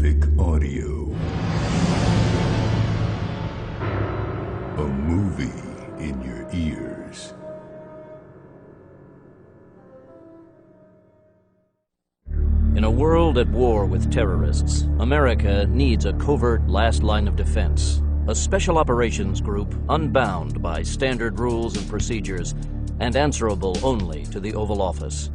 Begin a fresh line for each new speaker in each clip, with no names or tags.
Graphic audio. A movie in your ears.
In a world at war with terrorists, America needs a covert last line of defense. A special operations group unbound by standard rules and procedures and answerable only to the Oval Office.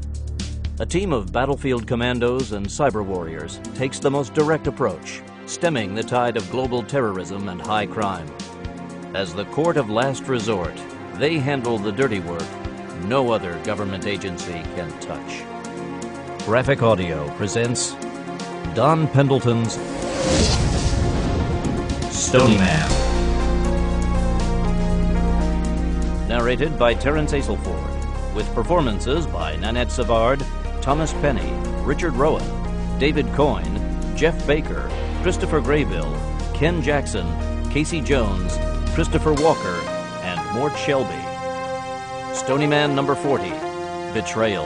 A team of battlefield commandos and cyber warriors takes the most direct approach, stemming the tide of global terrorism and high crime. As the court of last resort, they handle the dirty work no other government agency can touch. Graphic Audio presents Don Pendleton's Stony Man. Narrated by Terence Aselford, with performances by Nanette Savard, Thomas Penny, Richard Rowan, David Coyne, Jeff Baker, Christopher Graybill, Ken Jackson, Casey Jones, Christopher Walker, and Mort Shelby. Stony Man number 40, Betrayal.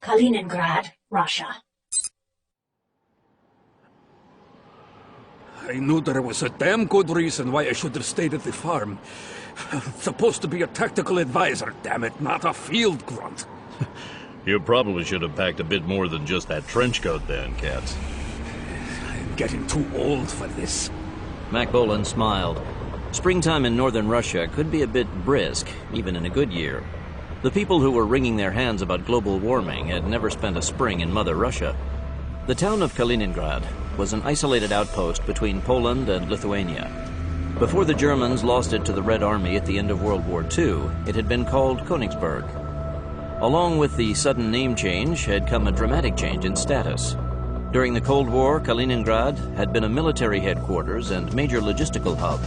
Kaliningrad, Russia.
I knew there was a damn good reason why I should have stayed at the farm. It's supposed to be a tactical advisor, damn it, not a field grunt.
You probably should have packed a bit more than just that trench coat then, Katz.
I'm getting too old for this.
Mac Bolan smiled. Springtime in northern Russia could be a bit brisk, even in a good year. The people who were wringing their hands about global warming had never spent a spring in Mother Russia. The town of Kaliningrad was an isolated outpost between Poland and Lithuania. Before the Germans lost it to the Red Army at the end of World War II, it had been called Königsberg. Along with the sudden name change had come a dramatic change in status. During the Cold War, Kaliningrad had been a military headquarters and major logistical hub.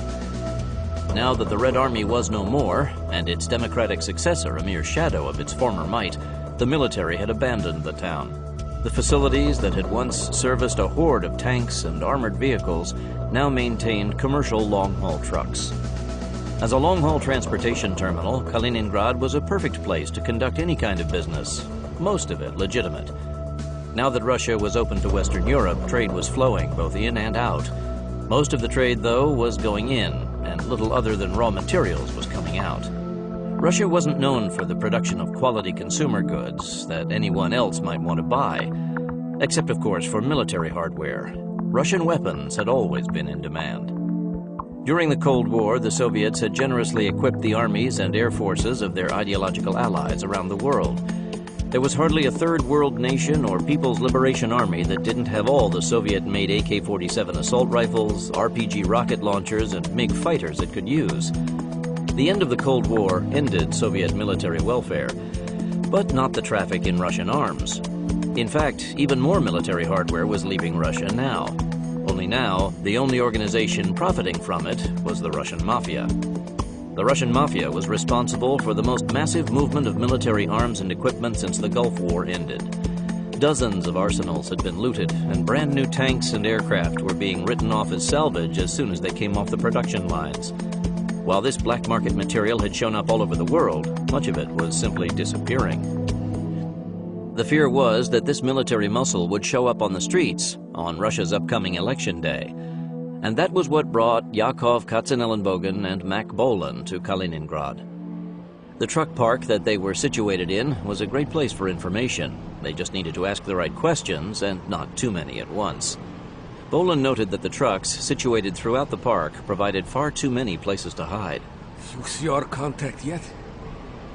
Now that the Red Army was no more, and its democratic successor a mere shadow of its former might, the military had abandoned the town. The facilities that had once serviced a horde of tanks and armored vehicles now maintained commercial long-haul trucks. As a long-haul transportation terminal, Kaliningrad was a perfect place to conduct any kind of business, most of it legitimate. Now that Russia was open to Western Europe, trade was flowing both in and out. Most of the trade, though, was going in, and little other than raw materials was coming out. Russia wasn't known for the production of quality consumer goods that anyone else might want to buy, except of course for military hardware. Russian weapons had always been in demand. During the Cold War, the Soviets had generously equipped the armies and air forces of their ideological allies around the world. There was hardly a third world nation or People's Liberation Army that didn't have all the Soviet-made AK-47 assault rifles, RPG rocket launchers, and MiG fighters it could use. The end of the Cold War ended Soviet military welfare, but not the traffic in Russian arms. In fact, even more military hardware was leaving Russia now. Only now, the only organization profiting from it was the Russian Mafia. The Russian Mafia was responsible for the most massive movement of military arms and equipment since the Gulf War ended. Dozens of arsenals had been looted, and brand new tanks and aircraft were being written off as salvage as soon as they came off the production lines. While this black market material had shown up all over the world, much of it was simply disappearing. The fear was that this military muscle would show up on the streets on Russia's upcoming election day. And that was what brought Yakov Katzenellenbogen and Mac Bolan to Kaliningrad. The truck park that they were situated in was a great place for information. They just needed to ask the right questions, and not too many at once. Bolan noted that the trucks, situated throughout the park, provided far too many places to hide.
You see our contact yet?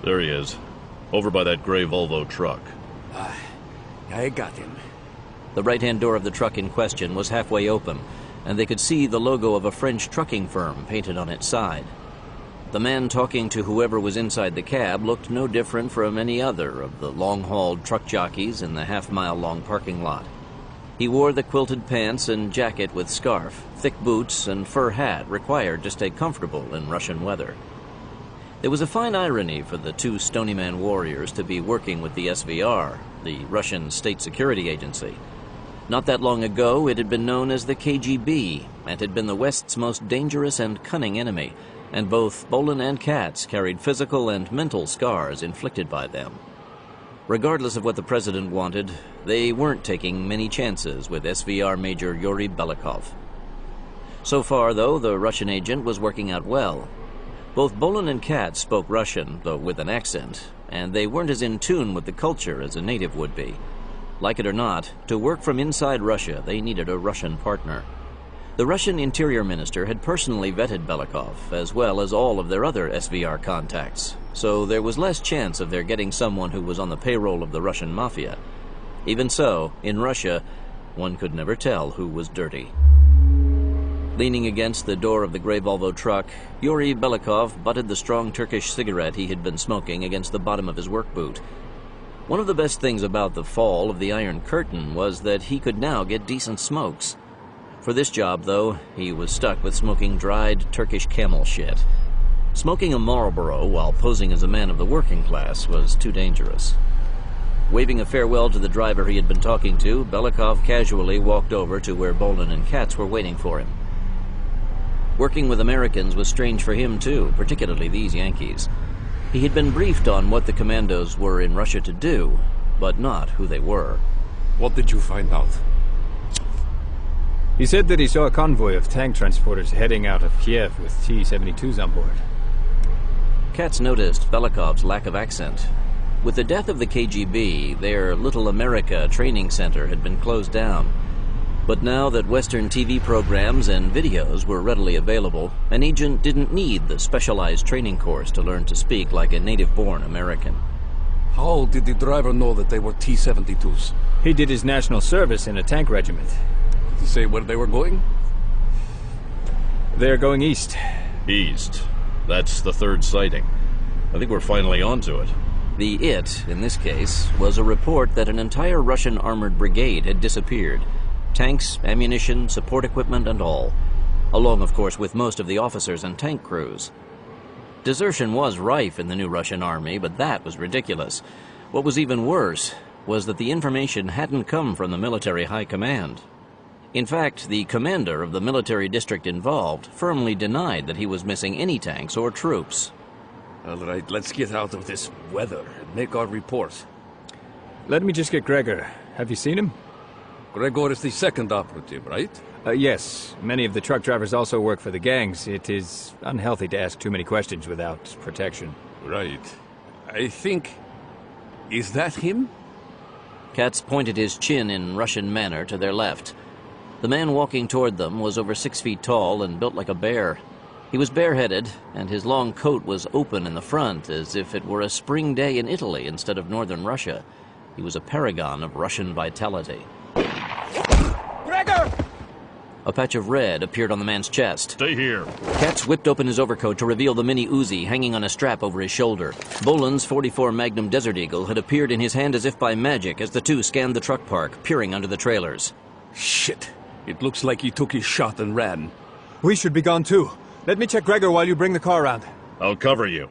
There he is, over by that gray Volvo truck.
I got him.
The right-hand door of the truck in question was halfway open, and they could see the logo of a French trucking firm painted on its side. The man talking to whoever was inside the cab looked no different from any other of the long-hauled truck jockeys in the half-mile-long parking lot. He wore the quilted pants and jacket with scarf, thick boots, and fur hat required to stay comfortable in Russian weather. There was a fine irony for the two Stony Man warriors to be working with the SVR, the Russian State Security Agency. Not that long ago, it had been known as the KGB and had been the West's most dangerous and cunning enemy. and both Bolin and Katz carried physical and mental scars inflicted by them. Regardless of what the president wanted, they weren't taking many chances with SVR Major Yuri Belikov. So far, though, the Russian agent was working out well. Both Bolin and Katz spoke Russian, though with an accent, and they weren't as in tune with the culture as a native would be. Like it or not, to work from inside Russia, they needed a Russian partner. The Russian Interior Minister had personally vetted Belikov, as well as all of their other SVR contacts, so there was less chance of their getting someone who was on the payroll of the Russian mafia. Even so, in Russia, one could never tell who was dirty. Leaning against the door of the gray Volvo truck, Yuri Belikov butted the strong Turkish cigarette he had been smoking against the bottom of his work boot. One of the best things about the fall of the Iron Curtain was that he could now get decent smokes. For this job, though, he was stuck with smoking dried Turkish camel shit. Smoking a Marlboro while posing as a man of the working class was too dangerous. Waving a farewell to the driver he had been talking to, Belikov casually walked over to where Bolin and Katz were waiting for him. Working with Americans was strange for him, too, particularly these Yankees. He had been briefed on what the commandos were in Russia to do, but not who they were.
What did you find out?
He said that he saw a convoy of tank transporters heading out of Kiev with T-72s on board.
Katz noticed Belikov's lack of accent. With the death of the KGB, their Little America training center had been closed down. But now that Western TV programs and videos were readily available, an agent didn't need the specialized training course to learn to speak like a native-born American.
How did the driver know that they were T-72s?
He did his national service in a tank regiment.
Did he say where they were going?
They're going east.
East. That's the third sighting. I think we're finally onto it.
The "it," in this case, was a report that an entire Russian armored brigade had disappeared. Tanks, ammunition, support equipment, and all. Along, of course, with most of the officers and tank crews. Desertion was rife in the new Russian army, but that was ridiculous. What was even worse was that the information hadn't come from the military high command. In fact, the commander of the military district involved firmly denied that he was missing any tanks or troops.
All right, let's get out of this weather and make our report.
Let me just get Gregor. Have you seen him?
Gregor is the second operative, right?
Yes. Many of the truck drivers also work for the gangs. It is unhealthy to ask too many questions without protection.
Right. I think... Is that him?
Katz pointed his chin in Russian manner to their left. The man walking toward them was over 6 feet tall and built like a bear. He was bareheaded, and his long coat was open in the front, as if it were a spring day in Italy instead of northern Russia. He was a paragon of Russian vitality.
Gregor!
A patch of red appeared on the man's chest.
Stay here.
Katz whipped open his overcoat to reveal the mini Uzi hanging on a strap over his shoulder. Bolin's .44 Magnum Desert Eagle had appeared in his hand as if by magic as the two scanned the truck park, peering under the trailers.
Shit. It looks like he took his shot and ran.
We should be gone too. Let me check Gregor while you bring the car around.
I'll cover you.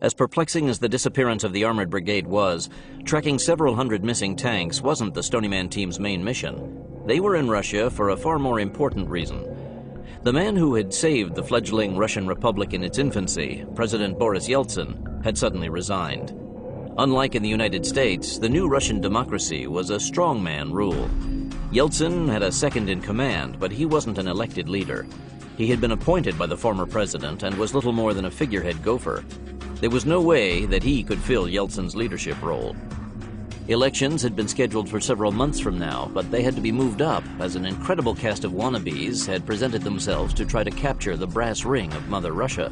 As perplexing as the disappearance of the armored brigade was, tracking several hundred missing tanks wasn't the Stony Man team's main mission. They were in Russia for a far more important reason. The man who had saved the fledgling Russian Republic in its infancy, President Boris Yeltsin, had suddenly resigned. Unlike in the United States, the new Russian democracy was a strongman rule. Yeltsin had a second-in-command, but he wasn't an elected leader. He had been appointed by the former president and was little more than a figurehead gopher. There was no way that he could fill Yeltsin's leadership role. Elections had been scheduled for several months from now, but they had to be moved up as an incredible cast of wannabes had presented themselves to try to capture the brass ring of Mother Russia.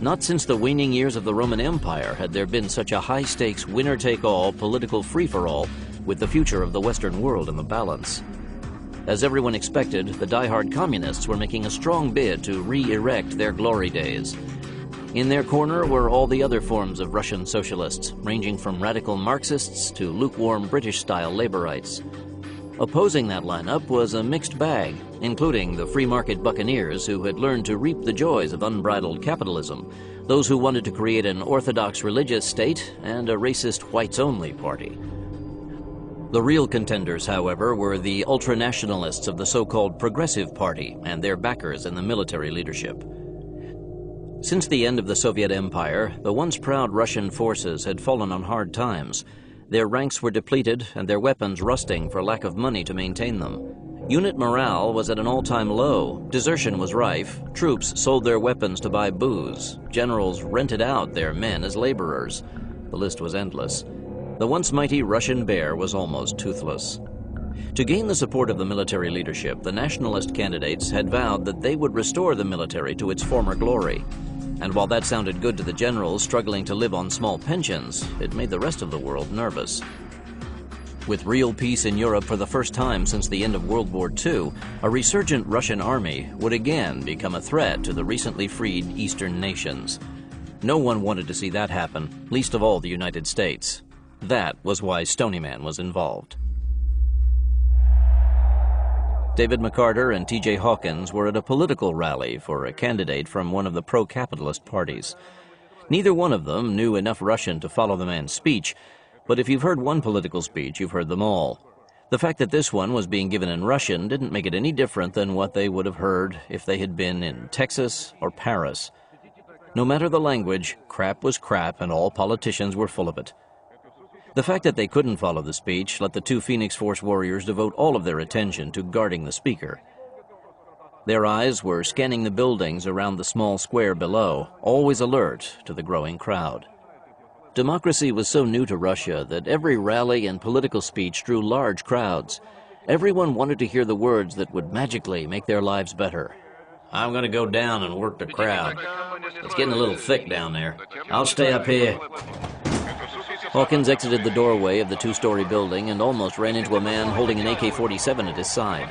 Not since the waning years of the Roman Empire had there been such a high-stakes, winner-take-all political free-for-all with the future of the Western world in the balance. As everyone expected, the die-hard communists were making a strong bid to re-erect their glory days. In their corner were all the other forms of Russian socialists, ranging from radical Marxists to lukewarm British-style laborites. Opposing that lineup was a mixed bag, including the free-market buccaneers who had learned to reap the joys of unbridled capitalism, those who wanted to create an orthodox religious state, and a racist whites-only party. The real contenders, however, were the ultranationalists of the so-called Progressive Party and their backers in the military leadership. Since the end of the Soviet Empire, the once proud Russian forces had fallen on hard times. Their ranks were depleted and their weapons rusting for lack of money to maintain them. Unit morale was at an all-time low, desertion was rife, troops sold their weapons to buy booze, generals rented out their men as laborers. The list was endless. The once mighty Russian bear was almost toothless. To gain the support of the military leadership, the nationalist candidates had vowed that they would restore the military to its former glory. And while that sounded good to the generals struggling to live on small pensions, it made the rest of the world nervous. With real peace in Europe for the first time since the end of World War II, a resurgent Russian army would again become a threat to the recently freed Eastern nations. No one wanted to see that happen, least of all the United States. That was why Stony Man was involved. David McCarter and T.J. Hawkins were at a political rally for a candidate from one of the pro-capitalist parties. Neither one of them knew enough Russian to follow the man's speech, but if you've heard one political speech, you've heard them all. The fact that this one was being given in Russian didn't make it any different than what they would have heard if they had been in Texas or Paris. No matter the language, crap was crap and all politicians were full of it. The fact that they couldn't follow the speech let the two Phoenix Force warriors devote all of their attention to guarding the speaker. Their eyes were scanning the buildings around the small square below, always alert to the growing crowd. Democracy was so new to Russia that every rally and political speech drew large crowds. Everyone wanted to hear the words that would magically make their lives better. I'm going to go down and work the crowd. It's getting a little thick down there. I'll stay up here. Hawkins exited the doorway of the two-story building and almost ran into a man holding an AK-47 at his side.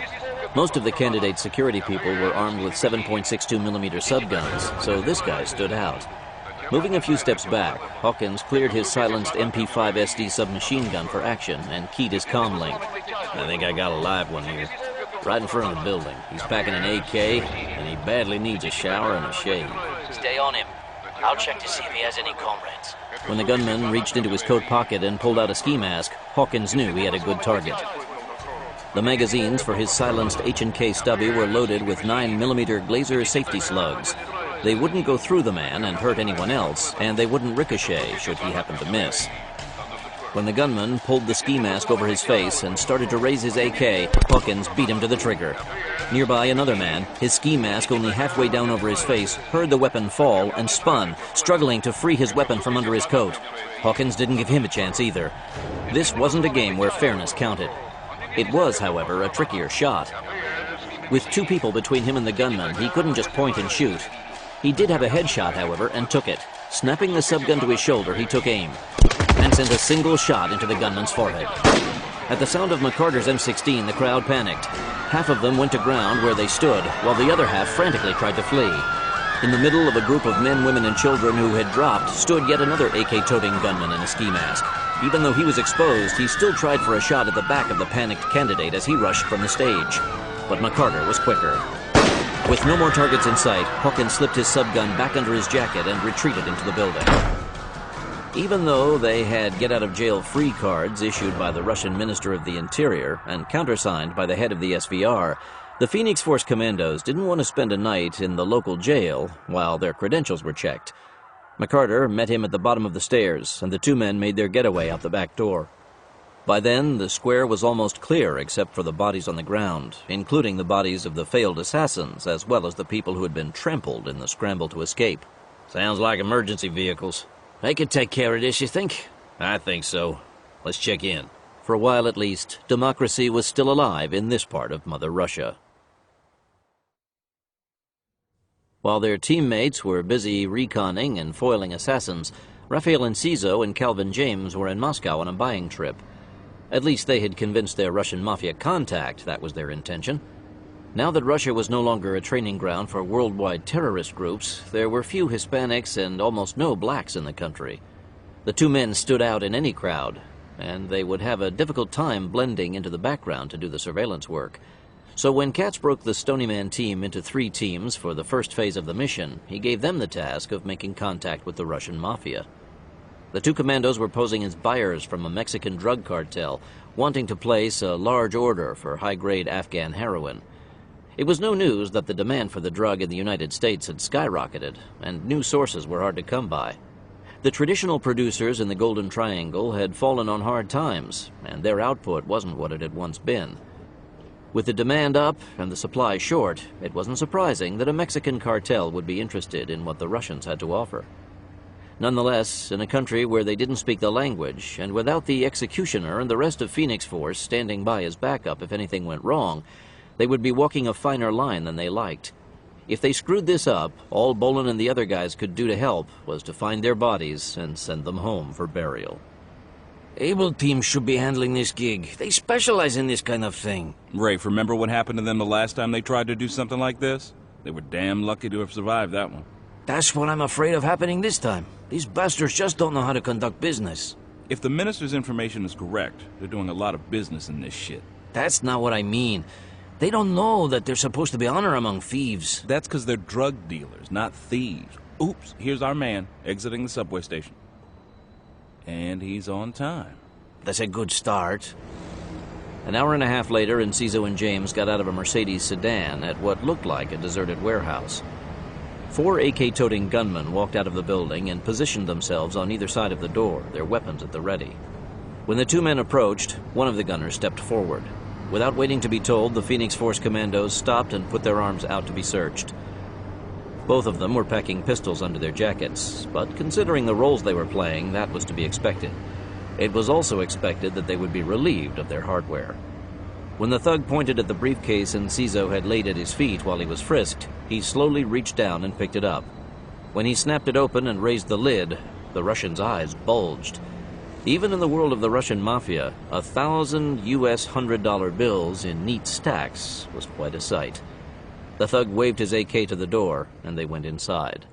Most of the candidate's security people were armed with 7.62mm subguns, so this guy stood out. Moving a few steps back, Hawkins cleared his silenced MP5 SD submachine gun for action and keyed his comm link. I think I got a live one here. Right in front of the building. He's packing an AK, and he badly needs a shower and a shave.
Stay on him. I'll check to see if he has any comrades.
When the gunman reached into his coat pocket and pulled out a ski mask, Hawkins knew he had a good target. The magazines for his silenced H&K stubby were loaded with 9mm Glaser safety slugs. They wouldn't go through the man and hurt anyone else, and they wouldn't ricochet should he happen to miss. When the gunman pulled the ski mask over his face and started to raise his AK, Hawkins beat him to the trigger. Nearby, another man, his ski mask only halfway down over his face, heard the weapon fall and spun, struggling to free his weapon from under his coat. Hawkins didn't give him a chance either. This wasn't a game where fairness counted. It was, however, a trickier shot. With two people between him and the gunman, he couldn't just point and shoot. He did have a headshot, however, and took it. Snapping the subgun to his shoulder, he took aim and sent a single shot into the gunman's forehead. At the sound of McCarter's M16, the crowd panicked. Half of them went to ground where they stood, while the other half frantically tried to flee. In the middle of a group of men, women, and children who had dropped stood yet another AK-toting gunman in a ski mask. Even though he was exposed, he still tried for a shot at the back of the panicked candidate as he rushed from the stage. But McCarter was quicker. With no more targets in sight, Hawkins slipped his subgun back under his jacket and retreated into the building. Even though they had get-out-of-jail-free cards issued by the Russian Minister of the Interior and countersigned by the head of the SVR, the Phoenix Force commandos didn't want to spend a night in the local jail while their credentials were checked. McCarter met him at the bottom of the stairs, and the two men made their getaway out the back door. By then, the square was almost clear except for the bodies on the ground, including the bodies of the failed assassins, as well as the people who had been trampled in the scramble to escape.
Sounds like emergency vehicles.
They could take care of this, you think?
I think so. Let's check in.
For a while at least, democracy was still alive in this part of Mother Russia. While their teammates were busy reconning and foiling assassins, Raphael Enciso and Calvin James were in Moscow on a buying trip. At least they had convinced their Russian mafia contact that was their intention. Now that Russia was no longer a training ground for worldwide terrorist groups, there were few Hispanics and almost no blacks in the country. The two men stood out in any crowd, and they would have a difficult time blending into the background to do the surveillance work. So when Katz broke the Stony Man team into 3 teams for the first phase of the mission, he gave them the task of making contact with the Russian mafia. The two commandos were posing as buyers from a Mexican drug cartel, wanting to place a large order for high-grade Afghan heroin. It was no news that the demand for the drug in the United States had skyrocketed, and new sources were hard to come by. The traditional producers in the Golden Triangle had fallen on hard times, and their output wasn't what it had once been. With the demand up and the supply short, it wasn't surprising that a Mexican cartel would be interested in what the Russians had to offer. Nonetheless, in a country where they didn't speak the language, and without the executioner and the rest of Phoenix Force standing by as backup if anything went wrong, they would be walking a finer line than they liked. If they screwed this up, all Bolin and the other guys could do to help was to find their bodies and send them home for burial.
Able teams should be handling this gig. They specialize in this kind of thing.
Rafe, remember what happened to them the last time they tried to do something like this? They were damn lucky to have survived that one.
That's what I'm afraid of happening this time. These bastards just don't know how to conduct business.
If the minister's information is correct, they're doing a lot of business in this shit.
That's not what I mean. They don't know that there's supposed to be honor among thieves.
That's because they're drug dealers, not thieves. Oops, here's our man, exiting the subway station. And he's on time.
That's a good start.
An hour and a half later, Enciso and James got out of a Mercedes sedan at what looked like a deserted warehouse. 4 AK-toting gunmen walked out of the building and positioned themselves on either side of the door, their weapons at the ready. When the two men approached, one of the gunners stepped forward. Without waiting to be told, the Phoenix Force commandos stopped and put their arms out to be searched. Both of them were packing pistols under their jackets, but considering the roles they were playing, that was to be expected. It was also expected that they would be relieved of their hardware. When the thug pointed at the briefcase Enciso had laid at his feet while he was frisked, he slowly reached down and picked it up. When he snapped it open and raised the lid, the Russian's eyes bulged. Even in the world of the Russian mafia, 1,000 US $100 bills in neat stacks was quite a sight. The thug waved his AK to the door, and they went inside.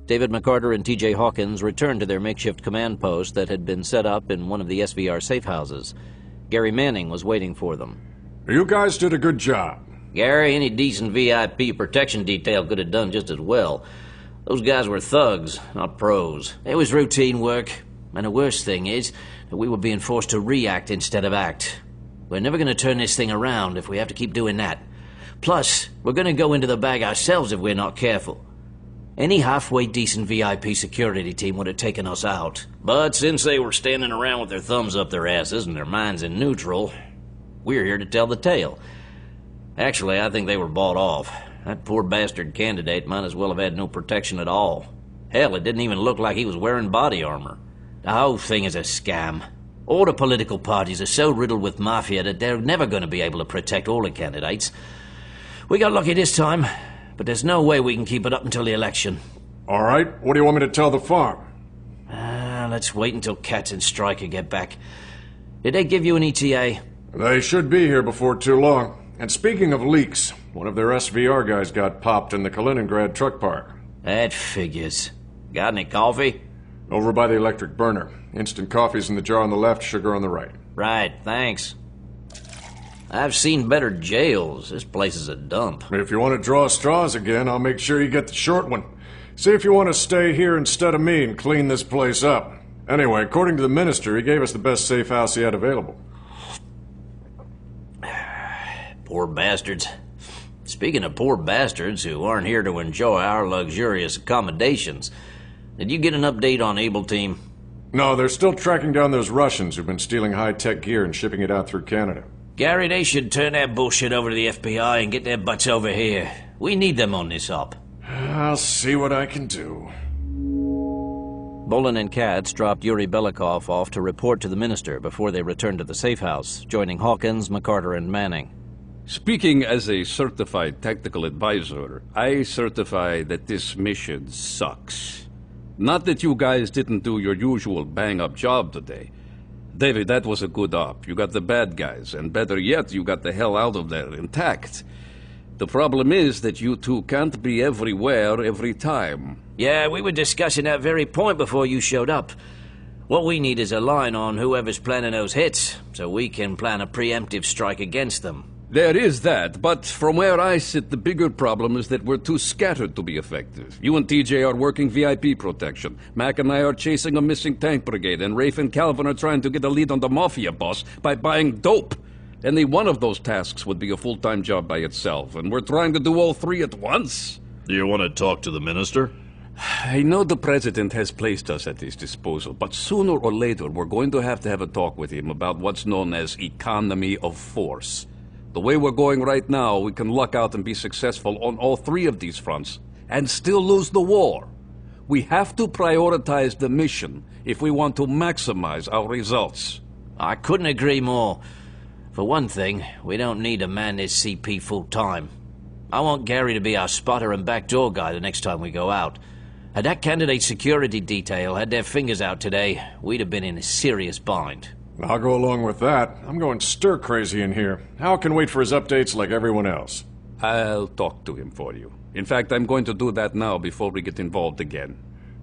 David McCarter and T.J. Hawkins returned to their makeshift command post that had been set up in one of the SVR safe houses. Gary Manning was waiting for them.
You guys did a good job.
Gary, any decent VIP protection detail could have done just as well. Those guys were thugs, not pros.
It was routine work, and the worst thing is that we were being forced to react instead of act. We're never going to turn this thing around if we have to keep doing that. Plus, we're going to go into the bag ourselves if we're not careful. Any halfway decent VIP security team would have taken us out.
But since they were standing around with their thumbs up their asses and their minds in neutral, we're here to tell the tale. Actually, I think they were bought off. That poor bastard candidate might as well have had no protection at all. Hell, it didn't even look like he was wearing body armor.
The whole thing is a scam. All the political parties are so riddled with mafia that they're never going to be able to protect all the candidates. We got lucky this time, but there's no way we can keep it up until the election.
All right, what do you want me to tell the farm?
Let's wait until Katz and Stryker get back. Did they give you an ETA?
They should be here before too long. And speaking of leaks, one of their SVR guys got popped in the Kaliningrad truck park.
That figures.
Got any coffee?
Over by the electric burner. Instant coffee's in the jar on the left, sugar on the right.
Right, thanks. I've seen better jails. This place is a dump.
If you want to draw straws again, I'll make sure you get the short one. See if you want to stay here instead of me and clean this place up. Anyway, according to the minister, he gave us the best safe house he had available.
Poor bastards. Speaking of poor bastards who aren't here to enjoy our luxurious accommodations, did you get an update on Able Team?
No, they're still tracking down those Russians who've been stealing high-tech gear and shipping it out through Canada.
Gary, they should turn that bullshit over to the FBI and get their butts over here. We need them on this op.
I'll see what I can do.
Bolin and Katz dropped Yuri Belikov off to report to the minister before they returned to the safe house, joining Hawkins, McCarter, and Manning.
Speaking as a certified tactical advisor, I certify that this mission sucks. Not that you guys didn't do your usual bang-up job today. David, that was a good op. You got the bad guys, and better yet, you got the hell out of there intact. The problem is that you two can't be everywhere every time.
Yeah, we were discussing that very point before you showed up. What we need is a line on whoever's planning those hits, so we can plan a preemptive strike against them.
There is that, but from where I sit, the bigger problem is that we're too scattered to be effective. You and TJ are working VIP protection. Mac and I are chasing a missing tank brigade, and Rafe and Calvin are trying to get a lead on the Mafia boss by buying dope. Any one of those tasks would be a full-time job by itself, and we're trying to do all three at once.
Do you want to talk to the minister?
I know the president has placed us at his disposal, but sooner or later we're going to have a talk with him about what's known as economy of force. The way we're going right now, we can luck out and be successful on all three of these fronts, and still lose the war. We have to prioritize the mission if we want to maximize our results.
I couldn't agree more. For one thing, we don't need to man this CP full-time. I want Gary to be our spotter and backdoor guy the next time we go out. Had that candidate security detail had their fingers out today, we'd have been in a serious bind.
I'll go along with that. I'm going stir-crazy in here. Hal can wait for his updates like everyone else.
I'll talk to him for you. In fact, I'm going to do that now before we get involved again.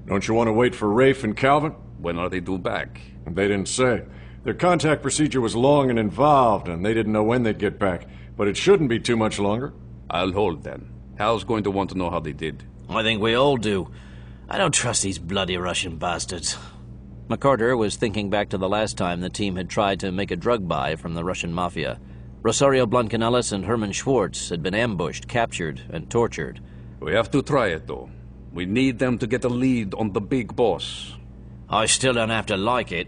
Don't you want to wait for Rafe and Calvin?
When are they due back?
They didn't say. Their contact procedure was long and involved, and they didn't know when they'd get back. But it shouldn't be too much longer.
I'll hold then. Hal's going to want to know how they did.
I think we all do. I don't trust these bloody Russian bastards.
McCarter was thinking back to the last time the team had tried to make a drug buy from the Russian mafia. Rosario Blancanelis and Herman Schwartz had been ambushed, captured, and tortured.
We have to try it, though. We need them to get a lead on the big boss.
I still don't have to like it.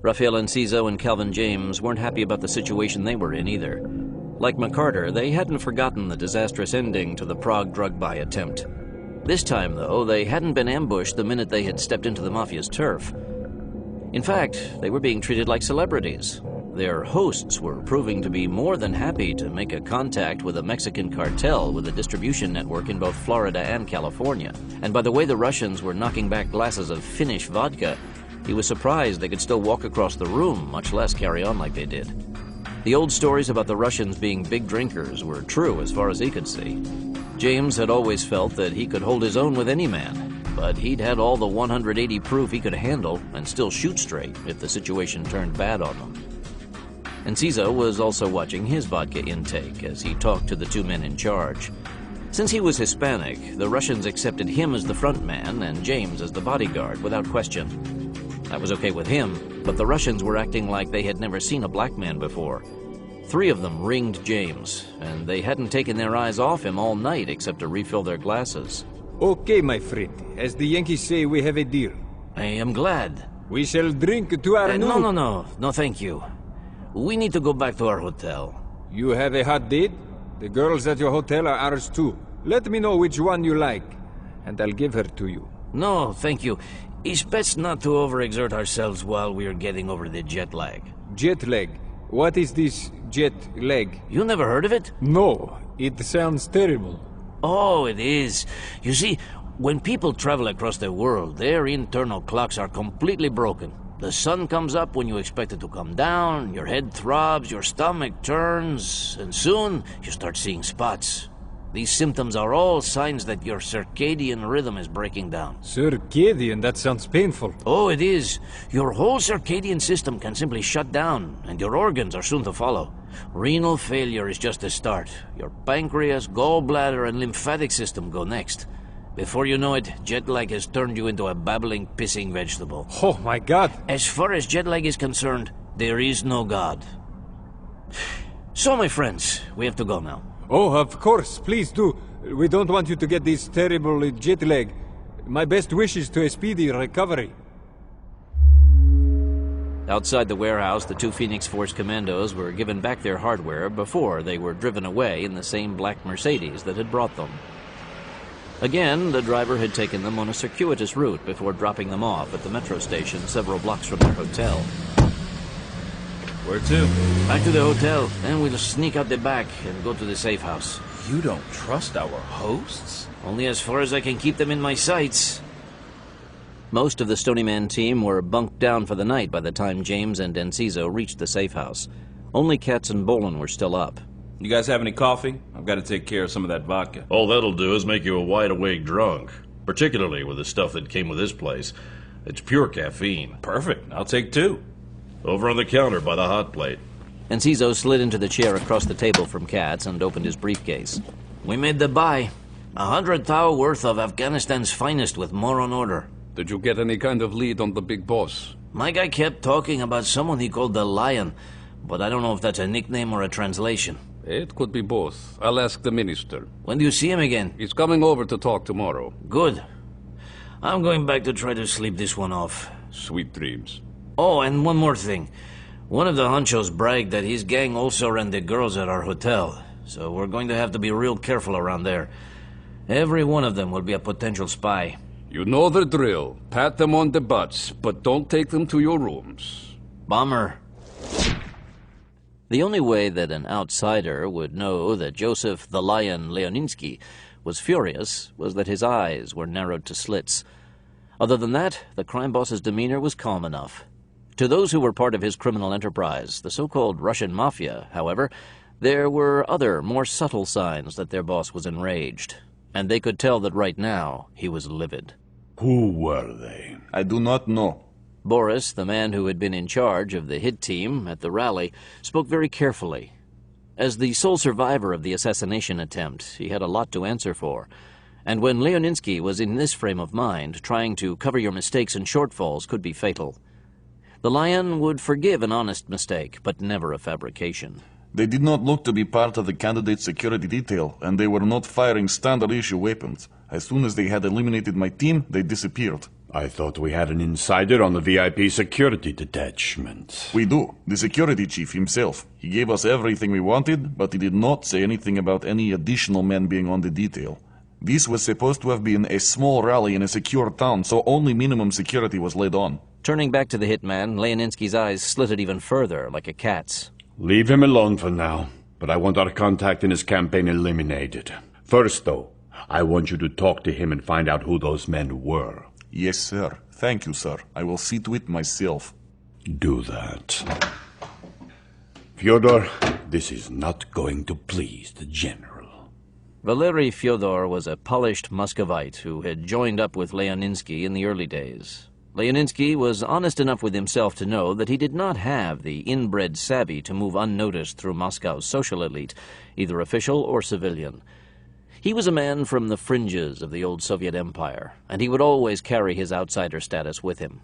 Rafael Enciso and Calvin James weren't happy about the situation they were in either. Like McCarter, they hadn't forgotten the disastrous ending to the Prague drug buy attempt. This time, though, they hadn't been ambushed the minute they had stepped into the Mafia's turf. In fact, they were being treated like celebrities. Their hosts were proving to be more than happy to make a contact with a Mexican cartel with a distribution network in both Florida and California. And by the way the Russians were knocking back glasses of Finnish vodka, he was surprised they could still walk across the room, much less carry on like they did. The old stories about the Russians being big drinkers were true as far as he could see. James had always felt that he could hold his own with any man, but he'd had all the 180 proof he could handle and still shoot straight if the situation turned bad on them. Enciso was also watching his vodka intake as he talked to the two men in charge. Since he was Hispanic, the Russians accepted him as the front man and James as the bodyguard without question. That was okay with him, but the Russians were acting like they had never seen a black man before. 3 of them ringed James, and they hadn't taken their eyes off him all night except to refill their glasses.
Okay, my friend. As the Yankees say, we have a deal.
I am glad.
We shall drink to our new...
No, thank you. We need to go back to our hotel.
You have a hot date? The girls at your hotel are ours too. Let me know which one you like, and I'll give her to you.
No, thank you. It's best not to overexert ourselves while we are getting over the jet lag.
Jet lag? What is this jet lag?
You never heard of it?
No, it sounds terrible.
Oh, it is. You see, when people travel across the world, their internal clocks are completely broken. The sun comes up when you expect it to come down, your head throbs, your stomach turns, and soon you start seeing spots. These symptoms are all signs that your circadian rhythm is breaking down.
Circadian? That sounds painful.
Oh, it is. Your whole circadian system can simply shut down, and your organs are soon to follow. Renal failure is just the start. Your pancreas, gallbladder, and lymphatic system go next. Before you know it, jet lag has turned you into a babbling, pissing vegetable.
Oh, my God.
As far as jet lag is concerned, there is no God. So, my friends, we have to go now.
Oh, of course. Please do. We don't want you to get this terrible jet lag. My best wishes to a speedy recovery.
Outside the warehouse, the 2 Phoenix Force commandos were given back their hardware before they were driven away in the same black Mercedes that had brought them. Again, the driver had taken them on a circuitous route before dropping them off at the metro station several blocks from their hotel.
Where to?
Back to the hotel, then we'll sneak out the back and go to the safe house.
You don't trust our hosts?
Only as far as I can keep them in my sights.
Most of the Stony Man team were bunked down for the night by the time James and Enciso reached the safe house. Only Katz and Bolin were still up.
You guys have any coffee? I've got to take care of some of that vodka.
All that'll do is make you a wide-awake drunk, particularly with the stuff that came with this place. It's pure caffeine.
Perfect. I'll take 2.
Over on the counter by the hot plate.
Enciso slid into the chair across the table from Katz and opened his briefcase.
We made the buy. 100 thou worth of Afghanistan's finest with more on order.
Did you get any kind of lead on the big boss?
My guy kept talking about someone he called the Lion, but I don't know if that's a nickname or a translation.
It could be both. I'll ask the minister.
When do you see him again?
He's coming over to talk tomorrow.
Good. I'm going back to try to sleep this one off.
Sweet dreams.
Oh, and one more thing. One of the honchos bragged that his gang also ran the girls at our hotel, so we're going to have to be real careful around there. Every one of them will be a potential spy.
You know the drill. Pat them on the butts, but don't take them to your rooms.
Bomber.
The only way that an outsider would know that Joseph the Lion Leoninsky was furious was that his eyes were narrowed to slits. Other than that, the crime boss's demeanor was calm enough. To those who were part of his criminal enterprise, the so-called Russian mafia, however, there were other, more subtle signs that their boss was enraged, and they could tell that right now he was livid.
Who were they? I do not know.
Boris, the man who had been in charge of the hit team at the rally, spoke very carefully. As the sole survivor of the assassination attempt, he had a lot to answer for, and when Leoninsky was in this frame of mind, trying to cover your mistakes and shortfalls could be fatal. The Lion would forgive an honest mistake, but never a fabrication.
They did not look to be part of the candidate's security detail, and they were not firing standard-issue weapons. As soon as they had eliminated my team, they disappeared.
I thought we had an insider on the VIP security detachment.
We do. The security chief himself. He gave us everything we wanted, but he did not say anything about any additional men being on the detail. This was supposed to have been a small rally in a secure town, so only minimum security was laid on.
Turning back to the hitman, Leoninsky's eyes slitted even further, like a cat's.
Leave him alone for now, but I want our contact in his campaign eliminated. First, though, I want you to talk to him and find out who those men were.
Yes, sir. Thank you, sir. I will see to it myself.
Do that. Fyodor, this is not going to please the general.
Valery Fyodor was a polished Muscovite who had joined up with Leoninsky in the early days. Leoninsky was honest enough with himself to know that he did not have the inbred savvy to move unnoticed through Moscow's social elite, either official or civilian. He was a man from the fringes of the old Soviet Empire, and he would always carry his outsider status with him.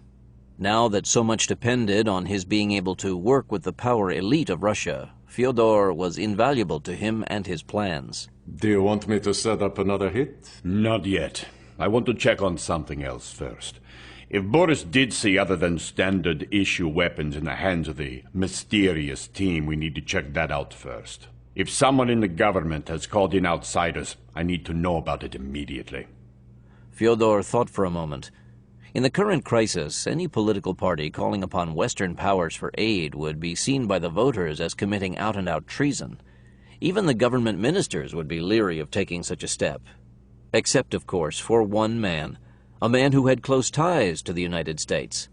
Now that so much depended on his being able to work with the power elite of Russia, Fyodor was invaluable to him and his plans.
Do you want me to set up another hit?
Not yet. I want to check on something else first. If Boris did see other than standard-issue weapons in the hands of the mysterious team, we need to check that out first. If someone in the government has called in outsiders, I need to know about it immediately.
Fyodor thought for a moment. In the current crisis, any political party calling upon Western powers for aid would be seen by the voters as committing out-and-out treason. Even the government ministers would be leery of taking such a step. Except, of course, for one man. A man who had close ties to the United States.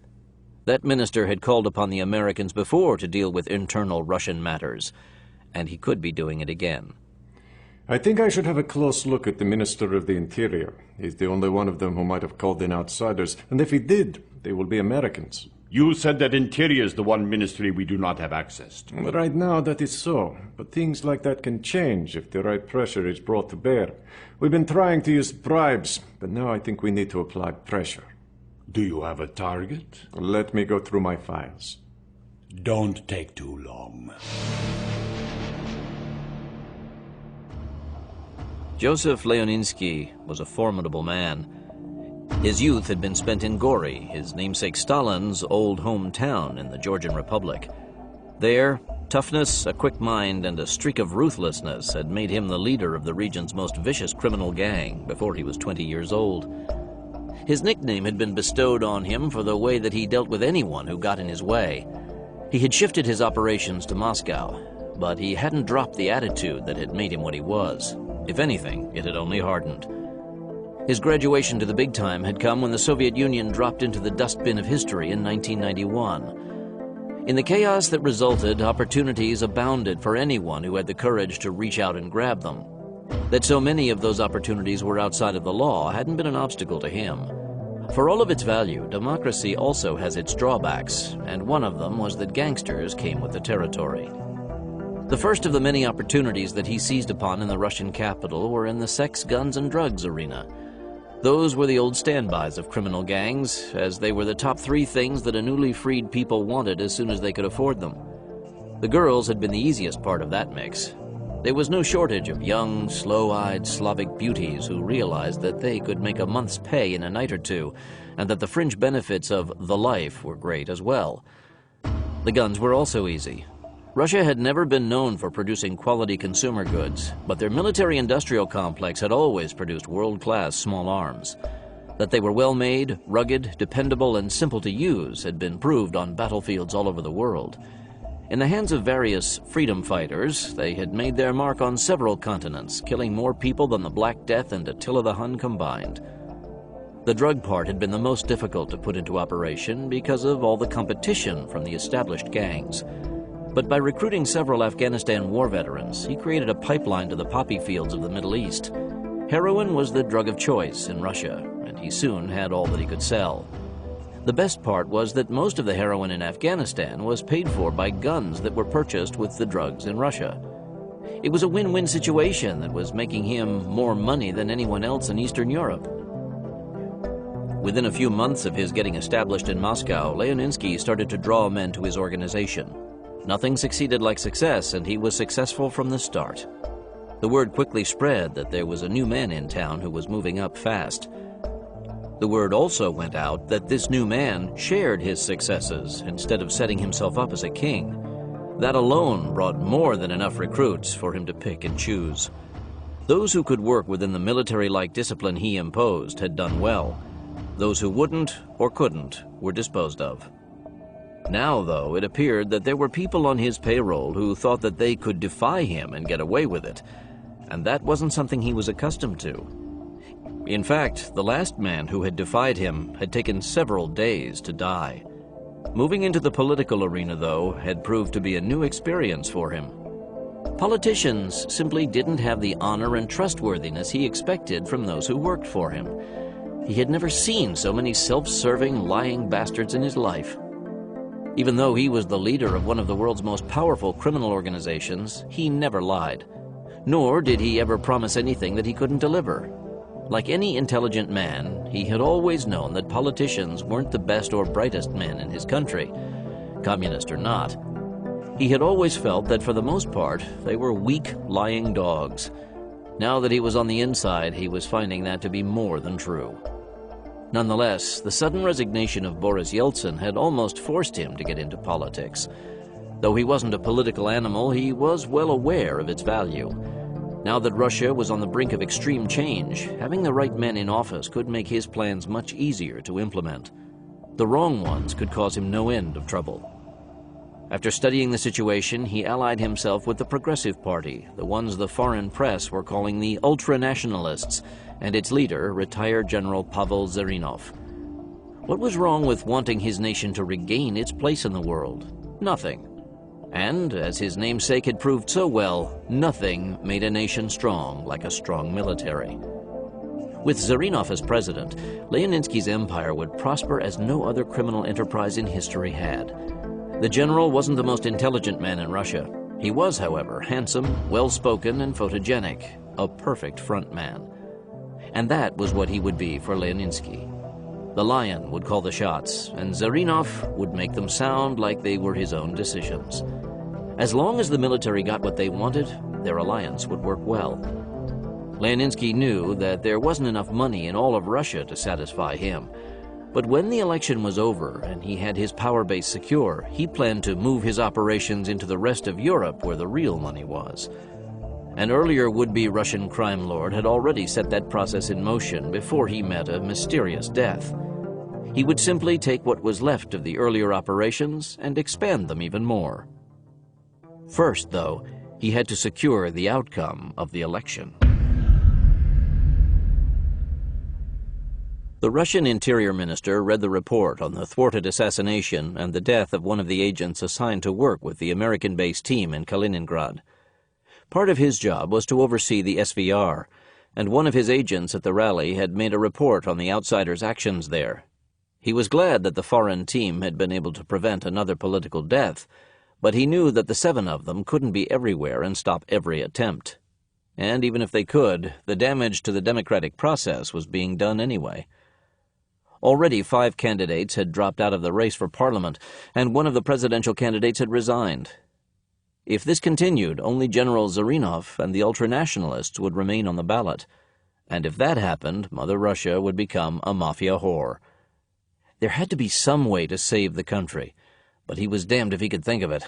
That minister had called upon the Americans before to deal with internal Russian matters, and he could be doing it again.
I think I should have a close look at the Minister of the Interior. He's the only one of them who might have called in outsiders, and if he did, they will be Americans.
You said that Interior is the one ministry we do not have access to.
Right now, that is so. But things like that can change if the right pressure is brought to bear. We've been trying to use bribes, but now I think we need to apply pressure.
Do you have a target?
Let me go through my files.
Don't take too long.
Joseph Leoninsky was a formidable man. His youth had been spent in Gori, his namesake Stalin's old hometown in the Georgian Republic. There, toughness, a quick mind, and a streak of ruthlessness had made him the leader of the region's most vicious criminal gang before he was 20 years old. His nickname had been bestowed on him for the way that he dealt with anyone who got in his way. He had shifted his operations to Moscow, but he hadn't dropped the attitude that had made him what he was. If anything, it had only hardened. His graduation to the big time had come when the Soviet Union dropped into the dustbin of history in 1991. In the chaos that resulted, opportunities abounded for anyone who had the courage to reach out and grab them. That so many of those opportunities were outside of the law hadn't been an obstacle to him. For all of its value, democracy also has its drawbacks, and one of them was that gangsters came with the territory. The first of the many opportunities that he seized upon in the Russian capital were in the sex, guns, and drugs arena. Those were the old standbys of criminal gangs, as they were the top three things that a newly freed people wanted as soon as they could afford them. The girls had been the easiest part of that mix. There was no shortage of young, slow-eyed Slavic beauties who realized that they could make a month's pay in a night or two, and that the fringe benefits of the life were great as well. The guns were also easy. Russia had never been known for producing quality consumer goods, but their military-industrial complex had always produced world-class small arms. That they were well-made, rugged, dependable, and simple to use had been proved on battlefields all over the world. In the hands of various freedom fighters, they had made their mark on several continents, killing more people than the Black Death and Attila the Hun combined. The drug part had been the most difficult to put into operation because of all the competition from the established gangs. But by recruiting several Afghanistan war veterans, he created a pipeline to the poppy fields of the Middle East. Heroin was the drug of choice in Russia, and he soon had all that he could sell. The best part was that most of the heroin in Afghanistan was paid for by guns that were purchased with the drugs in Russia. It was a win-win situation that was making him more money than anyone else in Eastern Europe. Within a few months of his getting established in Moscow, Leoninsky started to draw men to his organization. Nothing succeeded like success, and he was successful from the start. The word quickly spread that there was a new man in town who was moving up fast. The word also went out that this new man shared his successes instead of setting himself up as a king. That alone brought more than enough recruits for him to pick and choose. Those who could work within the military-like discipline he imposed had done well. Those who wouldn't or couldn't were disposed of. Now, though, it appeared that there were people on his payroll who thought that they could defy him and get away with it, and that wasn't something he was accustomed to. In fact, the last man who had defied him had taken several days to die. Moving into the political arena, though, had proved to be a new experience for him. Politicians simply didn't have the honor and trustworthiness he expected from those who worked for him. He had never seen so many self-serving, lying bastards in his life. Even though he was the leader of one of the world's most powerful criminal organizations, he never lied. Nor did he ever promise anything that he couldn't deliver. Like any intelligent man, he had always known that politicians weren't the best or brightest men in his country, communist or not. He had always felt that for the most part, they were weak, lying dogs. Now that he was on the inside, he was finding that to be more than true. Nonetheless, the sudden resignation of Boris Yeltsin had almost forced him to get into politics. Though he wasn't a political animal, he was well aware of its value. Now that Russia was on the brink of extreme change, having the right men in office could make his plans much easier to implement. The wrong ones could cause him no end of trouble. After studying the situation, he allied himself with the Progressive Party, the ones the foreign press were calling the ultra-nationalists, and its leader, retired General Pavel Zarinov. What was wrong with wanting his nation to regain its place in the world? Nothing. And, as his namesake had proved so well, nothing made a nation strong like a strong military. With Zarinov as president, Leoninsky's empire would prosper as no other criminal enterprise in history had. The general wasn't the most intelligent man in Russia. He was, however, handsome, well-spoken, and photogenic, a perfect front man. And that was what he would be for Leoninsky. The lion would call the shots, and Zarinov would make them sound like they were his own decisions. As long as the military got what they wanted, their alliance would work well. Leoninsky knew that there wasn't enough money in all of Russia to satisfy him. But when the election was over and he had his power base secure, he planned to move his operations into the rest of Europe where the real money was. An earlier would-be Russian crime lord had already set that process in motion before he met a mysterious death. He would simply take what was left of the earlier operations and expand them even more. First, though, he had to secure the outcome of the election. The Russian Interior Minister read the report on the thwarted assassination and the death of one of the agents assigned to work with the American-based team in Kaliningrad. Part of his job was to oversee the SVR, and one of his agents at the rally had made a report on the outsiders' actions there. He was glad that the foreign team had been able to prevent another political death, but he knew that the 7 of them couldn't be everywhere and stop every attempt. And even if they could, the damage to the democratic process was being done anyway. Already 5 candidates had dropped out of the race for parliament, and one of the presidential candidates had resigned. If this continued, only General Zarinov and the ultranationalists would remain on the ballot. And if that happened, Mother Russia would become a mafia whore. There had to be some way to save the country, but he was damned if he could think of it.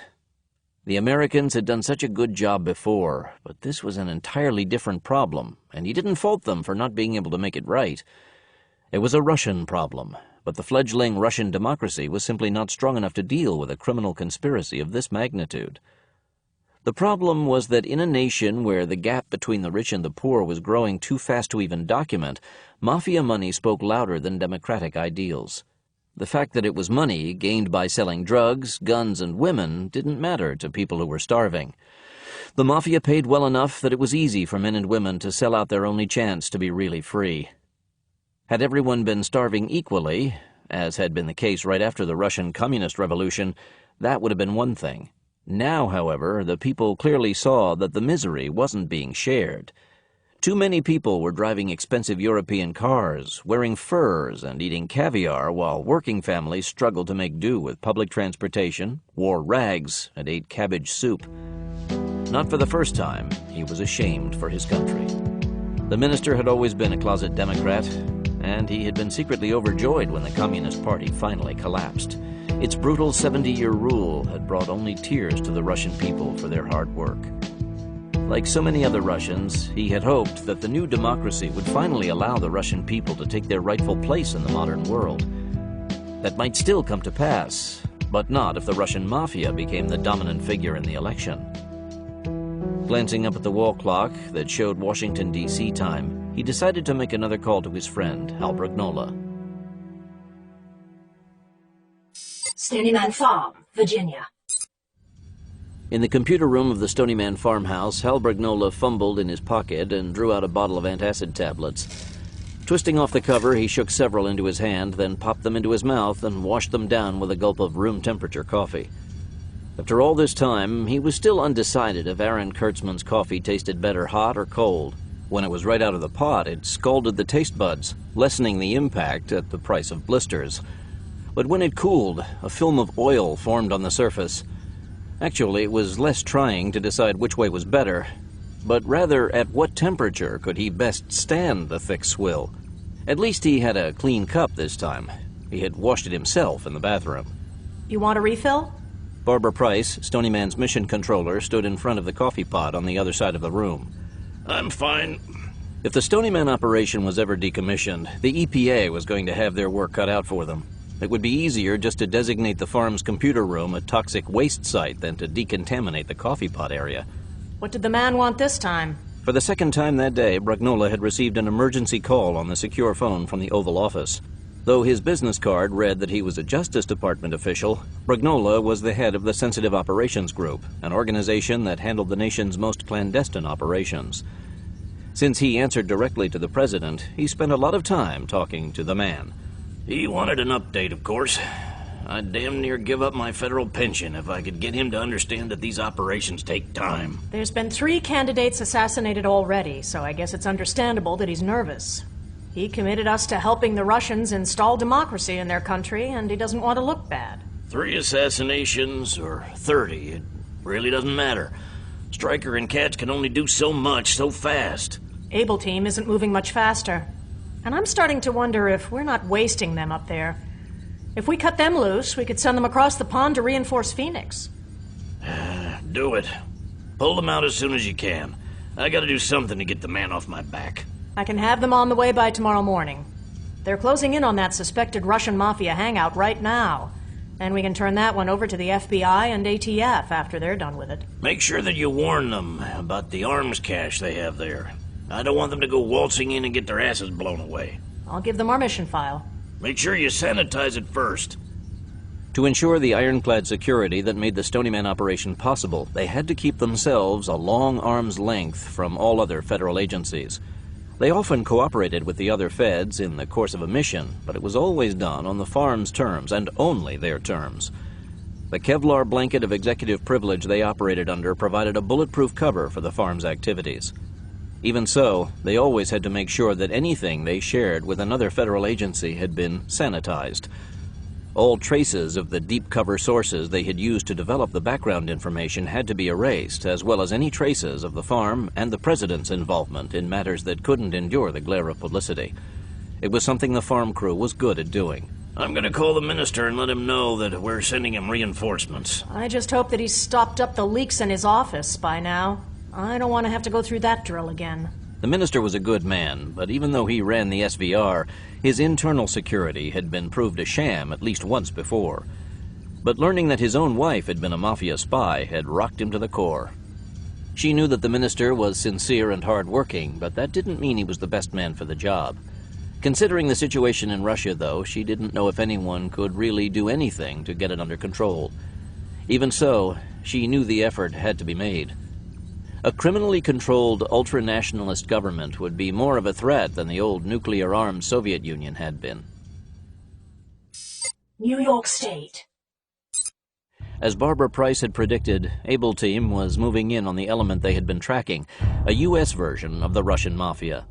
The Americans had done such a good job before, but this was an entirely different problem, and he didn't fault them for not being able to make it right. It was a Russian problem, but the fledgling Russian democracy was simply not strong enough to deal with a criminal conspiracy of this magnitude. The problem was that in a nation where the gap between the rich and the poor was growing too fast to even document, mafia money spoke louder than democratic ideals. The fact that it was money gained by selling drugs, guns, and women didn't matter to people who were starving. The mafia paid well enough that it was easy for men and women to sell out their only chance to be really free. Had everyone been starving equally, as had been the case right after the Russian Communist Revolution, that would have been one thing. Now, however, the people clearly saw that the misery wasn't being shared. Too many people were driving expensive European cars, wearing furs, and eating caviar, while working families struggled to make do with public transportation, wore rags, and ate cabbage soup. Not for the first time, he was ashamed for his country. The minister had always been a closet Democrat, and he had been secretly overjoyed when the Communist Party finally collapsed. Its brutal 70-year rule had brought only tears to the Russian people for their hard work. Like so many other Russians, he had hoped that the new democracy would finally allow the Russian people to take their rightful place in the modern world. That might still come to pass, but not if the Russian mafia became the dominant figure in the election. Glancing up at the wall clock that showed Washington, D.C. time, he decided to make another call to his friend, Hal Brignola.
Stony Farm, Virginia.
In the computer room of the Stony farmhouse, Hal Brignola fumbled in his pocket and drew out a bottle of antacid tablets. Twisting off the cover, he shook several into his hand, then popped them into his mouth and washed them down with a gulp of room-temperature coffee. After all this time, he was still undecided if Aaron Kurtzman's coffee tasted better hot or cold. When it was right out of the pot, it scalded the taste buds, lessening the impact at the price of blisters. But when it cooled, a film of oil formed on the surface. Actually, it was less trying to decide which way was better, but rather at what temperature could he best stand the thick swill. At least he had a clean cup this time. He had washed it himself in the bathroom.
You want a refill?
Barbara Price, Stony Man's mission controller, stood in front of the coffee pot on the other side of the room.
I'm fine.
If the Stony Man operation was ever decommissioned, the EPA was going to have their work cut out for them. It would be easier just to designate the farm's computer room a toxic waste site than to decontaminate the coffee pot area.
What did the man want this time?
For the second time that day, Brignola had received an emergency call on the secure phone from the Oval Office. Though his business card read that he was a Justice Department official, Brignola was the head of the Sensitive Operations Group, an organization that handled the nation's most clandestine operations. Since he answered directly to the president, he spent a lot of time talking to the man.
He wanted an update, of course. I'd damn near give up my federal pension if I could get him to understand that these operations take time.
There's been 3 candidates assassinated already, so I guess it's understandable that he's nervous. He committed us to helping the Russians install democracy in their country, and he doesn't want to look bad.
3 assassinations, or 30, it really doesn't matter. Stryker and Katz can only do so much so fast.
Able Team isn't moving much faster. And I'm starting to wonder if we're not wasting them up there. If we cut them loose, we could send them across the pond to reinforce Phoenix.
Do it. Pull them out as soon as you can. I gotta do something to get the man off my back.
I can have them on the way by tomorrow morning. They're closing in on that suspected Russian mafia hangout right now. And we can turn that one over to the FBI and ATF after they're done with it.
Make sure that you warn them about the arms cache they have there. I don't want them to go waltzing in and get their asses blown away.
I'll give them our mission file.
Make sure you sanitize it first.
To ensure the ironclad security that made the Stony Man operation possible, they had to keep themselves a long arm's length from all other federal agencies. They often cooperated with the other feds in the course of a mission, but it was always done on the farm's terms and only their terms. The Kevlar blanket of executive privilege they operated under provided a bulletproof cover for the farm's activities. Even so, they always had to make sure that anything they shared with another federal agency had been sanitized. All traces of the deep cover sources they had used to develop the background information had to be erased, as well as any traces of the farm and the president's involvement in matters that couldn't endure the glare of publicity. It was something the farm crew was good at doing.
I'm gonna call the minister and let him know that we're sending him reinforcements.
I just hope that he's stopped up the leaks in his office by now. I don't want to have to go through that drill again.
The minister was a good man, but even though he ran the SVR, his internal security had been proved a sham at least once before. But learning that his own wife had been a mafia spy had rocked him to the core. She knew that the minister was sincere and hard-working, but that didn't mean he was the best man for the job. Considering the situation in Russia, though, she didn't know if anyone could really do anything to get it under control. Even so, she knew the effort had to be made. A criminally controlled, ultra-nationalist government would be more of a threat than the old nuclear-armed Soviet Union had been.
New York State.
As Barbara Price had predicted, Able Team was moving in on the element they had been tracking, a U.S. version of the Russian Mafia.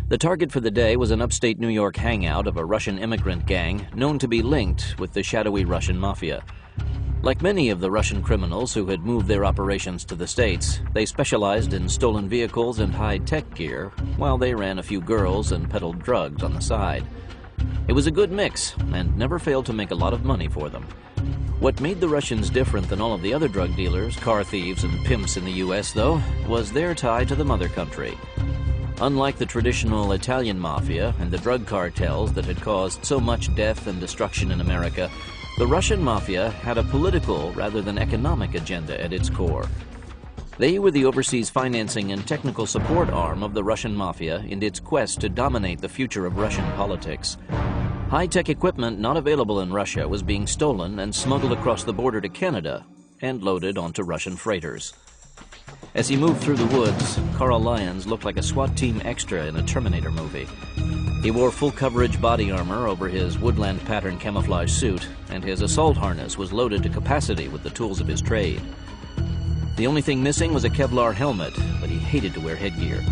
The target for the day was an upstate New York hangout of a Russian immigrant gang known to be linked with the shadowy Russian Mafia. Like many of the Russian criminals who had moved their operations to the States, they specialized in stolen vehicles and high-tech gear, while they ran a few girls and peddled drugs on the side. It was a good mix, and never failed to make a lot of money for them. What made the Russians different than all of the other drug dealers, car thieves, and pimps in the U.S., though, was their tie to the mother country. Unlike the traditional Italian mafia and the drug cartels that had caused so much death and destruction in America, the Russian mafia had a political rather than economic agenda at its core. They were the overseas financing and technical support arm of the Russian mafia in its quest to dominate the future of Russian politics. High-tech equipment not available in Russia was being stolen and smuggled across the border to Canada and loaded onto Russian freighters. As he moved through the woods, Carl Lyons looked like a SWAT team extra in a Terminator movie. He wore full-coverage body armor over his woodland pattern camouflage suit, and his assault harness was loaded to capacity with the tools of his trade. The only thing missing was a Kevlar helmet, but he hated to wear headgear.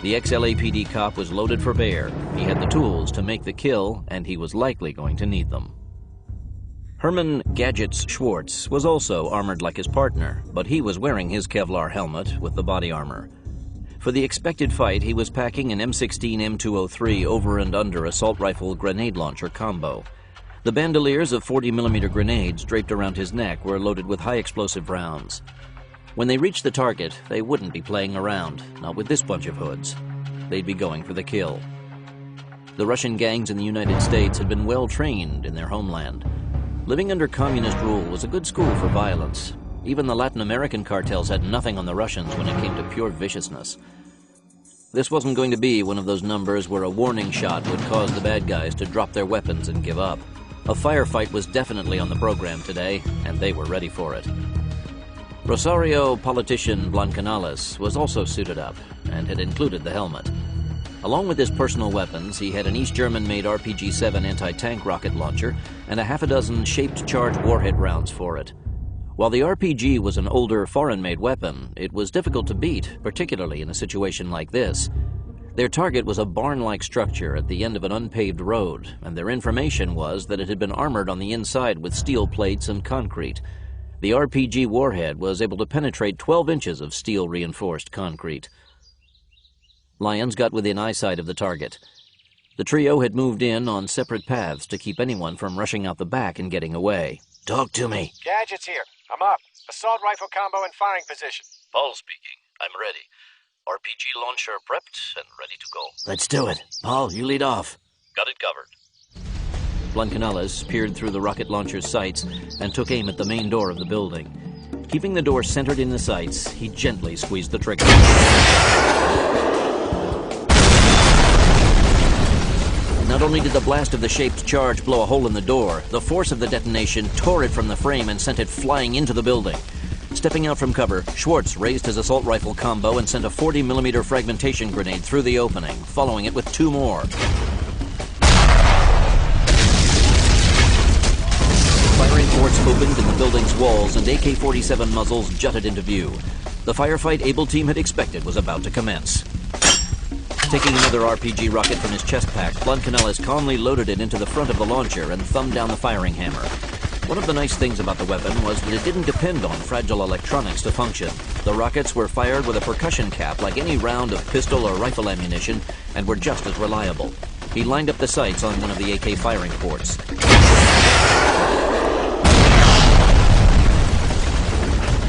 The ex-LAPD cop was loaded for bear. He had the tools to make the kill, and he was likely going to need them. Herman Gadgets Schwartz was also armored like his partner, but he was wearing his Kevlar helmet with the body armor. For the expected fight, he was packing an M16 M203 over and under assault rifle grenade launcher combo. The bandoliers of 40mm grenades draped around his neck were loaded with high explosive rounds. When they reached the target, they wouldn't be playing around, not with this bunch of hoods. They'd be going for the kill. The Russian gangs in the United States had been well trained in their homeland. Living under communist rule was a good school for violence. Even the Latin American cartels had nothing on the Russians when it came to pure viciousness. This wasn't going to be one of those numbers where a warning shot would cause the bad guys to drop their weapons and give up. A firefight was definitely on the program today, and they were ready for it. Rosario politician Blancanales was also suited up and had included the helmet. Along with his personal weapons, he had an East German-made RPG-7 anti-tank rocket launcher and a half a dozen shaped charge warhead rounds for it. While the RPG was an older, foreign-made weapon, it was difficult to beat, particularly in a situation like this. Their target was a barn-like structure at the end of an unpaved road, and their information was that it had been armored on the inside with steel plates and concrete. The RPG warhead was able to penetrate 12 inches of steel-reinforced concrete. Lyons got within eyesight of the target. The trio had moved in on separate paths to keep anyone from rushing out the back and getting away.
Talk to me.
Gadgets here. I'm up. Assault rifle combo in firing position.
Paul speaking. I'm ready. RPG launcher prepped and ready to go.
Let's do it. Paul, you lead off.
Got it covered.
Blancanales peered through the rocket launcher's sights and took aim at the main door of the building. Keeping the door centered in the sights, he gently squeezed the trigger. Not only did the blast of the shaped charge blow a hole in the door, the force of the detonation tore it from the frame and sent it flying into the building. Stepping out from cover, Schwartz raised his assault rifle combo and sent a 40mm fragmentation grenade through the opening, following it with 2 more. Firing ports opened in the building's walls and AK-47 muzzles jutted into view. The firefight Able Team had expected was about to commence. Taking another RPG rocket from his chest pack, Bluncanellis calmly loaded it into the front of the launcher and thumbed down the firing hammer. One of the nice things about the weapon was that it didn't depend on fragile electronics to function. The rockets were fired with a percussion cap like any round of pistol or rifle ammunition and were just as reliable. He lined up the sights on one of the AK firing ports.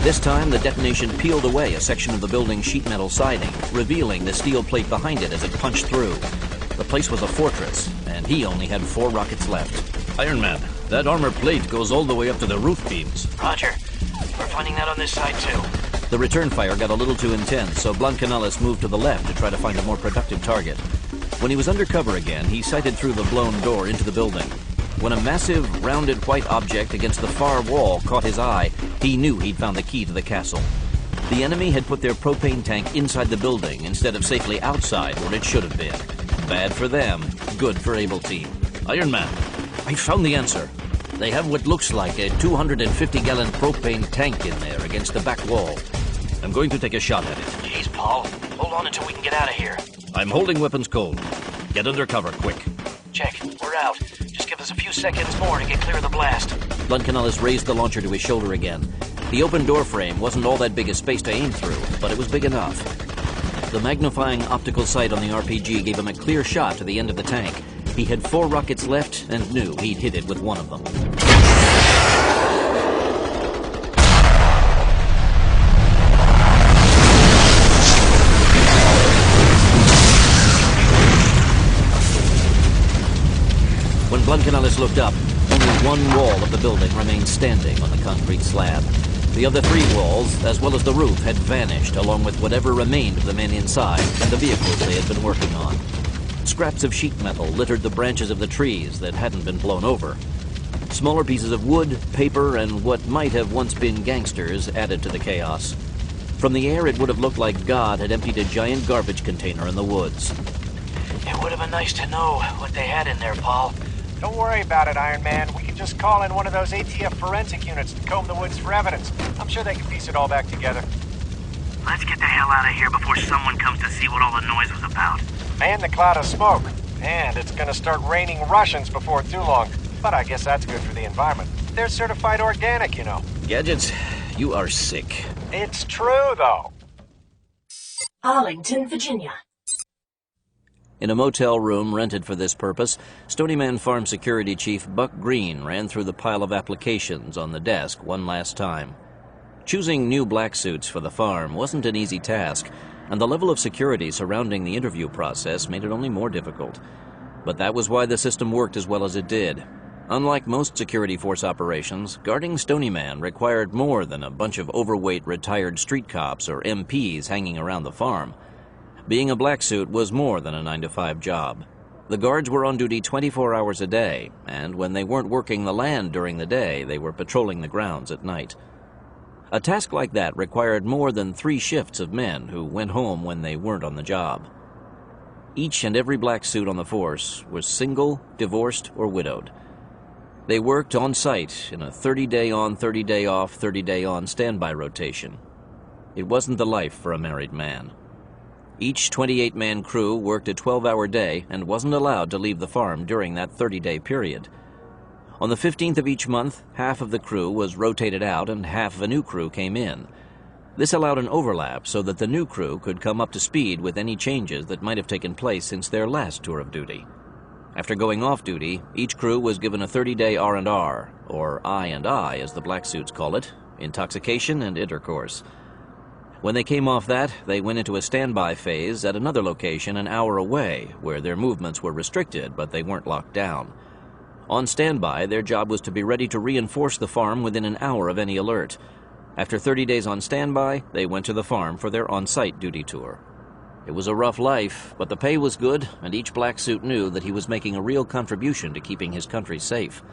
This time, the detonation peeled away a section of the building's sheet metal siding, revealing the steel plate behind it as it punched through. The place was a fortress, and he only had 4 rockets left.
Iron Man, that armor plate goes all the way up to the roof beams.
Roger. We're finding that on this side, too.
The return fire got a little too intense, so Bluncanellis moved to the left to try to find a more productive target. When he was under cover again, he sighted through the blown door into the building. When a massive, rounded white object against the far wall caught his eye, he knew he'd found the key to the castle. The enemy had put their propane tank inside the building instead of safely outside where it should have been. Bad for them, good for Able Team.
Iron Man,
I found the answer. They have what looks like a 250-gallon propane tank in there against the back wall. I'm going to take a shot at it.
Jeez, Paul. Hold on until we can get out of here.
I'm holding weapons cold. Get under cover, quick.
Check. We're out. Just give us a few seconds more to get clear of the blast.
Bluncanellis raised the launcher to his shoulder again. The open door frame wasn't all that big a space to aim through, but it was big enough. The magnifying optical sight on the RPG gave him a clear shot to the end of the tank. He had 4 rockets left and knew he'd hit it with one of them. When Bluncanellis looked up, only one wall of the building remained standing on the concrete slab. The other 3 walls, as well as the roof, had vanished, along with whatever remained of the men inside and the vehicles they had been working on. Scraps of sheet metal littered the branches of the trees that hadn't been blown over. Smaller pieces of wood, paper, and what might have once been gangsters added to the chaos. From the air, it would have looked like God had emptied a giant garbage container in the woods.
It would have been nice to know what they had in there, Paul.
Don't worry about it, Iron Man. We can just call in one of those ATF forensic units to comb the woods for evidence. I'm sure they can piece it all back together.
Let's get the hell out of here before someone comes to see what all the noise was about.
And the cloud of smoke. And it's gonna start raining Russians before too long. But I guess that's good for the environment. They're certified organic, you know.
Gadgets, you are sick.
It's true, though.
Arlington, Virginia.
In a motel room rented for this purpose, Stony Man Farm Security Chief Buck Green ran through the pile of applications on the desk one last time. Choosing new black suits for the farm wasn't an easy task, and the level of security surrounding the interview process made it only more difficult. But that was why the system worked as well as it did. Unlike most security force operations, guarding Stony Man required more than a bunch of overweight retired street cops or MPs hanging around the farm. Being a black suit was more than a 9-to-5 job. The guards were on duty 24 hours a day, and when they weren't working the land during the day, they were patrolling the grounds at night. A task like that required more than 3 shifts of men who went home when they weren't on the job. Each and every black suit on the force was single, divorced, or widowed. They worked on site in a 30-day on, 30-day off, 30-day on standby rotation. It wasn't the life for a married man. Each 28-man crew worked a 12-hour day and wasn't allowed to leave the farm during that 30-day period. On the 15th of each month, half of the crew was rotated out and half of a new crew came in. This allowed an overlap so that the new crew could come up to speed with any changes that might have taken place since their last tour of duty. After going off duty, each crew was given a 30-day R&R, or I&I as the black suits call it, intoxication and intercourse. When they came off that, they went into a standby phase at another location an hour away, where their movements were restricted, but they weren't locked down. On standby, their job was to be ready to reinforce the farm within an hour of any alert. After 30 days on standby, they went to the farm for their on-site duty tour. It was a rough life, but the pay was good, and each black suit knew that he was making a real contribution to keeping his country safe.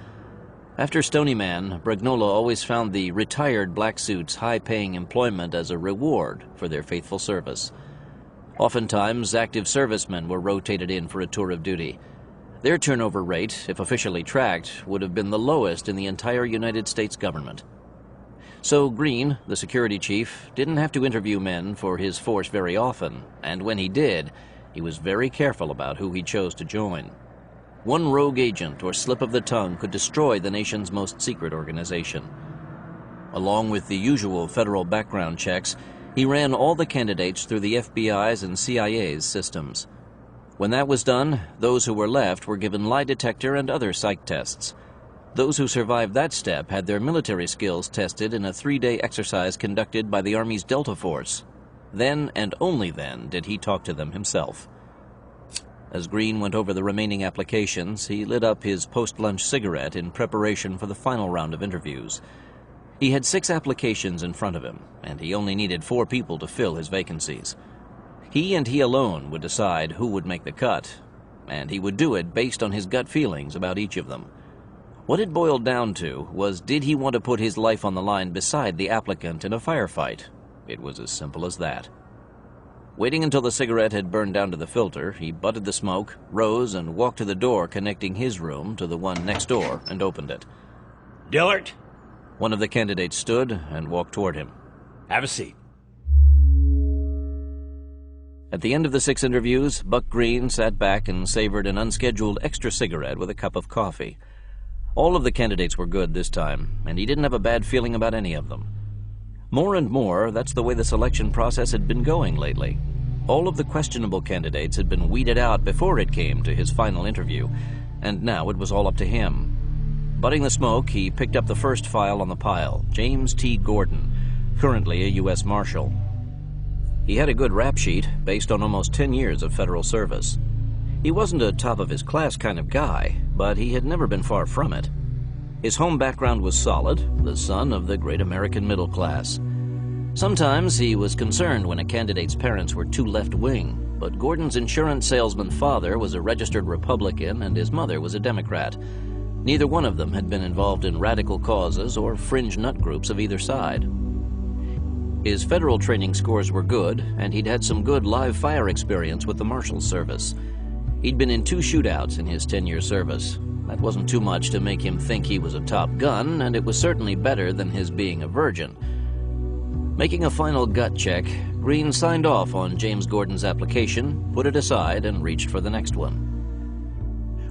After Stony Man, Brignola always found the retired black suits high-paying employment as a reward for their faithful service. Oftentimes, active servicemen were rotated in for a tour of duty. Their turnover rate, if officially tracked, would have been the lowest in the entire United States government. So Green, the security chief, didn't have to interview men for his force very often, and when he did, he was very careful about who he chose to join. One rogue agent or slip of the tongue could destroy the nation's most secret organization. Along with the usual federal background checks, he ran all the candidates through the FBI's and CIA's systems. When that was done, those who were left were given lie detector and other psych tests. Those who survived that step had their military skills tested in a 3-day exercise conducted by the Army's Delta Force. Then and only then did he talk to them himself. As Green went over the remaining applications, he lit up his post-lunch cigarette in preparation for the final round of interviews. He had 6 applications in front of him, and he only needed 4 people to fill his vacancies. He and he alone would decide who would make the cut, and he would do it based on his gut feelings about each of them. What it boiled down to was, did he want to put his life on the line beside the applicant in a firefight? It was as simple as that. Waiting until the cigarette had burned down to the filter, he butted the smoke, rose, and walked to the door connecting his room to the one next door and opened it.
Dillard?
One of the candidates stood and walked toward him.
Have a seat.
At the end of the 6 interviews, Buck Green sat back and savored an unscheduled extra cigarette with a cup of coffee. All of the candidates were good this time, and he didn't have a bad feeling about any of them. More and more, that's the way the selection process had been going lately. All of the questionable candidates had been weeded out before it came to his final interview, and now it was all up to him. Butting the smoke, he picked up the first file on the pile, James T. Gordon, currently a U.S. Marshal. He had a good rap sheet based on almost 10 years of federal service. He wasn't a top-of-his-class kind of guy, but he had never been far from it. His home background was solid, the son of the great American middle class. Sometimes he was concerned when a candidate's parents were too left-wing, but Gordon's insurance salesman father was a registered Republican and his mother was a Democrat. Neither one of them had been involved in radical causes or fringe nut groups of either side. His federal training scores were good, and he'd had some good live fire experience with the Marshal's Service. He'd been in 2 shootouts in his 10-year service. That wasn't too much to make him think he was a top gun, and it was certainly better than his being a virgin. Making a final gut check, Green signed off on James Gordon's application, put it aside, and reached for the next one.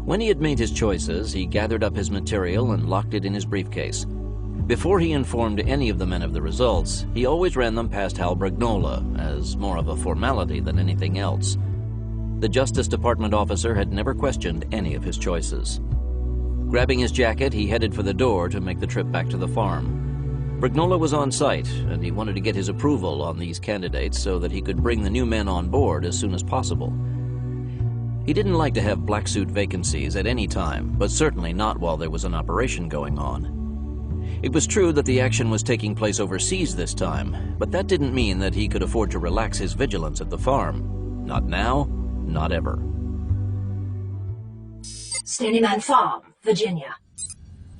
When he had made his choices, he gathered up his material and locked it in his briefcase. Before he informed any of the men of the results, he always ran them past Hal Brignola, as more of a formality than anything else. The Justice Department officer had never questioned any of his choices. Grabbing his jacket, he headed for the door to make the trip back to the farm. Brignola was on site, and he wanted to get his approval on these candidates so that he could bring the new men on board as soon as possible. He didn't like to have black suit vacancies at any time, but certainly not while there was an operation going on. It was true that the action was taking place overseas this time, but that didn't mean that he could afford to relax his vigilance at the farm. Not now. Not ever.
Stony Man Farm, Virginia.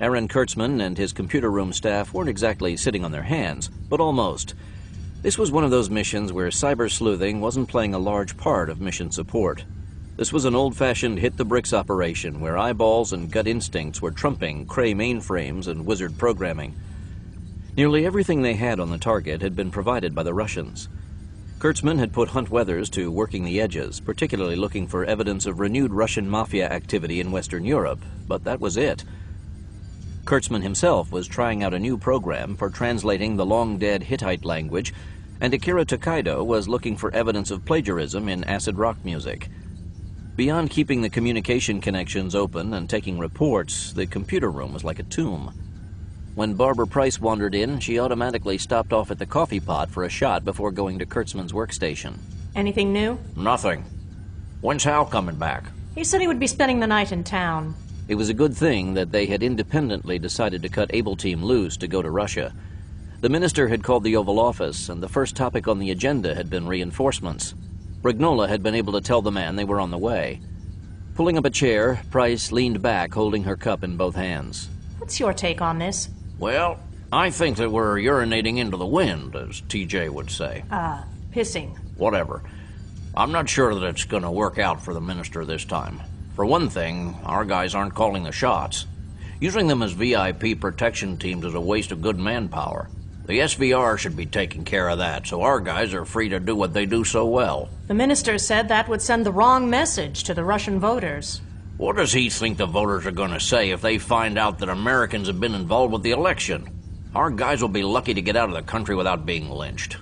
Aaron Kurtzman and his computer room staff weren't exactly sitting on their hands, but almost. This was one of those missions where cyber sleuthing wasn't playing a large part of mission support. This was an old-fashioned hit-the-bricks operation where eyeballs and gut instincts were trumping Cray mainframes and wizard programming. Nearly everything they had on the target had been provided by the Russians. Kurtzman had put Hunt Weathers to working the edges, particularly looking for evidence of renewed Russian mafia activity in Western Europe, but that was it. Kurtzman himself was trying out a new program for translating the long-dead Hittite language, and Akira Tokaido was looking for evidence of plagiarism in acid rock music. Beyond keeping the communication connections open and taking reports, the computer room was like a tomb. When Barbara Price wandered in, she automatically stopped off at the coffee pot for a shot before going to Kurtzman's workstation.
Anything new?
Nothing. When's Hal coming back?
He said he would be spending the night in town.
It was a good thing that they had independently decided to cut Able Team loose to go to Russia. The minister had called the Oval Office, and the first topic on the agenda had been reinforcements. Brignola had been able to tell the man they were on the way. Pulling up a chair, Price leaned back, holding her cup in both hands.
What's your take on this?
Well, I think that we're urinating into the wind, as TJ would say.
Pissing.
Whatever. I'm not sure that it's going to work out for the minister this time. For one thing, our guys aren't calling the shots. Using them as VIP protection teams is a waste of good manpower. The SVR should be taking care of that, so our guys are free to do what they do so well.
The minister said that would send the wrong message to the Russian voters.
What does he think the voters are going to say if they find out that Americans have been involved with the election? Our guys will be lucky to get out of the country without being lynched.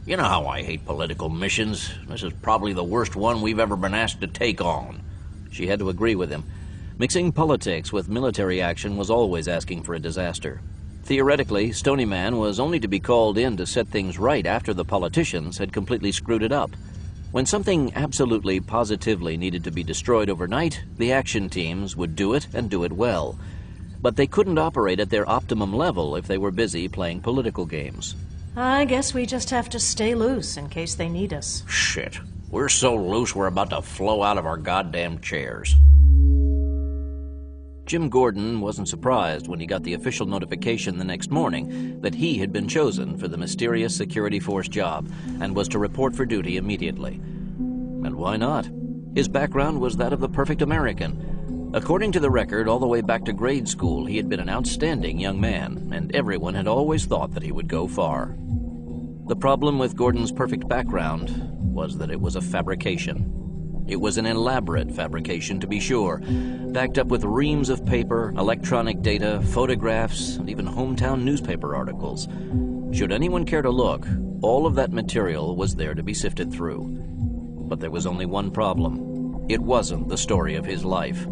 You know how I hate political missions. This is probably the worst one we've ever been asked to take on.
She had to agree with him. Mixing politics with military action was always asking for a disaster. Theoretically, Stony Man was only to be called in to set things right after the politicians had completely screwed it up. When something absolutely, positively needed to be destroyed overnight, the action teams would do it and do it well. But they couldn't operate at their optimum level if they were busy playing political games.
I guess we just have to stay loose in case they need us.
Shit. We're so loose we're about to flow out of our goddamn chairs.
Jim Gordon wasn't surprised when he got the official notification the next morning that he had been chosen for the mysterious security force job and was to report for duty immediately. And why not? His background was that of the perfect American. According to the record, all the way back to grade school, he had been an outstanding young man, and everyone had always thought that he would go far. The problem with Gordon's perfect background was that it was a fabrication. It was an elaborate fabrication, to be sure, backed up with reams of paper, electronic data, photographs, and even hometown newspaper articles. Should anyone care to look, all of that material was there to be sifted through. But there was only one problem. It wasn't the story of his life.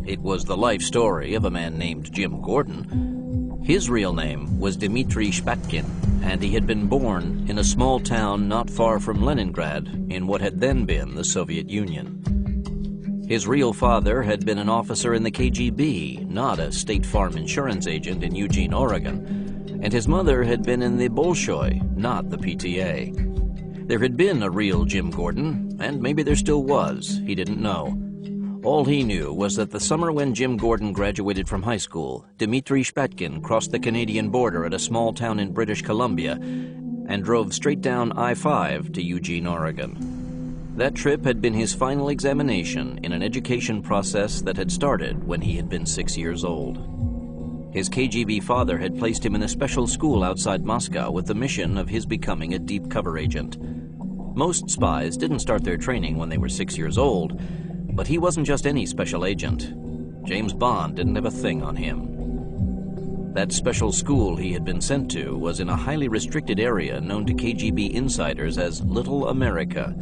It was the life story of a man named Jim Gordon. His real name was Dmitry Shpatkin, and he had been born in a small town not far from Leningrad in what had then been the Soviet Union. His real father had been an officer in the KGB, not a State Farm insurance agent in Eugene, Oregon, and his mother had been in the Bolshoi, not the PTA. There had been a real Jim Gordon, and maybe there still was. He didn't know. All he knew was that the summer when Jim Gordon graduated from high school, Dmitry Shpatkin crossed the Canadian border at a small town in British Columbia and drove straight down I-5 to Eugene, Oregon. That trip had been his final examination in an education process that had started when he had been 6 years old. His KGB father had placed him in a special school outside Moscow with the mission of his becoming a deep cover agent. Most spies didn't start their training when they were 6 years old, but he wasn't just any special agent. James Bond didn't have a thing on him. That special school he had been sent to was in a highly restricted area known to KGB insiders as Little America.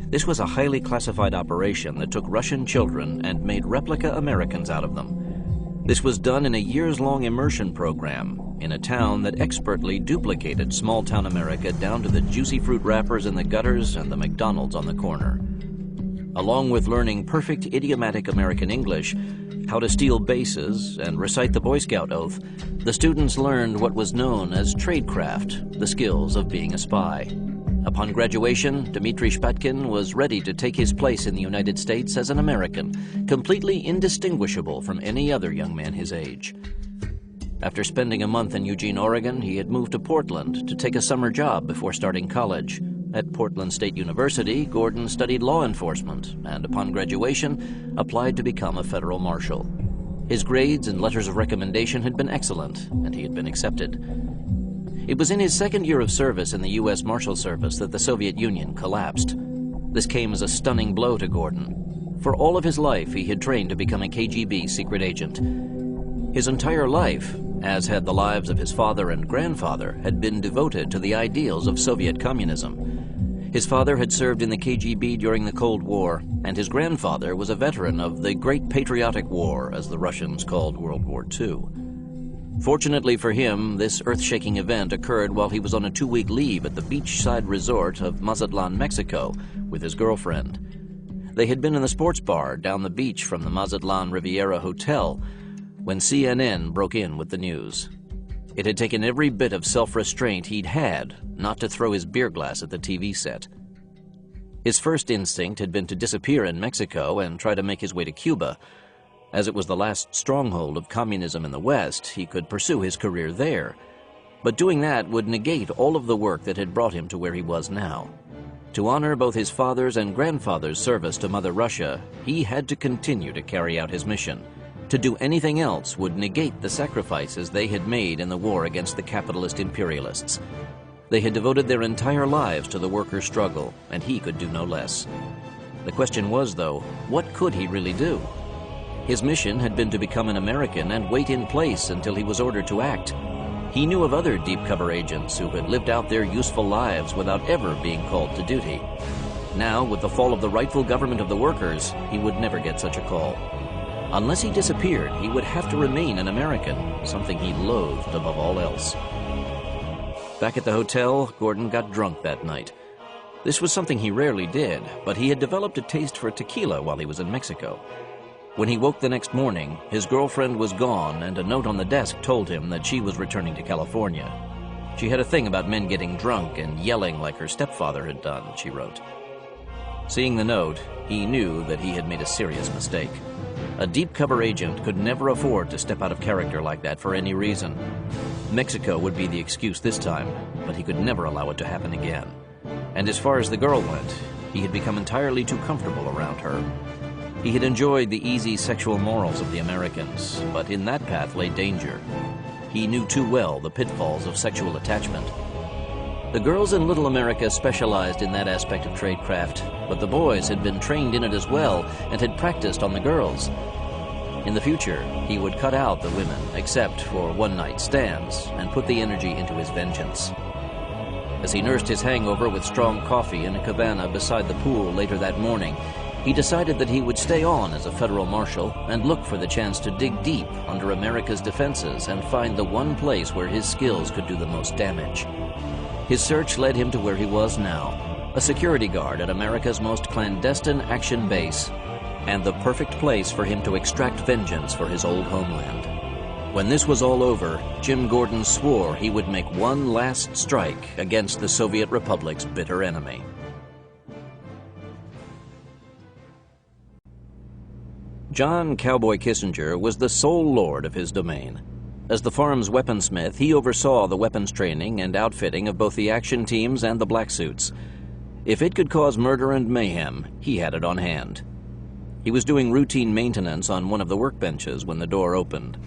This was a highly classified operation that took Russian children and made replica Americans out of them. This was done in a years-long immersion program in a town that expertly duplicated small-town America down to the juicy fruit wrappers in the gutters and the McDonald's on the corner. Along with learning perfect idiomatic American English, how to steal bases, and recite the Boy Scout oath, the students learned what was known as tradecraft, the skills of being a spy. Upon graduation, Dmitry Shpatkin was ready to take his place in the United States as an American, completely indistinguishable from any other young man his age. After spending a month in Eugene, Oregon, he had moved to Portland to take a summer job before starting college. At Portland State University, Gordon studied law enforcement and, upon graduation, applied to become a federal marshal. His grades and letters of recommendation had been excellent, and he had been accepted. It was in his second year of service in the U.S. Marshal Service that the Soviet Union collapsed. This came as a stunning blow to Gordon. For all of his life, he had trained to become a KGB secret agent. His entire life, as had the lives of his father and grandfather, had been devoted to the ideals of Soviet communism. His father had served in the KGB during the Cold War, and his grandfather was a veteran of the Great Patriotic War, as the Russians called World War II. Fortunately for him, this earth-shaking event occurred while he was on a 2-week leave at the beachside resort of Mazatlan, Mexico, with his girlfriend. They had been in the sports bar down the beach from the Mazatlan Riviera Hotel when CNN broke in with the news. It had taken every bit of self-restraint he'd had not to throw his beer glass at the TV set. His first instinct had been to disappear in Mexico and try to make his way to Cuba. As it was the last stronghold of communism in the West, he could pursue his career there. But doing that would negate all of the work that had brought him to where he was now. To honor both his father's and grandfather's service to Mother Russia, he had to continue to carry out his mission. To do anything else would negate the sacrifices they had made in the war against the capitalist imperialists. They had devoted their entire lives to the workers' struggle, and he could do no less. The question was, though, what could he really do? His mission had been to become an American and wait in place until he was ordered to act. He knew of other deep cover agents who had lived out their useful lives without ever being called to duty. Now, with the fall of the rightful government of the workers, he would never get such a call. Unless he disappeared, he would have to remain an American, something he loathed above all else. Back at the hotel, Gordon got drunk that night. This was something he rarely did, but he had developed a taste for tequila while he was in Mexico. When he woke the next morning, his girlfriend was gone, and a note on the desk told him that she was returning to California. She had a thing about men getting drunk and yelling like her stepfather had done, she wrote. Seeing the note, he knew that he had made a serious mistake. A deep cover agent could never afford to step out of character like that for any reason. Mexico would be the excuse this time, but he could never allow it to happen again. And as far as the girl went, he had become entirely too comfortable around her. He had enjoyed the easy sexual morals of the Americans, but in that path lay danger. He knew too well the pitfalls of sexual attachment. The girls in Little America specialized in that aspect of tradecraft, but the boys had been trained in it as well and had practiced on the girls. In the future, he would cut out the women, except for one-night stands, and put the energy into his vengeance. As he nursed his hangover with strong coffee in a cabana beside the pool later that morning, he decided that he would stay on as a federal marshal and look for the chance to dig deep under America's defenses and find the one place where his skills could do the most damage. His search led him to where he was now, a security guard at America's most clandestine action base, and the perfect place for him to extract vengeance for his old homeland. When this was all over, Jim Gordon swore he would make one last strike against the Soviet Republic's bitter enemy. John Cowboy Kissinger was the sole lord of his domain. As the farm's weaponsmith, he oversaw the weapons training and outfitting of both the action teams and the black suits. If it could cause murder and mayhem, he had it on hand. He was doing routine maintenance on one of the workbenches when the door opened.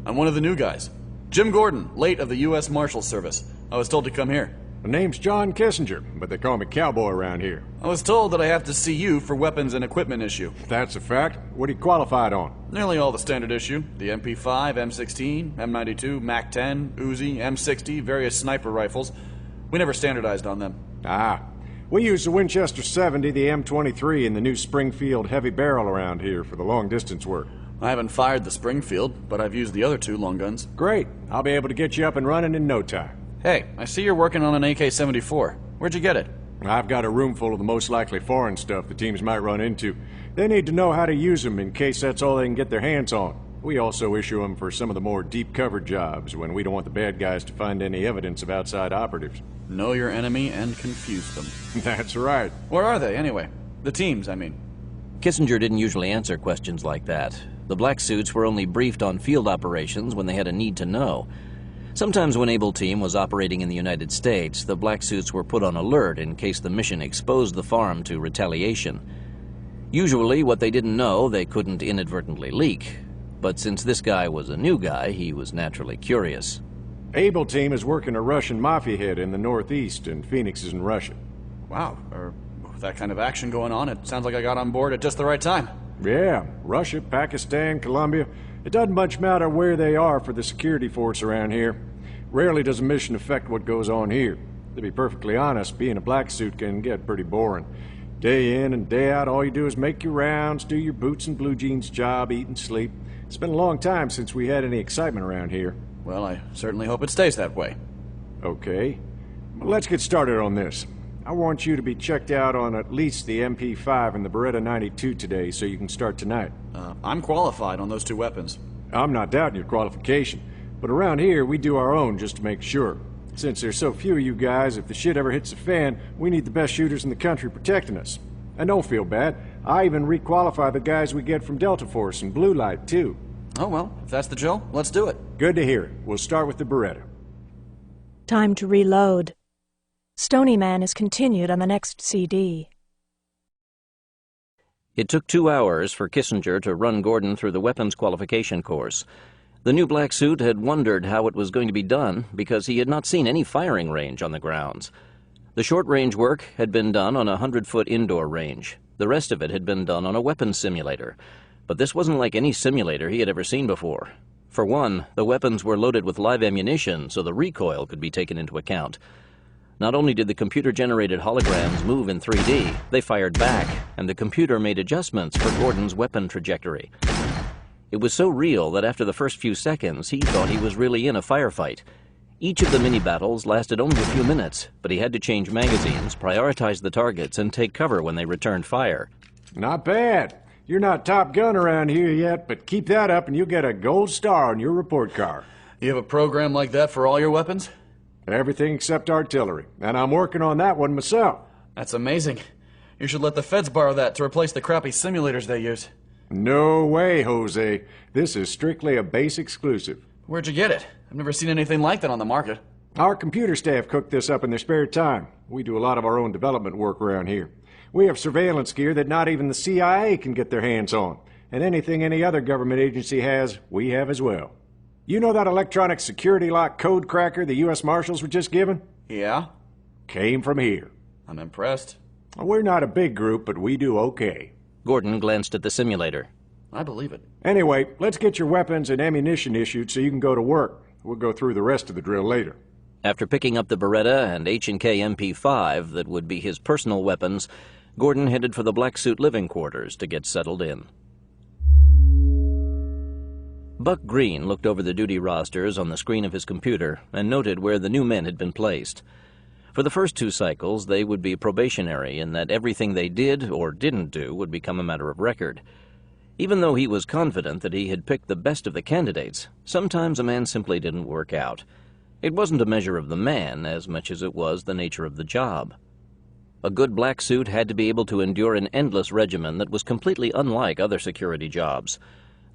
I'm one of the new guys. Jim Gordon, late of the U.S. Marshal Service. I was told to come here.
My name's John Kissinger, but they call me Cowboy around here.
I was told that I have to see you for weapons and equipment issue.
That's a fact. What are you qualified on?
Nearly all the standard issue. The MP5, M16, M92, MAC-10, Uzi, M60, various sniper rifles. We never standardized on them.
Ah. We use the Winchester 70, the M23, and the new Springfield heavy barrel around here for the long-distance work.
I haven't fired the Springfield, but I've used the other two long guns.
Great. I'll be able to get you up and running in no time.
Hey, I see you're working on an AK-74. Where'd you get it?
I've got a room full of the most likely foreign stuff the teams might run into. They need to know how to use them in case that's all they can get their hands on. We also issue them for some of the more deep-covered jobs when we don't want the bad guys to find any evidence of outside operatives.
Know your enemy and confuse them.
That's right.
Where are they, anyway? The teams, I mean.
Kissinger didn't usually answer questions like that. The black suits were only briefed on field operations when they had a need to know. Sometimes when Able Team was operating in the United States, the black suits were put on alert in case the mission exposed the farm to retaliation. Usually, what they didn't know, they couldn't inadvertently leak. But since this guy was a new guy, he was naturally curious.
Able Team is working a Russian mafia head in the northeast, and Phoenix is in Russia.
Wow, with that kind of action going on, it sounds like I got on board at just the right time.
Yeah, Russia, Pakistan, Colombia. It doesn't much matter where they are for the security force around here. Rarely does a mission affect what goes on here. To be perfectly honest, being a black suit can get pretty boring. Day in and day out, all you do is make your rounds, do your boots and blue jeans job, eat and sleep. It's been a long time since we had any excitement around here.
Well, I certainly hope it stays that way.
Okay. Well, let's get started on this. I want you to be checked out on at least the MP5 and the Beretta 92 today so you can start tonight.
I'm qualified on those two weapons.
I'm not doubting your qualification, but around here we do our own just to make sure. Since there's so few of you guys, if the shit ever hits the fan, we need the best shooters in the country protecting us. And don't feel bad, I even requalify the guys we get from Delta Force and Blue Light, too.
Oh, well, if that's the drill, let's do it.
Good to hear it. We'll start with the Beretta.
Time to reload. Stony Man is continued on the next CD.
It took 2 hours for Kissinger to run Gordon through the weapons qualification course. The new black suit had wondered how it was going to be done because he had not seen any firing range on the grounds. The short-range work had been done on a 100-foot indoor range. The rest of it had been done on a weapons simulator. But this wasn't like any simulator he had ever seen before. For one, the weapons were loaded with live ammunition, so the recoil could be taken into account. Not only did the computer-generated holograms move in 3D, they fired back, and the computer made adjustments for Gordon's weapon trajectory. It was so real that after the first few seconds, he thought he was really in a firefight. Each of the mini-battles lasted only a few minutes, but he had to change magazines, prioritize the targets, and take cover when they returned fire.
Not bad. You're not Top Gun around here yet, but keep that up and you'll get a gold star on your report card.
You have a program like that for all your weapons?
Everything except artillery, and I'm working on that one myself.
That's amazing. You should let the feds borrow that to replace the crappy simulators they use.
No way, Jose. This is strictly a base exclusive.
Where'd you get it? I've never seen anything like that on the market.
Our computer staff cooked this up in their spare time. We do a lot of our own development work around here. We have surveillance gear that not even the CIA can get their hands on. And anything any other government agency has, we have as well. You know that electronic security lock code cracker the U.S. Marshals were just given?
Yeah?
Came from here.
I'm impressed.
We're not a big group, but we do okay.
Gordon glanced at the simulator.
I believe it.
Anyway, let's get your weapons and ammunition issued so you can go to work. We'll go through the rest of the drill later.
After picking up the Beretta and H&K MP5 that would be his personal weapons, Gordon headed for the black suit living quarters to get settled in. Buck Green looked over the duty rosters on the screen of his computer and noted where the new men had been placed. For the first 2 cycles, they would be probationary in that everything they did or didn't do would become a matter of record. Even though he was confident that he had picked the best of the candidates, sometimes a man simply didn't work out. It wasn't a measure of the man as much as it was the nature of the job. A good black suit had to be able to endure an endless regimen that was completely unlike other security jobs.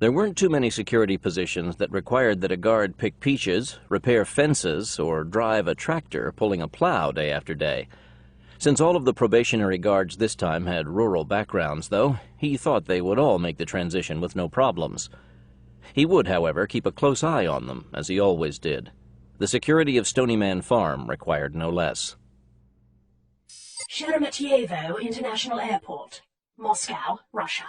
There weren't too many security positions that required that a guard pick peaches, repair fences, or drive a tractor pulling a plow day after day. Since all of the probationary guards this time had rural backgrounds, though, he thought they would all make the transition with no problems. He would, however, keep a close eye on them, as he always did. The security of Stony Man Farm required no less.
Sheremetyevo International Airport, Moscow, Russia.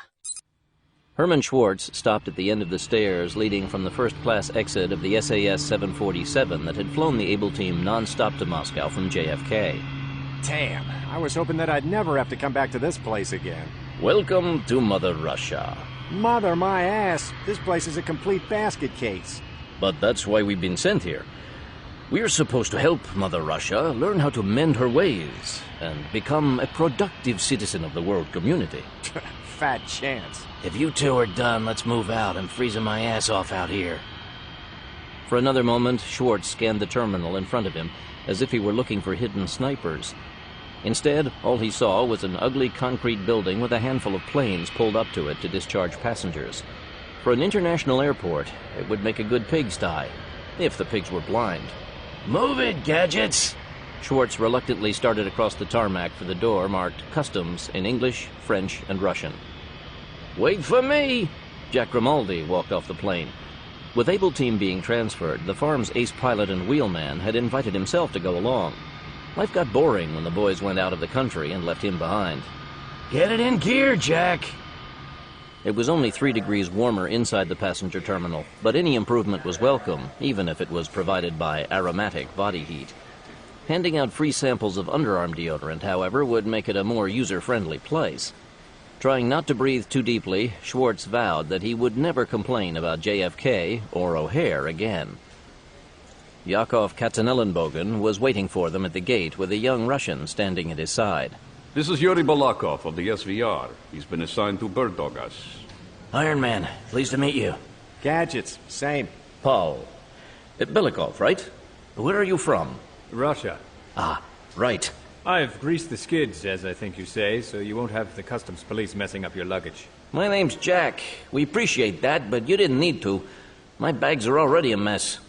Herman Schwartz stopped at the end of the stairs leading from the first-class exit of the SAS 747 that had flown the Able Team non-stop to Moscow from JFK.
Damn, I was hoping that I'd never have to come back to this place again.
Welcome to Mother Russia.
Mother my ass, this place is a complete basket case.
But that's why we've been sent here. We're supposed to help Mother Russia learn how to mend her ways and become a productive citizen of the world community.
Fat chance.
If you two are done, let's move out. I'm freezing my ass off out here.
For another moment, Schwartz scanned the terminal in front of him as if he were looking for hidden snipers. Instead, all he saw was an ugly concrete building with a handful of planes pulled up to it to discharge passengers. For an international airport, it would make a good pigsty, if the pigs were blind.
Move it, gadgets!
Schwartz reluctantly started across the tarmac for the door marked Customs in English, French, and Russian.
Wait for me!
Jack Grimaldi walked off the plane. With Able Team being transferred, the farm's ace pilot and wheelman had invited himself to go along. Life got boring when the boys went out of the country and left him behind.
Get it in gear, Jack!
It was only 3 degrees warmer inside the passenger terminal, but any improvement was welcome, even if it was provided by aromatic body heat. Handing out free samples of underarm deodorant, however, would make it a more user-friendly place. Trying not to breathe too deeply, Schwartz vowed that he would never complain about JFK or O'Hare again. Yakov Katzenellenbogen was waiting for them at the gate with a young Russian standing at his side.
This is Yuri Balakov of the SVR. He's been assigned to bird dog us.
Iron Man, pleased to meet you.
Gadgets, same.
Paul. Belikov, right?
Where are you from?
Russia.
Ah, right.
I've greased the skids, as I think you say, so you won't have the customs police messing up your luggage.
My name's Jack. We appreciate that, but you didn't need to. My bags are already a mess.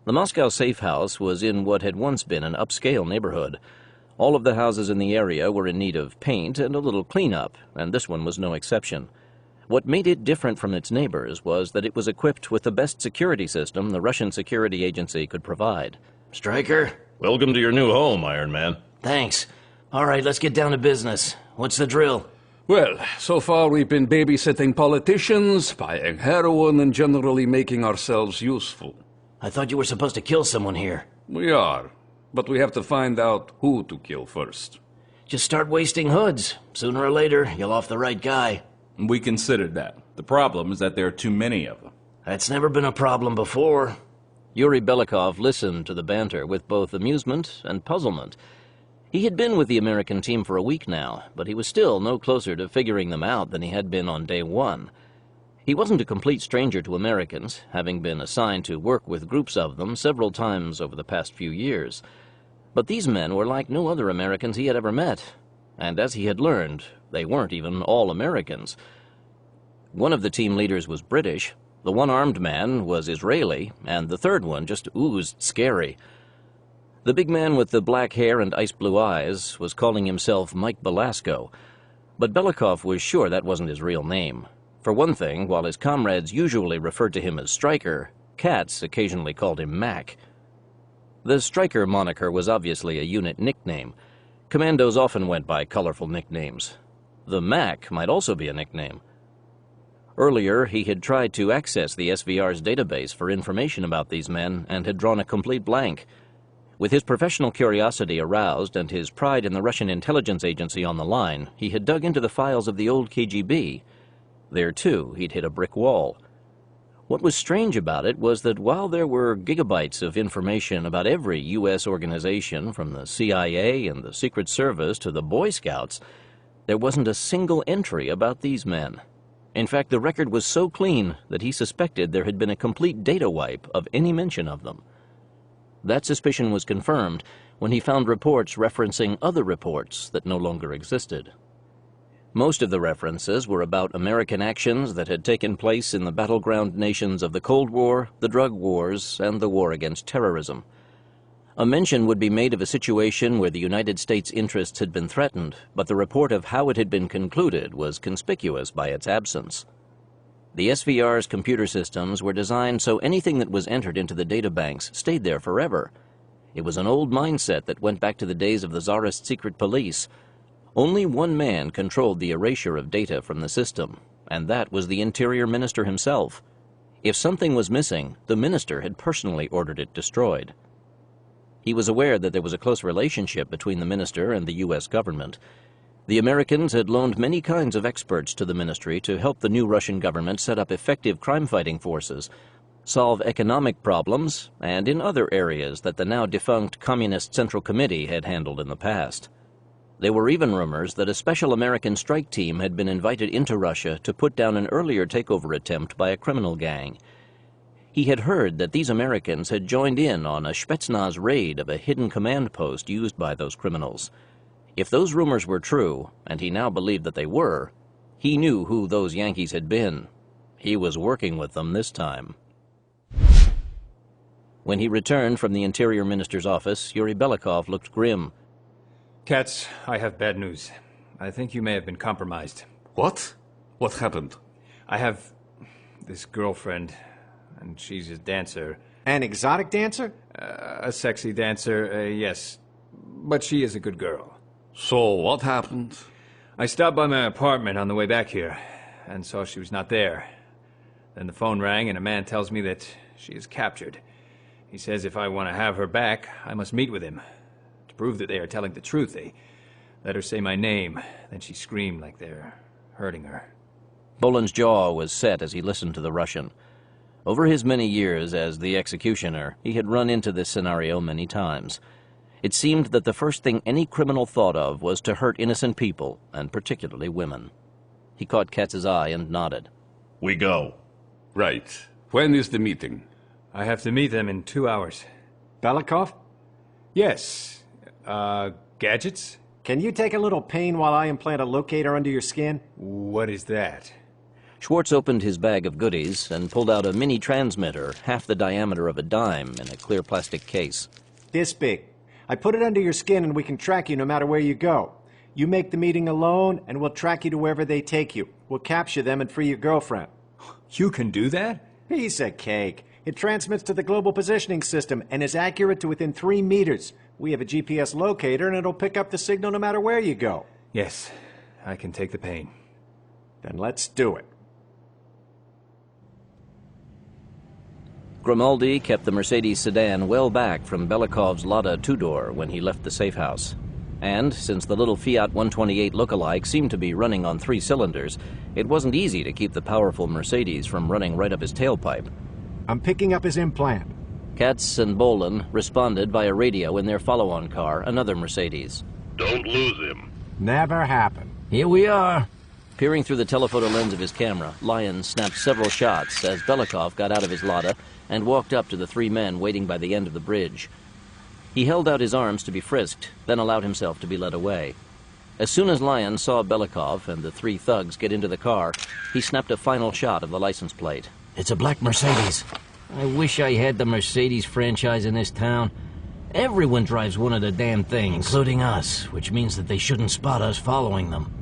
The Moscow safe house was in what had once been an upscale neighborhood. All of the houses in the area were in need of paint and a little cleanup, and this one was no exception. What made it different from its neighbors was that it was equipped with the best security system the Russian security agency could provide. Stryker?
Welcome to your new home, Iron Man.
Thanks. All right, let's get down to business. What's the drill?
Well, so far we've been babysitting politicians, buying heroin, and generally making ourselves useful.
I thought you were supposed to kill someone here.
We are, but we have to find out who to kill first.
Just start wasting hoods. Sooner or later, you'll off the right guy.
We considered that. The problem is that there are too many of them.
That's never been a problem before.
Yuri Belikov listened to the banter with both amusement and puzzlement. He had been with the American team for a week now, but he was still no closer to figuring them out than he had been on day one. He wasn't a complete stranger to Americans, having been assigned to work with groups of them several times over the past few years. But these men were like no other Americans he had ever met, and as he had learned, they weren't even all Americans. One of the team leaders was British, the one-armed man was Israeli, and the third one just oozed scary. The big man with the black hair and ice-blue eyes was calling himself Mike Belasco, but Belikov was sure that wasn't his real name. For one thing, while his comrades usually referred to him as Stryker, Katz occasionally called him Mac. The Stryker moniker was obviously a unit nickname. Commandos often went by colorful nicknames. The Mac might also be a nickname. Earlier, he had tried to access the SVR's database for information about these men and had drawn a complete blank. With his professional curiosity aroused and his pride in the Russian intelligence agency on the line, he had dug into the files of the old KGB. There, too, he'd hit a brick wall. What was strange about it was that while there were gigabytes of information about every U.S. organization, from the CIA and the Secret Service to the Boy Scouts, there wasn't a single entry about these men. In fact, the record was so clean that he suspected there had been a complete data wipe of any mention of them. That suspicion was confirmed when he found reports referencing other reports that no longer existed. Most of the references were about American actions that had taken place in the battleground nations of the Cold War, the drug wars, and the war against terrorism. A mention would be made of a situation where the United States' interests had been threatened, but the report of how it had been concluded was conspicuous by its absence. The SVR's computer systems were designed so anything that was entered into the databanks stayed there forever. It was an old mindset that went back to the days of the Tsarist secret police. Only one man controlled the erasure of data from the system, and that was the Interior Minister himself. If something was missing, the minister had personally ordered it destroyed. He was aware that there was a close relationship between the minister and the U.S. government. The Americans had loaned many kinds of experts to the ministry to help the new Russian government set up effective crime-fighting forces, solve economic problems, and in other areas that the now-defunct Communist Central Committee had handled in the past. There were even rumors that a special American strike team had been invited into Russia to put down an earlier takeover attempt by a criminal gang. He had heard that these Americans had joined in on a Spetsnaz raid of a hidden command post used by those criminals. If those rumors were true, and he now believed that they were, he knew who those Yankees had been. He was working with them this time. When he returned from the Interior Minister's office, Yuri Belikov looked grim.
Katz, I have bad news. I think you may have been compromised.
What? What happened?
I have this girlfriend, and she's a dancer.
An exotic dancer?
A sexy dancer, yes. But she is a good girl.
So, what happened?
I stopped by my apartment on the way back here, and saw she was not there. Then the phone rang, and a man tells me that she is captured. He says if I want to have her back, I must meet with him. To prove that they are telling the truth, they let her say my name. Then she screamed like they're hurting her.
Boland's jaw was set as he listened to the Russian. Over his many years as the executioner, he had run into this scenario many times. It seemed that the first thing any criminal thought of was to hurt innocent people, and particularly women. He caught Katz's eye and nodded.
We go.
Right. When is the meeting?
I have to meet them in 2 hours.
Belikov?
Yes. Gadgets?
Can you take a little pain while I implant a locator under your skin?
What is that?
Schwartz opened his bag of goodies and pulled out a mini transmitter half the diameter of a dime in a clear plastic case.
This big. I put it under your skin and we can track you no matter where you go. You make the meeting alone and we'll track you to wherever they take you. We'll capture them and free your girlfriend.
You can do that?
Piece of cake. It transmits to the global positioning system and is accurate to within 3 meters. We have a GPS locator and it'll pick up the signal no matter where you go.
Yes, I can take the pain.
Then let's do it.
Grimaldi kept the Mercedes sedan well back from Belikov's Lada two-door when he left the safe house. And since the little Fiat 128 lookalike seemed to be running on 3 cylinders, it wasn't easy to keep the powerful Mercedes from running right up his tailpipe.
I'm picking up his implant.
Katz and Bolin responded via radio in their follow-on car, another Mercedes.
Don't lose him.
Never happened.
Here we are.
Peering through the telephoto lens of his camera, Lyon snapped several shots as Belikov got out of his Lada and walked up to the 3 men waiting by the end of the bridge. He held out his arms to be frisked, then allowed himself to be led away. As soon as Lyon saw Belikov and the 3 thugs get into the car, he snapped a final shot of the license plate.
It's a black Mercedes. I wish I had the Mercedes franchise in this town. Everyone drives one of the damn things, including us, which means that they shouldn't spot us following them.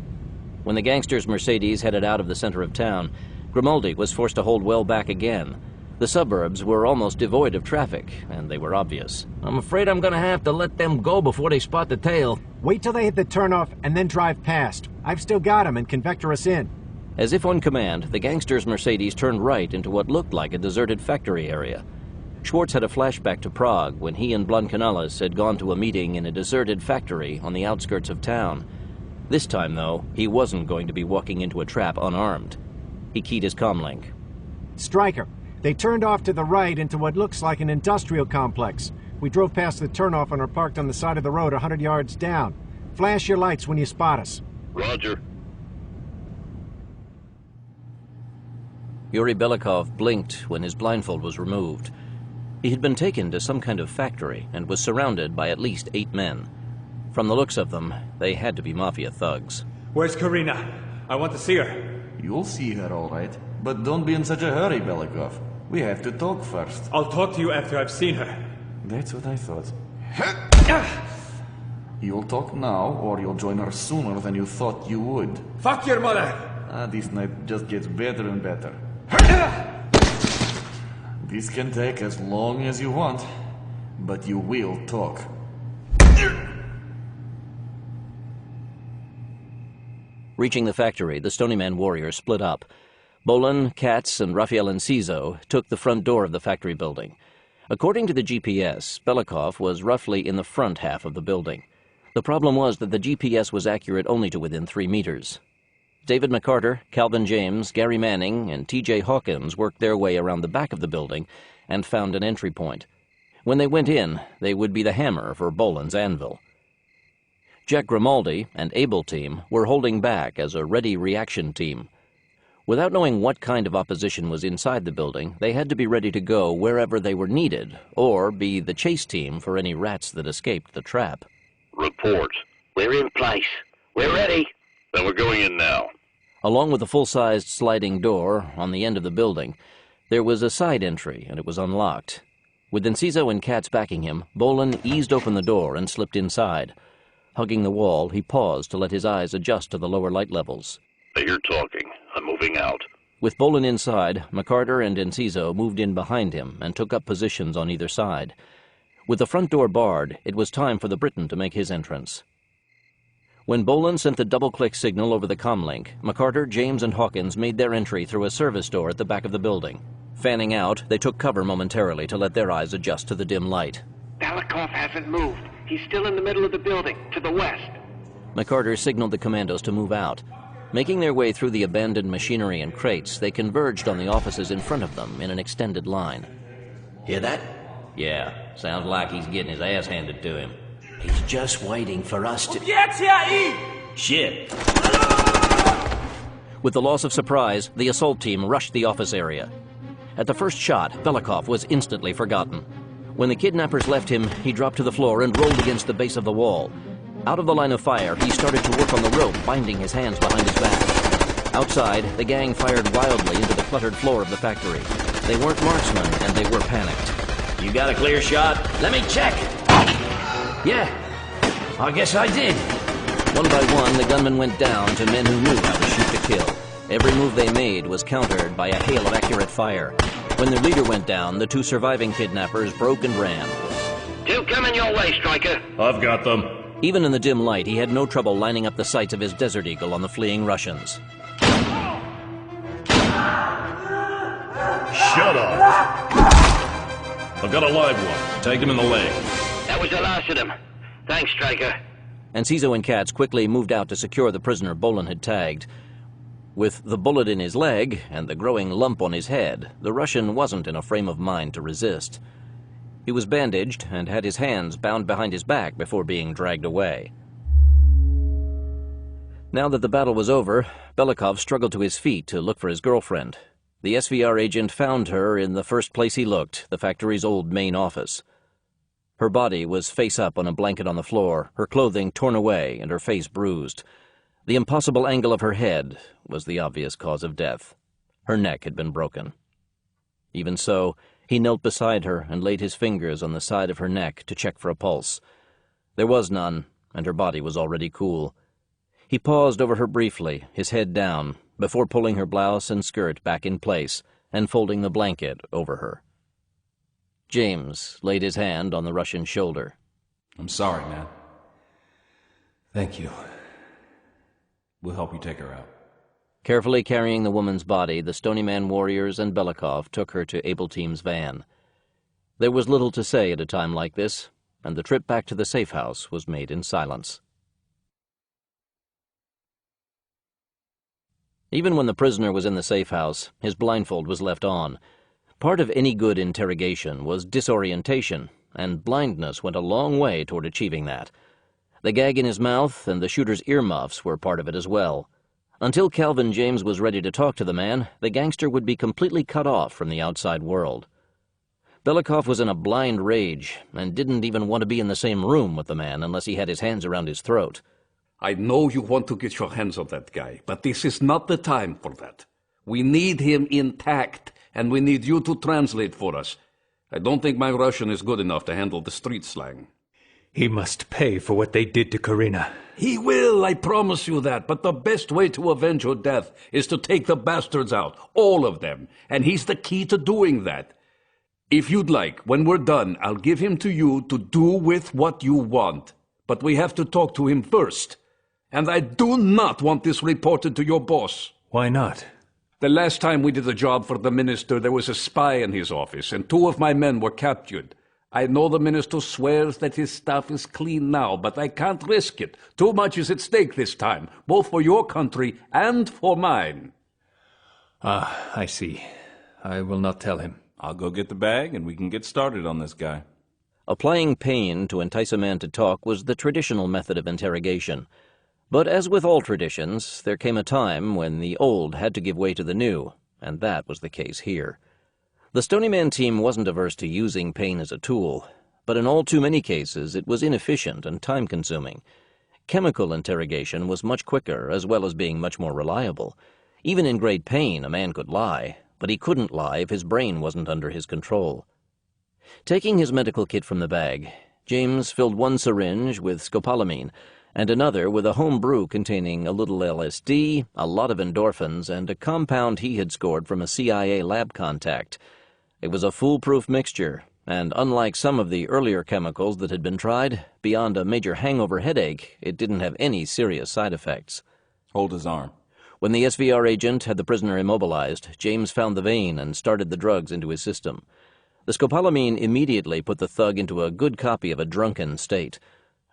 When the gangsters' Mercedes headed out of the center of town, Grimaldi was forced to hold well back again. The suburbs were almost devoid of traffic, and they were obvious.
I'm afraid I'm gonna have to let them go before they spot the tail.
Wait till they hit the turnoff and then drive past. I've still got him and can vector us in.
As if on command, the gangsters' Mercedes turned right into what looked like a deserted factory area. Schwartz had a flashback to Prague when he and Blancanales had gone to a meeting in a deserted factory on the outskirts of town. This time, though, he wasn't going to be walking into a trap unarmed. He keyed his comlink.
Stryker, they turned off to the right into what looks like an industrial complex. We drove past the turnoff and are parked on the side of the road 100 yards down. Flash your lights when you spot us.
Roger.
Yuri Belikov blinked when his blindfold was removed. He had been taken to some kind of factory and was surrounded by at least 8 men. From the looks of them, they had to be mafia thugs.
Where's Karina? I want to see her.
You'll see her, all right. But don't be in such a hurry, Belikov. We have to talk first.
I'll talk to you after I've seen her.
That's what I thought. You'll talk now, or you'll join her sooner than you thought you would.
Fuck your mother!
This night just gets better and better. This can take as long as you want, but you will talk.
Reaching the factory, the Stony Man warriors split up. Bolin, Katz, and Raphael Enciso took the front door of the factory building. According to the GPS, Belikov was roughly in the front half of the building. The problem was that the GPS was accurate only to within 3 meters. David McCarter, Calvin James, Gary Manning, and T.J. Hawkins worked their way around the back of the building and found an entry point. When they went in, they would be the hammer for Bolin's anvil. Jack Grimaldi and Able Team were holding back as a ready reaction team. Without knowing what kind of opposition was inside the building, they had to be ready to go wherever they were needed, or be the chase team for any rats that escaped the trap.
Report.
We're in place. We're ready.
Then we're going in now.
Along with the full-sized sliding door on the end of the building, there was a side entry, and it was unlocked. With Enciso and Katz backing him, Bolin eased open the door and slipped inside. Hugging the wall, he paused to let his eyes adjust to the lower light levels.
You're talking. I'm moving out.
With Bolin inside, McCarter and Enciso moved in behind him and took up positions on either side. With the front door barred, it was time for the Briton to make his entrance. When Bolin sent the double-click signal over the comlink, McCarter, James, and Hawkins made their entry through a service door at the back of the building. Fanning out, they took cover momentarily to let their eyes adjust to the dim light.
Belikov hasn't moved. He's still in the middle of the building, to the west.
McCarter signaled the commandos to move out. Making their way through the abandoned machinery and crates, they converged on the offices in front of them in an extended line.
Hear that?
Yeah, sounds like he's getting his ass handed to him.
He's just waiting for us to...
Shit!
With the loss of surprise, the assault team rushed the office area. At the first shot, Belikov was instantly forgotten. When the kidnappers left him, he dropped to the floor and rolled against the base of the wall. Out of the line of fire, he started to work on the rope, binding his hands behind his back. Outside, the gang fired wildly into the cluttered floor of the factory. They weren't marksmen, and they were panicked.
You got a clear shot? Let me check. Yeah, I guess I did.
One by one, the gunmen went down to men who knew how to shoot to kill. Every move they made was countered by a hail of accurate fire. When their leader went down, the two surviving kidnappers broke and ran.
Two coming your way, Striker.
I've got them.
Even in the dim light, he had no trouble lining up the sights of his Desert Eagle on the fleeing Russians.
Shut up. I've got a live one. Tagged him in the leg.
That was the last of them. Thanks, Striker.
Enciso and Katz quickly moved out to secure the prisoner Bolin had tagged. With the bullet in his leg and the growing lump on his head, the Russian wasn't in a frame of mind to resist. He was bandaged and had his hands bound behind his back before being dragged away. Now that the battle was over, Belikov struggled to his feet to look for his girlfriend. The SVR agent found her in the first place he looked, the factory's old main office. Her body was face up on a blanket on the floor, her clothing torn away and her face bruised. The impossible angle of her head was the obvious cause of death. Her neck had been broken. Even so, he knelt beside her and laid his fingers on the side of her neck to check for a pulse. There was none, and her body was already cool. He paused over her briefly, his head down, before pulling her blouse and skirt back in place and folding the blanket over her. James laid his hand on the Russian's shoulder.
I'm sorry, man. Thank you. We'll help you take her out.
Carefully carrying the woman's body, the Stony Man warriors and Belikov took her to Able Team's van. There was little to say at a time like this, and the trip back to the safe house was made in silence. Even when the prisoner was in the safe house, his blindfold was left on. Part of any good interrogation was disorientation, and blindness went a long way toward achieving that. The gag in his mouth and the shooter's earmuffs were part of it as well. Until Calvin James was ready to talk to the man, the gangster would be completely cut off from the outside world. Belikov was in a blind rage and didn't even want to be in the same room with the man unless he had his hands around his throat.
I know you want to get your hands on that guy, but this is not the time for that. We need him intact, and we need you to translate for us. I don't think my Russian is good enough to handle the street slang.
He must pay for what they did to Karina.
He will, I promise you that, but the best way to avenge her death is to take the bastards out, all of them, and he's the key to doing that. If you'd like, when we're done, I'll give him to you to do with what you want. But we have to talk to him first. And I do not want this reported to your boss.
Why not?
The last time we did a job for the minister, there was a spy in his office, and 2 of my men were captured. I know the minister swears that his stuff is clean now, but I can't risk it. Too much is at stake this time, both for your country and for mine.
Ah, I see. I will not tell him.
I'll go get the bag, and we can get started on this guy.
Applying pain to entice a man to talk was the traditional method of interrogation. But as with all traditions, there came a time when the old had to give way to the new, and that was the case here. The Stony Man team wasn't averse to using pain as a tool, but in all too many cases it was inefficient and time-consuming. Chemical interrogation was much quicker, as well as being much more reliable. Even in great pain, a man could lie, but he couldn't lie if his brain wasn't under his control. Taking his medical kit from the bag, James filled one syringe with scopolamine, and another with a home brew containing a little LSD, a lot of endorphins, and a compound he had scored from a CIA lab contact. It was a foolproof mixture, and unlike some of the earlier chemicals that had been tried, beyond a major hangover headache, it didn't have any serious side effects.
Hold his arm.
When the SVR agent had the prisoner immobilized, James found the vein and started the drugs into his system. The scopolamine immediately put the thug into a good copy of a drunken state.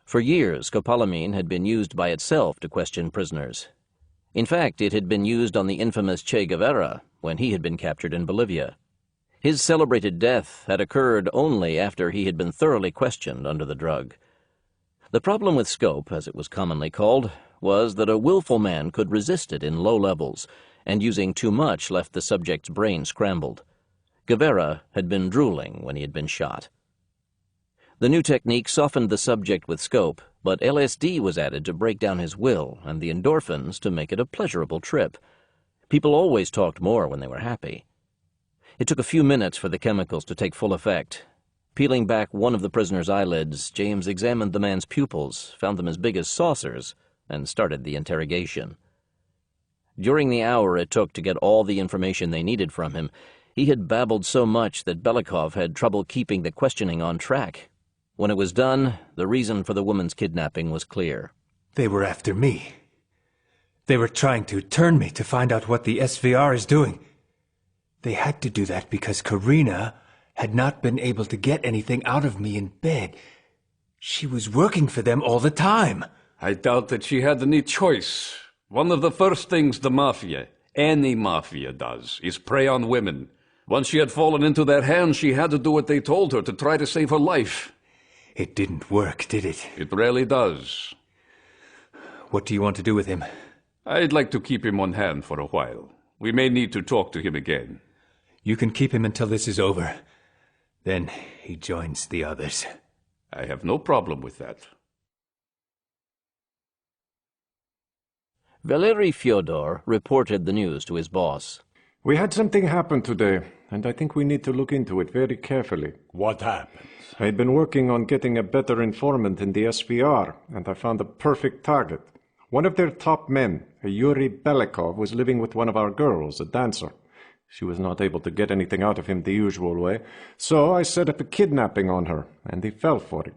For years, scopolamine had been used by itself to question prisoners. In fact, it had been used on the infamous Che Guevara when he had been captured in Bolivia. His celebrated death had occurred only after he had been thoroughly questioned under the drug. The problem with scope, as it was commonly called, was that a willful man could resist it in low levels, and using too much left the subject's brain scrambled. Guevara had been drooling when he had been shot. The new technique softened the subject with scope, but LSD was added to break down his will and the endorphins to make it a pleasurable trip. People always talked more when they were happy. It took a few minutes for the chemicals to take full effect. Peeling back one of the prisoner's eyelids, James examined the man's pupils, found them as big as saucers, and started the interrogation. During the hour it took to get all the information they needed from him, he had babbled so much that Belikov had trouble keeping the questioning on track. When it was done, the reason for the woman's kidnapping was clear.
They were after me. They were trying to turn me to find out what the SVR is doing. They had to do that because Karina had not been able to get anything out of me in bed. She was working for them all the time.
I doubt that she had any choice. One of the first things the Mafia, any Mafia, does is prey on women. Once she had fallen into their hands, she had to do what they told her to try to save her life.
It didn't work, did it?
It rarely does.
What do you want to do with him?
I'd like to keep him on hand for a while. We may need to talk to him again.
You can keep him until this is over. Then he joins the others.
I have no problem with that.
Valery Fyodor reported the news to his boss.
We had something happen today, and I think we need to look into it very carefully.
What happened?
I had been working on getting a better informant in the SVR, and I found a perfect target. One of their top men, a Yuri Belikov, was living with one of our girls, a dancer. She was not able to get anything out of him the usual way, so I set up a kidnapping on her, and he fell for it.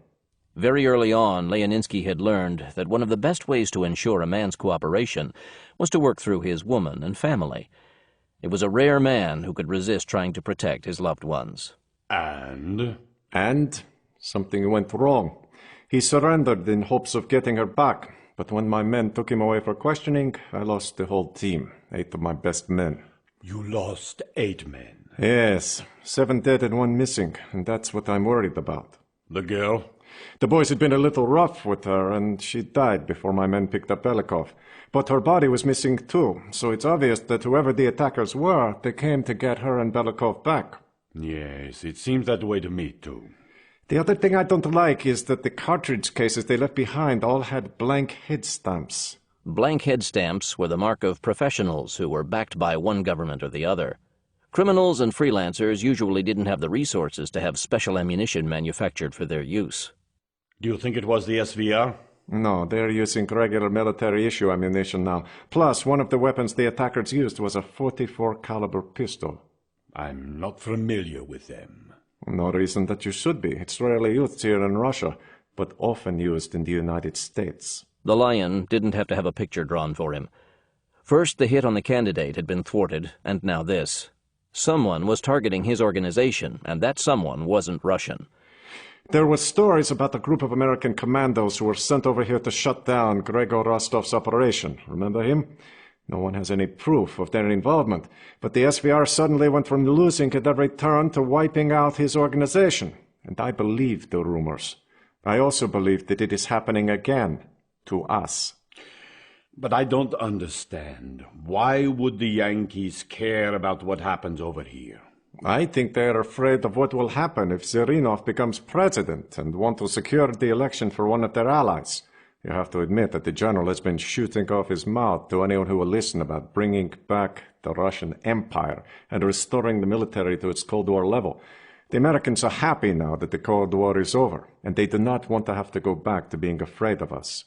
Very early on, Leoninsky had learned that one of the best ways to ensure a man's cooperation was to work through his woman and family. It was a rare man who could resist trying to protect his loved ones.
And
something went wrong. He surrendered in hopes of getting her back, but when my men took him away for questioning, I lost the whole team, 8 of my best men.
You lost 8 men?
Yes, 7 dead and 1 missing, and that's what I'm worried about.
The girl?
The boys had been a little rough with her, and she died before my men picked up Belikov. But her body was missing too, so it's obvious that whoever the attackers were, they came to get her and Belikov back.
Yes, it seems that way to me too.
The other thing I don't like is that the cartridge cases they left behind all had blank head stamps.
Blank head stamps were the mark of professionals who were backed by one government or the other. Criminals and freelancers usually didn't have the resources to have special ammunition manufactured for their use.
Do you think it was the SVR?
No, they're using regular military-issue ammunition now. Plus, one of the weapons the attackers used was a .44 caliber pistol.
I'm not familiar with them.
No reason that you should be. It's rarely used here in Russia, but often used in the United States.
The Lion didn't have to have a picture drawn for him. First, the hit on the candidate had been thwarted, and now this. Someone was targeting his organization, and that someone wasn't Russian.
There were stories about a group of American commandos who were sent over here to shut down Gregor Rostov's operation. Remember him? No one has any proof of their involvement, but the SVR suddenly went from losing at every turn to wiping out his organization, and I believe the rumors. I also believe that it is happening again, to us.
But I don't understand. Why would the Yankees care about what happens over here?
I think they are afraid of what will happen if Zirinov becomes president and want to secure the election for one of their allies. You have to admit that the general has been shooting off his mouth to anyone who will listen about bringing back the Russian Empire and restoring the military to its Cold War level. The Americans are happy now that the Cold War is over, and they do not want to have to go back to being afraid of us.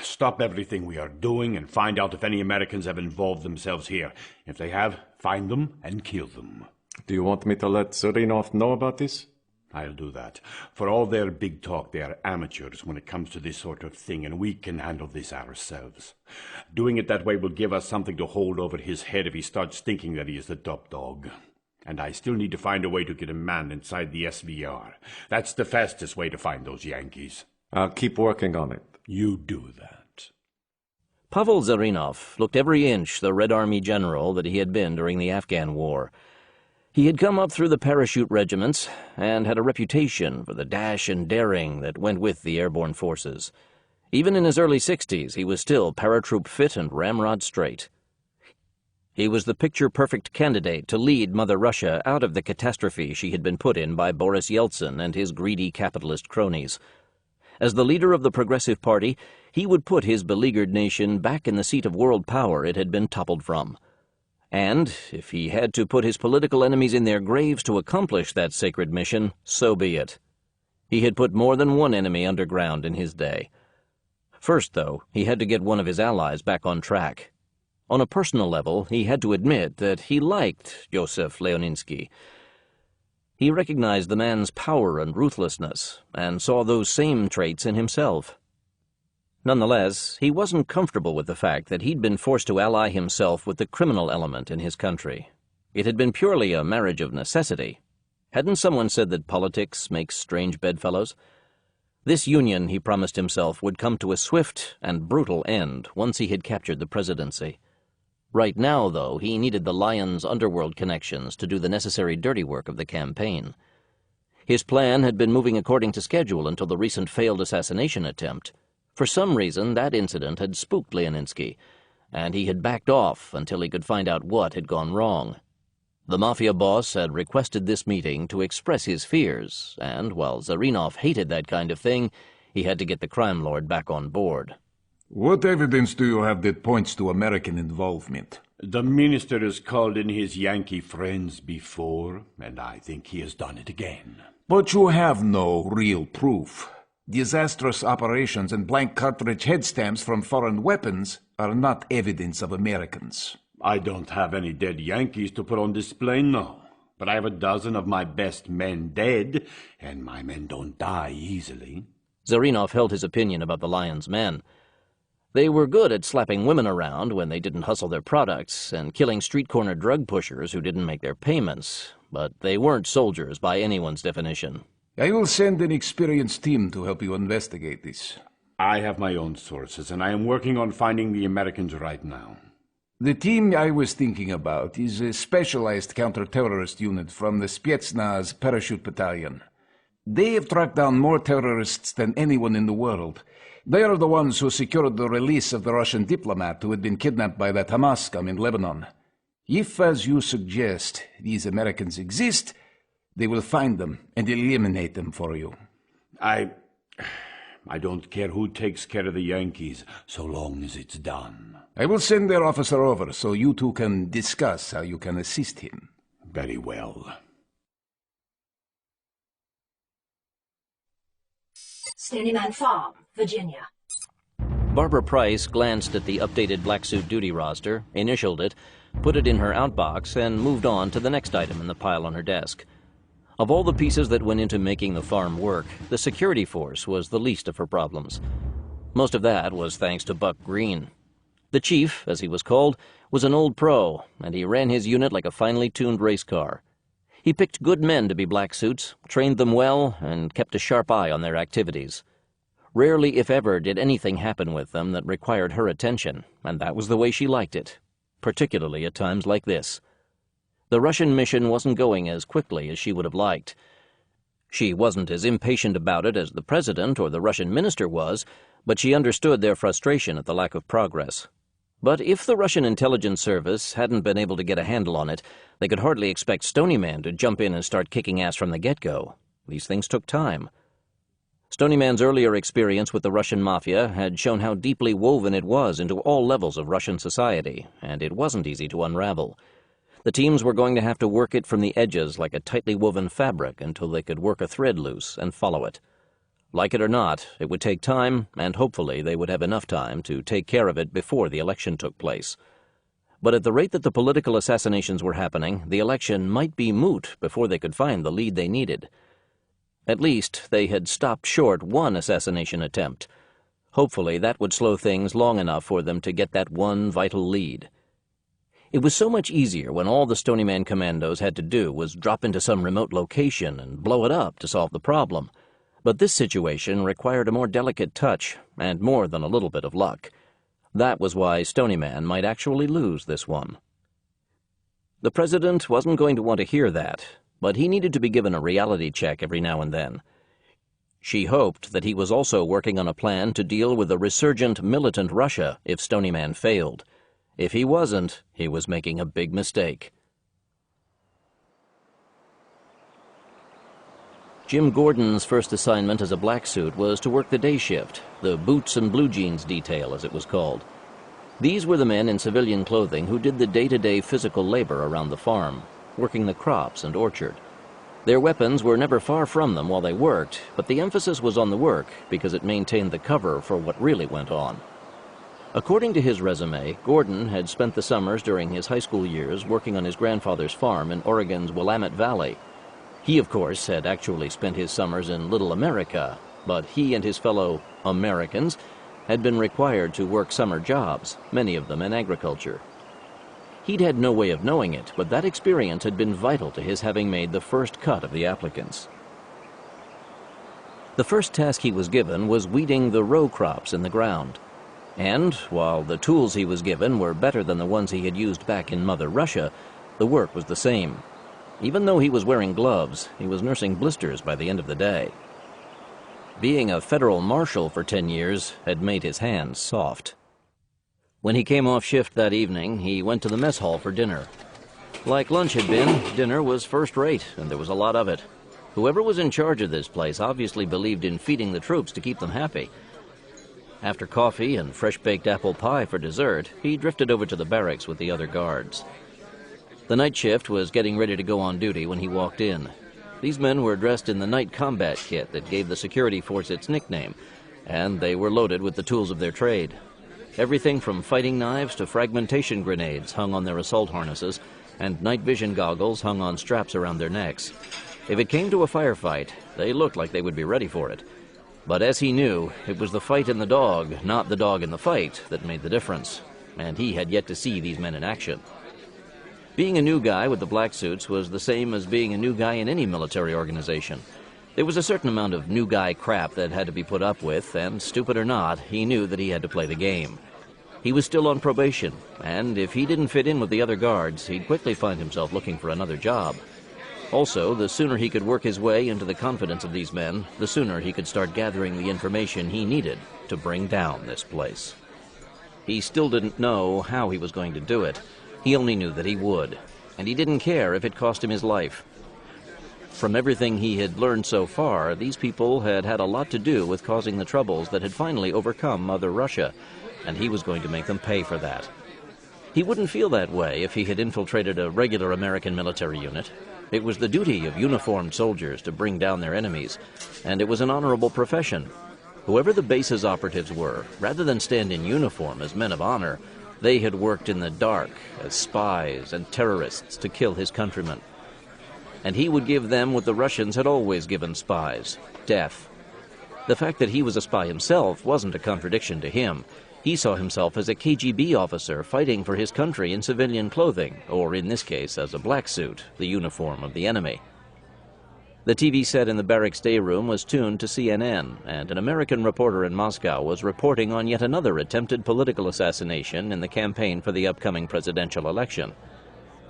Stop everything we are doing and find out if any Americans have involved themselves here. If they have, find them and kill them.
Do you want me to let Zirinov know about this?
I'll do that. For all their big talk, they are amateurs when it comes to this sort of thing, and we can handle this ourselves. Doing it that way will give us something to hold over his head if he starts thinking that he is the top dog. And I still need to find a way to get a man inside the SVR. That's the fastest way to find those Yankees.
I'll keep working on it.
You do that.
Pavel Zirinov looked every inch the Red Army general that he had been during the Afghan War. He had come up through the parachute regiments and had a reputation for the dash and daring that went with the airborne forces. Even in his early 60s, he was still paratroop fit and ramrod straight. He was the picture-perfect candidate to lead Mother Russia out of the catastrophe she had been put in by Boris Yeltsin and his greedy capitalist cronies. As the leader of the Progressive Party, he would put his beleaguered nation back in the seat of world power it had been toppled from. And, if he had to put his political enemies in their graves to accomplish that sacred mission, so be it. He had put more than one enemy underground in his day. First, though, he had to get one of his allies back on track. On a personal level, he had to admit that he liked Josef Leoninsky. He recognized the man's power and ruthlessness, and saw those same traits in himself. Nonetheless, he wasn't comfortable with the fact that he'd been forced to ally himself with the criminal element in his country. It had been purely a marriage of necessity. Hadn't someone said that politics makes strange bedfellows? This union, he promised himself, would come to a swift and brutal end once he had captured the presidency. Right now, though, he needed the Lion's underworld connections to do the necessary dirty work of the campaign. His plan had been moving according to schedule until the recent failed assassination attempt. For some reason, that incident had spooked Leoninsky, and he had backed off until he could find out what had gone wrong. The Mafia boss had requested this meeting to express his fears, and while Zarinov hated that kind of thing, he had to get the crime lord back on board.
What evidence do you have that points to American involvement?
The minister has called in his Yankee friends before, and I think he has done it again.
But you have no real proof. Disastrous operations and blank cartridge head stamps from foreign weapons are not evidence of Americans.
I don't have any dead Yankees to put on display, no. But I have a dozen of my best men dead, and my men don't die easily.
Zarinov held his opinion about the Lion's men. They were good at slapping women around when they didn't hustle their products, and killing street-corner drug pushers who didn't make their payments, but they weren't soldiers by anyone's definition.
I will send an experienced team to help you investigate this.
I have my own sources, and I am working on finding the Americans right now.
The team I was thinking about is a specialized counter-terrorist unit from the Spetsnaz Parachute Battalion. They have tracked down more terrorists than anyone in the world. They are the ones who secured the release of the Russian diplomat who had been kidnapped by that Hamas scum in Lebanon. If, as you suggest, these Americans exist, they will find them and eliminate them for you.
I don't care who takes care of the Yankees, so long as it's done.
I will send their officer over so you two can discuss how you can assist him.
Very well.
Stony Farm, Virginia.
Barbara Price glanced at the updated black suit duty roster, initialed it, put it in her outbox, and moved on to the next item in the pile on her desk. Of all the pieces that went into making the farm work, the security force was the least of her problems. Most of that was thanks to Buck Green. The chief, as he was called, was an old pro, and he ran his unit like a finely tuned race car. He picked good men to be black suits, trained them well, and kept a sharp eye on their activities. Rarely, if ever, did anything happen with them that required her attention, and that was the way she liked it, particularly at times like this. The Russian mission wasn't going as quickly as she would have liked. She wasn't as impatient about it as the president or the Russian minister was, but she understood their frustration at the lack of progress. But if the Russian intelligence service hadn't been able to get a handle on it, they could hardly expect Stony Man to jump in and start kicking ass from the get-go. These things took time. Stony Man's earlier experience with the Russian mafia had shown how deeply woven it was into all levels of Russian society, and it wasn't easy to unravel. The teams were going to have to work it from the edges like a tightly woven fabric until they could work a thread loose and follow it. Like it or not, it would take time, and hopefully they would have enough time to take care of it before the election took place. But at the rate that the political assassinations were happening, the election might be moot before they could find the lead they needed. At least, they had stopped short one assassination attempt. Hopefully that would slow things long enough for them to get that one vital lead. It was so much easier when all the Stony Man commandos had to do was drop into some remote location and blow it up to solve the problem. But this situation required a more delicate touch, and more than a little bit of luck. That was why Stony Man might actually lose this one. The president wasn't going to want to hear that, but he needed to be given a reality check every now and then. She hoped that he was also working on a plan to deal with a resurgent militant Russia if Stony Man failed. If he wasn't, he was making a big mistake. Jim Gordon's first assignment as a black suit was to work the day shift, the boots and blue jeans detail, as it was called. These were the men in civilian clothing who did the day-to-day physical labor around the farm, working the crops and orchard. Their weapons were never far from them while they worked, but the emphasis was on the work because it maintained the cover for what really went on. According to his resume, Gordon had spent the summers during his high school years working on his grandfather's farm in Oregon's Willamette Valley. He, of course, had actually spent his summers in Little America, but he and his fellow Americans had been required to work summer jobs, many of them in agriculture. He'd had no way of knowing it, but that experience had been vital to his having made the first cut of the applicants. The first task he was given was weeding the row crops in the ground. And, while the tools he was given were better than the ones he had used back in Mother Russia, the work was the same. Even though he was wearing gloves, he was nursing blisters by the end of the day. Being a federal marshal for 10 years had made his hands soft. When he came off shift that evening, he went to the mess hall for dinner. Like lunch had been, dinner was first-rate, and there was a lot of it. Whoever was in charge of this place obviously believed in feeding the troops to keep them happy. After coffee and fresh-baked apple pie for dessert, he drifted over to the barracks with the other guards. The night shift was getting ready to go on duty when he walked in. These men were dressed in the night combat kit that gave the security force its nickname, and they were loaded with the tools of their trade. Everything from fighting knives to fragmentation grenades hung on their assault harnesses, and night vision goggles hung on straps around their necks. If it came to a firefight, they looked like they would be ready for it. But as he knew, it was the fight in the dog, not the dog in the fight, that made the difference, and he had yet to see these men in action. Being a new guy with the black suits was the same as being a new guy in any military organization. There was a certain amount of new guy crap that had to be put up with, and stupid or not, he knew that he had to play the game. He was still on probation, and if he didn't fit in with the other guards, he'd quickly find himself looking for another job. Also, the sooner he could work his way into the confidence of these men, the sooner he could start gathering the information he needed to bring down this place. He still didn't know how he was going to do it. He only knew that he would, and he didn't care if it cost him his life. From everything he had learned so far, these people had had a lot to do with causing the troubles that had finally overcome Mother Russia, and he was going to make them pay for that. He wouldn't feel that way if he had infiltrated a regular American military unit. It was the duty of uniformed soldiers to bring down their enemies, and it was an honorable profession. Whoever the base's operatives were, rather than stand in uniform as men of honor, they had worked in the dark as spies and terrorists to kill his countrymen. And he would give them what the Russians had always given spies: death. The fact that he was a spy himself wasn't a contradiction to him. He saw himself as a KGB officer fighting for his country in civilian clothing, or in this case as a black suit, the uniform of the enemy. The TV set in the barracks day room was tuned to CNN, and an American reporter in Moscow was reporting on yet another attempted political assassination in the campaign for the upcoming presidential election.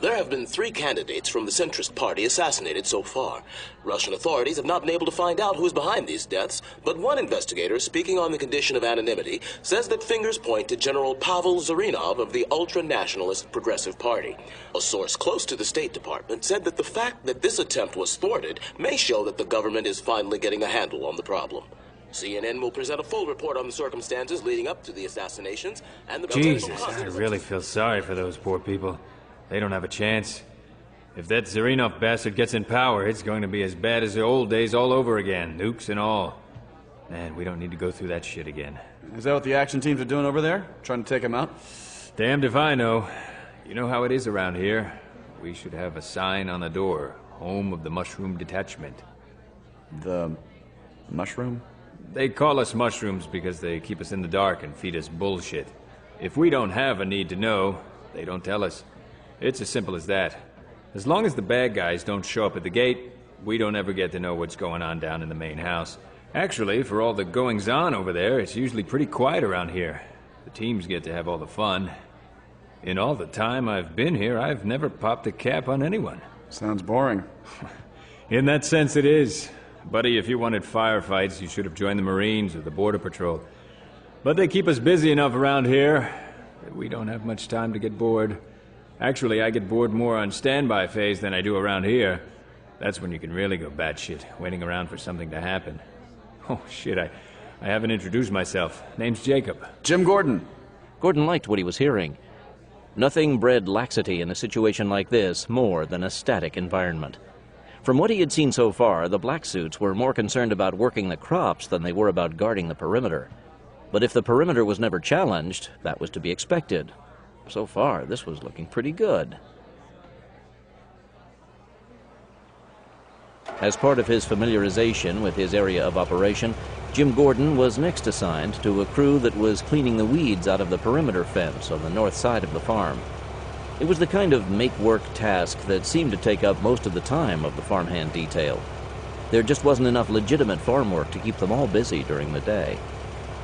There have been 3 candidates from the centrist party assassinated so far. Russian authorities have not been able to find out who is behind these deaths, but one investigator, speaking on the condition of anonymity, says that fingers point to General Pavel Zarinov of the ultra-nationalist Progressive Party. A source close to the State Department said that the fact that this attempt was thwarted may show that the government is finally getting a handle on the problem. CNN will present a full report on the circumstances leading up to the assassinations and the...
Jesus, I really feel sorry for those poor people. They don't have a chance. If that Zarinov bastard gets in power, it's going to be as bad as the old days all over again, nukes and all. Man, we don't need to go through that shit again.
Is that what the action teams are doing over there? Trying to take him out?
Damned if I know. You know how it is around here. We should have a sign on the door. Home of the Mushroom Detachment.
The... mushroom?
They call us mushrooms because they keep us in the dark and feed us bullshit. If we don't have a need to know, they don't tell us. It's as simple as that. As long as the bad guys don't show up at the gate, we don't ever get to know what's going on down in the main house. Actually, for all the goings-on over there, it's usually pretty quiet around here. The teams get to have all the fun. In all the time I've been here, I've never popped a cap on anyone.
Sounds boring.
In that sense, it is. Buddy, if you wanted firefights, you should have joined the Marines or the Border Patrol. But they keep us busy enough around here. We don't have much time to get bored. Actually, I get bored more on standby phase than I do around here. That's when you can really go batshit, waiting around for something to happen. Oh, shit, I haven't introduced myself. Name's Jacob.
Jim Gordon.
Gordon liked what he was hearing. Nothing bred laxity in a situation like this more than a static environment. From what he had seen so far, the black suits were more concerned about working the crops than they were about guarding the perimeter. But if the perimeter was never challenged, that was to be expected. So far, this was looking pretty good. As part of his familiarization with his area of operation, Jim Gordon was next assigned to a crew that was cleaning the weeds out of the perimeter fence on the north side of the farm. It was the kind of make-work task that seemed to take up most of the time of the farmhand detail. There just wasn't enough legitimate farm work to keep them all busy during the day.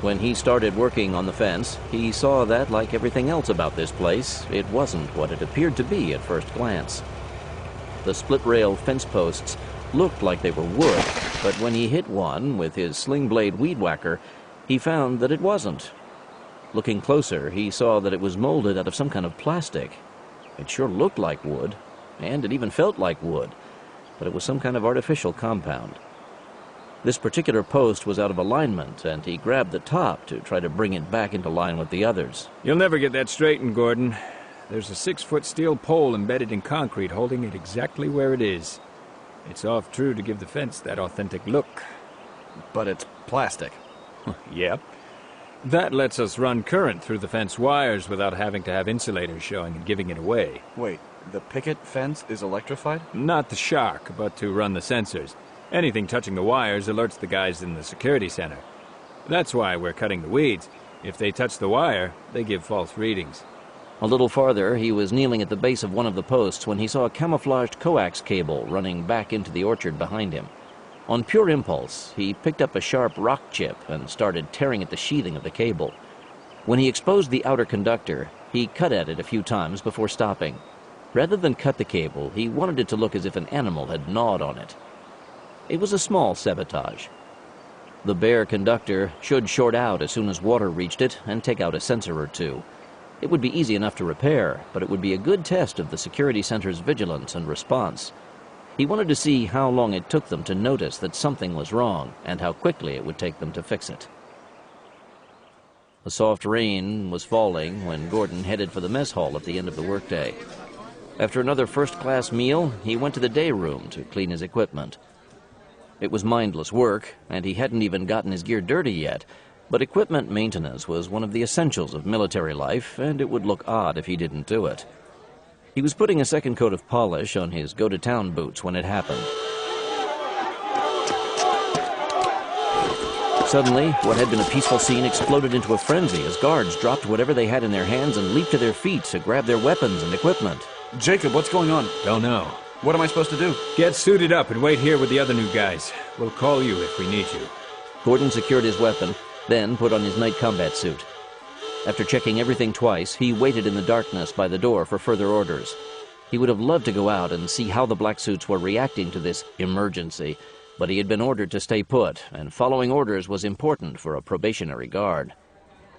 When he started working on the fence, he saw that, like everything else about this place, it wasn't what it appeared to be at first glance. The split-rail fence posts looked like they were wood, but when he hit one with his sling blade weed whacker, he found that it wasn't. Looking closer, he saw that it was molded out of some kind of plastic. It sure looked like wood, and it even felt like wood, but it was some kind of artificial compound. This particular post was out of alignment, and he grabbed the top to try to bring it back into line with the others.
You'll never get that straightened, Gordon. There's a 6-foot steel pole embedded in concrete holding it exactly where it is. It's off true to give the fence that authentic look.
But it's plastic.
Yep. That lets us run current through the fence wires without having to have insulators showing and giving it away.
Wait, the picket fence is electrified?
Not the shock, but to run the sensors. Anything touching the wires alerts the guys in the security center. That's why we're cutting the weeds. If they touch the wire, they give false readings.
A little farther, he was kneeling at the base of one of the posts when he saw a camouflaged coax cable running back into the orchard behind him. On pure impulse, he picked up a sharp rock chip and started tearing at the sheathing of the cable. When he exposed the outer conductor, he cut at it a few times before stopping. Rather than cut the cable, he wanted it to look as if an animal had gnawed on it. It was a small sabotage. The bare conductor should short out as soon as water reached it and take out a sensor or two. It would be easy enough to repair, but it would be a good test of the security center's vigilance and response. He wanted to see how long it took them to notice that something was wrong and how quickly it would take them to fix it. A soft rain was falling when Gordon headed for the mess hall at the end of the workday. After another first-class meal, he went to the day room to clean his equipment. It was mindless work, and he hadn't even gotten his gear dirty yet, but equipment maintenance was one of the essentials of military life, and it would look odd if he didn't do it. He was putting a second coat of polish on his go-to-town boots when it happened. Suddenly, what had been a peaceful scene exploded into a frenzy as guards dropped whatever they had in their hands and leaped to their feet to grab their weapons and equipment.
Jacob, what's going on?
Don't know.
What am I supposed to do?
Get suited up and wait here with the other new guys. We'll call you if we need you.
Gordon secured his weapon, then put on his night combat suit. After checking everything twice, he waited in the darkness by the door for further orders. He would have loved to go out and see how the black suits were reacting to this emergency, but he had been ordered to stay put, and following orders was important for a probationary guard.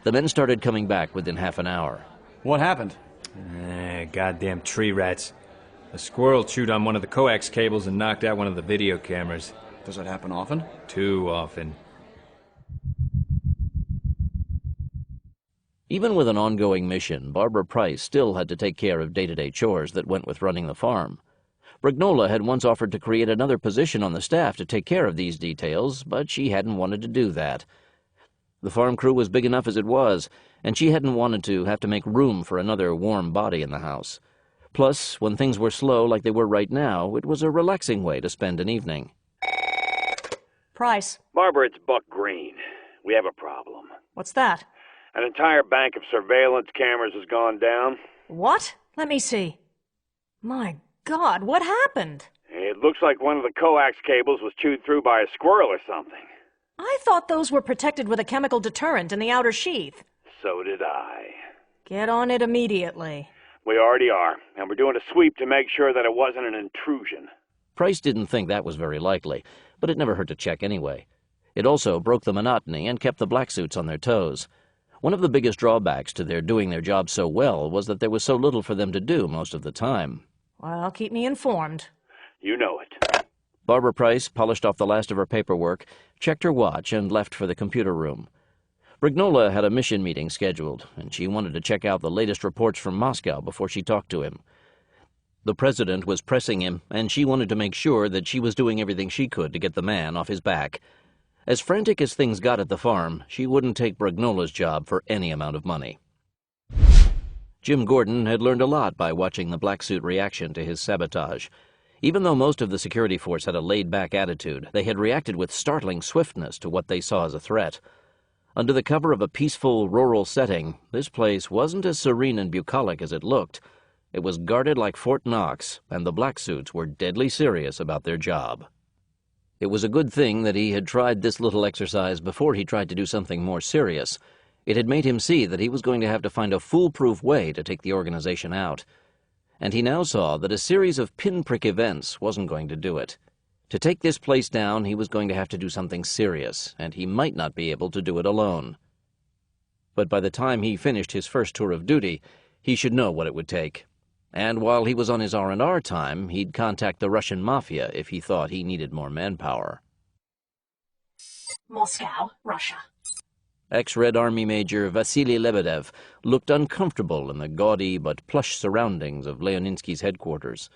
The men started coming back within half an hour.
What happened?
Goddamn tree rats. A squirrel chewed on one of the coax cables and knocked out one of the video cameras.
Does that happen often?
Too often.
Even with an ongoing mission, Barbara Price still had to take care of day-to-day chores that went with running the farm. Brignola had once offered to create another position on the staff to take care of these details, but she hadn't wanted to do that. The farm crew was big enough as it was, and she hadn't wanted to have to make room for another warm body in the house. Plus, when things were slow like they were right now, it was a relaxing way to spend an evening.
Price.
Barbara, it's Buck Green. We have a problem.
What's that?
An entire bank of surveillance cameras has gone down.
What? Let me see. My God, what happened?
It looks like one of the coax cables was chewed through by a squirrel or something.
I thought those were protected with a chemical deterrent in the outer sheath.
So did I.
Get on it immediately.
We already are, and we're doing a sweep to make sure that it wasn't an intrusion.
Price didn't think that was very likely, but it never hurt to check anyway. It also broke the monotony and kept the black suits on their toes. One of the biggest drawbacks to their doing their job so well was that there was so little for them to do most of the time.
Well, keep me informed.
You know it.
Barbara Price polished off the last of her paperwork, checked her watch, and left for the computer room. Brignola had a mission meeting scheduled, and she wanted to check out the latest reports from Moscow before she talked to him. The president was pressing him, and she wanted to make sure that she was doing everything she could to get the man off his back. As frantic as things got at the farm, she wouldn't take Brignola's job for any amount of money. Jim Gordon had learned a lot by watching the black suit reaction to his sabotage. Even though most of the security force had a laid-back attitude, they had reacted with startling swiftness to what they saw as a threat. Under the cover of a peaceful rural setting, this place wasn't as serene and bucolic as it looked. It was guarded like Fort Knox, and the black suits were deadly serious about their job. It was a good thing that he had tried this little exercise before he tried to do something more serious. It had made him see that he was going to have to find a foolproof way to take the organization out. And he now saw that a series of pinprick events wasn't going to do it. To take this place down, he was going to have to do something serious, and he might not be able to do it alone. But by the time he finished his first tour of duty, he should know what it would take. And while he was on his R&R time, he'd contact the Russian Mafia if he thought he needed more manpower.
Moscow, Russia.
Ex-Red Army Major Vasily Lebedev looked uncomfortable in the gaudy but plush surroundings of Leoninsky's headquarters.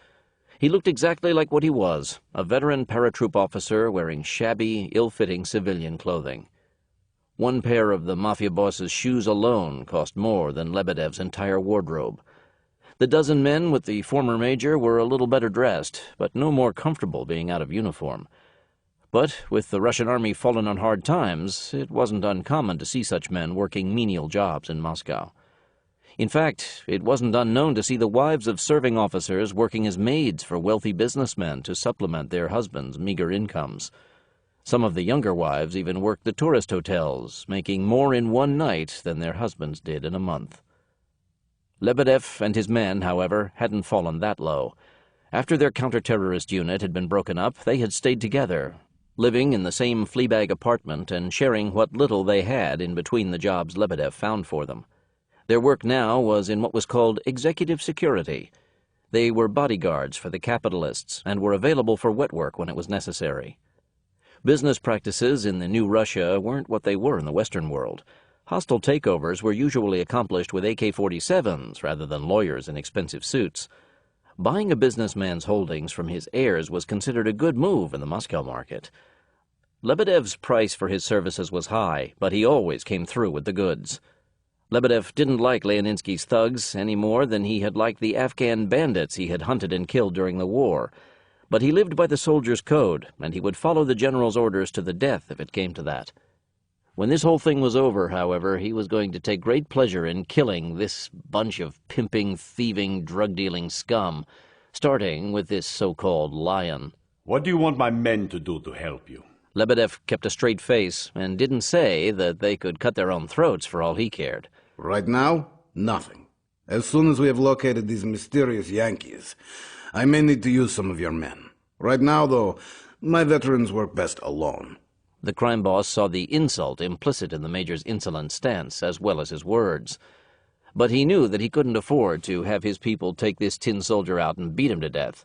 He looked exactly like what he was, a veteran paratroop officer wearing shabby, ill-fitting civilian clothing. One pair of the Mafia boss's shoes alone cost more than Lebedev's entire wardrobe. The dozen men with the former major were a little better dressed, but no more comfortable being out of uniform. But with the Russian army fallen on hard times, it wasn't uncommon to see such men working menial jobs in Moscow. In fact, it wasn't unknown to see the wives of serving officers working as maids for wealthy businessmen to supplement their husbands' meager incomes. Some of the younger wives even worked the tourist hotels, making more in one night than their husbands did in a month. Lebedev and his men, however, hadn't fallen that low. After their counter-terrorist unit had been broken up, they had stayed together, living in the same fleabag apartment and sharing what little they had in between the jobs Lebedev found for them. Their work now was in what was called executive security. They were bodyguards for the capitalists and were available for wet work when it was necessary. Business practices in the new Russia weren't what they were in the Western world. Hostile takeovers were usually accomplished with AK-47s rather than lawyers in expensive suits. Buying a businessman's holdings from his heirs was considered a good move in the Moscow market. Lebedev's price for his services was high, but he always came through with the goods. Lebedev didn't like Leoninsky's thugs any more than he had liked the Afghan bandits he had hunted and killed during the war. But he lived by the soldier's code, and he would follow the general's orders to the death if it came to that. When this whole thing was over, however, he was going to take great pleasure in killing this bunch of pimping, thieving, drug-dealing scum, starting with this so-called lion.
What do you want my men to do to help you?
Lebedev kept a straight face and didn't say that they could cut their own throats for all he cared.
Right now, nothing. As soon as we have located these mysterious Yankees, I may need to use some of your men. Right now, though, my veterans work best alone.
The crime boss saw the insult implicit in the major's insolent stance, as well as his words. But he knew that he couldn't afford to have his people take this tin soldier out and beat him to death.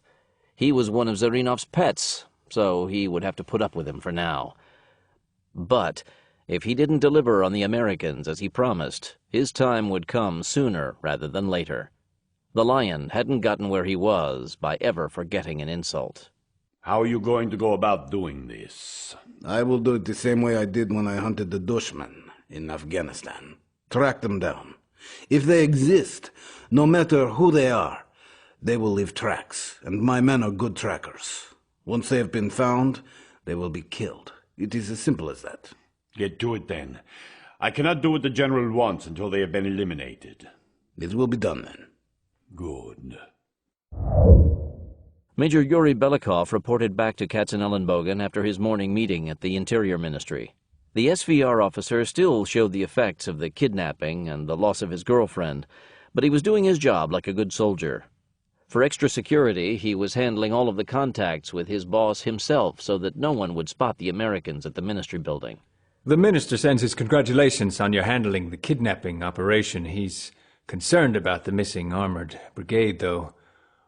He was one of Zarinov's pets, so he would have to put up with him for now. But if he didn't deliver on the Americans as he promised, his time would come sooner rather than later. The lion hadn't gotten where he was by ever forgetting an insult.
How are you going to go about doing this?
I will do it the same way I did when I hunted the Dushman in Afghanistan. Track them down. If they exist, no matter who they are, they will leave tracks, and my men are good trackers. Once they have been found, they will be killed. It is as simple as that.
Get to it then. I cannot do what the General wants until they have been eliminated.
It will be done then.
Good.
Major Yuri Belikov reported back to Katzenellenbogen after his morning meeting at the Interior Ministry. The SVR officer still showed the effects of the kidnapping and the loss of his girlfriend, but he was doing his job like a good soldier. For extra security, he was handling all of the contacts with his boss himself so that no one would spot the Americans at the ministry building.
The minister sends his congratulations on your handling the kidnapping operation. He's concerned about the missing armored brigade, though.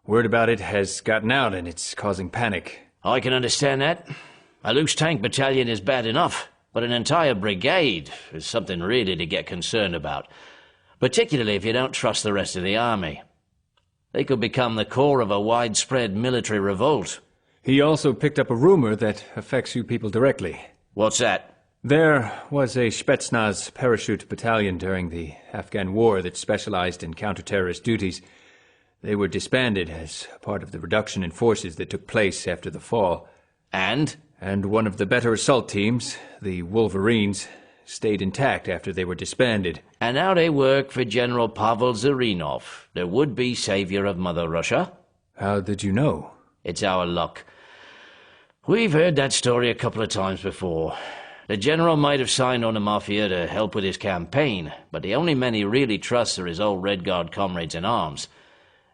Word about it has gotten out, and it's causing panic.
I can understand that. A loose tank battalion is bad enough, but an entire brigade is something really to get concerned about, particularly if you don't trust the rest of the army. They could become the core of a widespread military revolt.
He also picked up a rumor that affects you people directly.
What's that?
There was a Spetsnaz parachute battalion during the Afghan war that specialized in counter-terrorist duties. They were disbanded as part of the reduction in forces that took place after the fall.
And?
And one of the better assault teams, the Wolverines, stayed intact after they were disbanded.
And now they work for General Pavel Zarinov, the would-be savior of Mother Russia.
How did you know?
It's our luck. We've heard that story a couple of times before. The general might have signed on the Mafia to help with his campaign, but the only men he really trusts are his old Red Guard comrades in arms.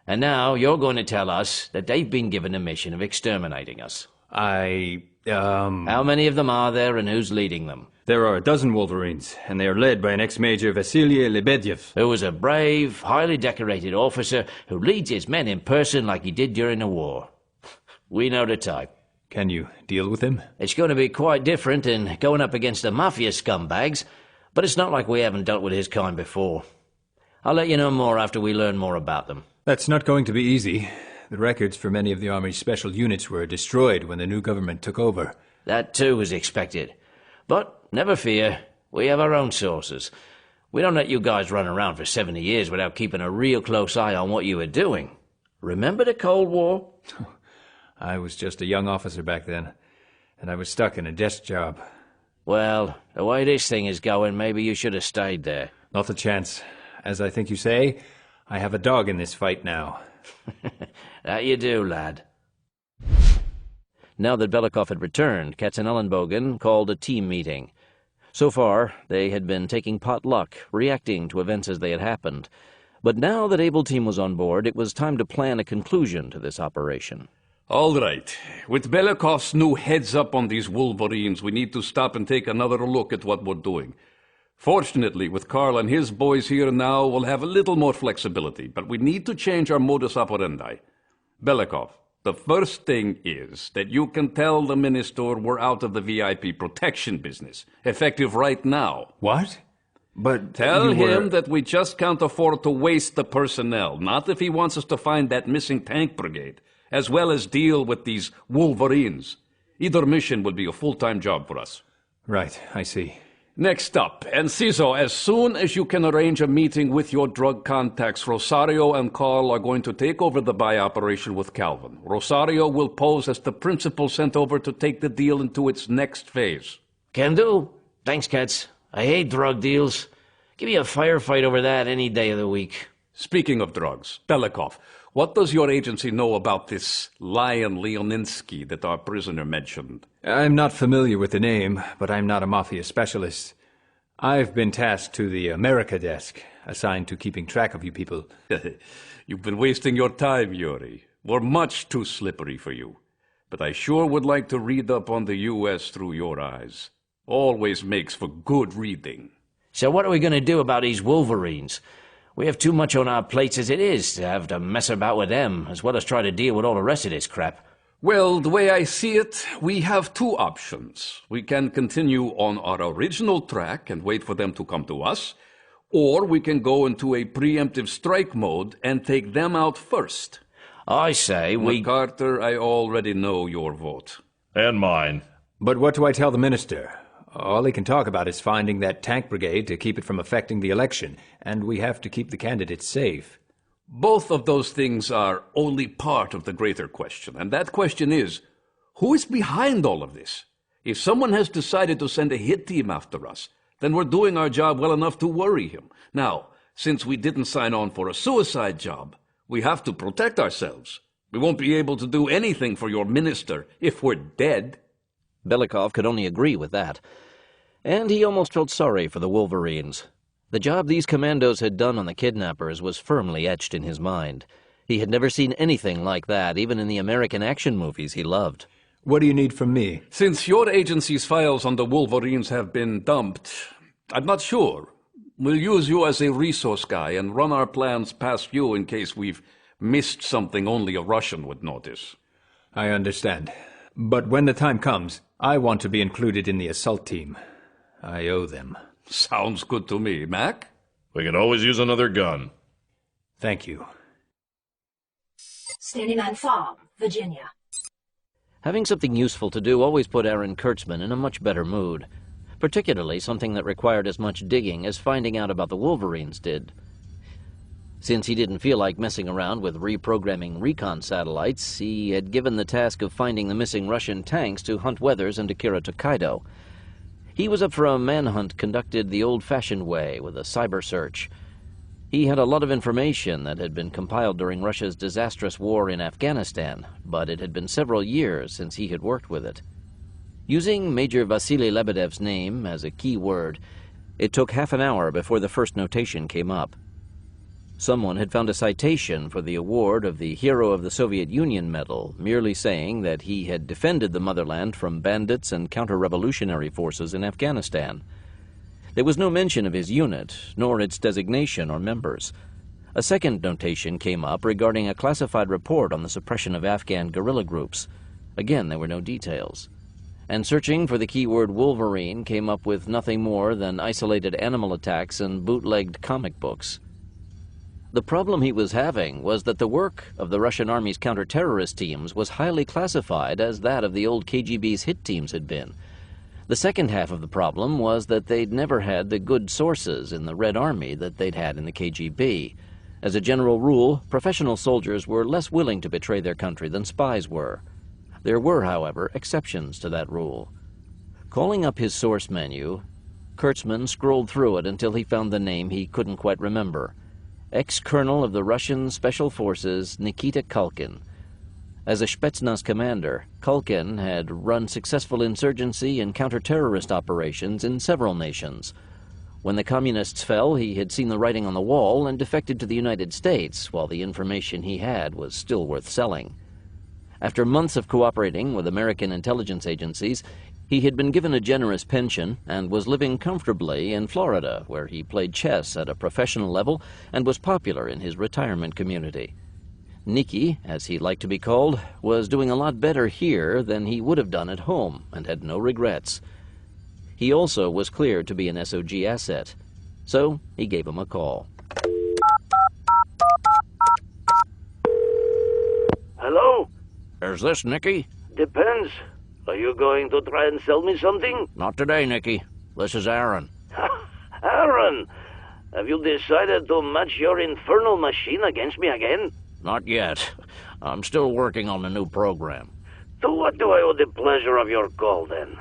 And now you're going to tell us that they've been given the mission of exterminating us.
How
many of them are there and who's leading them?
There are a dozen Wolverines, and they are led by an ex-major Vasily Lebedev.
Who was a brave, highly decorated officer who leads his men in person like he did during the war. We know the type.
Can you deal with him?
It's going to be quite different than going up against the Mafia scumbags, but it's not like we haven't dealt with his kind before. I'll let you know more after we learn more about them.
That's not going to be easy. The records for many of the Army's special units were destroyed when the new government took over.
That too was expected. But never fear, we have our own sources. We don't let you guys run around for 70 years without keeping a real close eye on what you were doing. Remember the Cold War?
I was just a young officer back then, and I was stuck in a desk job.
Well, the way this thing is going, maybe you should have stayed there.
Not a chance. As I think you say, I have a dog in this fight now.
That you do, lad.
Now that Belikov had returned, Katzenellenbogen called a team meeting. So far, they had been taking pot luck, reacting to events as they had happened. But now that Able Team was on board, it was time to plan a conclusion to this operation.
All right. With Belikov's new heads-up on these Wolverines, we need to stop and take another look at what we're doing. Fortunately, with Carl and his boys here now, we'll have a little more flexibility, but we need to change our modus operandi. Belikov, the first thing is that you can tell the minister we're out of the VIP protection business, effective right now.
What? But
tell him that we just can't afford to waste the personnel, not if he wants us to find that missing tank brigade, as well as deal with these Wolverines. Either mission will be a full-time job for us.
Right, I see.
Next up, Enciso, as soon as you can arrange a meeting with your drug contacts, Rosario and Carl are going to take over the buy operation with Calvin. Rosario will pose as the principal sent over to take the deal into its next phase.
Can do. Thanks, Katz. I hate drug deals. Give me a firefight over that any day of the week.
Speaking of drugs, Belikov, what does your agency know about this Lion Leoninsky that our prisoner mentioned?
I'm not familiar with the name, but I'm not a Mafia specialist. I've been tasked to the America desk, assigned to keeping track of you people.
You've been wasting your time, Yuri. We're much too slippery for you. But I sure would like to read up on the U.S. through your eyes. Always makes for good reading.
So what are we going to do about these Wolverines? We have too much on our plates as it is to have to mess about with them, as well as try to deal with all the rest of this crap.
Well, the way I see it, we have two options. We can continue on our original track and wait for them to come to us, or we can go into a preemptive strike mode and take them out first.
I say we...
MacArthur, I already know your vote.
And mine.
But what do I tell the minister? All he can talk about is finding that tank brigade to keep it from affecting the election, and we have to keep the candidates safe.
Both of those things are only part of the greater question, and that question is, who is behind all of this? If someone has decided to send a hit team after us, then we're doing our job well enough to worry him. Now, since we didn't sign on for a suicide job, we have to protect ourselves. We won't be able to do anything for your minister if we're dead.
Belikov could only agree with that. And he almost felt sorry for the Wolverines. The job these commandos had done on the kidnappers was firmly etched in his mind. He had never seen anything like that, even in the American action movies he loved.
What do you need from me?
Since your agency's files on the Wolverines have been dumped, I'm not sure. We'll use you as a resource guy and run our plans past you in case we've missed something only a Russian would notice.
I understand. But when the time comes, I want to be included in the assault team. I owe them.
Sounds good to me. Mac?
We can always use another gun.
Thank you.
Stony Farm, Virginia.
Having something useful to do always put Aaron Kurtzman in a much better mood, particularly something that required as much digging as finding out about the Wolverines did. Since he didn't feel like messing around with reprogramming recon satellites, he had given the task of finding the missing Russian tanks to Hunt Weathers and Akira Tokaido. He was up for a manhunt conducted the old-fashioned way, with a cyber search. He had a lot of information that had been compiled during Russia's disastrous war in Afghanistan, but it had been several years since he had worked with it. Using Major Vasily Lebedev's name as a key word, it took half an hour before the first notation came up. Someone had found a citation for the award of the Hero of the Soviet Union medal, merely saying that he had defended the motherland from bandits and counter-revolutionary forces in Afghanistan. There was no mention of his unit, nor its designation or members. A second notation came up regarding a classified report on the suppression of Afghan guerrilla groups. Again, there were no details. And searching for the keyword Wolverine came up with nothing more than isolated animal attacks and bootlegged comic books. The problem he was having was that the work of the Russian Army's counter-terrorist teams was highly classified as that of the old KGB's hit teams had been. The second half of the problem was that they'd never had the good sources in the Red Army that they'd had in the KGB. As a general rule, professional soldiers were less willing to betray their country than spies were. There were, however, exceptions to that rule. Calling up his source menu, Kurtzman scrolled through it until he found the name he couldn't quite remember. Ex-colonel of the Russian Special Forces, Nikita Kalkin. As a Spetsnaz commander, Kalkin had run successful insurgency and counter-terrorist operations in several nations. When the communists fell, he had seen the writing on the wall and defected to the United States, while the information he had was still worth selling. After months of cooperating with American intelligence agencies, he had been given a generous pension and was living comfortably in Florida, where he played chess at a professional level and was popular in his retirement community. Nicky, as he liked to be called, was doing a lot better here than he would have done at home and had no regrets. He also was cleared to be an SOG asset, so he gave him a call.
Hello?
Is this Nicky?
Depends. Are you going to try and sell me something?
Not today, Nicky. This is Aaron.
Aaron! Have you decided to match your infernal machine against me again?
Not yet. I'm still working on a new program.
To what do I owe the pleasure of your call, then?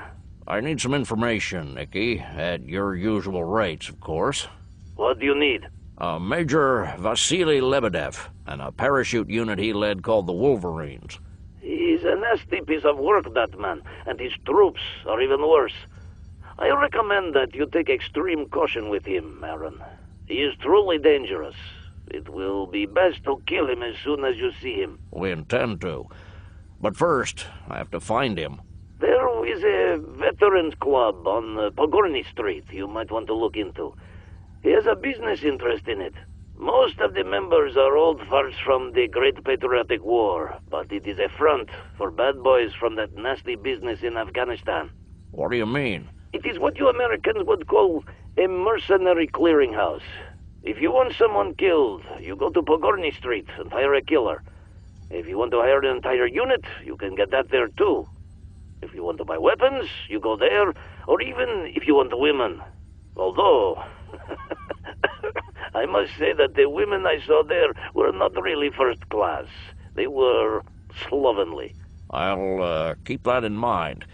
I need some information, Nicky, at your usual rates, of course.
What do you need?
Major Vasily Lebedev and a parachute unit he led called the Wolverines.
He's a nasty piece of work, that man, and his troops are even worse. I recommend that you take extreme caution with him, Aaron. He is truly dangerous. It will be best to kill him as soon as you see him.
We intend to. But first, I have to find him.
There is a veterans club on Pogorny Street you might want to look into. He has a business interest in it. Most of the members are old farts from the Great Patriotic War, but it is a front for bad boys from that nasty business in Afghanistan.
What do you mean?
It is what you Americans would call a mercenary clearinghouse. If you want someone killed, you go to Pogorny Street and hire a killer. If you want to hire an entire unit, you can get that there too. If you want to buy weapons, you go there, or even if you want women. Although, I must say that the women I saw there were not really first class. They were slovenly.
I'll keep that in mind.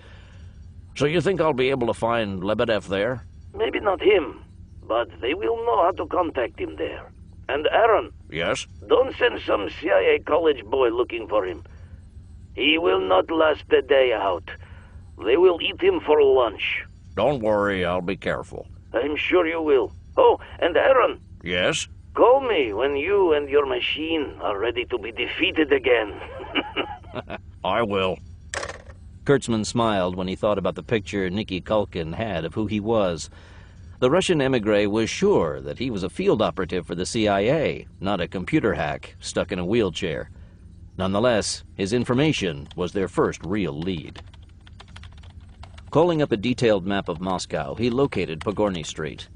So you think I'll be able to find Lebedev there?
Maybe not him, but they will know how to contact him there. And Aaron.
Yes?
Don't send some CIA college boy looking for him. He will not last the day out. They will eat him for lunch.
Don't worry, I'll be careful.
I'm sure you will. Oh, and Aaron.
Yes?
Call me when you and your machine are ready to be defeated again.
I will.
Kurtzman smiled when he thought about the picture Nicky Kulkin had of who he was. The Russian emigre was sure that he was a field operative for the CIA, not a computer hack stuck in a wheelchair. Nonetheless, his information was their first real lead. Calling up a detailed map of Moscow, he located Pogorny Street.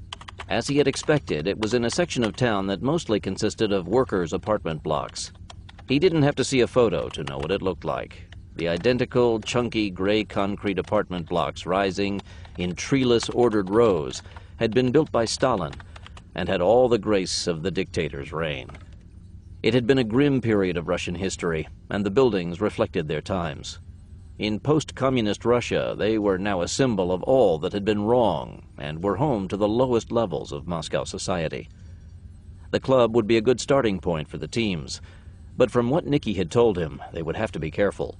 As he had expected, it was in a section of town that mostly consisted of workers' apartment blocks. He didn't have to see a photo to know what it looked like. The identical, chunky, gray concrete apartment blocks rising in treeless, ordered rows had been built by Stalin and had all the grace of the dictator's reign. It had been a grim period of Russian history, and the buildings reflected their times. In post-communist Russia, they were now a symbol of all that had been wrong and were home to the lowest levels of Moscow society. The club would be a good starting point for the teams, but from what Nicky had told him, they would have to be careful.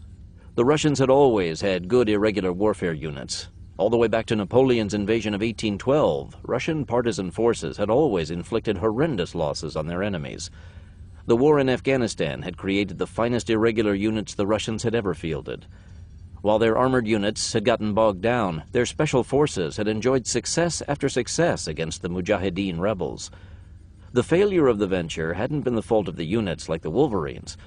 The Russians had always had good irregular warfare units. All the way back to Napoleon's invasion of 1812, Russian partisan forces had always inflicted horrendous losses on their enemies. The war in Afghanistan had created the finest irregular units the Russians had ever fielded. While their armored units had gotten bogged down, their special forces had enjoyed success after success against the Mujahideen rebels. The failure of the venture hadn't been the fault of the units like the Wolverines.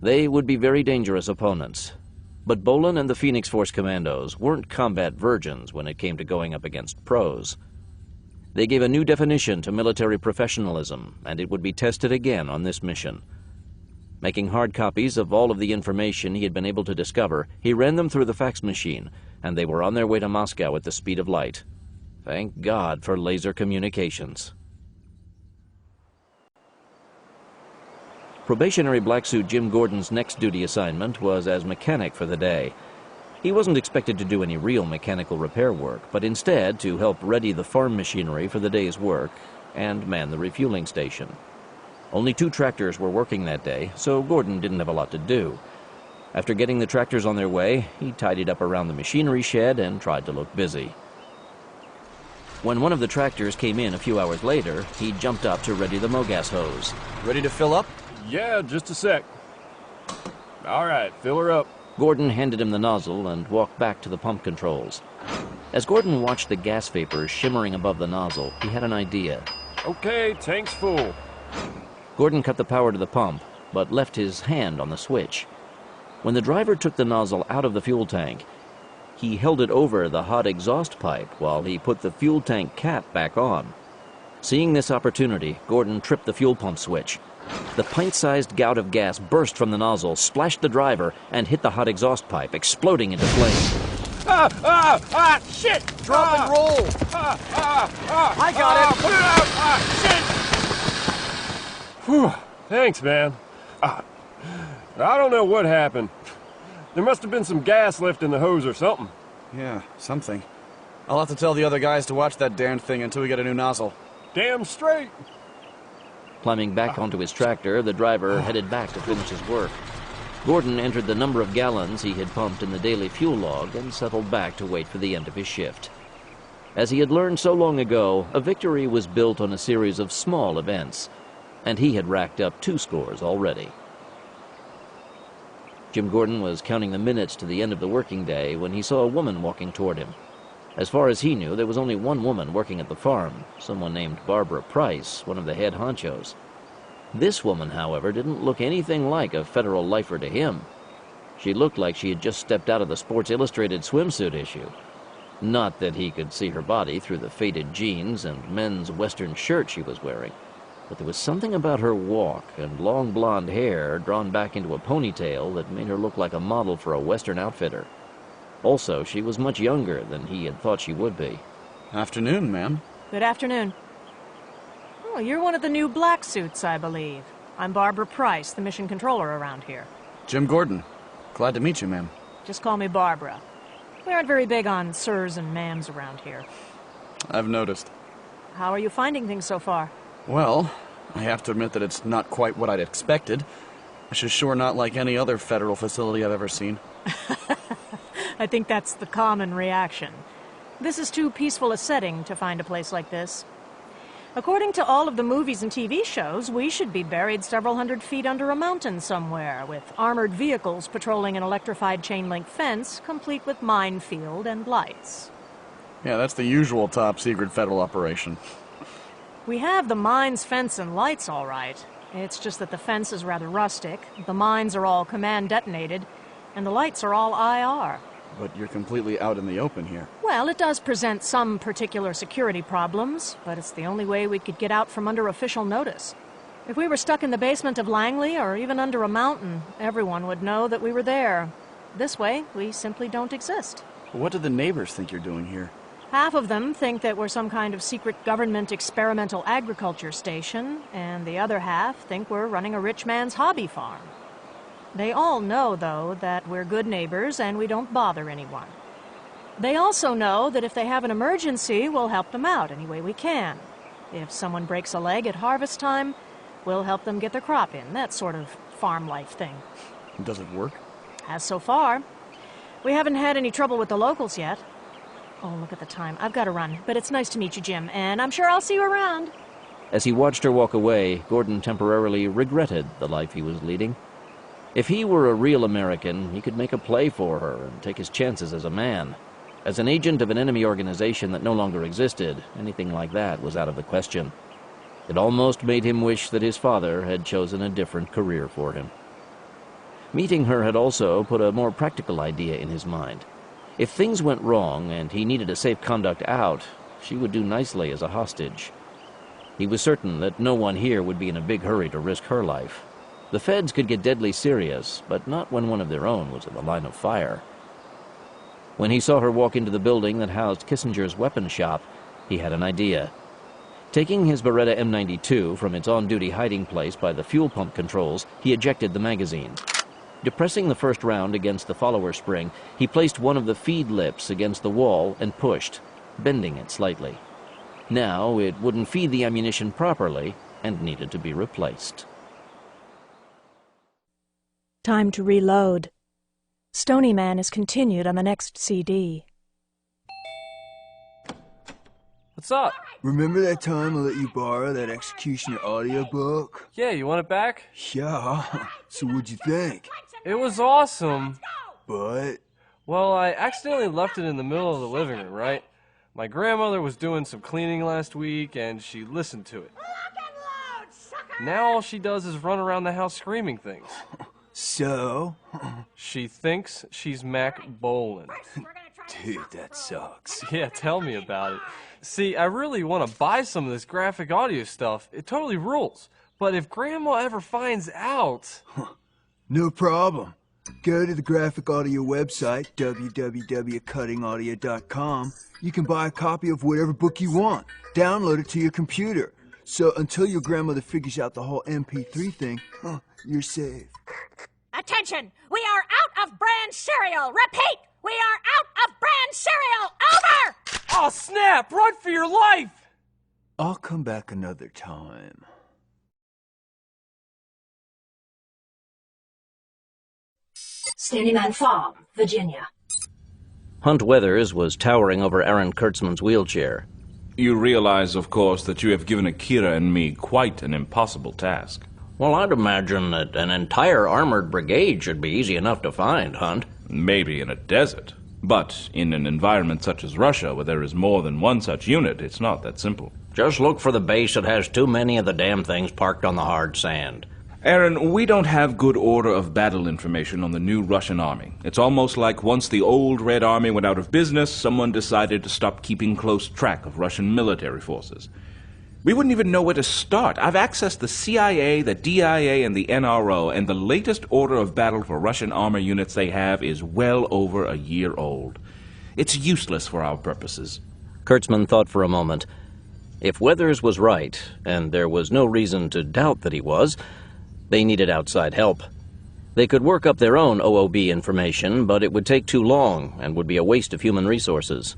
They would be very dangerous opponents. But Bolin and the Phoenix Force commandos weren't combat virgins when it came to going up against pros. They gave a new definition to military professionalism, and it would be tested again on this mission. Making hard copies of all of the information he had been able to discover, he ran them through the fax machine, and they were on their way to Moscow at the speed of light. Thank God for laser communications. Probationary black suit Jim Gordon's next duty assignment was as mechanic for the day. He wasn't expected to do any real mechanical repair work, but instead to help ready the farm machinery for the day's work and man the refueling station. Only 2 tractors were working that day, so Gordon didn't have a lot to do. After getting the tractors on their way, he tidied up around the machinery shed and tried to look busy. When one of the tractors came in a few hours later, he jumped up to ready the mogas hose.
Ready to fill up?
Yeah, just a sec. All right, fill her up.
Gordon handed him the nozzle and walked back to the pump controls. As Gordon watched the gas vapor shimmering above the nozzle, he had an idea.
Okay, tank's full.
Gordon cut the power to the pump, but left his hand on the switch. When the driver took the nozzle out of the fuel tank, he held it over the hot exhaust pipe while he put the fuel tank cap back on. Seeing this opportunity, Gordon tripped the fuel pump switch. The pint-sized gout of gas burst from the nozzle, splashed the driver, and hit the hot exhaust pipe, exploding into flame.
Shit!
Drop and roll! I got it!
Shit! Whew, thanks, man. I don't know what happened. There must have been some gas left in the hose or something.
Yeah, something. I'll have to tell the other guys to watch that damn thing until we get a new nozzle.
Damn straight.
Climbing back onto his tractor, the driver headed back to finish his work. Gordon entered the number of gallons he had pumped in the daily fuel log and settled back to wait for the end of his shift. As he had learned so long ago, a victory was built on a series of small events, and he had racked up 2 scores already. Jim Gordon was counting the minutes to the end of the working day when he saw a woman walking toward him. As far as he knew, there was only one woman working at the farm, someone named Barbara Price, one of the head honchos. This woman, however, didn't look anything like a federal lifer to him. She looked like she had just stepped out of the Sports Illustrated swimsuit issue. Not that he could see her body through the faded jeans and men's western shirt she was wearing, but there was something about her walk and long blonde hair drawn back into a ponytail that made her look like a model for a western outfitter. Also, she was much younger than he had thought she would be.
Afternoon, ma'am.
Good afternoon. Oh, you're one of the new black suits, I believe. I'm Barbara Price, the mission controller around here.
Jim Gordon. Glad to meet you, ma'am.
Just call me Barbara. We aren't very big on sirs and ma'ams around here.
I've noticed.
How are you finding things so far?
Well, I have to admit that it's not quite what I'd expected. This is sure not like any other federal facility I've ever seen.
I think that's the common reaction. This is too peaceful a setting to find a place like this. According to all of the movies and TV shows, we should be buried several hundred feet under a mountain somewhere, with armored vehicles patrolling an electrified chain-link fence, complete with minefield and lights.
Yeah, that's the usual top-secret federal operation.
We have the mines, fence, and lights, all right. It's just that the fence is rather rustic, the mines are all command-detonated, and the lights are all IR.
But you're completely out in the open here.
Well, it does present some particular security problems, but it's the only way we could get out from under official notice. If we were stuck in the basement of Langley, or even under a mountain, everyone would know that we were there. This way, we simply don't exist.
What do the neighbors think you're doing here?
Half of them think that we're some kind of secret government experimental agriculture station, and the other half think we're running a rich man's hobby farm. They all know, though, that we're good neighbors and we don't bother anyone. They also know that if they have an emergency, we'll help them out any way we can. If someone breaks a leg at harvest time, we'll help them get their crop in, that sort of farm life thing.
Does it work?
Has so far. We haven't had any trouble with the locals yet. Oh, look at the time. I've got to run, but it's nice to meet you, Jim, and I'm sure I'll see you around.
As he watched her walk away, Gordon temporarily regretted the life he was leading. If he were a real American, he could make a play for her and take his chances as a man. As an agent of an enemy organization that no longer existed, anything like that was out of the question. It almost made him wish that his father had chosen a different career for him. Meeting her had also put a more practical idea in his mind. If things went wrong and he needed a safe conduct out, she would do nicely as a hostage. He was certain that no one here would be in a big hurry to risk her life. The feds could get deadly serious, but not when one of their own was in the line of fire. When he saw her walk into the building that housed Kissinger's weapon shop, he had an idea. Taking his Beretta M92 from its on-duty hiding place by the fuel pump controls, he ejected the magazine. Depressing the first round against the follower spring, he placed one of the feed lips against the wall and pushed, bending it slightly. Now it wouldn't feed the ammunition properly and needed to be replaced.
Time to reload. Stony Man is continued on the next CD.
What's up?
Remember that time I let you borrow that Executioner audiobook?
Yeah, you want it back?
Yeah. So what'd you think?
It was awesome.
But?
Well, I accidentally left it in the middle of the living room, right? My grandmother was doing some cleaning last week, and she listened to it. Now all she does is run around the house screaming things.
So?
She thinks she's Mac Bolan.
Dude, that sucks.
Yeah, tell me about it. See, I really want to buy some of this graphic audio stuff. It totally rules. But if Grandma ever finds out...
No problem. Go to the graphic audio website, www.cuttingaudio.com. You can buy a copy of whatever book you want. Download it to your computer. So until your grandmother figures out the whole MP3 thing, you're safe.
Attention! We are out of brand cereal! Repeat! We are out of brand cereal! Over!
Oh, snap! Run for your life!
I'll come back another time.
Stonyman Farm, Virginia.
Hunt Weathers was towering over Aaron Kurtzman's wheelchair.
You realize, of course, that you have given Akira and me quite an impossible task.
Well, I'd imagine that an entire armored brigade should be easy enough to find, Hunt.
Maybe in a desert. But in an environment such as Russia, where there is more than one such unit, it's not that simple.
Just look for the base that has too many of the damn things parked on the hard sand.
Aaron, we don't have good order of battle information on the new Russian army. It's almost like once the old Red Army went out of business, someone decided to stop keeping close track of Russian military forces. We wouldn't even know where to start. I've accessed the CIA, the DIA, and the NRO, and the latest order of battle for Russian armor units they have is well over a year old. It's useless for our purposes.
Kurtzman thought for a moment. If Weathers was right, and there was no reason to doubt that he was, they needed outside help. They could work up their own OOB information, but it would take too long and would be a waste of human resources.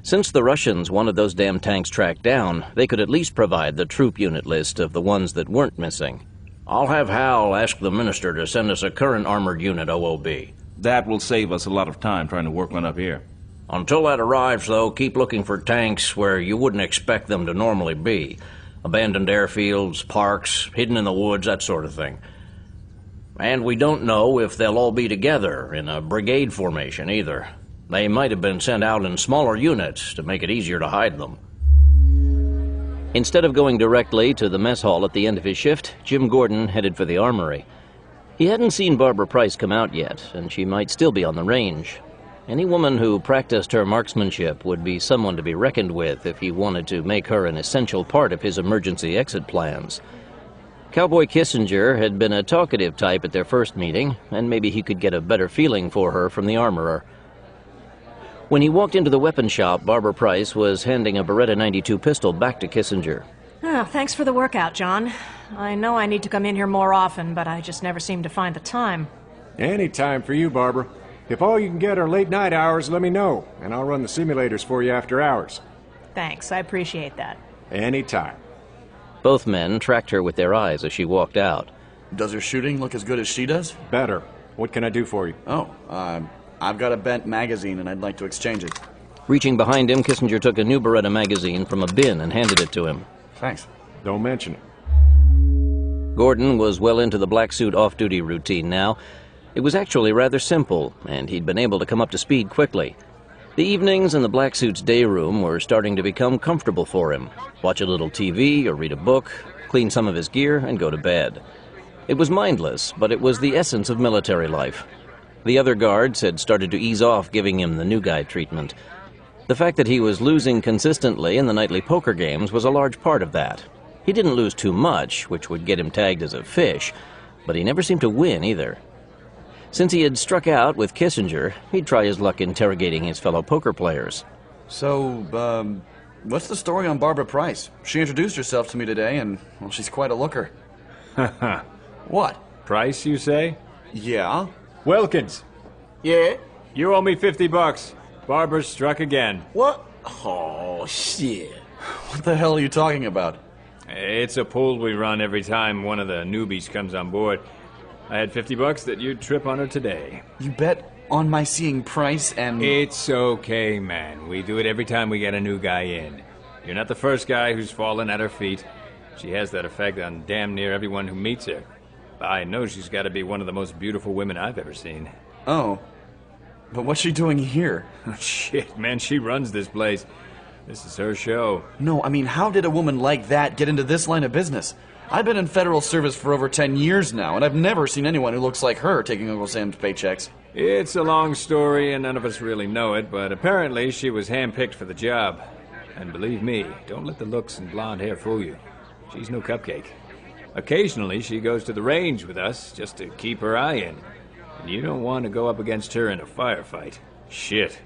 Since the Russians wanted those damn tanks tracked down, they could at least provide the troop unit list of the ones that weren't missing.
I'll have Hal ask the minister to send us a current armored unit OOB.
That will save us a lot of time trying to work one up here.
Until that arrives, though, keep looking for tanks where you wouldn't expect them to normally be. Abandoned airfields, parks, hidden in the woods, that sort of thing. And we don't know if they'll all be together in a brigade formation either. They might have been sent out in smaller units to make it easier to hide them.
Instead of going directly to the mess hall at the end of his shift, Jim Gordon headed for the armory. He hadn't seen Barbara Price come out yet, and she might still be on the range. Any woman who practiced her marksmanship would be someone to be reckoned with if he wanted to make her an essential part of his emergency exit plans. Cowboy Kissinger had been a talkative type at their first meeting, and maybe he could get a better feeling for her from the armorer. When he walked into the weapon shop, Barbara Price was handing a Beretta 92 pistol back to Kissinger.
Oh, thanks for the workout, John. I know I need to come in here more often, but I just never seem to find the time.
Any time for you, Barbara. If all you can get are late night hours, let me know, and I'll run the simulators for you after hours.
Thanks, I appreciate that.
Anytime.
Both men tracked her with their eyes as she walked out.
Does her shooting look as good as she does?
Better. What can I do for you?
Oh, I've got a bent magazine and I'd like to exchange it.
Reaching behind him, Kissinger took a new Beretta magazine from a bin and handed it to him.
Thanks.
Don't mention it.
Gordon was well into the black suit off-duty routine now. It was actually rather simple, and he'd been able to come up to speed quickly. The evenings in the black suit's day room were starting to become comfortable for him. Watch a little TV or read a book, clean some of his gear, and go to bed. It was mindless, but it was the essence of military life. The other guards had started to ease off giving him the new guy treatment. The fact that he was losing consistently in the nightly poker games was a large part of that. He didn't lose too much, which would get him tagged as a fish, but he never seemed to win either. Since he had struck out with Kissinger, he'd try his luck interrogating his fellow poker players.
So, what's the story on Barbara Price? She introduced herself to me today, and, well, she's quite a looker. What?
Price, you say?
Yeah?
Wilkins.
Yeah?
You owe me $50. Barbara struck again.
What? Oh, shit.
What the hell are you talking about?
It's a pool we run every time one of the newbies comes on board. I had $50 that you'd trip on her today.
You bet on my seeing Price and...
It's okay, man. We do it every time we get a new guy in. You're not the first guy who's fallen at her feet. She has that effect on damn near everyone who meets her. I know she's got to be one of the most beautiful women I've ever seen.
Oh. But what's she doing here?
Shit, man, she runs this place. This is her show.
No, I mean, how did a woman like that get into this line of business? I've been in federal service for over 10 years now, and I've never seen anyone who looks like her taking Uncle Sam's paychecks.
It's a long story, and none of us really know it, but apparently she was handpicked for the job. And believe me, don't let the looks and blonde hair fool you. She's no cupcake. Occasionally, she goes to the range with us just to keep her eye in. And you don't want to go up against her in a firefight. Shit.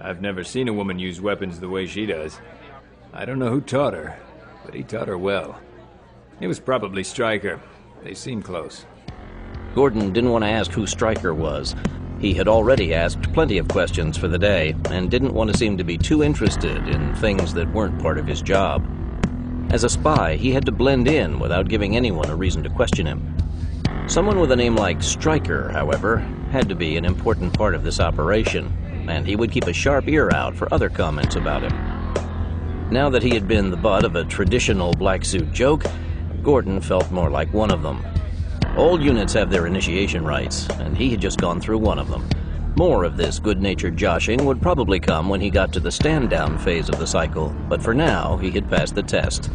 I've never seen a woman use weapons the way she does. I don't know who taught her, but he taught her well. It was probably Stryker. They seem close.
Gordon didn't want to ask who Stryker was. He had already asked plenty of questions for the day, and didn't want to seem to be too interested in things that weren't part of his job. As a spy, he had to blend in without giving anyone a reason to question him. Someone with a name like Stryker, however, had to be an important part of this operation, and he would keep a sharp ear out for other comments about him. Now that he had been the butt of a traditional black suit joke, Gordon felt more like one of them. All units have their initiation rites, and he had just gone through one of them. More of this good-natured joshing would probably come when he got to the stand-down phase of the cycle, but for now, he had passed the test.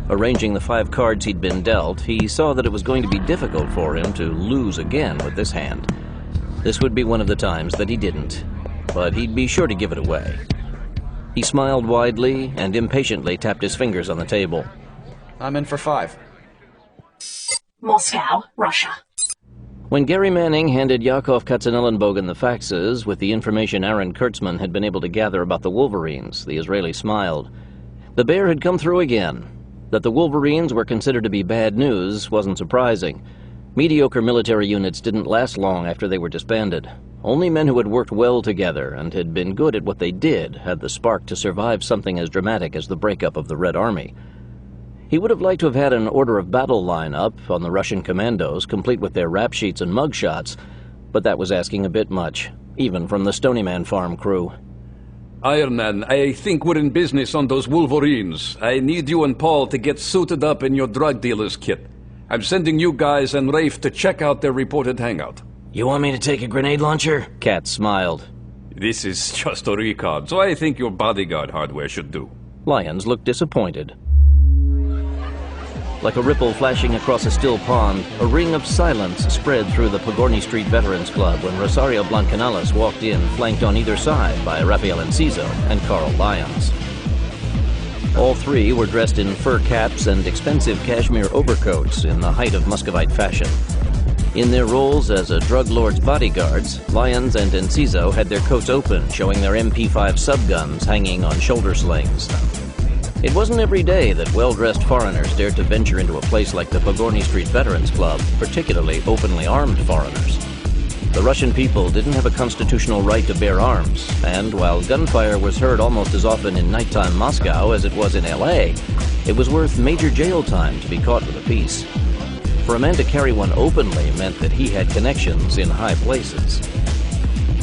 Arranging the 5 cards he'd been dealt, he saw that it was going to be difficult for him to lose again with this hand. This would be one of the times that he didn't, but he'd be sure to give it away. He smiled widely and impatiently tapped his fingers on the table.
I'm in for 5.
Moscow, Russia.
When Gary Manning handed Yakov Katzenellenbogen the faxes with the information Aaron Kurtzman had been able to gather about the Wolverines, the Israeli smiled. The bear had come through again. That the Wolverines were considered to be bad news wasn't surprising. Mediocre military units didn't last long after they were disbanded. Only men who had worked well together and had been good at what they did had the spark to survive something as dramatic as the breakup of the Red Army. He would have liked to have had an order of battle line-up on the Russian commandos, complete with their rap sheets and mugshots, but that was asking a bit much, even from the Stony Man farm crew.
Iron Man, I think we're in business on those Wolverines. I need you and Paul to get suited up in your drug dealer's kit. I'm sending you guys and Rafe to check out their reported hangout.
You want me to take a grenade launcher?
Cat smiled.
This is just a recon, so I think your bodyguard hardware should do.
Lyons looked disappointed. Like a ripple flashing across a still pond, a ring of silence spread through the Pogorny Street Veterans Club when Rosario Blancanales walked in, flanked on either side by Rafael Enciso and Carl Lyons. All three were dressed in fur caps and expensive cashmere overcoats in the height of Muscovite fashion. In their roles as a drug lord's bodyguards, Lyons and Enciso had their coats open, showing their MP5 subguns hanging on shoulder slings. It wasn't every day that well-dressed foreigners dared to venture into a place like the Pogorny Street Veterans Club, particularly openly armed foreigners. The Russian people didn't have a constitutional right to bear arms, and while gunfire was heard almost as often in nighttime Moscow as it was in LA, it was worth major jail time to be caught with a piece. For a man to carry one openly meant that he had connections in high places.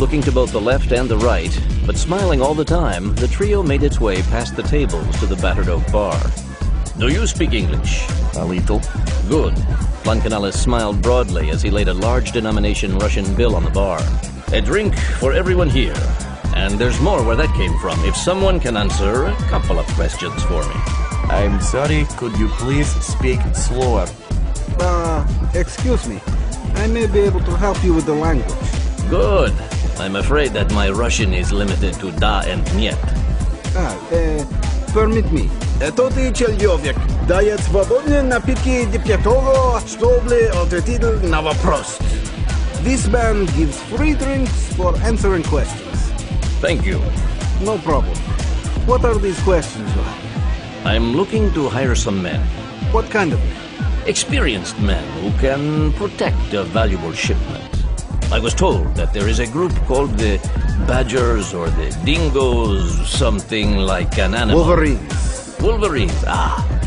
Looking to both the left and the right, but smiling all the time, the trio made its way past the tables to the Battered Oak Bar.
Do you speak English?
A little.
Good.
Blancanales smiled broadly as he laid a large denomination Russian bill on the bar.
A drink for everyone here. And there's more where that came from, if someone can answer a couple of questions for me.
I'm sorry, could you please speak slower?
Excuse me. I may be able to help you with the language.
Good. I'm afraid that my Russian is limited to da and niet.
Permit me.
Тоты человек дает свободные напитки для того, чтобы ответить на вопрос.
This man gives free drinks for answering questions.
Thank you.
No problem. What are these questions like?
I'm looking to hire some men.
What kind of men?
Experienced men who can protect a valuable shipment. I was told that there is a group called the Badgers or the Dingoes, something like an animal.
Wolverines.
Wolverines,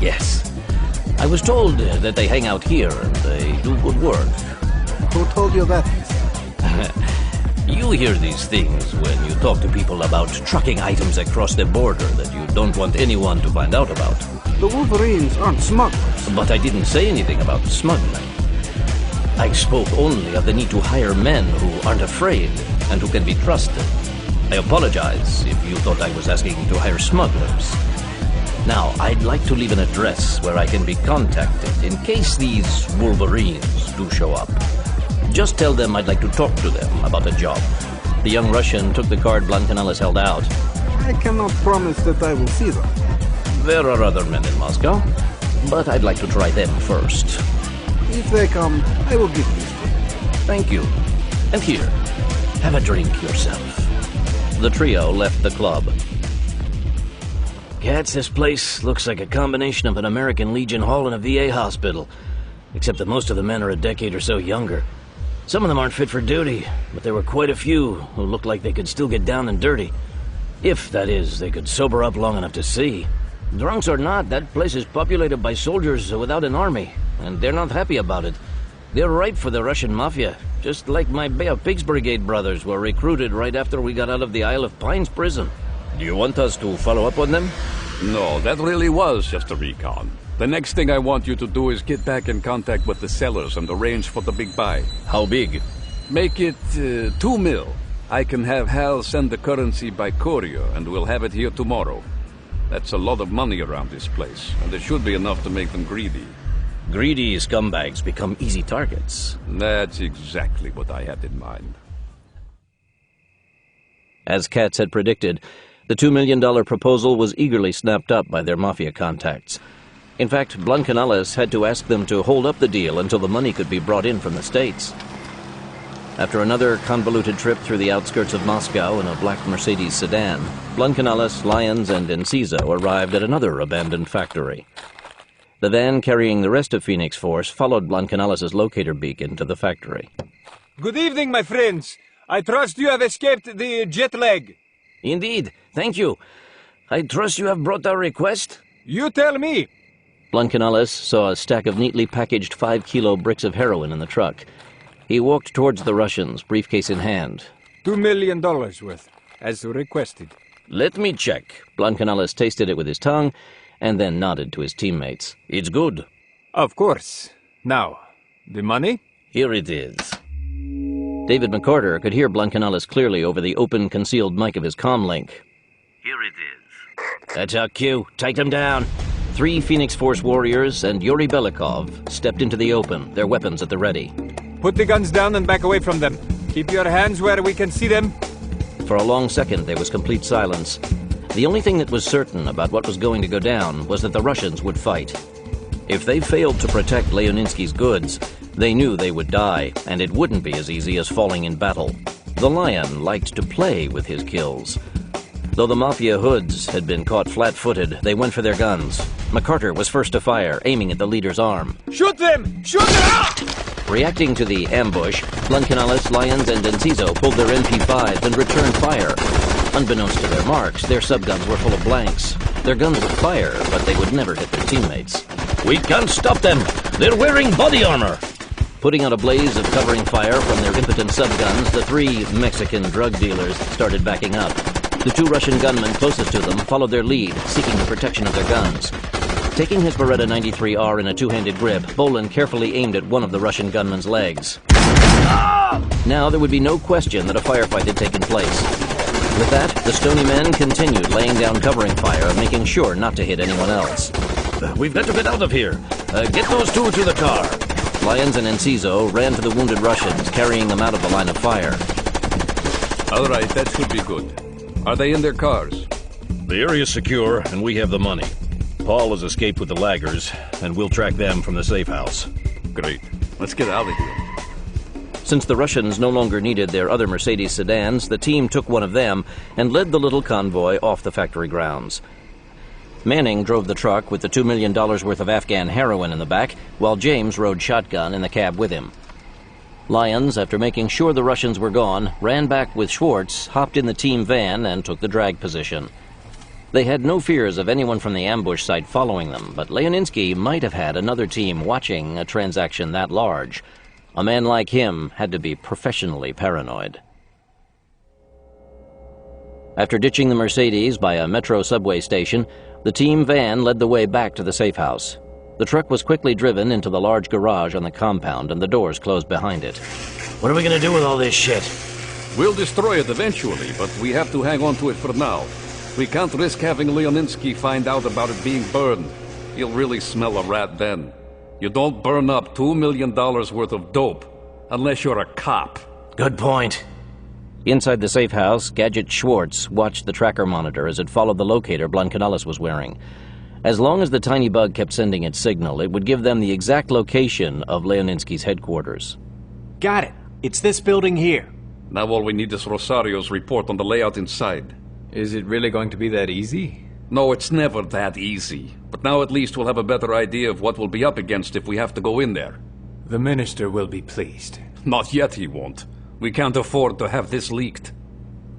yes. I was told that they hang out here and they do good work.
Who told you that?
You hear these things when you talk to people about trucking items across the border that you don't want anyone to find out about.
The Wolverines aren't smugglers.
But I didn't say anything about smuggling. I spoke only of the need to hire men who aren't afraid and who can be trusted. I apologize if you thought I was asking to hire smugglers. Now, I'd like to leave an address where I can be contacted in case these Wolverines do show up. Just tell them I'd like to talk to them about a job.
The young Russian took the card Blancanales held out.
I cannot promise that I will see them.
There are other men in Moscow, but I'd like to try them first.
If they come, I will give these to you.
Thank you. And here, have a drink yourself.
The trio left the club.
Cats, this place looks like a combination of an American Legion Hall and a VA hospital. Except that most of the men are a decade or so younger. Some of them aren't fit for duty, but there were quite a few who looked like they could still get down and dirty. If, that is, they could sober up long enough to see. Drunks or not, that place is populated by soldiers without an army, and they're not happy about it. They're ripe for the Russian mafia, just like my Bay of Pigs Brigade brothers were recruited right after we got out of the Isle of Pines prison.
Do you want us to follow up on them?
No, that really was just a recon. The next thing I want you to do is get back in contact with the sellers and arrange for the big buy.
How big?
Make it 2 mil. I can have Hal send the currency by courier, and we'll have it here tomorrow. That's a lot of money around this place, and it should be enough to make them greedy.
Greedy scumbags become easy targets.
That's exactly what I had in mind.
As Katz had predicted, the $2 million proposal was eagerly snapped up by their mafia contacts. In fact, Blancanales had to ask them to hold up the deal until the money could be brought in from the States. After another convoluted trip through the outskirts of Moscow in a black Mercedes sedan, Blancanales, Lyons, and Enciso arrived at another abandoned factory. The van carrying the rest of Phoenix Force followed Blancanales' locator beacon to the factory.
Good evening, my friends. I trust you have escaped the jet lag.
Indeed. Thank you. I trust you have brought our request?
You tell me.
Blancanales saw a stack of neatly packaged 5-kilo bricks of heroin in the truck. He walked towards the Russians, briefcase in hand.
$2 million worth, as requested.
Let me check. Blancanales tasted it with his tongue and then nodded to his teammates. It's good.
Of course. Now, the money?
Here it is. David McCarter could hear Blancanales clearly over the open, concealed mic of his comlink.
Here it is.
That's our cue. Take them down. 3 Phoenix Force warriors and Yuri Belikov stepped into the open, their weapons at the ready.
Put the guns down and back away from them. Keep your hands where we can see them.
For a long second, there was complete silence. The only thing that was certain about what was going to go down was that the Russians would fight. If they failed to protect Leoninsky's goods, they knew they would die, and it wouldn't be as easy as falling in battle. The Lion liked to play with his kills. Though the Mafia hoods had been caught flat-footed, they went for their guns. McCarter was first to fire, aiming at the leader's arm.
Shoot them! Shoot them out!
Reacting to the ambush, Blancanales, Lyons, and Enciso pulled their MP5s and returned fire. Unbeknownst to their marks, their subguns were full of blanks. Their guns would fire, but they would never hit their teammates.
We can't stop them! They're wearing body armor!
Putting out a blaze of covering fire from their impotent subguns, the 3 Mexican drug dealers started backing up. The 2 Russian gunmen closest to them followed their lead, seeking the protection of their guns. Taking his Beretta 93R in a 2-handed grip, Bolin carefully aimed at one of the Russian gunman's legs. Now there would be no question that a firefight had taken place. With that, the Stony men continued laying down covering fire, making sure not to hit anyone else.
We've got to get out of here. Get those 2 to the car.
Lyons and Enciso ran to the wounded Russians, carrying them out of the line of fire.
All right, that should be good. Are they in their cars?
The area's secure, and we have the money. Paul has escaped with the laggers, and we'll track them from the safe house.
Great. Let's get out of here.
Since the Russians no longer needed their other Mercedes sedans, the team took one of them and led the little convoy off the factory grounds. Manning drove the truck with the $2 million worth of Afghan heroin in the back, while James rode shotgun in the cab with him. Lyons, after making sure the Russians were gone, ran back with Schwartz, hopped in the team van, and took the drag position. They had no fears of anyone from the ambush site following them, but Leoninsky might have had another team watching a transaction that large. A man like him had to be professionally paranoid. After ditching the Mercedes by a metro subway station, the team van led the way back to the safe house. The truck was quickly driven into the large garage on the compound, and the doors closed behind it.
What are we gonna do with all this shit?
We'll destroy it eventually, but we have to hang on to it for now. We can't risk having Leoninsky find out about it being burned. He'll really smell a rat then. You don't burn up $2 million worth of dope unless you're a cop.
Good point.
Inside the safe house, Gadget Schwartz watched the tracker monitor as it followed the locator Blancanales was wearing. As long as the tiny bug kept sending its signal, it would give them the exact location of Leoninsky's headquarters.
Got it. It's this building here.
Now all we need is Rosario's report on the layout inside.
Is it really going to be that easy?
No, it's never that easy. But now at least we'll have a better idea of what we'll be up against if we have to go in there.
The minister will be pleased.
Not yet, he won't. We can't afford to have this leaked.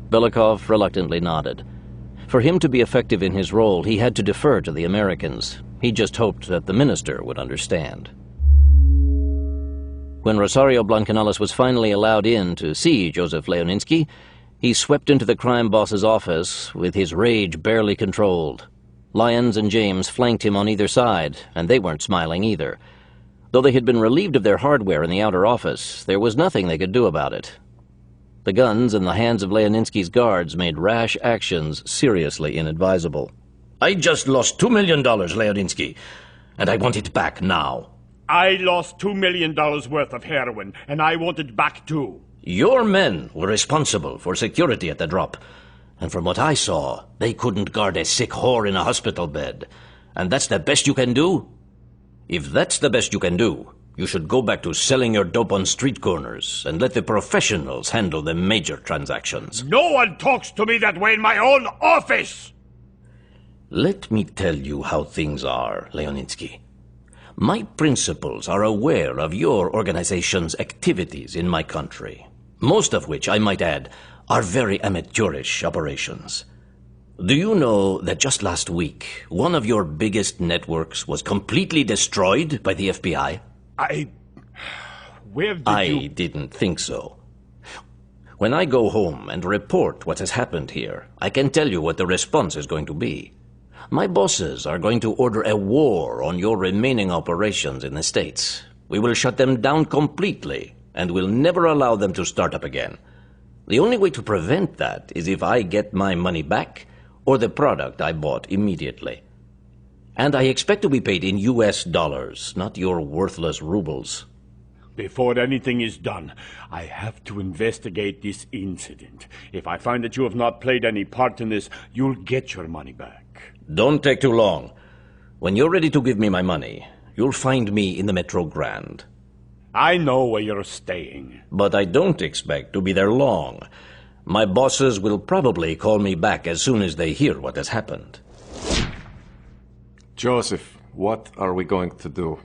Belikov reluctantly nodded. For him to be effective in his role, he had to defer to the Americans. He just hoped that the minister would understand. When Rosario Blancanales was finally allowed in to see Joseph Leoninsky, he swept into the crime boss's office with his rage barely controlled. Lyons and James flanked him on either side, and they weren't smiling either. Though they had been relieved of their hardware in the outer office, there was nothing they could do about it. The guns in the hands of Leoninsky's guards made rash actions seriously inadvisable.
I just lost $2 million, Leoninsky, and I want it back now.
I lost $2 million worth of heroin, and I want it back too.
Your men were responsible for security at the drop, and from what I saw, they couldn't guard a sick whore in a hospital bed. And that's the best you can do? If that's the best you can do, you should go back to selling your dope on street corners and let the professionals handle the major transactions.
No one talks to me that way in my own office!
Let me tell you how things are, Leoninsky. My principals are aware of your organization's activities in my country, most of which, I might add, are very amateurish operations. Do you know that just last week, one of your biggest networks was completely destroyed by the FBI?
Where did you...
I didn't think so.
When I go home and report what has happened here, I can tell you what the response is going to be. My bosses are going to order a war on your remaining operations in the States. We will shut them down completely and will never allow them to start up again. The only way to prevent that is if I get my money back or the product I bought immediately. And I expect to be paid in US dollars, not your worthless rubles.
Before anything is done, I have to investigate this incident. If I find that you have not played any part in this, you'll get your money back.
Don't take too long. When you're ready to give me my money, you'll find me in the Metro Grand.
I know where you're staying.
But I don't expect to be there long. My bosses will probably call me back as soon as they hear what has happened.
Joseph, what are we going to do?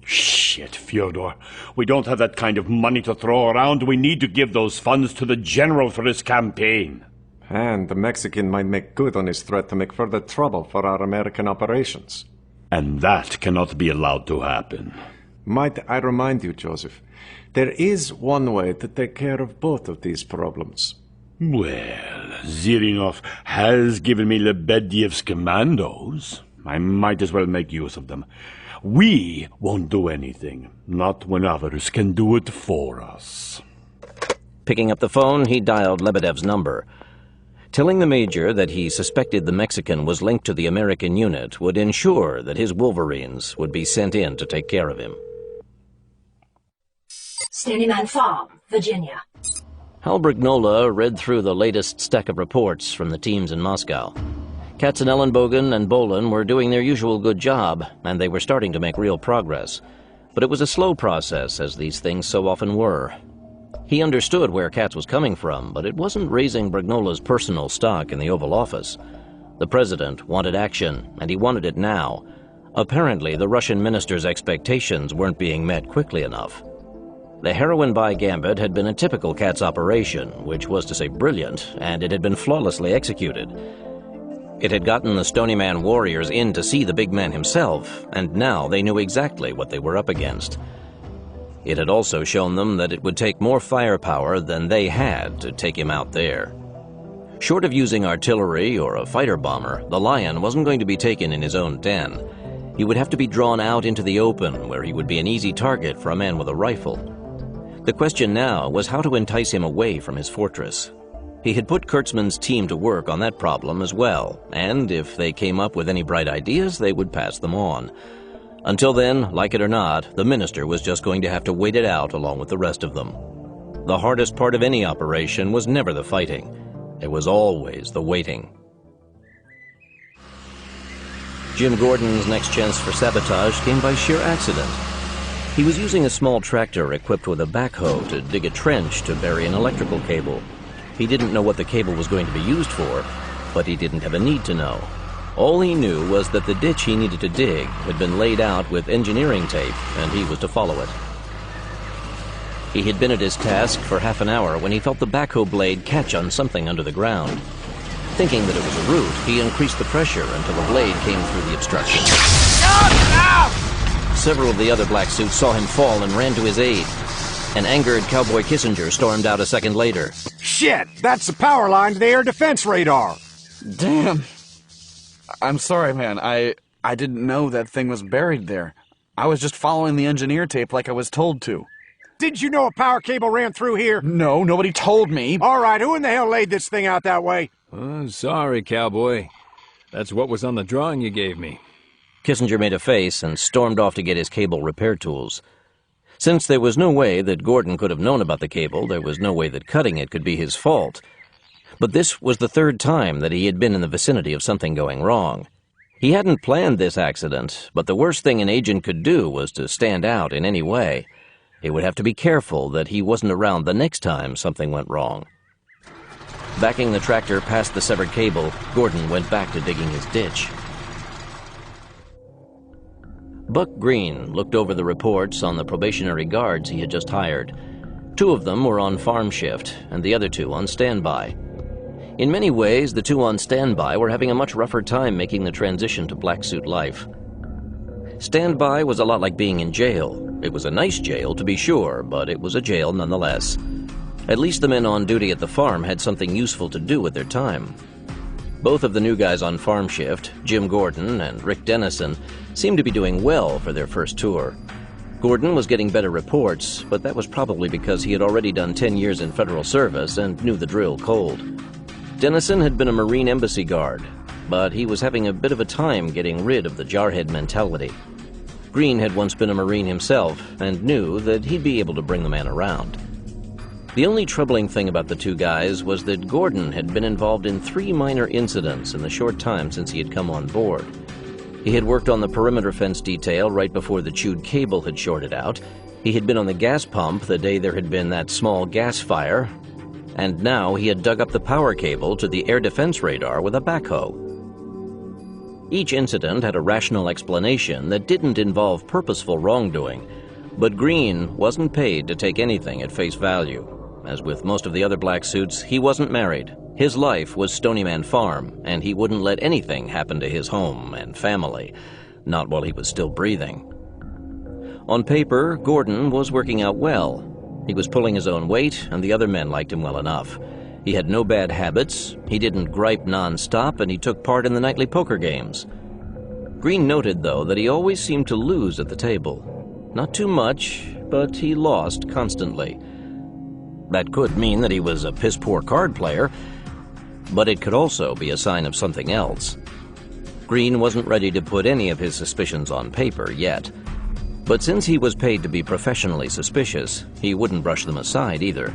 Shit, Fyodor. We don't have that kind of money to throw around. We need to give those funds to the general for his campaign.
And the Mexican might make good on his threat to make further trouble for our American operations.
And that cannot be allowed to happen.
Might I remind you, Joseph, there is one way to take care of both of these problems.
Well, Zirinov has given me Lebediev's commandos. I might as well make use of them. We won't do anything, not when others can do it for us.
Picking up the phone, he dialed Lebedev's number. Telling the Major that he suspected the Mexican was linked to the American unit would ensure that his Wolverines would be sent in to take care of him.
Stonyman Farm, Virginia.
Hal Brignola read through the latest stack of reports from the teams in Moscow. Katzenellenbogen and Bolin were doing their usual good job, and they were starting to make real progress. But it was a slow process, as these things so often were. He understood where Katz was coming from, but it wasn't raising Brignola's personal stock in the Oval Office. The president wanted action, and he wanted it now. Apparently, the Russian minister's expectations weren't being met quickly enough. The heroin buy gambit had been a typical Katz operation, which was to say brilliant, and it had been flawlessly executed. It had gotten the Stony Man warriors in to see the big man himself, and now they knew exactly what they were up against. It had also shown them that it would take more firepower than they had to take him out there. Short of using artillery or a fighter bomber, the Lion wasn't going to be taken in his own den. He would have to be drawn out into the open, where he would be an easy target for a man with a rifle. The question now was how to entice him away from his fortress. He had put Kurtzman's team to work on that problem as well, and if they came up with any bright ideas, they would pass them on. Until then, like it or not, the minister was just going to have to wait it out along with the rest of them. The hardest part of any operation was never the fighting. It was always the waiting. Jim Gordon's next chance for sabotage came by sheer accident. He was using a small tractor equipped with a backhoe to dig a trench to bury an electrical cable. He didn't know what the cable was going to be used for, but he didn't have a need to know. All he knew was that the ditch he needed to dig had been laid out with engineering tape, and he was to follow it. He had been at his task for half an hour when he felt the backhoe blade catch on something under the ground. Thinking that it was a root, he increased the pressure until the blade came through the obstruction. Several of the other black suits saw him fall and ran to his aid. An angered Cowboy Kissinger stormed out a second later.
Shit! That's the power line to the air defense radar!
Damn. I'm sorry, man. I didn't know that thing was buried there. I was just following the engineer tape like I was told to.
Did you know a power cable ran through here?
No, nobody told me.
All right, who in the hell laid this thing out that way?
Sorry, Cowboy. That's what was on the drawing you gave me.
Kissinger made a face and stormed off to get his cable repair tools. Since there was no way that Gordon could have known about the cable, there was no way that cutting it could be his fault. But this was the third time that he had been in the vicinity of something going wrong. He hadn't planned this accident, but the worst thing an agent could do was to stand out in any way. He would have to be careful that he wasn't around the next time something went wrong. Backing the tractor past the severed cable, Gordon went back to digging his ditch. Buck Green looked over the reports on the probationary guards he had just hired. 2 of them were on farm shift, and the other 2 on standby. In many ways, the 2 on standby were having a much rougher time making the transition to black suit life. Standby was a lot like being in jail. It was a nice jail, to be sure, but it was a jail nonetheless.
At least the men on duty at the farm had something useful to do with their time. Both of the new guys on farm shift, Jim Gordon and Rick Dennison, seemed to be doing well for their first tour. Gordon was getting better reports, but that was probably because he had already done 10 years in federal service and knew the drill cold. Dennison had been a Marine embassy guard, but he was having a bit of a time getting rid of the jarhead mentality. Green had once been a Marine himself and knew that he'd be able to bring the man around. The only troubling thing about the two guys was that Gordon had been involved in 3 minor incidents in the short time since he had come on board. He had worked on the perimeter fence detail right before the chewed cable had shorted out. He had been on the gas pump the day there had been that small gas fire. And now he had dug up the power cable to the air defense radar with a backhoe. Each incident had a rational explanation that didn't involve purposeful wrongdoing, but Green wasn't paid to take anything at face value. As with most of the other black suits, he wasn't married. His life was Stony Man Farm, and he wouldn't let anything happen to his home and family, not while he was still breathing. On paper, Gordon was working out well. He was pulling his own weight, and the other men liked him well enough. He had no bad habits, he didn't gripe non-stop, and he took part in the nightly poker games. Green noted, though, that he always seemed to lose at the table. Not too much, but he lost constantly. That could mean that he was a piss-poor card player, but it could also be a sign of something else. Green wasn't ready to put any of his suspicions on paper yet, but since he was paid to be professionally suspicious, he wouldn't brush them aside either.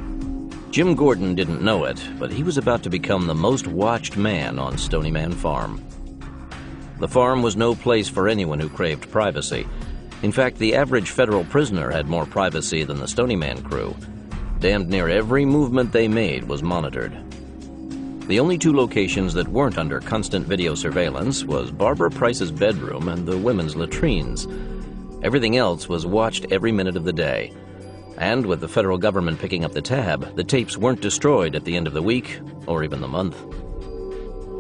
Jim Gordon didn't know it, but he was about to become the most watched man on Stony Man Farm. The farm was no place for anyone who craved privacy. In fact, the average federal prisoner had more privacy than the Stony Man crew. Damned near every movement they made was monitored. The only 2 locations that weren't under constant video surveillance was Barbara Price's bedroom and the women's latrines. Everything else was watched every minute of the day. And with the federal government picking up the tab, the tapes weren't destroyed at the end of the week or even the month.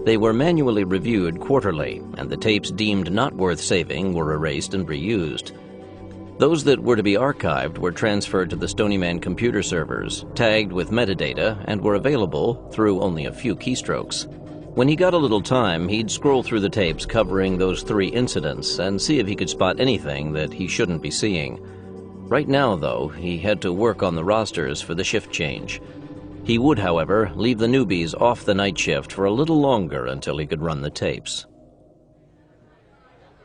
They were manually reviewed quarterly, and the tapes deemed not worth saving were erased and reused. Those that were to be archived were transferred to the Stony Man computer servers, tagged with metadata, and were available through only a few keystrokes. When he got a little time, he'd scroll through the tapes covering those 3 incidents and see if he could spot anything that he shouldn't be seeing. Right now, though, he had to work on the rosters for the shift change. He would, however, leave the newbies off the night shift for a little longer until he could run the tapes.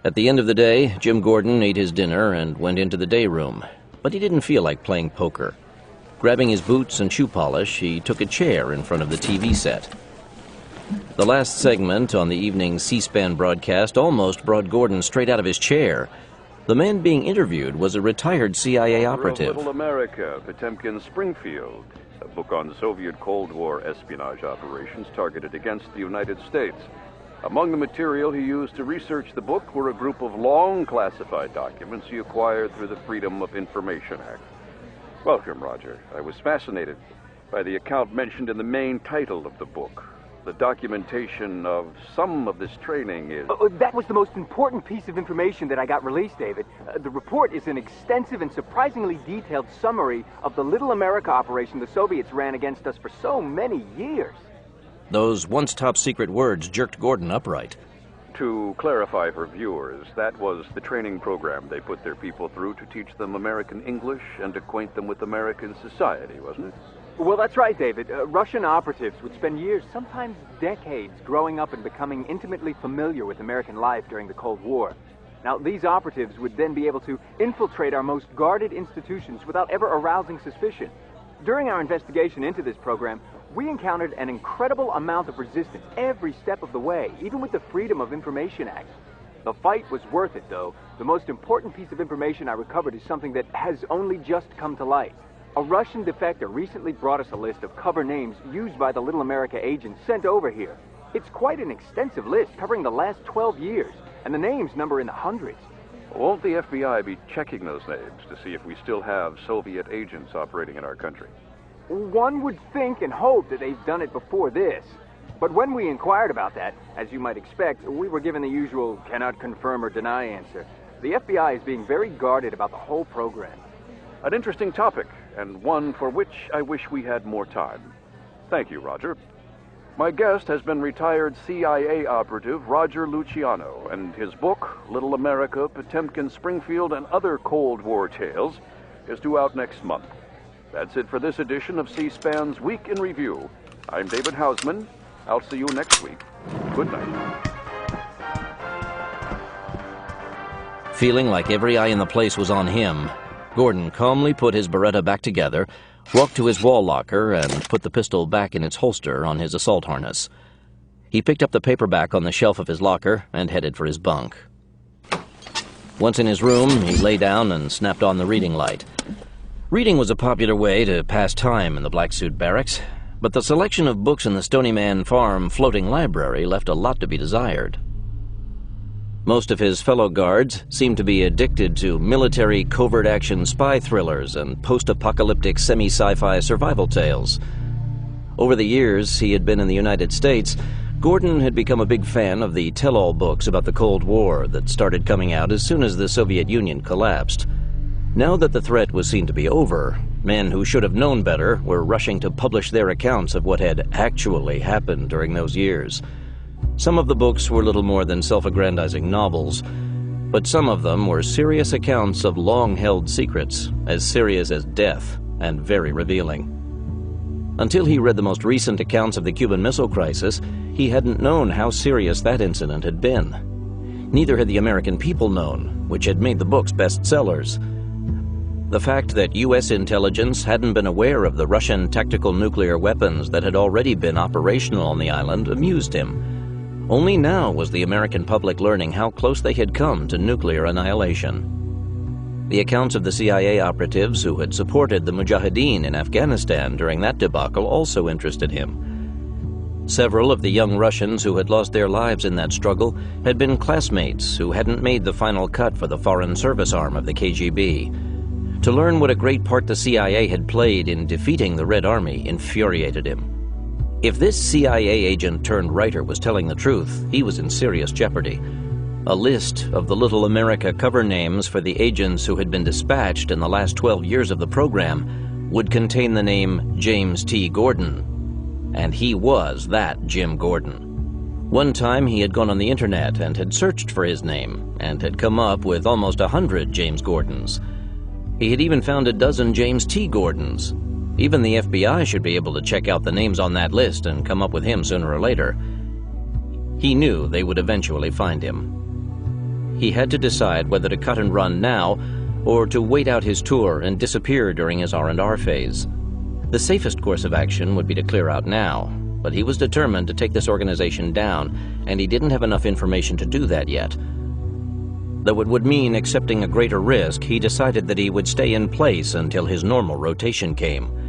At the end of the day, Jim Gordon ate his dinner and went into the day room, but he didn't feel like playing poker. Grabbing his boots and shoe polish, he took a chair in front of the TV set. The last segment on the evening's C-SPAN broadcast almost brought Gordon straight out of his chair. The man being interviewed was a retired CIA operative.
Little America, Potemkin Springfield, a book on Soviet Cold War espionage operations targeted against the United States. Among the material he used to research the book were a group of long classified documents he acquired through the Freedom of Information Act. Welcome, Roger. I was fascinated by the account mentioned in the main title of the book. The documentation of some of this training is...
That was the most important piece of information that I got released, David. The report is an extensive and surprisingly detailed summary of the Little America operation the Soviets ran against us for so many years.
Those once top-secret words jerked Gordon upright.
To clarify for viewers, that was the training program they put their people through to teach them American English and acquaint them with American society, wasn't it?
Well, that's right, David. Russian operatives would spend years, sometimes decades, growing up and becoming intimately familiar with American life during the Cold War. Now, these operatives would then be able to infiltrate our most guarded institutions without ever arousing suspicion. During our investigation into this program, we encountered an incredible amount of resistance every step of the way, even with the Freedom of Information Act. The fight was worth it, though. The most important piece of information I recovered is something that has only just come to light. A Russian defector recently brought us a list of cover names used by the Little America agents sent over here. It's quite an extensive list covering the last 12 years, and the names number in the hundreds.
Won't the FBI be checking those names to see if we still have Soviet agents operating in our country?
One would think and hope that they've done it before this. But when we inquired about that, as you might expect, we were given the usual cannot confirm or deny answer. The FBI is being very guarded about the whole program.
An interesting topic. and one for which I wish we had more time. Thank you, Roger. My guest has been retired CIA operative Roger Luciano, and his book, Little America, Potemkin, Springfield, and Other Cold War Tales, is due out next month. That's it for this edition of C-SPAN's Week in Review. I'm David Hausman. I'll see you next week. Good night.
Feeling like every eye in the place was on him, Gordon calmly put his Beretta back together, walked to his wall locker, and put the pistol back in its holster on his assault harness. He picked up the paperback on the shelf of his locker and headed for his bunk. Once in his room, he lay down and snapped on the reading light. Reading was a popular way to pass time in the Black Suit barracks, but the selection of books in the Stony Man Farm floating library left a lot to be desired. Most of his fellow guards seemed to be addicted to military covert action spy thrillers and post-apocalyptic semi-sci-fi survival tales. Over the years he had been in the United States, Gordon had become a big fan of the tell-all books about the Cold War that started coming out as soon as the Soviet Union collapsed. Now that the threat was seen to be over, men who should have known better were rushing to publish their accounts of what had actually happened during those years. Some of the books were little more than self-aggrandizing novels, but some of them were serious accounts of long-held secrets, as serious as death and very revealing. Until he read the most recent accounts of the Cuban Missile Crisis, he hadn't known how serious that incident had been. Neither had the American people known, which had made the books bestsellers. The fact that U.S. intelligence hadn't been aware of the Russian tactical nuclear weapons that had already been operational on the island amused him. Only now was the American public learning how close they had come to nuclear annihilation. The accounts of the CIA operatives who had supported the Mujahideen in Afghanistan during that debacle also interested him. Several of the young Russians who had lost their lives in that struggle had been classmates who hadn't made the final cut for the Foreign Service arm of the KGB. To learn what a great part the CIA had played in defeating the Red Army infuriated him. If this CIA agent turned writer was telling the truth, he was in serious jeopardy. A list of the Little America cover names for the agents who had been dispatched in the last 12 years of the program would contain the name James T. Gordon. And he was that Jim Gordon. One time he had gone on the internet and had searched for his name and had come up with almost 100 James Gordons. He had even found a dozen James T. Gordons. Even the FBI should be able to check out the names on that list and come up with him sooner or later. He knew they would eventually find him. He had to decide whether to cut and run now or to wait out his tour and disappear during his R&R phase. The safest course of action would be to clear out now, but he was determined to take this organization down, and he didn't have enough information to do that yet. Though it would mean accepting a greater risk, he decided that he would stay in place until his normal rotation came.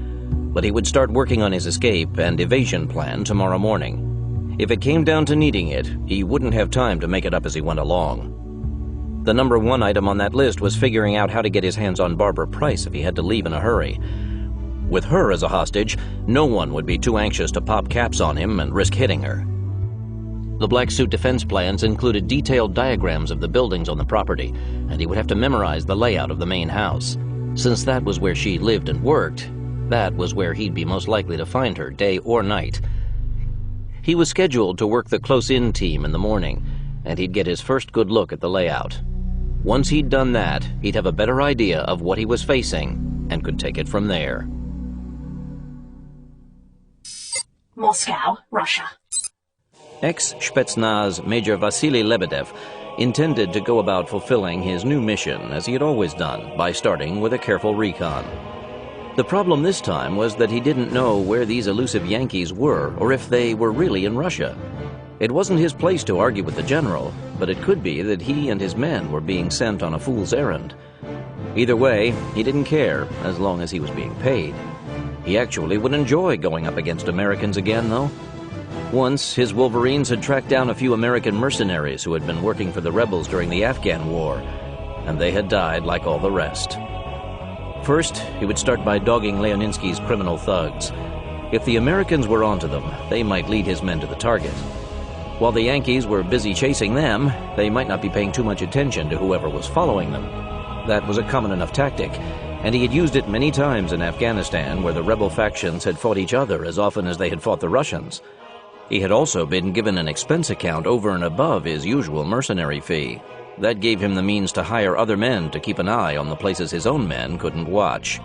But he would start working on his escape and evasion plan tomorrow morning. If it came down to needing it, he wouldn't have time to make it up as he went along. The number one item on that list was figuring out how to get his hands on Barbara Price if he had to leave in a hurry. With her as a hostage, no one would be too anxious to pop caps on him and risk hitting her. The Black Suit defense plans included detailed diagrams of the buildings on the property, and he would have to memorize the layout of the main house. Since that was where she lived and worked, that was where he'd be most likely to find her, day or night. He was scheduled to work the close-in team in the morning, and he'd get his first good look at the layout. Once he'd done that, he'd have a better idea of what he was facing and could take it from there.
Moscow, Russia.
Ex-Spetsnaz Major Vasily Lebedev intended to go about fulfilling his new mission as he had always done, by starting with a careful recon. The problem this time was that he didn't know where these elusive Yankees were or if they were really in Russia. It wasn't his place to argue with the general, but it could be that he and his men were being sent on a fool's errand. Either way, he didn't care as long as he was being paid. He actually would enjoy going up against Americans again, though. Once, his Wolverines had tracked down a few American mercenaries who had been working for the rebels during the Afghan War, and they had died like all the rest. First, he would start by dogging Leoninsky's criminal thugs. If the Americans were onto them, they might lead his men to the target. While the Yankees were busy chasing them, they might not be paying too much attention to whoever was following them. That was a common enough tactic,
and he had used it many times in Afghanistan, where the rebel factions had fought each other as often as they had fought the Russians. He had also been given an expense account over and above his usual mercenary fee. That gave him the means to hire other men to keep an eye on the places his own men couldn't watch.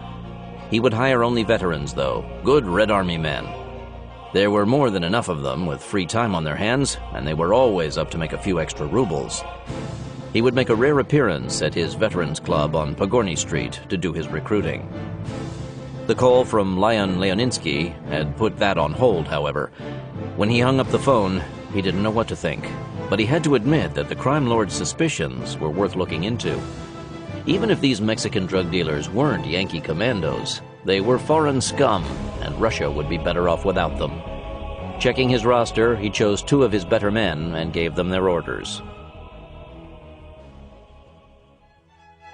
He would hire only veterans, though, good Red Army men. There were more than enough of them with free time on their hands, and they were always up to make a few extra rubles. He would make a rare appearance at his Veterans Club on Pogorny Street to do his recruiting. The call from Leon Leoninsky had put that on hold, however. When he hung up the phone, he didn't know what to think, but he had to admit that the crime lord's suspicions were worth looking into. Even if these Mexican drug dealers weren't Yankee commandos, they were foreign scum, and Russia would be better off without them. Checking his roster, he chose 2 of his better men and gave them their orders.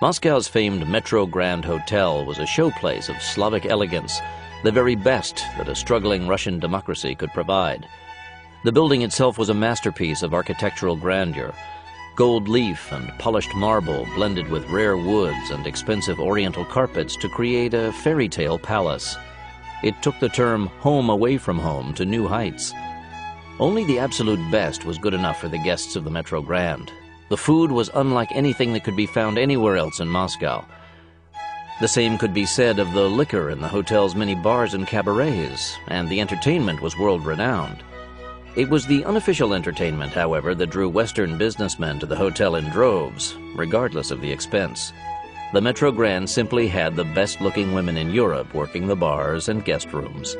Moscow's famed Metro Grand Hotel was a showplace of Slavic elegance, the very best that a struggling Russian democracy could provide. The building itself was a masterpiece of architectural grandeur. Gold leaf and polished marble blended with rare woods and expensive oriental carpets to create a fairy tale palace. It took the term home away from home to new heights. Only the absolute best was good enough for the guests of the Metro Grand. The food was unlike anything that could be found anywhere else in Moscow. The same could be said of the liquor in the hotel's many bars and cabarets, and the entertainment was world-renowned. It was the unofficial entertainment, however, that drew Western businessmen to the hotel in droves, regardless of the expense. The Metro Grand simply had the best-looking women in Europe working the bars and guest rooms.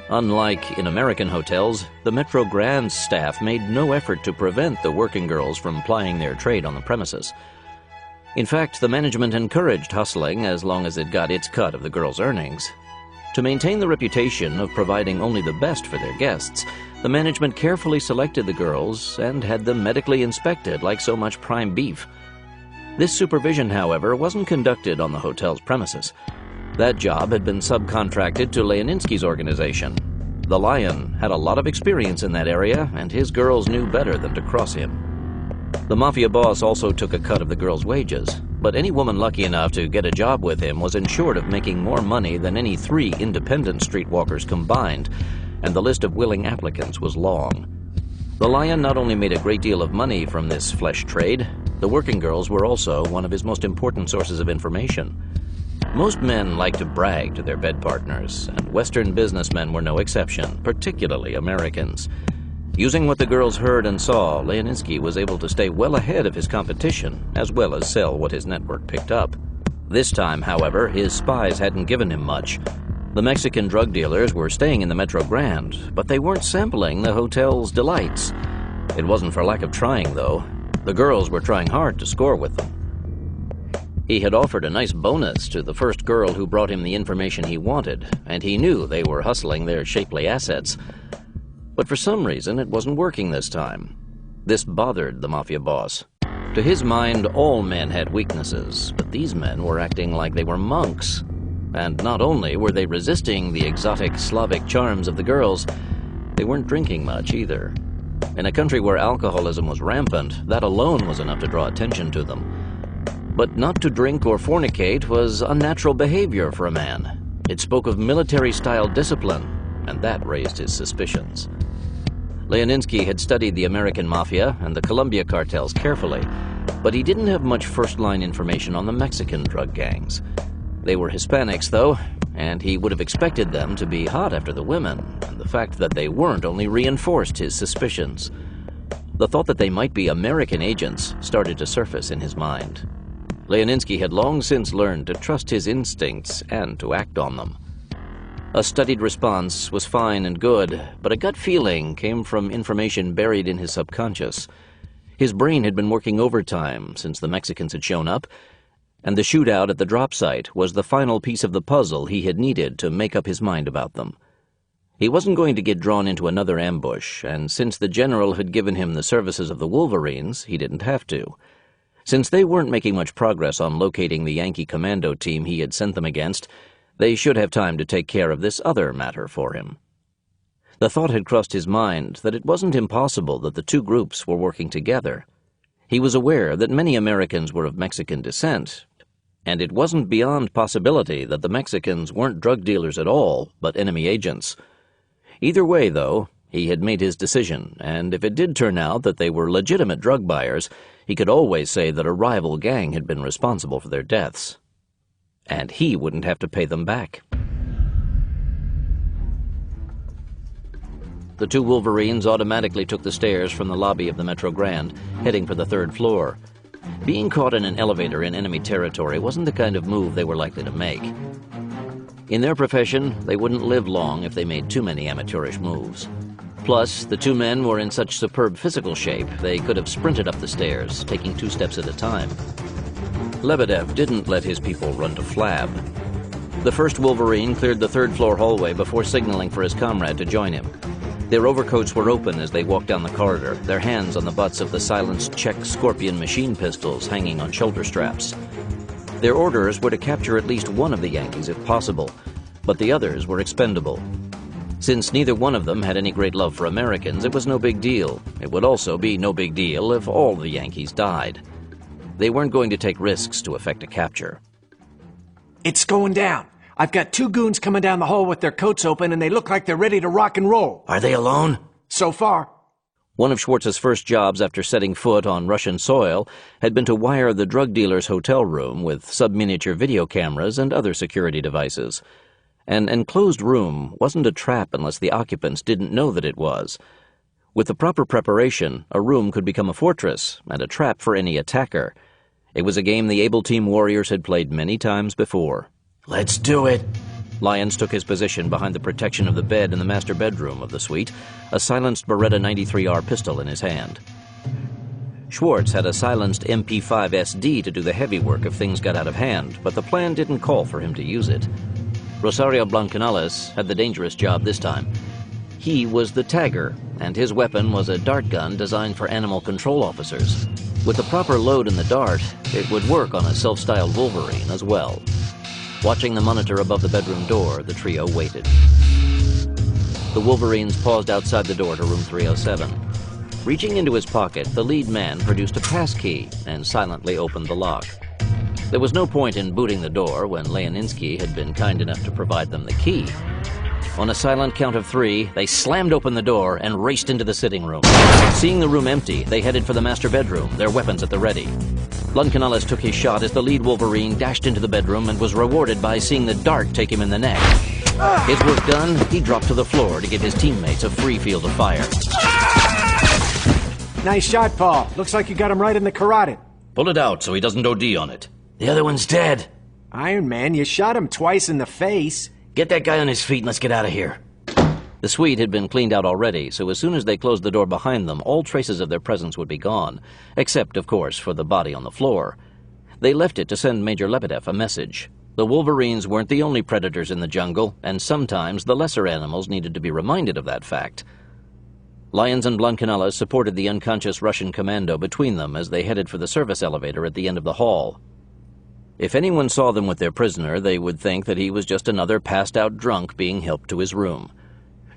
Unlike in American hotels, the Metro Grand's staff made no effort to prevent the working girls from plying their trade on the premises. In fact, the management encouraged hustling as long as it got its cut of the girls' earnings. To maintain the reputation of providing only the best for their guests, the management carefully selected the girls and had them medically inspected like so much prime beef. This supervision, however, wasn't conducted on the hotel's premises. That job had been subcontracted to Leoninsky's organization. The Lion had a lot of experience in that area, and his girls knew better than to cross him. The mafia boss also took a cut of the girls' wages, but any woman lucky enough to get a job with him was ensured of making more money than any 3 independent streetwalkers combined, and the list of willing applicants was long. The Lion not only made a great deal of money from this flesh trade, the working girls were also one of his most important sources of information. Most men like to brag to their bed partners, and Western businessmen were no exception, particularly Americans. Using what the girls heard and saw, Leoninsky was able to stay well ahead of his competition, as well as sell what his network picked up. This time, however, his spies hadn't given him much. The Mexican drug dealers were staying in the Metro Grand, but they weren't sampling the hotel's delights. It wasn't for lack of trying, though. The girls were trying hard to score with them. He had offered a nice bonus to the first girl who brought him the information he wanted, and he knew they were hustling their shapely assets. But for some reason, it wasn't working this time. This bothered the mafia boss. To his mind, all men had weaknesses, but these men were acting like they were monks. And not only were they resisting the exotic Slavic charms of the girls, they weren't drinking much either. In a country where alcoholism was rampant, that alone was enough to draw attention to them. But not to drink or fornicate was unnatural behavior for a man. It spoke of military-style discipline, and that raised his suspicions. Leoninsky had studied the American mafia and the Colombia cartels carefully, but he didn't have much first-line information on the Mexican drug gangs. They were Hispanics, though, and he would have expected them to be hot after the women, and the fact that they weren't only reinforced his suspicions. The thought that they might be American agents started to surface in his mind. Leoninsky had long since learned to trust his instincts and to act on them. A studied response was fine and good, but a gut feeling came from information buried in his subconscious. His brain had been working overtime since the Mexicans had shown up, and the shootout at the drop site was the final piece of the puzzle he had needed to make up his mind about them. He wasn't going to get drawn into another ambush, and since the general had given him the services of the Wolverines, he didn't have to. Since they weren't making much progress on locating the Yankee commando team he had sent them against, they should have time to take care of this other matter for him. The thought had crossed his mind that it wasn't impossible that the two groups were working together. He was aware that many Americans were of Mexican descent, And it wasn't beyond possibility that the Mexicans weren't drug dealers at all, but enemy agents. Either way, though, he had made his decision, and if it did turn out that they were legitimate drug buyers, he could always say that a rival gang had been responsible for their deaths. And he wouldn't have to pay them back. The two Wolverines automatically took the stairs from the lobby of the Metro Grand, heading for the 3rd floor. Being caught in an elevator in enemy territory wasn't the kind of move they were likely to make. In their profession, they wouldn't live long if they made too many amateurish moves. Plus, the two men were in such superb physical shape, they could have sprinted up the stairs, taking 2 steps at a time. Lebedev didn't let his people run to flab. The first Wolverine cleared the 3rd floor hallway before signaling for his comrade to join him. Their overcoats were open as they walked down the corridor, their hands on the butts of the silenced Czech Scorpion machine pistols hanging on shoulder straps. Their orders were to capture at least one of the Yankees if possible, but the others were expendable. Since neither one of them had any great love for Americans, it was no big deal. It would also be no big deal if all the Yankees died. They weren't going to take risks to effect a capture.
It's going down. I've got 2 goons coming down the hall with their coats open, and they look like they're ready to rock and roll.
Are they alone?
So far.
One of Schwartz's first jobs after setting foot on Russian soil had been to wire the drug dealer's hotel room with sub-miniature video cameras and other security devices. An enclosed room wasn't a trap unless the occupants didn't know that it was. With the proper preparation, a room could become a fortress and a trap for any attacker. It was a game the Able Team warriors had played many times before.
Let's do it.
Lyons took his position behind the protection of the bed in the master bedroom of the suite, a silenced Beretta 93R pistol in his hand. Schwartz had a silenced MP5 SD to do the heavy work if things got out of hand, but the plan didn't call for him to use it. Rosario Blancanales had the dangerous job this time. He was the tagger, and his weapon was a dart gun designed for animal control officers. With the proper load in the dart, it would work on a self-styled Wolverine as well. Watching the monitor above the bedroom door, the trio waited. The Wolverines paused outside the door to room 307. Reaching into his pocket, the lead man produced a pass key and silently opened the lock. There was no point in booting the door when Leoninsky had been kind enough to provide them the key. On a silent count of 3, they slammed open the door and raced into the sitting room. Seeing the room empty, they headed for the master bedroom, their weapons at the ready. Blancanales took his shot as the lead Wolverine dashed into the bedroom and was rewarded by seeing the dart take him in the neck. His work done, he dropped to the floor to give his teammates a free field of fire.
Nice shot, Paul. Looks like you got him right in the carotid.
Pull it out so he doesn't OD on it.
The other one's dead.
Iron Man, you shot him twice in the face.
Get that guy on his feet and let's get out of here.
The suite had been cleaned out already, so as soon as they closed the door behind them, all traces of their presence would be gone, except, of course, for the body on the floor. They left it to send Major Lebedev a message. The Wolverines weren't the only predators in the jungle, and sometimes the lesser animals needed to be reminded of that fact. Lyons and Blancanales supported the unconscious Russian commando between them as they headed for the service elevator at the end of the hall. If anyone saw them with their prisoner, they would think that he was just another passed-out drunk being helped to his room.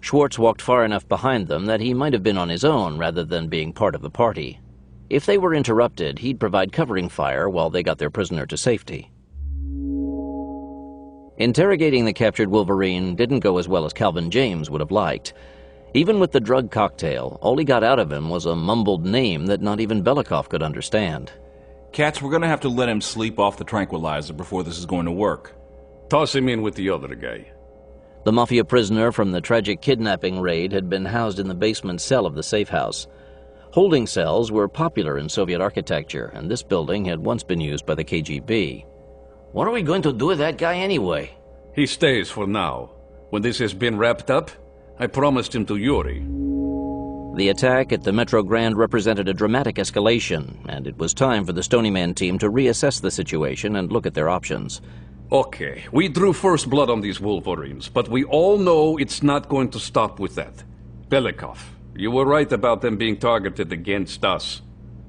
Schwartz walked far enough behind them that he might have been on his own rather than being part of the party. If they were interrupted, he'd provide covering fire while they got their prisoner to safety. Interrogating the captured Wolverine didn't go as well as Calvin James would have liked. Even with the drug cocktail, all he got out of him was a mumbled name that not even Belikov could understand.
Cats, we're gonna have to let him sleep off the tranquilizer before this is going to work.
Toss him in with the other guy.
The mafia prisoner from the tragic kidnapping raid had been housed in the basement cell of the safe house. Holding cells were popular in Soviet architecture, and this building had once been used by the KGB.
What are we going to do with that guy anyway?
He stays for now. When this has been wrapped up, I promised him to Yuri.
The attack at the Metro Grand represented a dramatic escalation, and it was time for the Stony Man team to reassess the situation and look at their options.
Okay, we drew first blood on these Wolverines, but we all know it's not going to stop with that. Belikov, you were right about them being targeted against us.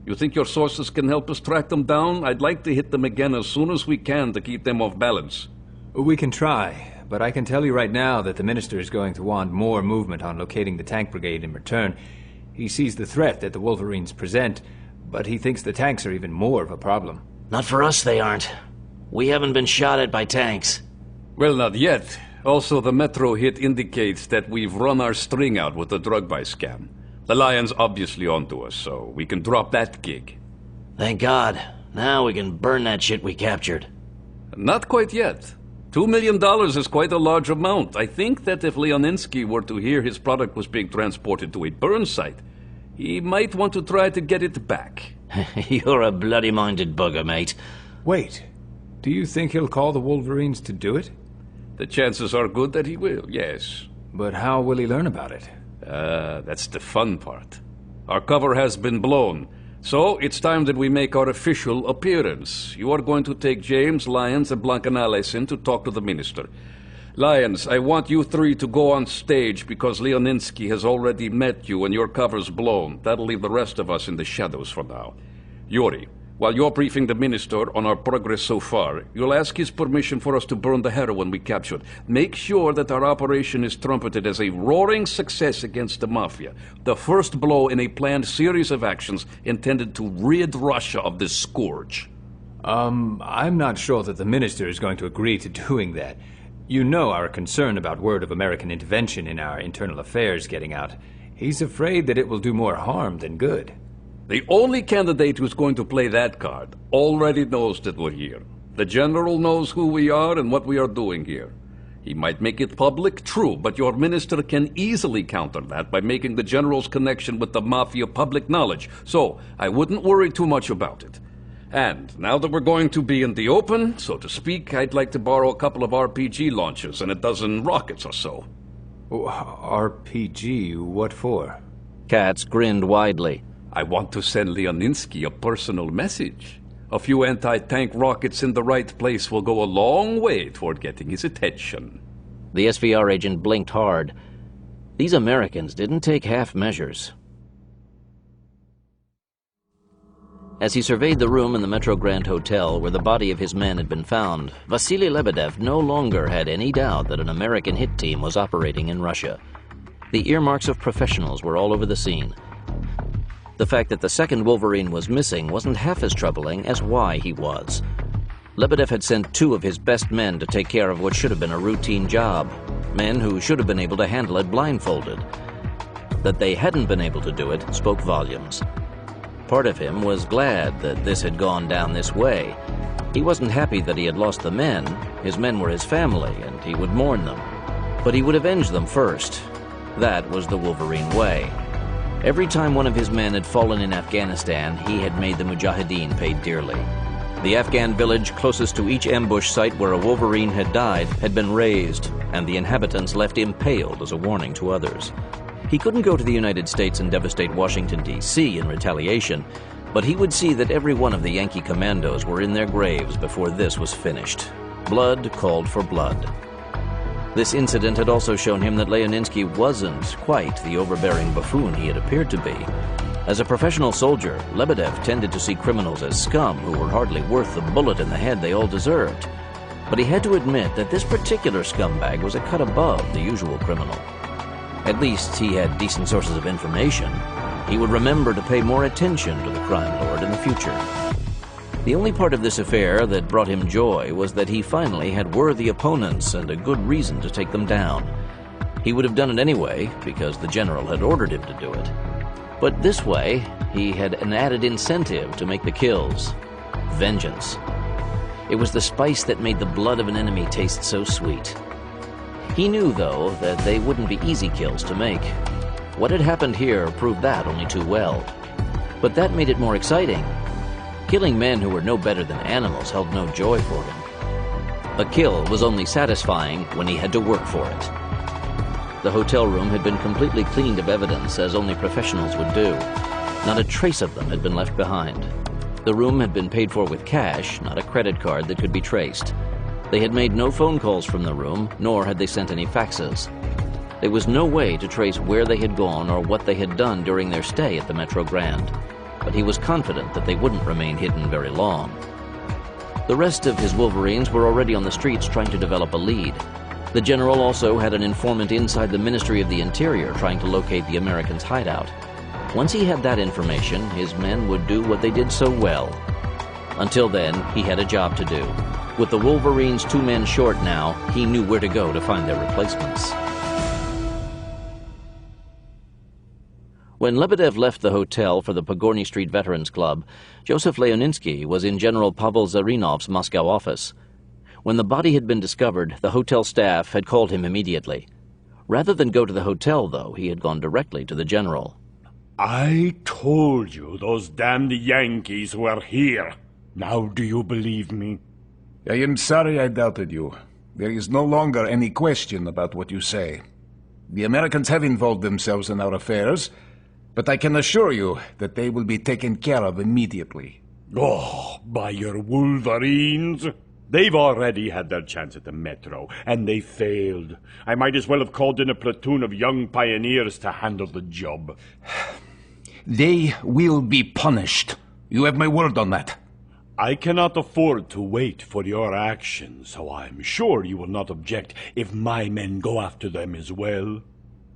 You think your sources can help us track them down? I'd like to hit them again as soon as we can to keep them off balance.
We can try, but I can tell you right now that the Minister is going to want more movement on locating the tank brigade in return. He sees the threat that the Wolverines present, but he thinks the tanks are even more of a problem.
Not for us, they aren't. We haven't been shot at by tanks.
Well, not yet. Also, the Metro hit indicates that we've run our string out with the drug buy scam. The Lion's obviously onto us, so we can drop that gig.
Thank God. Now we can burn that shit we captured.
Not quite yet. $2 million is quite a large amount. I think that if Leoninsky were to hear his product was being transported to a burn site, he might want to try to get it back.
You're a bloody-minded bugger, mate.
Wait. Do you think he'll call the Wolverines to do it?
The chances are good that he will, yes.
But how will he learn about it?
That's the fun part. Our cover has been blown, so it's time that we make our official appearance. You are going to take James, Lyons, and Blancanales in to talk to the minister. Lyons, I want you three to go on stage because Leoninsky has already met you and your cover's blown. That'll leave the rest of us in the shadows for now. Yuri, while you're briefing the minister on our progress so far, you'll ask his permission for us to burn the heroin we captured. Make sure that our operation is trumpeted as a roaring success against the Mafia. The first blow in a planned series of actions intended to rid Russia of this scourge.
I'm not sure that the minister is going to agree to doing that. You know our concern about word of American intervention in our internal affairs getting out. He's afraid that it will do more harm than good.
The only candidate who's going to play that card already knows that we're here. The general knows who we are and what we are doing here. He might make it public, true, but your minister can easily counter that by making the general's connection with the Mafia public knowledge. So, I wouldn't worry too much about it. And now that we're going to be in the open, so to speak, I'd like to borrow a couple of RPG launchers and a dozen rockets or so.
RPG? What for?
Katz grinned widely.
I want to send Leoninsky a personal message. A few anti-tank rockets in the right place will go a long way toward getting his attention.
The SVR agent blinked hard. These Americans didn't take half measures. As he surveyed the room in the Metro Grand Hotel where the body of his man had been found, Vasily Lebedev no longer had any doubt that an American hit team was operating in Russia. The earmarks of professionals were all over the scene. The fact that the second Wolverine was missing wasn't half as troubling as why he was. Lebedev had sent 2 of his best men to take care of what should have been a routine job, men who should have been able to handle it blindfolded. That they hadn't been able to do it spoke volumes. Part of him was glad that this had gone down this way. He wasn't happy that he had lost the men. His men were his family, and he would mourn them. But he would avenge them first. That was the Wolverine way. Every time one of his men had fallen in Afghanistan, he had made the Mujahideen pay dearly. The Afghan village closest to each ambush site where a Wolverine had died had been razed, and the inhabitants left impaled as a warning to others. He couldn't go to the United States and devastate Washington, D.C. in retaliation, but he would see that every one of the Yankee commandos were in their graves before this was finished. Blood called for blood. This incident had also shown him that Leoninsky wasn't quite the overbearing buffoon he had appeared to be. As a professional soldier, Lebedev tended to see criminals as scum who were hardly worth the bullet in the head they all deserved. But he had to admit that this particular scumbag was a cut above the usual criminal. At least he had decent sources of information. He would remember to pay more attention to the crime lord in the future. The only part of this affair that brought him joy was that he finally had worthy opponents and a good reason to take them down. He would have done it anyway, because the general had ordered him to do it. But this way, he had an added incentive to make the kills. Vengeance. It was the spice that made the blood of an enemy taste so sweet. He knew, though, that they wouldn't be easy kills to make. What had happened here proved that only too well. But that made it more exciting. Killing men who were no better than animals held no joy for him. A kill was only satisfying when he had to work for it. The hotel room had been completely cleaned of evidence, as only professionals would do. Not a trace of them had been left behind. The room had been paid for with cash, not a credit card that could be traced. They had made no phone calls from the room, nor had they sent any faxes. There was no way to trace where they had gone or what they had done during their stay at the Metro Grand. But he was confident that they wouldn't remain hidden very long. The rest of his Wolverines were already on the streets trying to develop a lead. The general also had an informant inside the Ministry of the Interior trying to locate the Americans' hideout. Once he had that information, his men would do what they did so well. Until then, he had a job to do.
With the Wolverines 2 men short now, he knew where to go to find their replacements. When Lebedev left the hotel for the Pogorny Street Veterans Club, Joseph Leoninsky was in General Pavel Zarinov's Moscow office. When the body had been discovered, the hotel staff had called him immediately. Rather than go to the hotel, though, he had gone directly to the general.
I told you those damned Yankees were here. Now do you believe me?
I am sorry I doubted you. There is no longer any question about what you say. The Americans have involved themselves in our affairs, but I can assure you that they will be taken care of immediately.
Oh, by your Wolverines! They've already had their chance at the Metro, and they failed. I might as well have called in a platoon of young pioneers to handle the job.
They will be punished. You have my word on that.
I cannot afford to wait for your action, so I'm sure you will not object if my men go after them as well.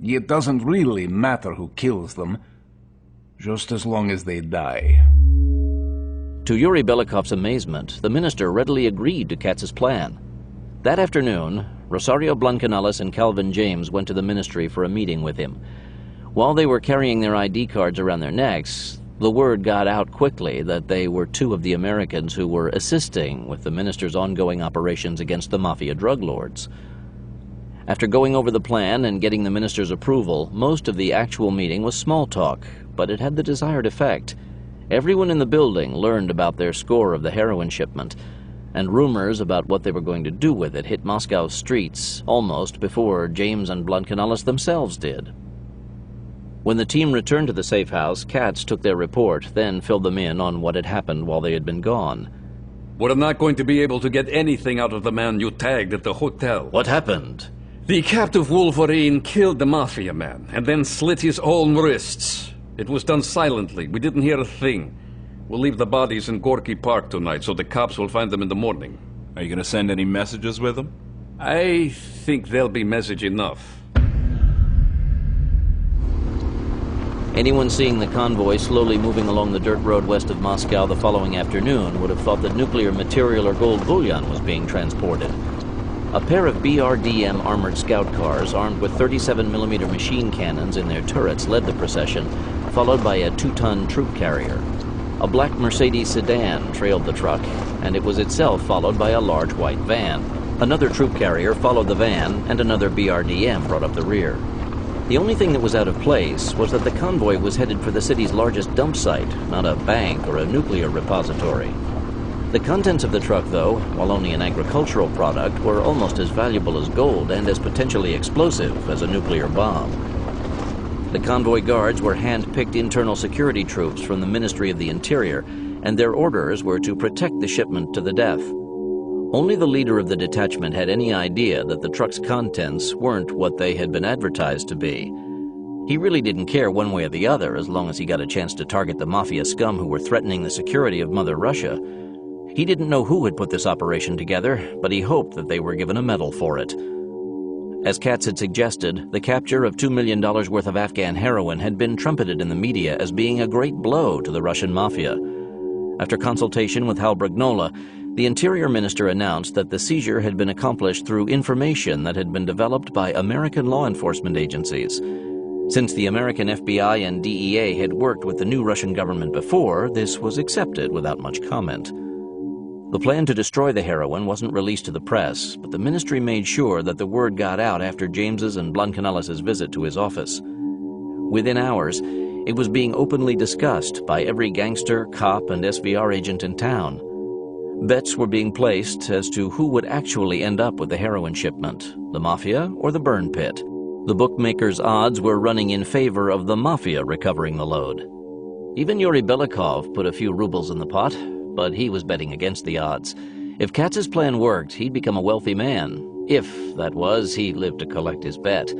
It doesn't really matter who kills them, just as long as they die.
To Yuri Belikov's amazement, the minister readily agreed to Katz's plan. That afternoon, Rosario Blancanales and Calvin James went to the ministry for a meeting with him. While they were carrying their ID cards around their necks, the word got out quickly that they were 2 of the Americans who were assisting with the minister's ongoing operations against the mafia drug lords. After going over the plan and getting the minister's approval, most of the actual meeting was small talk, but it had the desired effect. Everyone in the building learned about their score of the heroin shipment, and rumors about what they were going to do with it hit Moscow's streets almost before James and Blancanales themselves did. When the team returned to the safe house, Katz took their report, then filled them in on what had happened while they had been gone.
We're not going to be able to get anything out of the man you tagged at the hotel.
What happened?
The captive Wolverine killed the mafia man and then slit his own wrists. It was done silently. We didn't hear a thing. We'll leave the bodies in Gorky Park tonight so the cops will find them in the morning.
Are you going to send any messages with them?
I think they'll be message enough.
Anyone seeing the convoy slowly moving along the dirt road west of Moscow the following afternoon would have thought that nuclear material or gold bullion was being transported. A pair of BRDM armored scout cars armed with 37mm machine cannons in their turrets led the procession, followed by a 2-ton troop carrier. A black Mercedes sedan trailed the truck, and it was itself followed by a large white van. Another troop carrier followed the van, and another BRDM brought up the rear. The only thing that was out of place was that the convoy was headed for the city's largest dump site, not a bank or a nuclear repository. The contents of the truck, though, while only an agricultural product, were almost as valuable as gold and as potentially explosive as a nuclear bomb. The convoy guards were hand-picked internal security troops from the Ministry of the Interior, and their orders were to protect the shipment to the death. Only the leader of the detachment had any idea that the truck's contents weren't what they had been advertised to be. He really didn't care one way or the other as long as he got a chance to target the mafia scum who were threatening the security of Mother Russia. He didn't know who had put this operation together, but he hoped that they were given a medal for it. As Katz had suggested, the capture of $2 million worth of Afghan heroin had been trumpeted in the media as being a great blow to the Russian mafia. After consultation with Hal Brignola, the Interior Minister announced that the seizure had been accomplished through information that had been developed by American law enforcement agencies. Since the American FBI and DEA had worked with the new Russian government before, this was accepted without much comment. The plan to destroy the heroin wasn't released to the press, but the ministry made sure that the word got out after James's and Blancanales' visit to his office. Within hours, it was being openly discussed by every gangster, cop, and SVR agent in town. Bets were being placed as to who would actually end up with the heroin shipment, the mafia or the burn pit. The bookmakers' odds were running in favor of the mafia recovering the load. Even Yuri Belikov put a few rubles in the pot, but he was betting against the odds. If Katz's plan worked, he'd become a wealthy man. If, that was, he lived to collect his bet.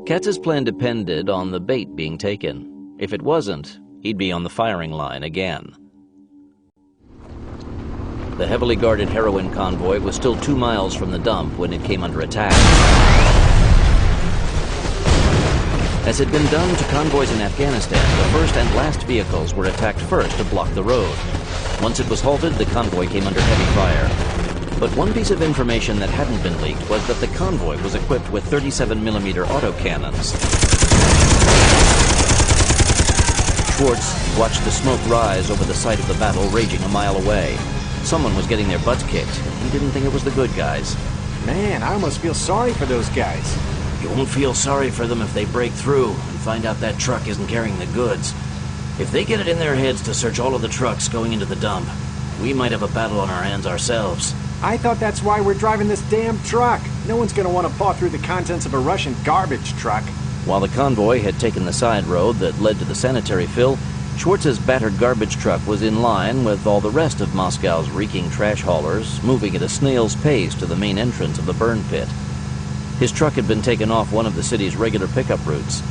Katz's plan depended on the bait being taken. If it wasn't, he'd be on the firing line again. The heavily guarded heroin convoy was still 2 miles from the dump when it came under attack. As had been done to convoys in Afghanistan, the first and last vehicles were attacked first to block the road. Once it was halted, the convoy came under heavy fire. But one piece of information that hadn't been leaked was that the convoy was equipped with 37mm autocannons. Schwartz watched the smoke rise over the site of the battle raging a mile away. Someone was getting their butts kicked, and he didn't think it was the good guys.
Man, I almost feel sorry for those guys.
You won't feel sorry for them if they break through and find out that truck isn't carrying the goods. If they get it in their heads to search all of the trucks going into the dump, we might have a battle on our hands ourselves.
I thought that's why we're driving this damn truck. No one's gonna want to paw through the contents of a Russian garbage truck.
While the convoy had taken the side road that led to the sanitary fill, Schwartz's battered garbage truck was in line with all the rest of Moscow's reeking trash haulers, moving at a snail's pace to the main entrance of the burn pit. His truck had been taken off one of the city's regular pickup routes.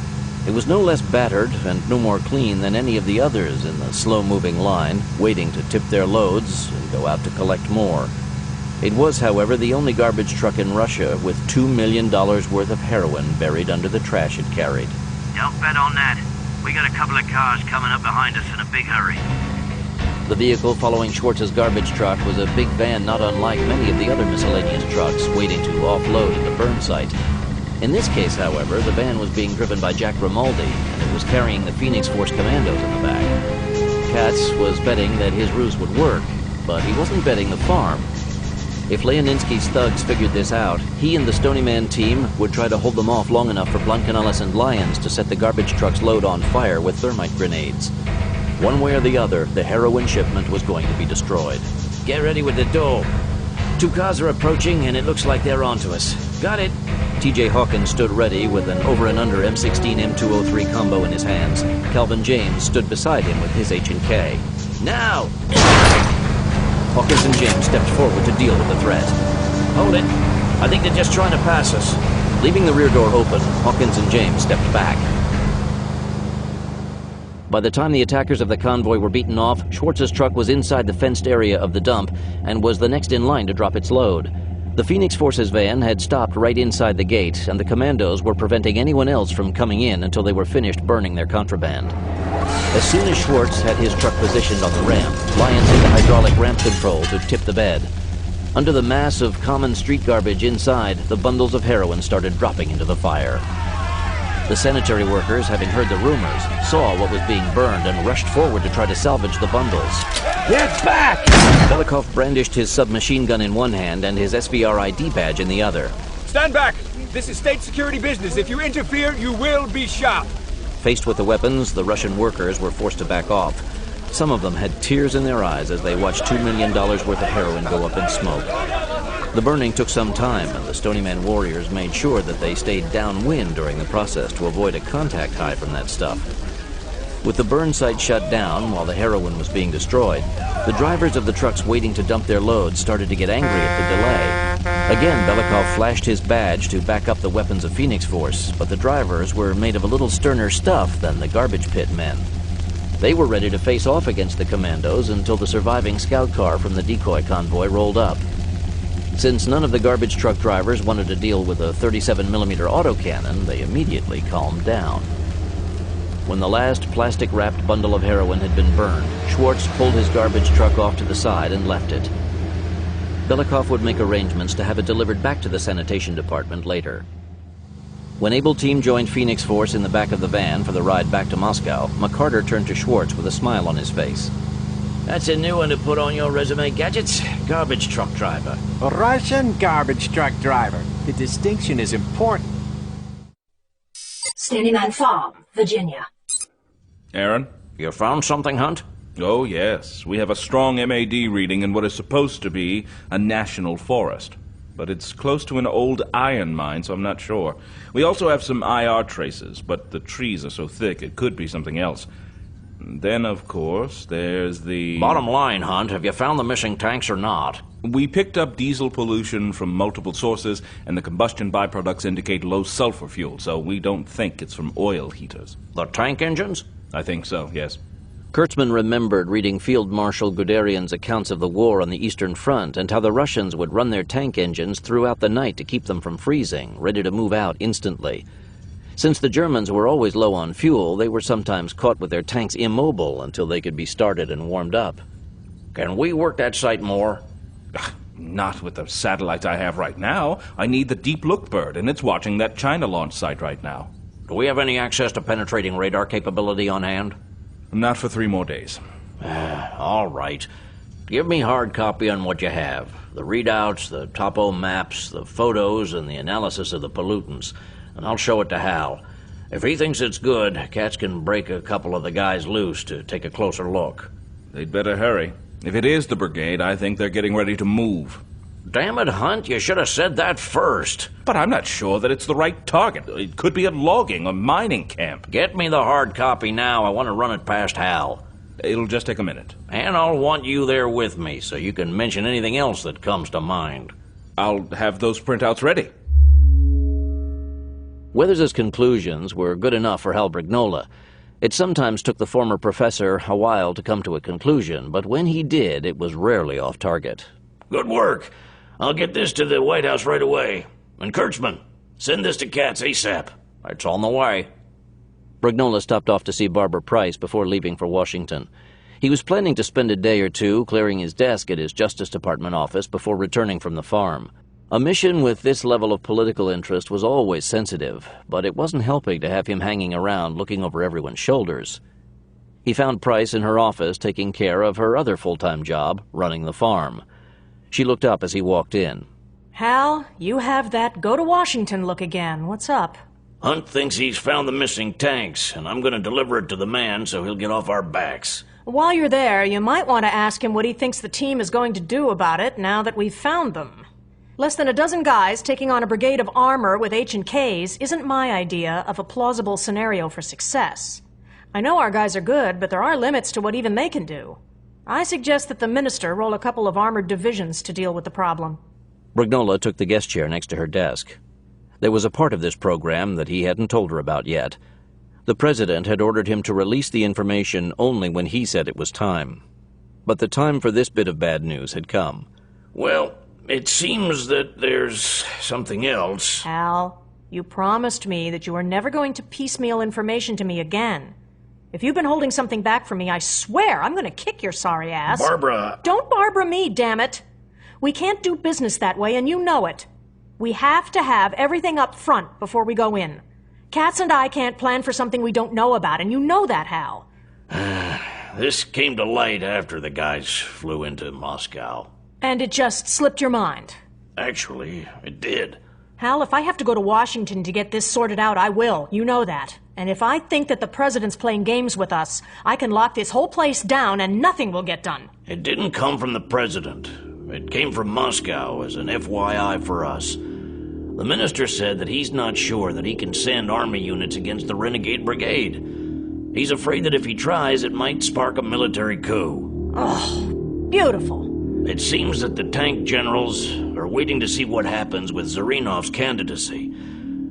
It was no less battered and no more clean than any of the others in the slow-moving line, waiting to tip their loads and go out to collect more. It was, however, the only garbage truck in Russia with $2 million worth of heroin buried under the trash it carried.
Don't bet on that. We got a couple of cars coming up behind us in a big hurry.
The vehicle following Schwartz's garbage truck was a big van not unlike many of the other miscellaneous trucks waiting to offload at the burn site. In this case, however, the van was being driven by Jack Grimaldi, and it was carrying the Phoenix Force commandos in the back. Katz was betting that his ruse would work, but he wasn't betting the farm. If Leoninsky's thugs figured this out, he and the Stony Man team would try to hold them off long enough for Blancanelis and Lyons to set the garbage truck's load on fire with thermite grenades. One way or the other, the heroin shipment was going to be destroyed.
Get ready with the door. 2 cars are approaching, and it looks like they're onto us. Got it.
T.J. Hawkins stood ready with an over-and-under M16 M203 combo in his hands. Calvin James stood beside him with his H&K.
Now!
Hawkins and James stepped forward to deal with the threat.
Hold it. I think they're just trying to pass us.
Leaving the rear door open, Hawkins and James stepped back. By the time the attackers of the convoy were beaten off, Schwartz's truck was inside the fenced area of the dump and was the next in line to drop its load. The Phoenix Force's van had stopped right inside the gate, and the commandos were preventing anyone else from coming in until they were finished burning their contraband. As soon as Schwartz had his truck positioned on the ramp, Lyons hit the hydraulic ramp control to tip the bed. Under the mass of common street garbage inside, the bundles of heroin started dropping into the fire. The sanitary workers, having heard the rumors, saw what was being burned and rushed forward to try to salvage the bundles.
Get back!
Belikov brandished his submachine gun in one hand and his SVR ID badge in the other.
Stand back! This is state security business. If you interfere, you will be shot.
Faced with the weapons, the Russian workers were forced to back off. Some of them had tears in their eyes as they watched $2 million worth of heroin go up in smoke. The burning took some time, and the Stony Man warriors made sure that they stayed downwind during the process to avoid a contact high from that stuff. With the burn site shut down while the heroin was being destroyed, the drivers of the trucks waiting to dump their loads started to get angry at the delay. Again, Belikov flashed his badge to back up the weapons of Phoenix Force, but the drivers were made of a little sterner stuff than the garbage pit men. They were ready to face off against the commandos until the surviving scout car from the decoy convoy rolled up. Since none of the garbage truck drivers wanted to deal with a 37mm autocannon, they immediately calmed down. When the last plastic-wrapped bundle of heroin had been burned, Schwartz pulled his garbage truck off to the side and left it. Belikov would make arrangements to have it delivered back to the sanitation department later. When Able Team joined Phoenix Force in the back of the van for the ride back to Moscow, McCarter turned to Schwartz with a smile on his face.
That's a new one to put on your resume, Gadgets. Garbage truck driver.
A Russian garbage truck driver. The distinction is important.
Stony Man Farm, Virginia.
Aaron?
You found something, Hunt?
Oh, yes. We have a strong MAD reading in what is supposed to be a national forest. But it's close to an old iron mine, so I'm not sure. We also have some IR traces, but the trees are so thick it could be something else. Then, of course, there's the...
Bottom line, Hunt, have you found the missing tanks or not?
We picked up diesel pollution from multiple sources, and the combustion byproducts indicate low sulfur fuel, so we don't think it's from oil heaters.
The tank engines?
I think so, yes.
Kurtzman remembered reading Field Marshal Guderian's accounts of the war on the Eastern Front and how the Russians would run their tank engines throughout the night to keep them from freezing, ready to move out instantly. Since the Germans were always low on fuel, they were sometimes caught with their tanks immobile until they could be started and warmed up.
Can we work that site more?
Not with the satellites I have right now. I need the Deep Look bird, and it's watching that China launch site right now.
Do we have any access to penetrating radar capability on hand?
Not for 3 more days.
All right. Give me hard copy on what you have. The readouts, the topo maps, the photos, and the analysis of the pollutants. And I'll show it to Hal. If he thinks it's good, Katz can break a couple of the guys loose to take a closer look.
They'd better hurry. If it is the brigade, I think they're getting ready to move.
Damn it, Hunt, you should have said that first.
But I'm not sure that it's the right target. It could be a logging or mining camp.
Get me the hard copy now. I want to run it past Hal.
It'll just take a minute.
And I'll want you there with me so you can mention anything else that comes to mind.
I'll have those printouts ready.
Weathers' conclusions were good enough for Hal Brignola. It sometimes took the former professor a while to come to a conclusion, but when he did, it was rarely off target.
Good work. I'll get this to the White House right away. And Kurtzman, send this to Katz ASAP. It's on the way.
Brignola stopped off to see Barbara Price before leaving for Washington. He was planning to spend a day or two clearing his desk at his Justice Department office before returning from the farm. A mission with this level of political interest was always sensitive, but it wasn't helping to have him hanging around looking over everyone's shoulders. He found Price in her office taking care of her other full-time job, running the farm. She looked up as he walked in.
Hal, you have that go to Washington look again. What's up?
Hunt thinks he's found the missing tanks, and I'm going to deliver it to the man so he'll get off our backs.
While you're there, you might want to ask him what he thinks the team is going to do about it now that we've found them. Less than a dozen guys taking on a brigade of armor with H&Ks isn't my idea of a plausible scenario for success. I know our guys are good, but there are limits to what even they can do. I suggest that the minister roll a couple of armored divisions to deal with the problem.
Brignola took the guest chair next to her desk. There was a part of this program that he hadn't told her about yet. The president had ordered him to release the information only when he said it was time. But the time for this bit of bad news had come.
Well, it seems that there's something else.
Hal, you promised me that you were never going to piecemeal information to me again. If you've been holding something back from me, I swear I'm going to kick your sorry ass.
Barbara!
Don't Barbara me, damn it! We can't do business that way, and you know it. We have to have everything up front before we go in. Katz and I can't plan for something we don't know about, and you know that, Hal.
This came to light after the guys flew into Moscow.
And it just slipped your mind.
Actually, it did.
Hal, if I have to go to Washington to get this sorted out, I will. You know that. And if I think that the president's playing games with us, I can lock this whole place down and nothing will get done.
It didn't come from the president. It came from Moscow as an FYI for us. The minister said that he's not sure that he can send army units against the renegade brigade. He's afraid that if he tries, it might spark a military coup.
Oh, beautiful.
It seems that the tank generals are waiting to see what happens with Zarinov's candidacy.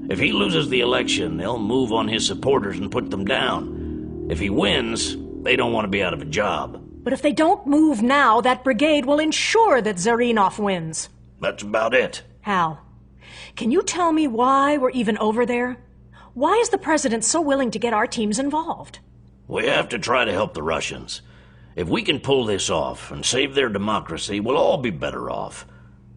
If he loses the election, they'll move on his supporters and put them down. If he wins, they don't want to be out of a job.
But if they don't move now, that brigade will ensure that Zarinov wins.
That's about it.
Hal, can you tell me why we're even over there? Why is the president so willing to get our teams involved?
We have to try to help the Russians. If we can pull this off and save their democracy, we'll all be better off.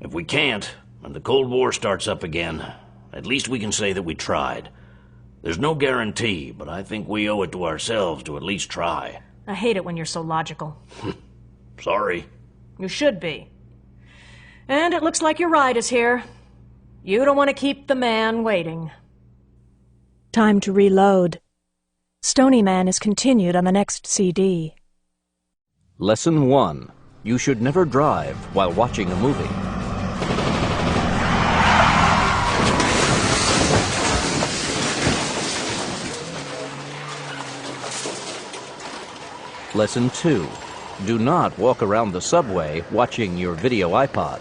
If we can't, and the Cold War starts up again, at least we can say that we tried. There's no guarantee, but I think we owe it to ourselves to at least try.
I hate it when you're so logical.
Sorry.
You should be. And it looks like your ride is here. You don't want to keep the man waiting. Time to reload. Stony Man is continued on the next CD.
Lesson 1. You should never drive while watching a movie. Lesson 2. Do not walk around the subway watching your video iPod.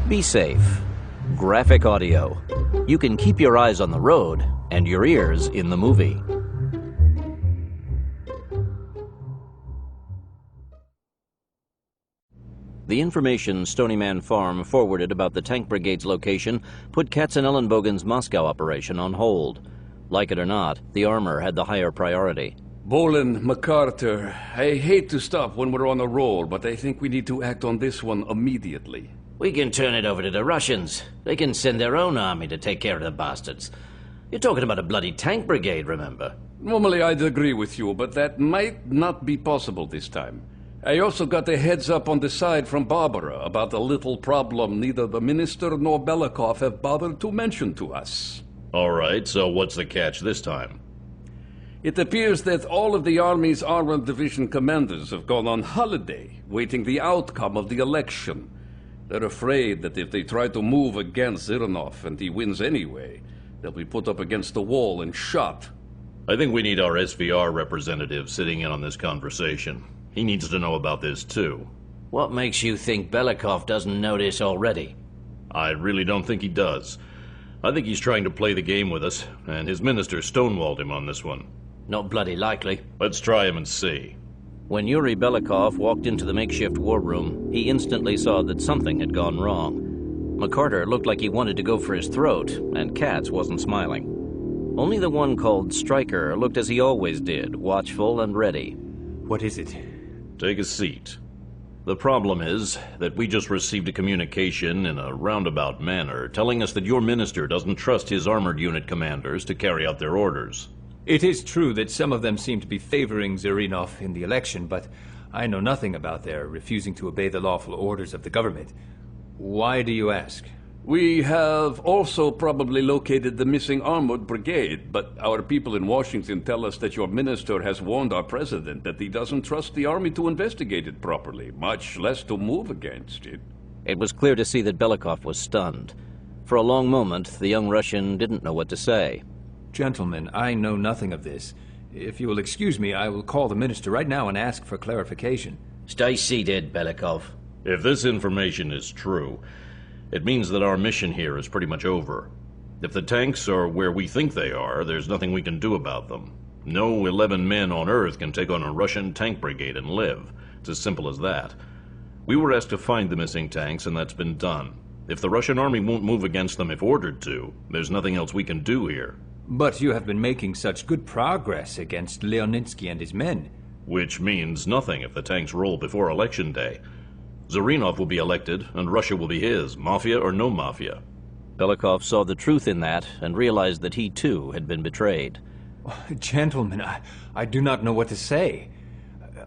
Be safe. Graphic audio. You can keep your eyes on the road and your ears in the movie.
The information Stony Man Farm forwarded about the tank brigade's location put Katzenellenbogen's Moscow operation on hold. Like it or not, the armor had the higher priority.
Bolin, MacArthur, I hate to stop when we're on a roll, but I think we need to act on this one immediately.
We can turn it over to the Russians. They can send their own army to take care of the bastards. You're talking about a bloody tank brigade, remember?
Normally I'd agree with you, but that might not be possible this time. I also got a heads up on the side from Barbara about a little problem neither the minister nor Belikov have bothered to mention to us.
All right, so what's the catch this time?
It appears that all of the Army's Armored Division commanders have gone on holiday, waiting the outcome of the election. They're afraid that if they try to move against Zirinov and he wins anyway, they'll be put up against the wall and shot.
I think we need our SVR representative sitting in on this conversation. He needs to know about this, too.
What makes you think Belikov doesn't know this already?
I really don't think he does. I think he's trying to play the game with us, and his minister stonewalled him on this one.
Not bloody likely.
Let's try him and see.
When Yuri Belikov walked into the makeshift war room, he instantly saw that something had gone wrong. MacArthur looked like he wanted to go for his throat, and Katz wasn't smiling. Only the one called Stryker looked as he always did, watchful and ready.
What is it?
Take a seat. The problem is that we just received a communication in a roundabout manner telling us that your minister doesn't trust his armored unit commanders to carry out their orders.
It is true that some of them seem to be favoring Zirinov in the election, but I know nothing about their refusing to obey the lawful orders of the government. Why do you ask?
We have also probably located the missing armored brigade, but our people in Washington tell us that your minister has warned our president that he doesn't trust the army to investigate it properly, much less to move against it.
It was clear to see that Belikov was stunned. For a long moment, the young Russian didn't know what to say.
Gentlemen, I know nothing of this. If you will excuse me, I will call the minister right now and ask for clarification.
Stay seated, Belikov.
If this information is true, it means that our mission here is pretty much over. If the tanks are where we think they are, there's nothing we can do about them. No 11 men on Earth can take on a Russian tank brigade and live. It's as simple as that. We were asked to find the missing tanks, and that's been done. If the Russian army won't move against them if ordered to, there's nothing else we can do here.
But you have been making such good progress against Leonitsky and his men.
Which means nothing if the tanks roll before Election Day. Zirinov will be elected, and Russia will be his, mafia or no mafia.
Belikov saw the truth in that and realized that he, too, had been betrayed.
Gentlemen, I do not know what to say.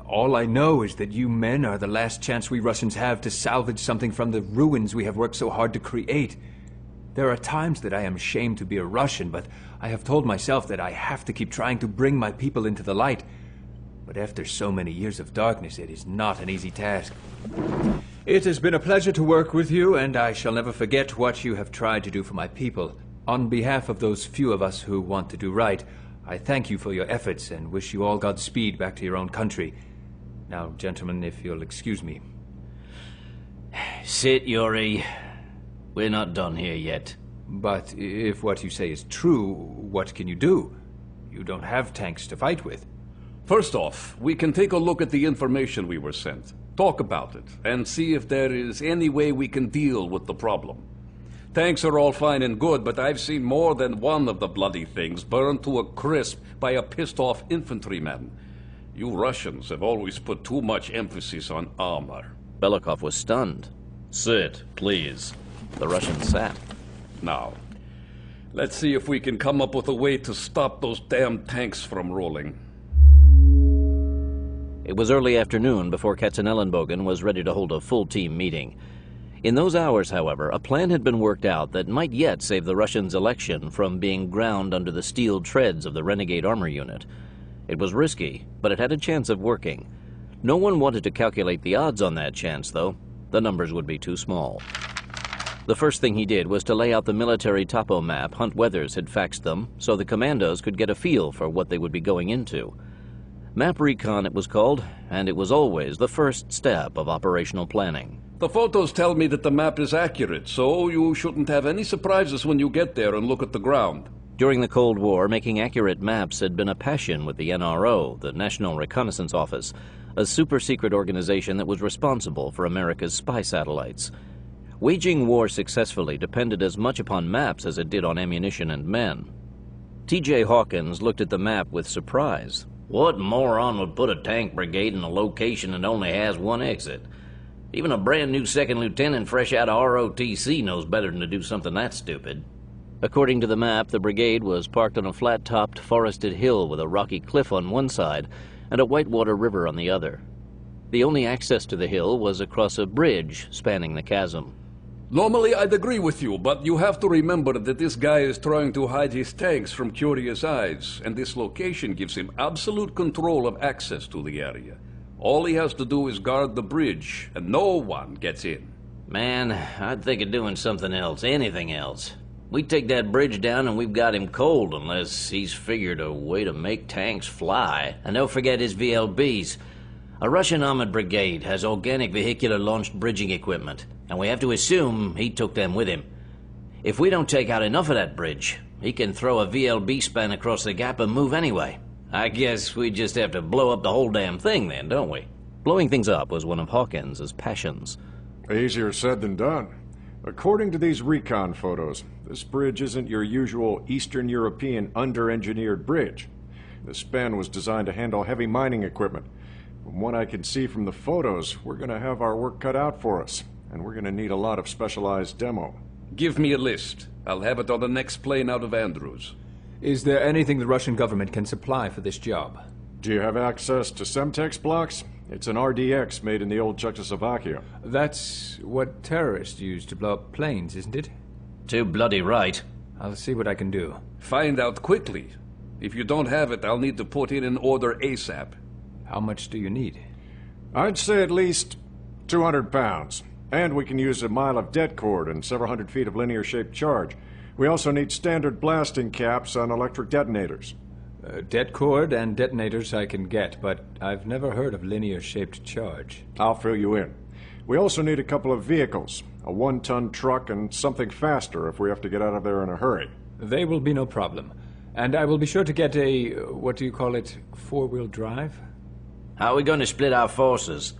All I know is that you men are the last chance we Russians have to salvage something from the ruins we have worked so hard to create. There are times that I am ashamed to be a Russian, but I have told myself that I have to keep trying to bring my people into the light. But after so many years of darkness, it is not an easy task. It has been a pleasure to work with you, and I shall never forget what you have tried to do for my people. On behalf of those few of us who want to do right, I thank you for your efforts and wish you all Godspeed back to your own country. Now, gentlemen, if you'll excuse me.
Sit, Yuri. We're not done here yet.
But if what you say is true, what can you do? You don't have tanks to fight with.
First off, we can take a look at the information we were sent, talk about it, and see if there is any way we can deal with the problem. Tanks are all fine and good, but I've seen more than one of the bloody things burned to a crisp by a pissed-off infantryman. You Russians have always put too much emphasis on armor.
Belikov was stunned.
Sit, please.
The Russian sat.
Now, let's see if we can come up with a way to stop those damn tanks from rolling.
It was early afternoon before Katzenellenbogen was ready to hold a full-team meeting. In those hours, however, a plan had been worked out that might yet save the Russians' election from being ground under the steel treads of the renegade armor unit. It was risky, but it had a chance of working. No one wanted to calculate the odds on that chance, though. The numbers would be too small. The first thing he did was to lay out the military topo map Hunt Weathers had faxed them so the commandos could get a feel for what they would be going into. Map Recon, it was called, and it was always the first step of operational planning.
The photos tell me that the map is accurate, so you shouldn't have any surprises when you get there and look at the ground.
During the Cold War, making accurate maps had been a passion with the NRO, the National Reconnaissance Office, a super-secret organization that was responsible for America's spy satellites. Waging war successfully depended as much upon maps as it did on ammunition and men. T.J. Hawkins looked at the map with surprise.
What moron would put a tank brigade in a location that only has one exit? Even a brand new second lieutenant fresh out of ROTC knows better than to do something that stupid.
According to the map, the brigade was parked on a flat-topped, forested hill with a rocky cliff on one side and a whitewater river on the other. The only access to the hill was across a bridge spanning the chasm.
Normally I'd agree with you, but you have to remember that this guy is trying to hide his tanks from curious eyes, and this location gives him absolute control of access to the area. All he has to do is guard the bridge, and no one gets in.
Man, I'd think of doing something else, anything else. We take that bridge down and we've got him cold unless he's figured a way to make tanks fly. And don't forget his VLBs. A Russian armored brigade has organic vehicular launched bridging equipment, and we have to assume he took them with him. If we don't take out enough of that bridge, he can throw a VLB span across the gap and move anyway. I guess we just have to blow up the whole damn thing then, don't we?
Blowing things up was one of Hawkins' passions.
Easier said than done. According to these recon photos, this bridge isn't your usual Eastern European under-engineered bridge. The span was designed to handle heavy mining equipment. From what I can see from the photos, we're going to have our work cut out for us, and we're going to need a lot of specialized demo.
Give me a list. I'll have it on the next plane out of Andrews.
Is there anything the Russian government can supply for this job?
Do you have access to Semtex blocks? It's an RDX made in the old Czechoslovakia.
That's what terrorists use to blow up planes, isn't it?
Too bloody right.
I'll see what I can do.
Find out quickly. If you don't have it, I'll need to put in an order ASAP.
How much do you need?
I'd say at least 200 pounds. And we can use a mile of det cord and several hundred feet of linear-shaped charge. We also need standard blasting caps on electric detonators.
Det cord and detonators I can get, but I've never heard of linear-shaped charge.
I'll fill you in. We also need a couple of vehicles, a 1-ton truck and something faster if we have to get out of there in a hurry.
They will be no problem. And I will be sure to get a, what do you call it, 4-wheel drive?
How are we going to split our forces?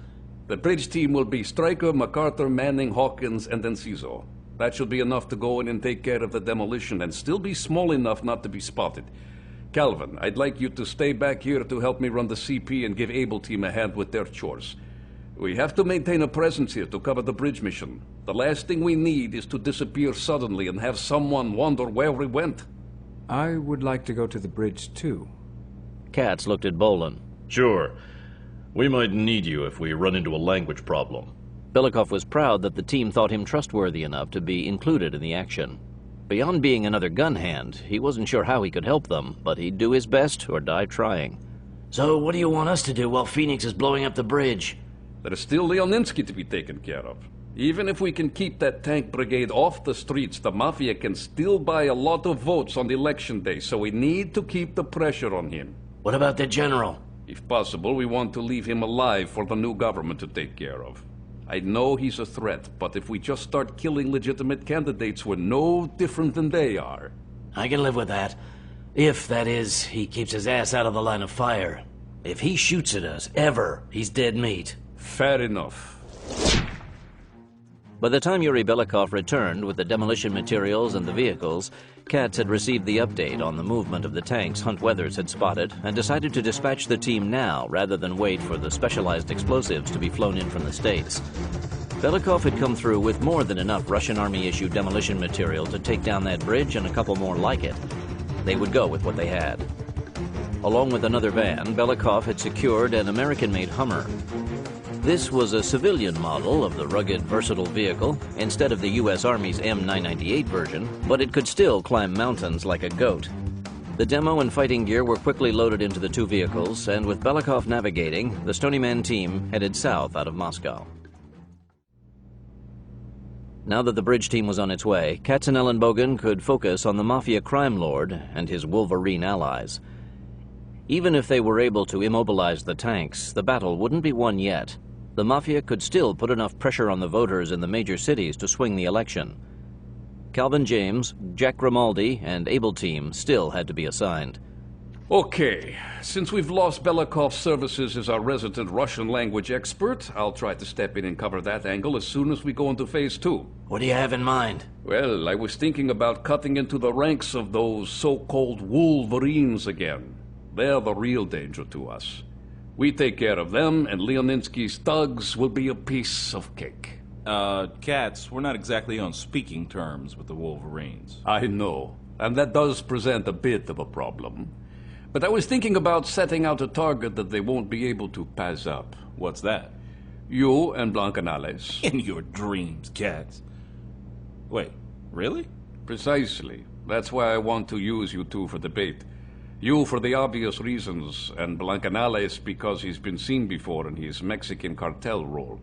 The bridge team will be Stryker, MacArthur, Manning, Hawkins, and Enciso. That should be enough to go in and take care of the demolition and still be small enough not to be spotted. Calvin, I'd like you to stay back here to help me run the CP and give Able Team a hand with their chores. We have to maintain a presence here to cover the bridge mission. The last thing we need is to disappear suddenly and have someone wonder where we went.
I would like to go to the bridge, too.
Katz looked at Bolin.
Sure. We might need you if we run into a language problem.
Belikov was proud that the team thought him trustworthy enough to be included in the action. Beyond being another gun hand, he wasn't sure how he could help them, but he'd do his best or die trying.
So what do you want us to do while Phoenix is blowing up the bridge?
There is still Leoninsky to be taken care of. Even if we can keep that tank brigade off the streets, the Mafia can still buy a lot of votes on election day, so we need to keep the pressure on him.
What about the general?
If possible, we want to leave him alive for the new government to take care of. I know he's a threat, but if we just start killing legitimate candidates, we're no different than they are.
I can live with that. If, that is, he keeps his ass out of the line of fire. If he shoots at us, ever, he's dead meat.
Fair enough.
By the time Yuri Belikov returned with the demolition materials and the vehicles, Katz had received the update on the movement of the tanks Hunt Weathers had spotted and decided to dispatch the team now rather than wait for the specialized explosives to be flown in from the States. Belikov had come through with more than enough Russian Army-issued demolition material to take down that bridge and a couple more like it. They would go with what they had. Along with another van, Belikov had secured an American-made Hummer. This was a civilian model of the rugged, versatile vehicle, instead of the U.S. Army's M998 version, but it could still climb mountains like a goat. The demo and fighting gear were quickly loaded into the two vehicles, and with Belikov navigating, the Stony Man team headed south out of Moscow. Now that the bridge team was on its way, Katz and Ellenbogen could focus on the Mafia crime lord and his Wolverine allies. Even if they were able to immobilize the tanks, the battle wouldn't be won yet. The Mafia could still put enough pressure on the voters in the major cities to swing the election. Calvin James, Jack Grimaldi, and Able Team still had to be assigned.
Okay, since we've lost Belakov's services as our resident Russian language expert, I'll try to step in and cover that angle as soon as we go into Phase 2.
What do you have in mind?
Well, I was thinking about cutting into the ranks of those so-called Wolverines again. They're the real danger to us. We take care of them, and Leoninsky's thugs will be a piece of cake.
Katz, we're not exactly on speaking terms with the Wolverines.
I know, and that does present a bit of a problem. But I was thinking about setting out a target that they won't be able to pass up.
What's that?
You and Blancanales.
In your dreams, Katz. Wait, really?
Precisely. That's why I want to use you two for the bait. You for the obvious reasons, and Blancanales because he's been seen before in his Mexican cartel role.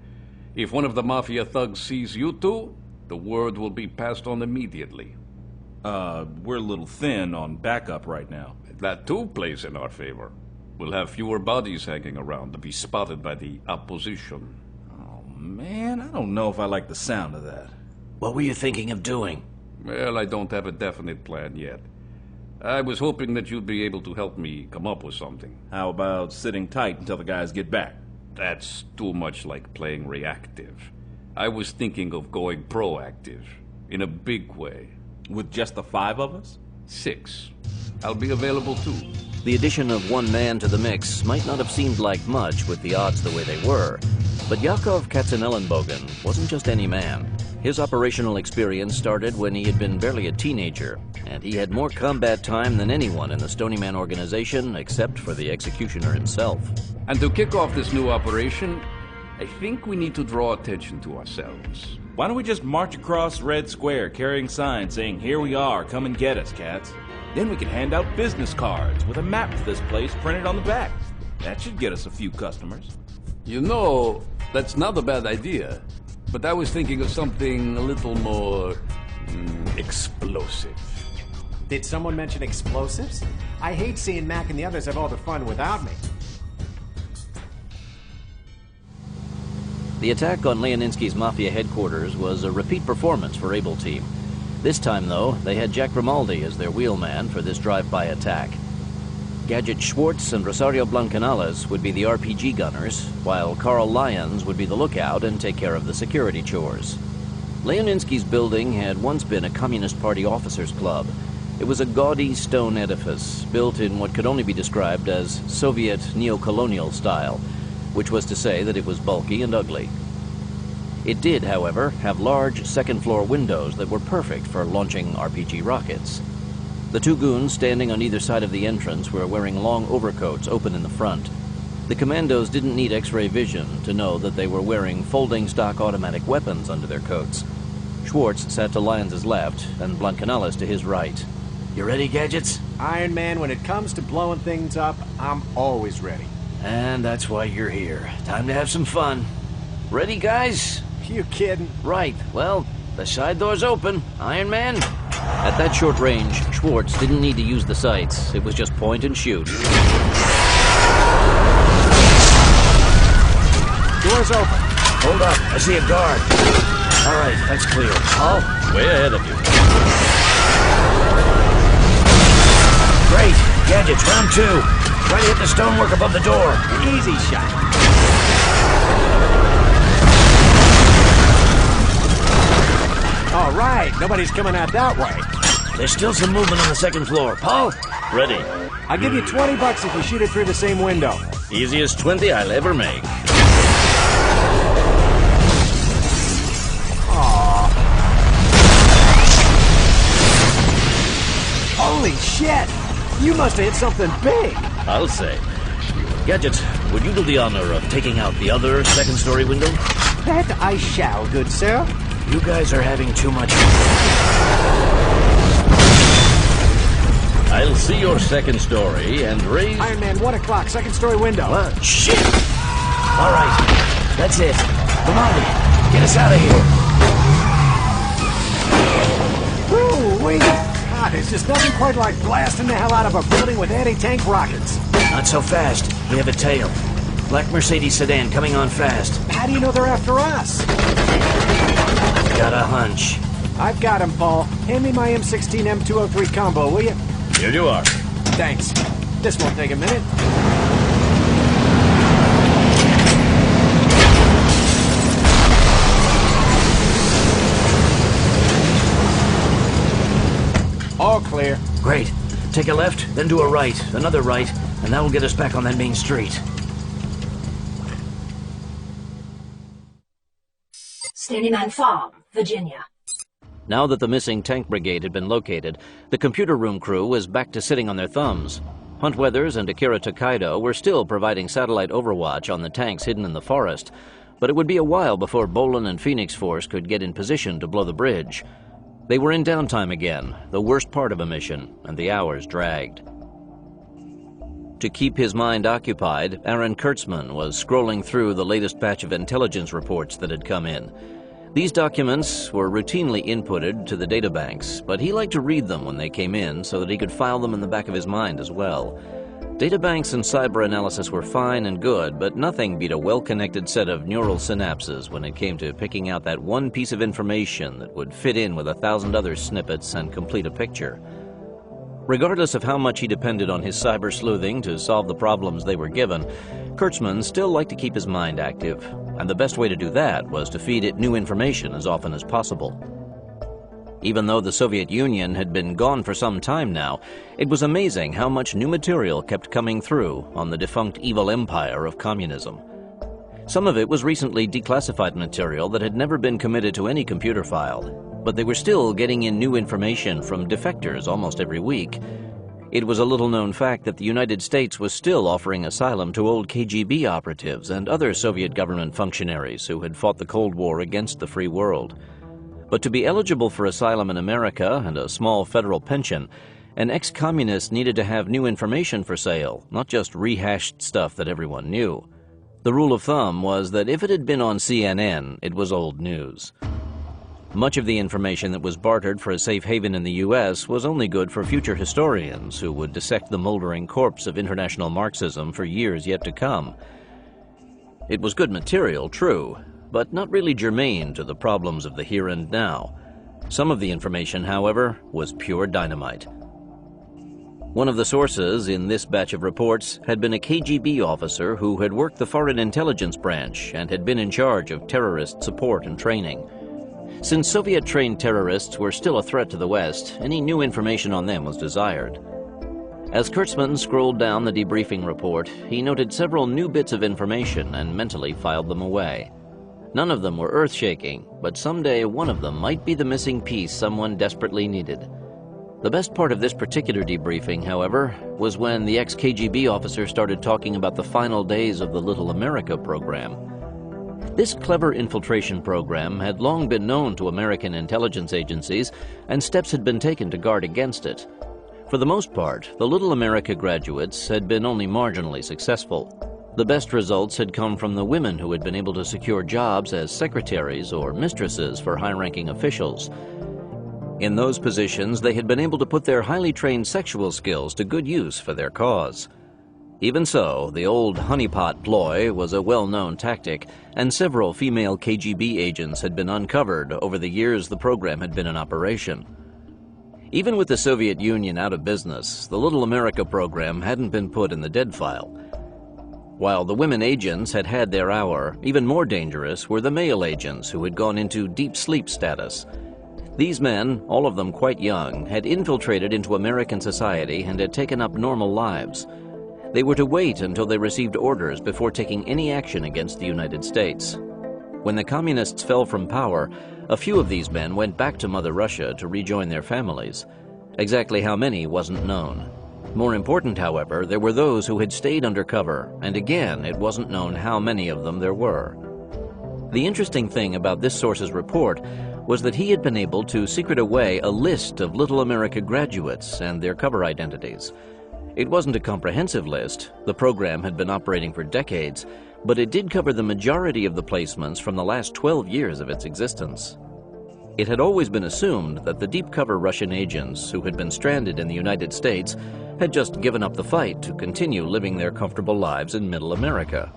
If one of the Mafia thugs sees you two, the word will be passed on immediately.
We're a little thin on backup right now.
That too plays in our favor. We'll have fewer bodies hanging around to be spotted by the opposition.
Oh, man, I don't know if I like the sound of that.
What were you thinking of doing?
Well, I don't have a definite plan yet. I was hoping that you'd be able to help me come up with something.
How about sitting tight until the guys get back?
That's too much like playing reactive. I was thinking of going proactive, in a big way.
With just the 5 of us?
6. I'll be available too.
The addition of one man to the mix might not have seemed like much with the odds the way they were, but Yakov Katzenellenbogen wasn't just any man. His operational experience started when he had been barely a teenager, and he had more combat time than anyone in the Stony Man organization except for the executioner himself.
And to kick off this new operation, I think we need to draw attention to ourselves.
Why don't we just march across Red Square carrying signs saying, "Here we are, come and get us, cats." Then we can hand out business cards with a map to this place printed on the back. That should get us a few customers.
You know, that's not a bad idea. But I was thinking of something a little more explosive.
Did someone mention explosives? I hate seeing Mac and the others have all the fun without me.
The attack on Leoninsky's Mafia headquarters was a repeat performance for Able Team. This time, though, they had Jack Grimaldi as their wheelman for this drive-by attack. Gadget Schwartz and Rosario Blancanales would be the RPG gunners, while Carl Lyons would be the lookout and take care of the security chores. Leoninsky's building had once been a Communist Party officers' club. It was a gaudy stone edifice, built in what could only be described as Soviet neo-colonial style, which was to say that it was bulky and ugly. It did, however, have large second-floor windows that were perfect for launching RPG rockets. The 2 goons standing on either side of the entrance were wearing long overcoats open in the front. The commandos didn't need X-ray vision to know that they were wearing folding stock automatic weapons under their coats. Schwartz sat to Lyons' left and Blancanales to his right.
You ready, Gadgets?
Iron Man, when it comes to blowing things up, I'm always ready.
And that's why you're here. Time to have some fun. Ready, guys?
You kidding?
Right. Well, the side door's open. Iron Man?
At that short range, Schwartz didn't need to use the sights. It was just point and shoot.
Door's open.
Hold up. I see a guard. All right, that's clear. Paul?
Way ahead of you.
Great. Gadgets, round 2. Try to hit the stonework above the door.
Easy shot. All right, nobody's coming out that way.
There's still some movement on the second floor. Paul?
Ready.
I'll give you $20 if you shoot it through the same window.
Easiest 20 I'll ever make.
Aww. Holy shit! You must have hit something big.
I'll say. Gadgets, would you do the honor of taking out the other second-story window?
That I shall, good sir.
You guys are having too much.
I'll see your second story and raise...
Iron Man, 1 o'clock, second story window.
What? Shit! All right, that's it. Come on, get us out of here.
Woo-wee! God, there's just nothing quite like blasting the hell out of a building with anti-tank rockets.
Not so fast. We have a tail. Black Mercedes sedan coming on fast.
How do you know they're after us?
Got a hunch.
I've got him, Paul. Hand me my M16 M203 combo, will you?
Here you are.
Thanks. This won't take a minute. All clear.
Great. Take a left, then do a right, another right, and that'll get us back on that main street.
Stonyman Farm, Virginia.
Now that the missing tank brigade had been located, the computer room crew was back to sitting on their thumbs. Hunt Weathers and Akira Takaido were still providing satellite overwatch on the tanks hidden in the forest, but it would be a while before Bolin and Phoenix Force could get in position to blow the bridge. They were in downtime again, the worst part of a mission, and the hours dragged. To keep his mind occupied, Aaron Kurtzman was scrolling through the latest batch of intelligence reports that had come in. These documents were routinely inputted to the databanks, but he liked to read them when they came in so that he could file them in the back of his mind as well. Databanks and cyber analysis were fine and good, but nothing beat a well-connected set of neural synapses when it came to picking out that one piece of information that would fit in with 1,000 other snippets and complete a picture. Regardless of how much he depended on his cyber sleuthing to solve the problems they were given, Kurtzman still liked to keep his mind active, and the best way to do that was to feed it new information as often as possible. Even though the Soviet Union had been gone for some time now, it was amazing how much new material kept coming through on the defunct evil empire of communism. Some of it was recently declassified material that had never been committed to any computer file, but they were still getting in new information from defectors almost every week. It was a little-known fact that the United States was still offering asylum to old KGB operatives and other Soviet government functionaries who had fought the Cold War against the free world. But to be eligible for asylum in America and a small federal pension, an ex-communist needed to have new information for sale, not just rehashed stuff that everyone knew. The rule of thumb was that if it had been on CNN, it was old news. Much of the information that was bartered for a safe haven in the U.S. was only good for future historians who would dissect the moldering corpse of international Marxism for years yet to come. It was good material, true, but not really germane to the problems of the here and now. Some of the information, however, was pure dynamite. One of the sources in this batch of reports had been a KGB officer who had worked the Foreign Intelligence Branch and had been in charge of terrorist support and training. Since Soviet-trained terrorists were still a threat to the West, any new information on them was desired. As Kurtzman scrolled down the debriefing report, he noted several new bits of information and mentally filed them away. None of them were earth-shaking, but someday one of them might be the missing piece someone desperately needed. The best part of this particular debriefing, however, was when the ex-KGB officer started talking about the final days of the Little America program. This clever infiltration program had long been known to American intelligence agencies, and steps had been taken to guard against it. For the most part, the Little America graduates had been only marginally successful. The best results had come from the women who had been able to secure jobs as secretaries or mistresses for high-ranking officials. In those positions, they had been able to put their highly trained sexual skills to good use for their cause. Even so, the old honeypot ploy was a well-known tactic, and several female KGB agents had been uncovered over the years the program had been in operation. Even with the Soviet Union out of business, the Little America program hadn't been put in the dead file. While the women agents had had their hour, even more dangerous were the male agents who had gone into deep sleep status. These men, all of them quite young, had infiltrated into American society and had taken up normal lives. They were to wait until they received orders before taking any action against the United States. When the communists fell from power, a few of these men went back to Mother Russia to rejoin their families. Exactly how many wasn't known. More important, however, there were those who had stayed undercover, and again, it wasn't known how many of them there were. The interesting thing about this source's report was that he had been able to secret away a list of Little America graduates and their cover identities. It wasn't a comprehensive list. The program had been operating for decades, but it did cover the majority of the placements from the last 12 years of its existence. It had always been assumed that the deep-cover Russian agents who had been stranded in the United States had just given up the fight to continue living their comfortable lives in Middle America.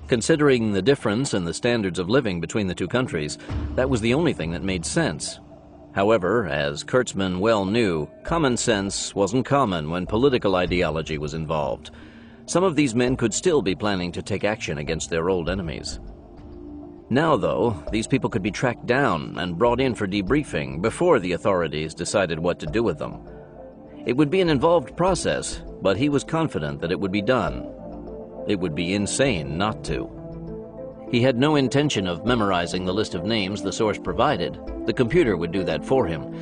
Considering the difference in the standards of living between the two countries, that was the only thing that made sense.
However, as Kurtzman well knew, common sense wasn't common when political ideology was involved. Some of these men could still be planning to take action against their old enemies. Now, though, these people could be tracked down and brought in for debriefing before the authorities decided what to do with them. It would be an involved process, but he was confident that it would be done. It would be insane not to. He had no intention of memorizing the list of names the source provided. The computer would do that for him.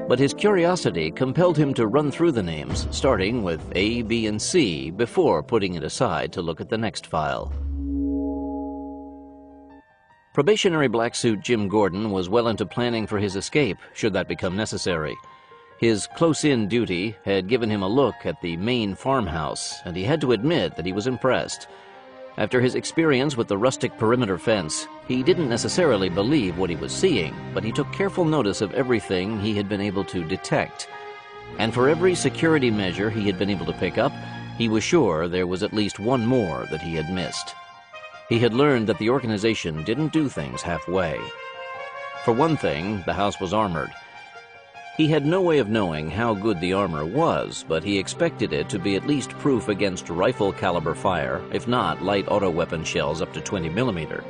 But his curiosity compelled him to run through the names, starting with A, B, and C, before putting it aside to look at the next file. Probationary black suit Jim Gordon was well into planning for his escape, should that become necessary. His close-in duty had given him a look at the main farmhouse, and he had to admit that he was impressed. After his experience with the rustic perimeter fence, he didn't necessarily believe what he was seeing, but he took careful notice of everything he had been able to detect. And for every security measure he had been able to pick up, he was sure there was at least one more that he had missed. He had learned that the organization didn't do things halfway. For one thing, the house was armored. He had no way of knowing how good the armor was, but he expected it to be at least proof against rifle-caliber fire, if not light auto weapon shells up to 20 millimeter.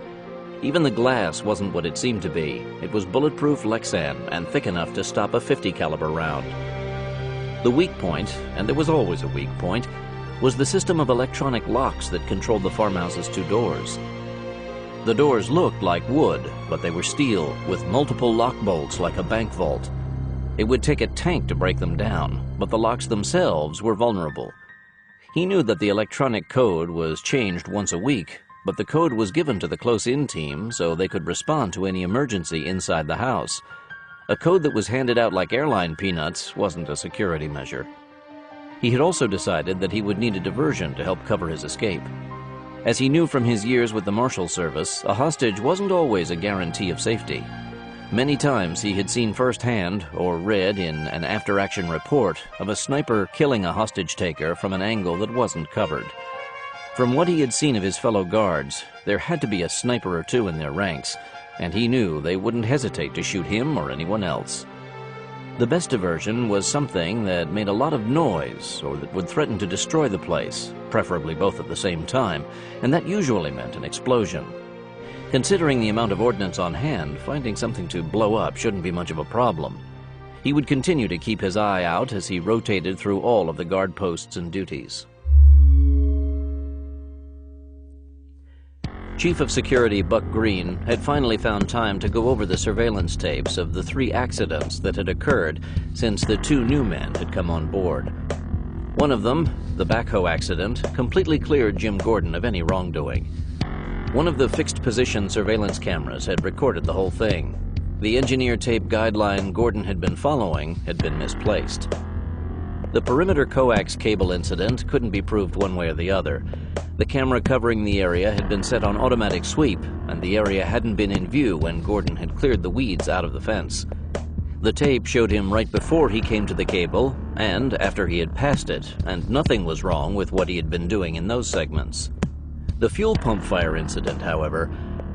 Even the glass wasn't what it seemed to be. It was bulletproof Lexan and thick enough to stop a 50 caliber round. The weak point, and there was always a weak point, was the system of electronic locks that controlled the farmhouse's two doors. The doors looked like wood, but they were steel, with multiple lock bolts like a bank vault. It would take a tank to break them down, but the locks themselves were vulnerable. He knew that the electronic code was changed once a week, but the code was given to the close-in team so they could respond to any emergency inside the house. A code that was handed out like airline peanuts wasn't a security measure. He had also decided that he would need a diversion to help cover his escape. As he knew from his years with the Marshal Service, a hostage wasn't always a guarantee of safety. Many times he had seen firsthand, or read in an after-action report, of a sniper killing a hostage-taker from an angle that wasn't covered. From what he had seen of his fellow guards, there had to be a sniper or two in their ranks, and he knew they wouldn't hesitate to shoot him or anyone else. The best diversion was something that made a lot of noise or that would threaten to destroy the place, preferably both at the same time, and that usually meant an explosion. Considering the amount of ordnance on hand, finding something to blow up shouldn't be much of a problem. He would continue to keep his eye out as he rotated through all of the guard posts and duties. Chief of Security Buck Green had finally found time to go over the surveillance tapes of the 3 accidents that had occurred since the 2 new men had come on board. One of them, the backhoe accident, completely cleared Jim Gordon of any wrongdoing. One of the fixed-position surveillance cameras had recorded the whole thing. The engineer tape guideline Gordon had been following had been misplaced. The perimeter coax cable incident couldn't be proved one way or the other. The camera covering the area had been set on automatic sweep, and the area hadn't been in view when Gordon had cleared the weeds out of the fence. The tape showed him right before he came to the cable, and after he had passed it, and nothing was wrong with what he had been doing in those segments. The fuel pump fire incident, however,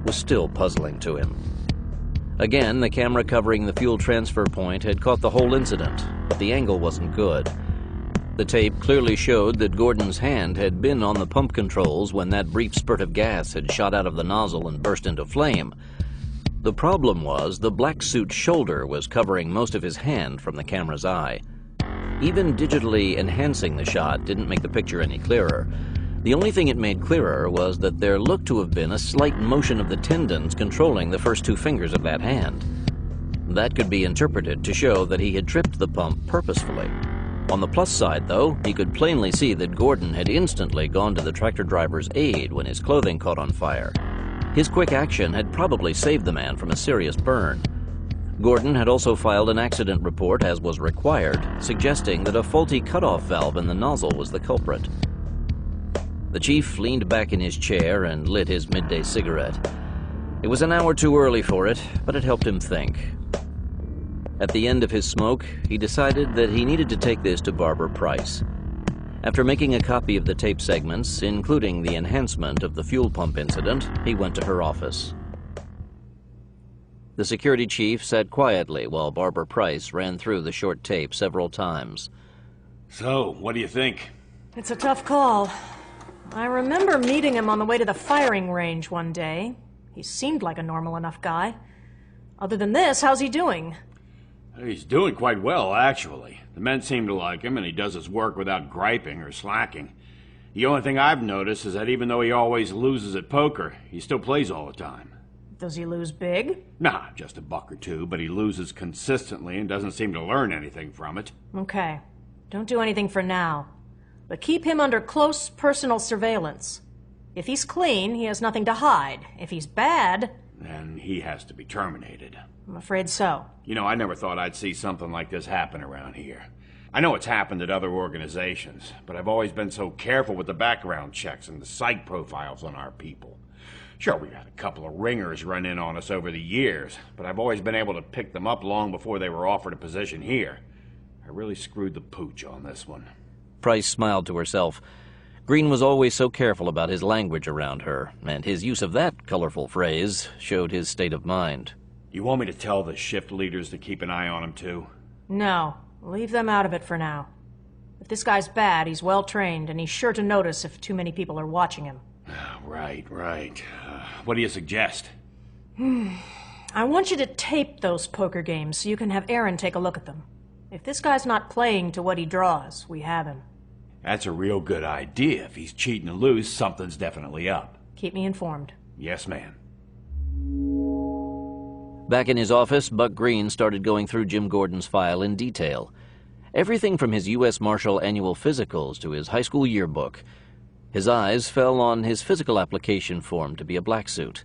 was still puzzling to him. Again, the camera covering the fuel transfer point had caught the whole incident, but the angle wasn't good. The tape clearly showed that Gordon's hand had been on the pump controls when that brief spurt of gas had shot out of the nozzle and burst into flame. The problem was the black suit's shoulder was covering most of his hand from the camera's eye. Even digitally enhancing the shot didn't make the picture any clearer. The only thing it made clearer was that there looked to have been a slight motion of the tendons controlling the first 2 fingers of that hand. That could be interpreted to show that he had tripped the pump purposefully. On the plus side, though, he could plainly see that Gordon had instantly gone to the tractor driver's aid when his clothing caught on fire. His quick action had probably saved the man from a serious burn. Gordon had also filed an accident report, as was required, suggesting that a faulty cutoff valve in the nozzle was the culprit. The chief leaned back in his chair and lit his midday cigarette. It was an hour too early for it, but it helped him think. At the end of his smoke, he decided that he needed to take this to Barbara Price. After making a copy of the tape segments, including the enhancement of the fuel pump incident, he went to her office. The security chief sat quietly while Barbara Price ran through the short tape several times.
So, what do you think?
It's a tough call. I remember meeting him on the way to the firing range one day. He seemed like a normal enough guy. Other than this, how's he doing?
He's doing quite well, actually. The men seem to like him, and he does his work without griping or slacking. The only thing I've noticed is that even though he always loses at poker, he still plays all the time.
Does he lose big?
Nah, just a buck or two, but he loses consistently and doesn't seem to learn anything from it.
Okay. Don't do anything for now. But keep him under close personal surveillance. If he's clean, he has nothing to hide. If he's bad...
then he has to be terminated.
I'm afraid so.
You know, I never thought I'd see something like this happen around here. I know it's happened at other organizations, but I've always been so careful with the background checks and the psych profiles on our people. Sure, we've had a couple of ringers run in on us over the years, but I've always been able to pick them up long before they were offered a position here. I really screwed the pooch on this one.
Price smiled to herself. Green was always so careful about his language around her, and his use of that colorful phrase showed his state of mind.
You want me to tell the shift leaders to keep an eye on him, too?
No. Leave them out of it for now. If this guy's bad, he's well trained, and he's sure to notice if too many people are watching him.
Right. What do you suggest?
I want you to tape those poker games so you can have Aaron take a look at them. If this guy's not playing to what he draws, we have him.
That's a real good idea. If he's cheating to lose, something's definitely up.
Keep me informed.
Yes, ma'am.
Back in his office, Buck Green started going through Jim Gordon's file in detail. Everything from his U.S. Marshal annual physicals to his high school yearbook. His eyes fell on his physical application form to be a black suit.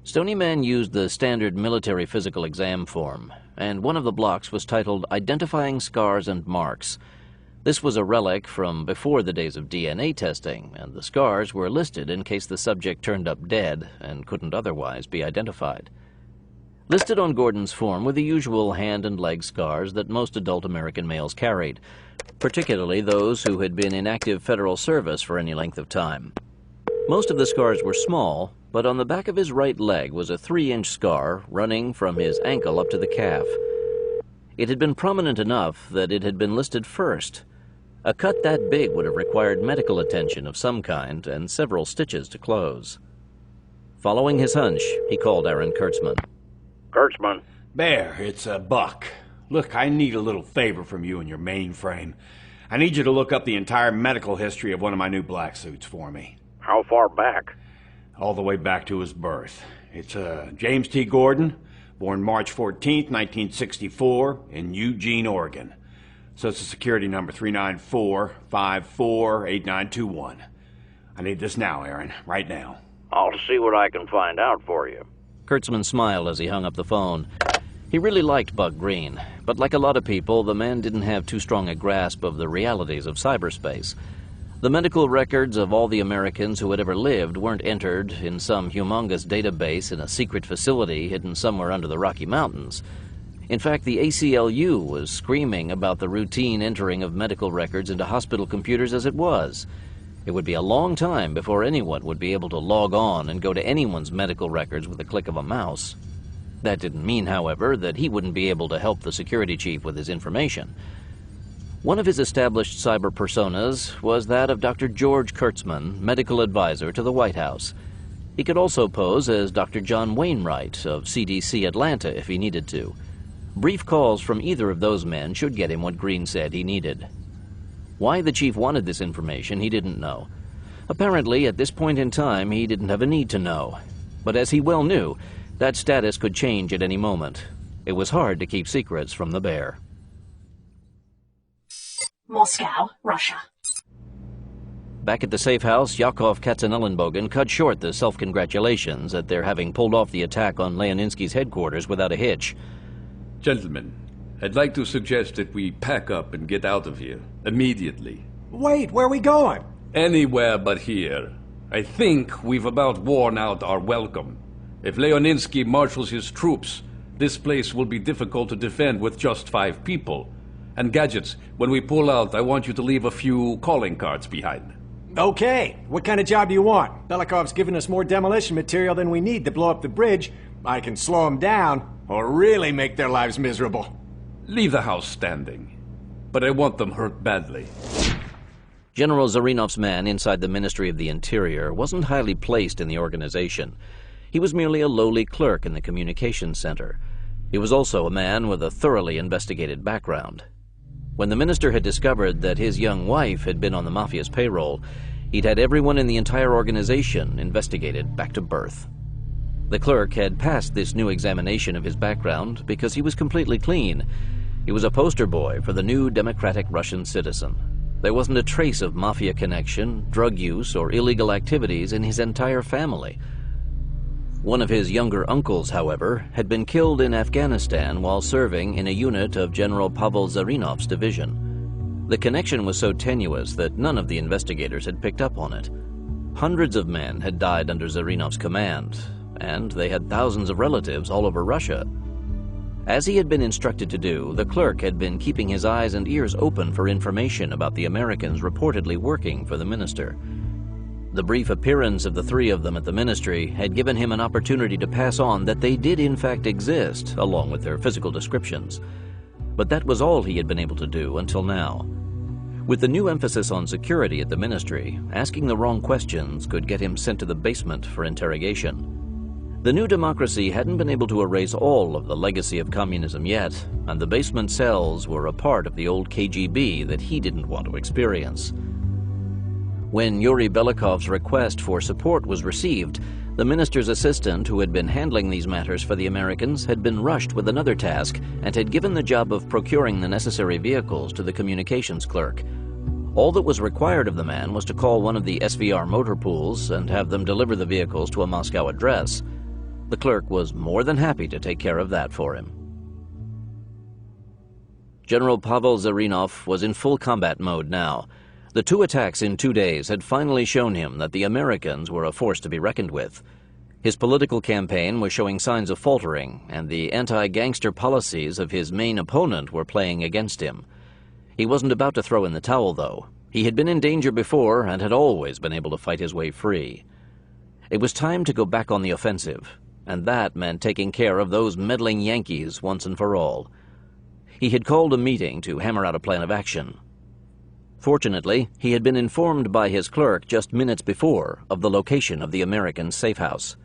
Stony Man used the standard military physical exam form, and one of the blocks was titled Identifying Scars and Marks. This was a relic from before the days of DNA testing, and the scars were listed in case the subject turned up dead and couldn't otherwise be identified. Listed on Gordon's form were the usual hand and leg scars that most adult American males carried, particularly those who had been in active federal service for any length of time. Most of the scars were small, but on the back of his right leg was a 3-inch scar running from his ankle up to the calf. It had been prominent enough that it had been listed first. A cut that big would have required medical attention of some kind and several stitches to close. Following his hunch, he called Aaron Kurtzman.
Kurtzman.
Bear, it's Buck. Look, I need a little favor from you and your mainframe. I need you to look up the entire medical history of one of my new black suits for me.
How far back?
All the way back to his birth. It's James T. Gordon, born March 14th, 1964, in Eugene, Oregon. Social Security number 394-54-8921. I need this now, Aaron, right now.
I'll see what I can find out for you.
Kurtzman smiled as he hung up the phone. He really liked Buck Green, but like a lot of people, the man didn't have too strong a grasp of the realities of cyberspace. The medical records of all the Americans who had ever lived weren't entered in some humongous database in a secret facility hidden somewhere under the Rocky Mountains. In fact, the ACLU was screaming about the routine entering of medical records into hospital computers as it was. It would be a long time before anyone would be able to log on and go to anyone's medical records with a click of a mouse. That didn't mean, however, that he wouldn't be able to help the security chief with his information. One of his established cyber personas was that of Dr. George Kurtzman, medical advisor to the White House. He could also pose as Dr. John Wainwright of CDC Atlanta if he needed to. Brief calls from either of those men should get him what Green said he needed. Why the chief wanted this information, he didn't know. Apparently, at this point in time, he didn't have a need to know. But as he well knew, that status could change at any moment. It was hard to keep secrets from the bear.
Moscow, Russia.
Back at the safe house, Yakov Katzenellenbogen cut short the self-congratulations at their having pulled off the attack on Leoninsky's headquarters without a hitch.
Gentlemen, I'd like to suggest that we pack up and get out of here, immediately.
Wait, where are we going?
Anywhere but here. I think we've about worn out our welcome. If Leoninsky marshals his troops, this place will be difficult to defend with just 5 people. And Gadgets, when we pull out, I want you to leave a few calling cards behind.
Okay, what kind of job do you want? Belikov's given us more demolition material than we need to blow up the bridge.
I can slow them down or really make their lives miserable.
Leave the house standing, but I want them hurt badly.
General Zarinov's man inside the Ministry of the Interior wasn't highly placed in the organization. He was merely a lowly clerk in the communications center. He was also a man with a thoroughly investigated background. When the minister had discovered that his young wife had been on the mafia's payroll, he'd had everyone in the entire organization investigated back to birth. The clerk had passed this new examination of his background because he was completely clean. He was a poster boy for the new democratic Russian citizen. There wasn't a trace of mafia connection, drug use, or illegal activities in his entire family. One of his younger uncles, however, had been killed in Afghanistan while serving in a unit of General Pavel Zarinov's division. The connection was so tenuous that none of the investigators had picked up on it. Hundreds of men had died under Zarinov's command, and they had thousands of relatives all over Russia. As he had been instructed to do, the clerk had been keeping his eyes and ears open for information about the Americans reportedly working for the minister. The brief appearance of the three of them at the ministry had given him an opportunity to pass on that they did in fact exist, along with their physical descriptions. But that was all he had been able to do until now. With the new emphasis on security at the ministry, asking the wrong questions could get him sent to the basement for interrogation. The new democracy hadn't been able to erase all of the legacy of communism yet, and the basement cells were a part of the old KGB that he didn't want to experience. When Yuri Belikov's request for support was received, the minister's assistant, who had been handling these matters for the Americans, had been rushed with another task and had given the job of procuring the necessary vehicles to the communications clerk. All that was required of the man was to call one of the SVR motor pools and have them deliver the vehicles to a Moscow address. The clerk was more than happy to take care of that for him. General Pavel Zarinov was in full combat mode now. The 2 attacks in 2 days had finally shown him that the Americans were a force to be reckoned with. His political campaign was showing signs of faltering, and the anti-gangster policies of his main opponent were playing against him. He wasn't about to throw in the towel, though. He had been in danger before and had always been able to fight his way free. It was time to go back on the offensive, and that meant taking care of those meddling Yankees once and for all. He had called a meeting to hammer out a plan of action. Fortunately, he had been informed by his clerk just minutes before of the location of the American safe house.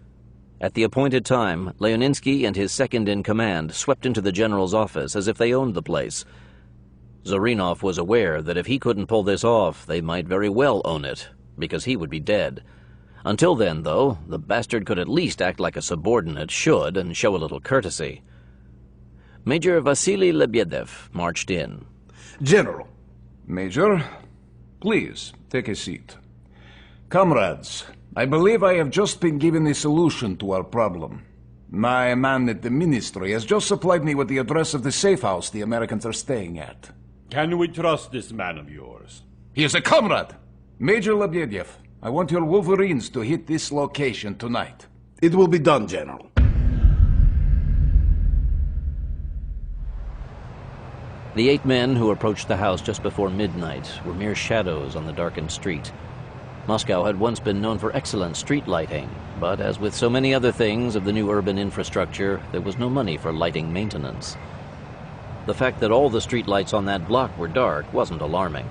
At the appointed time, Leoninsky and his second-in-command swept into the general's office as if they owned the place. Zarinov was aware that if he couldn't pull this off, they might very well own it, because he would be dead. Until then, though, the bastard could at least act like a subordinate should and show a little courtesy. Major Vasily Lebediev marched in.
General. Major, please take a seat. Comrades, I believe I have just been given a solution to our problem. My man at the ministry has just supplied me with the address of the safe house the Americans are staying at.
Can we trust this man of yours?
He is a comrade! Major Lebediev, I want your Wolverines to hit this location tonight.
It will be done, General.
The 8 men who approached the house just before midnight were mere shadows on the darkened street. Moscow had once been known for excellent street lighting, but as with so many other things of the new urban infrastructure, there was no money for lighting maintenance. The fact that all the street lights on that block were dark wasn't alarming.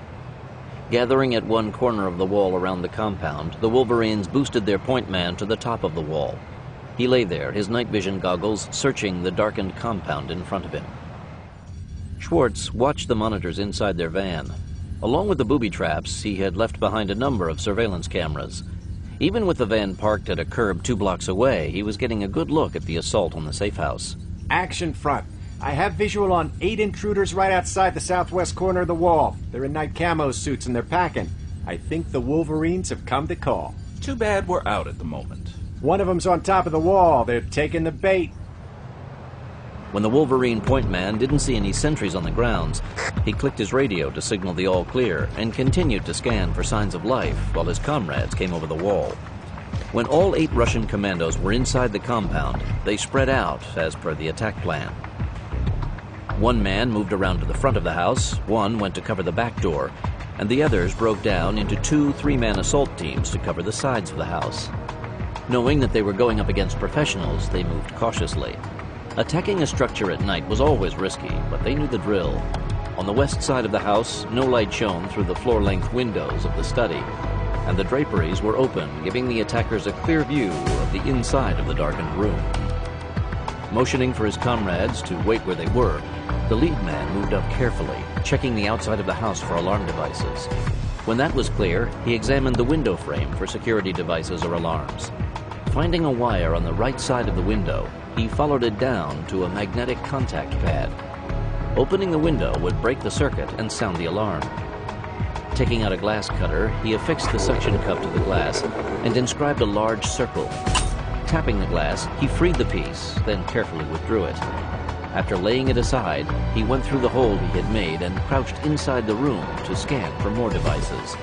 Gathering at one corner of the wall around the compound, the Wolverines boosted their point man to the top of the wall. He lay there, his night vision goggles searching the darkened compound in front of him. Schwartz watched the monitors inside their van. Along with the booby traps, he had left behind a number of surveillance cameras. Even with the van parked at a curb 2 blocks away, he was getting a good look at the assault on the safe house.
Action front. I have visual on 8 intruders right outside the southwest corner of the wall. They're in night camo suits and they're packing. I think the Wolverines have come to call.
Too bad we're out at the moment.
One of them's on top of the wall. They're taking the bait.
When the Wolverine point man didn't see any sentries on the grounds, he clicked his radio to signal the all clear and continued to scan for signs of life while his comrades came over the wall. When all 8 Russian commandos were inside the compound, they spread out as per the attack plan. One man moved around to the front of the house, one went to cover the back door, and the others broke down into 2 3-man assault teams to cover the sides of the house. Knowing that they were going up against professionals, they moved cautiously. Attacking a structure at night was always risky, but they knew the drill. On the west side of the house, no light shone through the floor-length windows of the study, and the draperies were open, giving the attackers a clear view of the inside of the darkened room. Motioning for his comrades to wait where they were, the lead man moved up carefully, checking the outside of the house for alarm devices. When that was clear, he examined the window frame for security devices or alarms. Finding a wire on the right side of the window, he followed it down to a magnetic contact pad. Opening the window would break the circuit and sound the alarm. Taking out a glass cutter, he affixed the suction cup to the glass and inscribed a large circle. Tapping the glass, he freed the piece, then carefully withdrew it. After laying it aside, he went through the hole he had made and crouched inside the room to scan for more devices.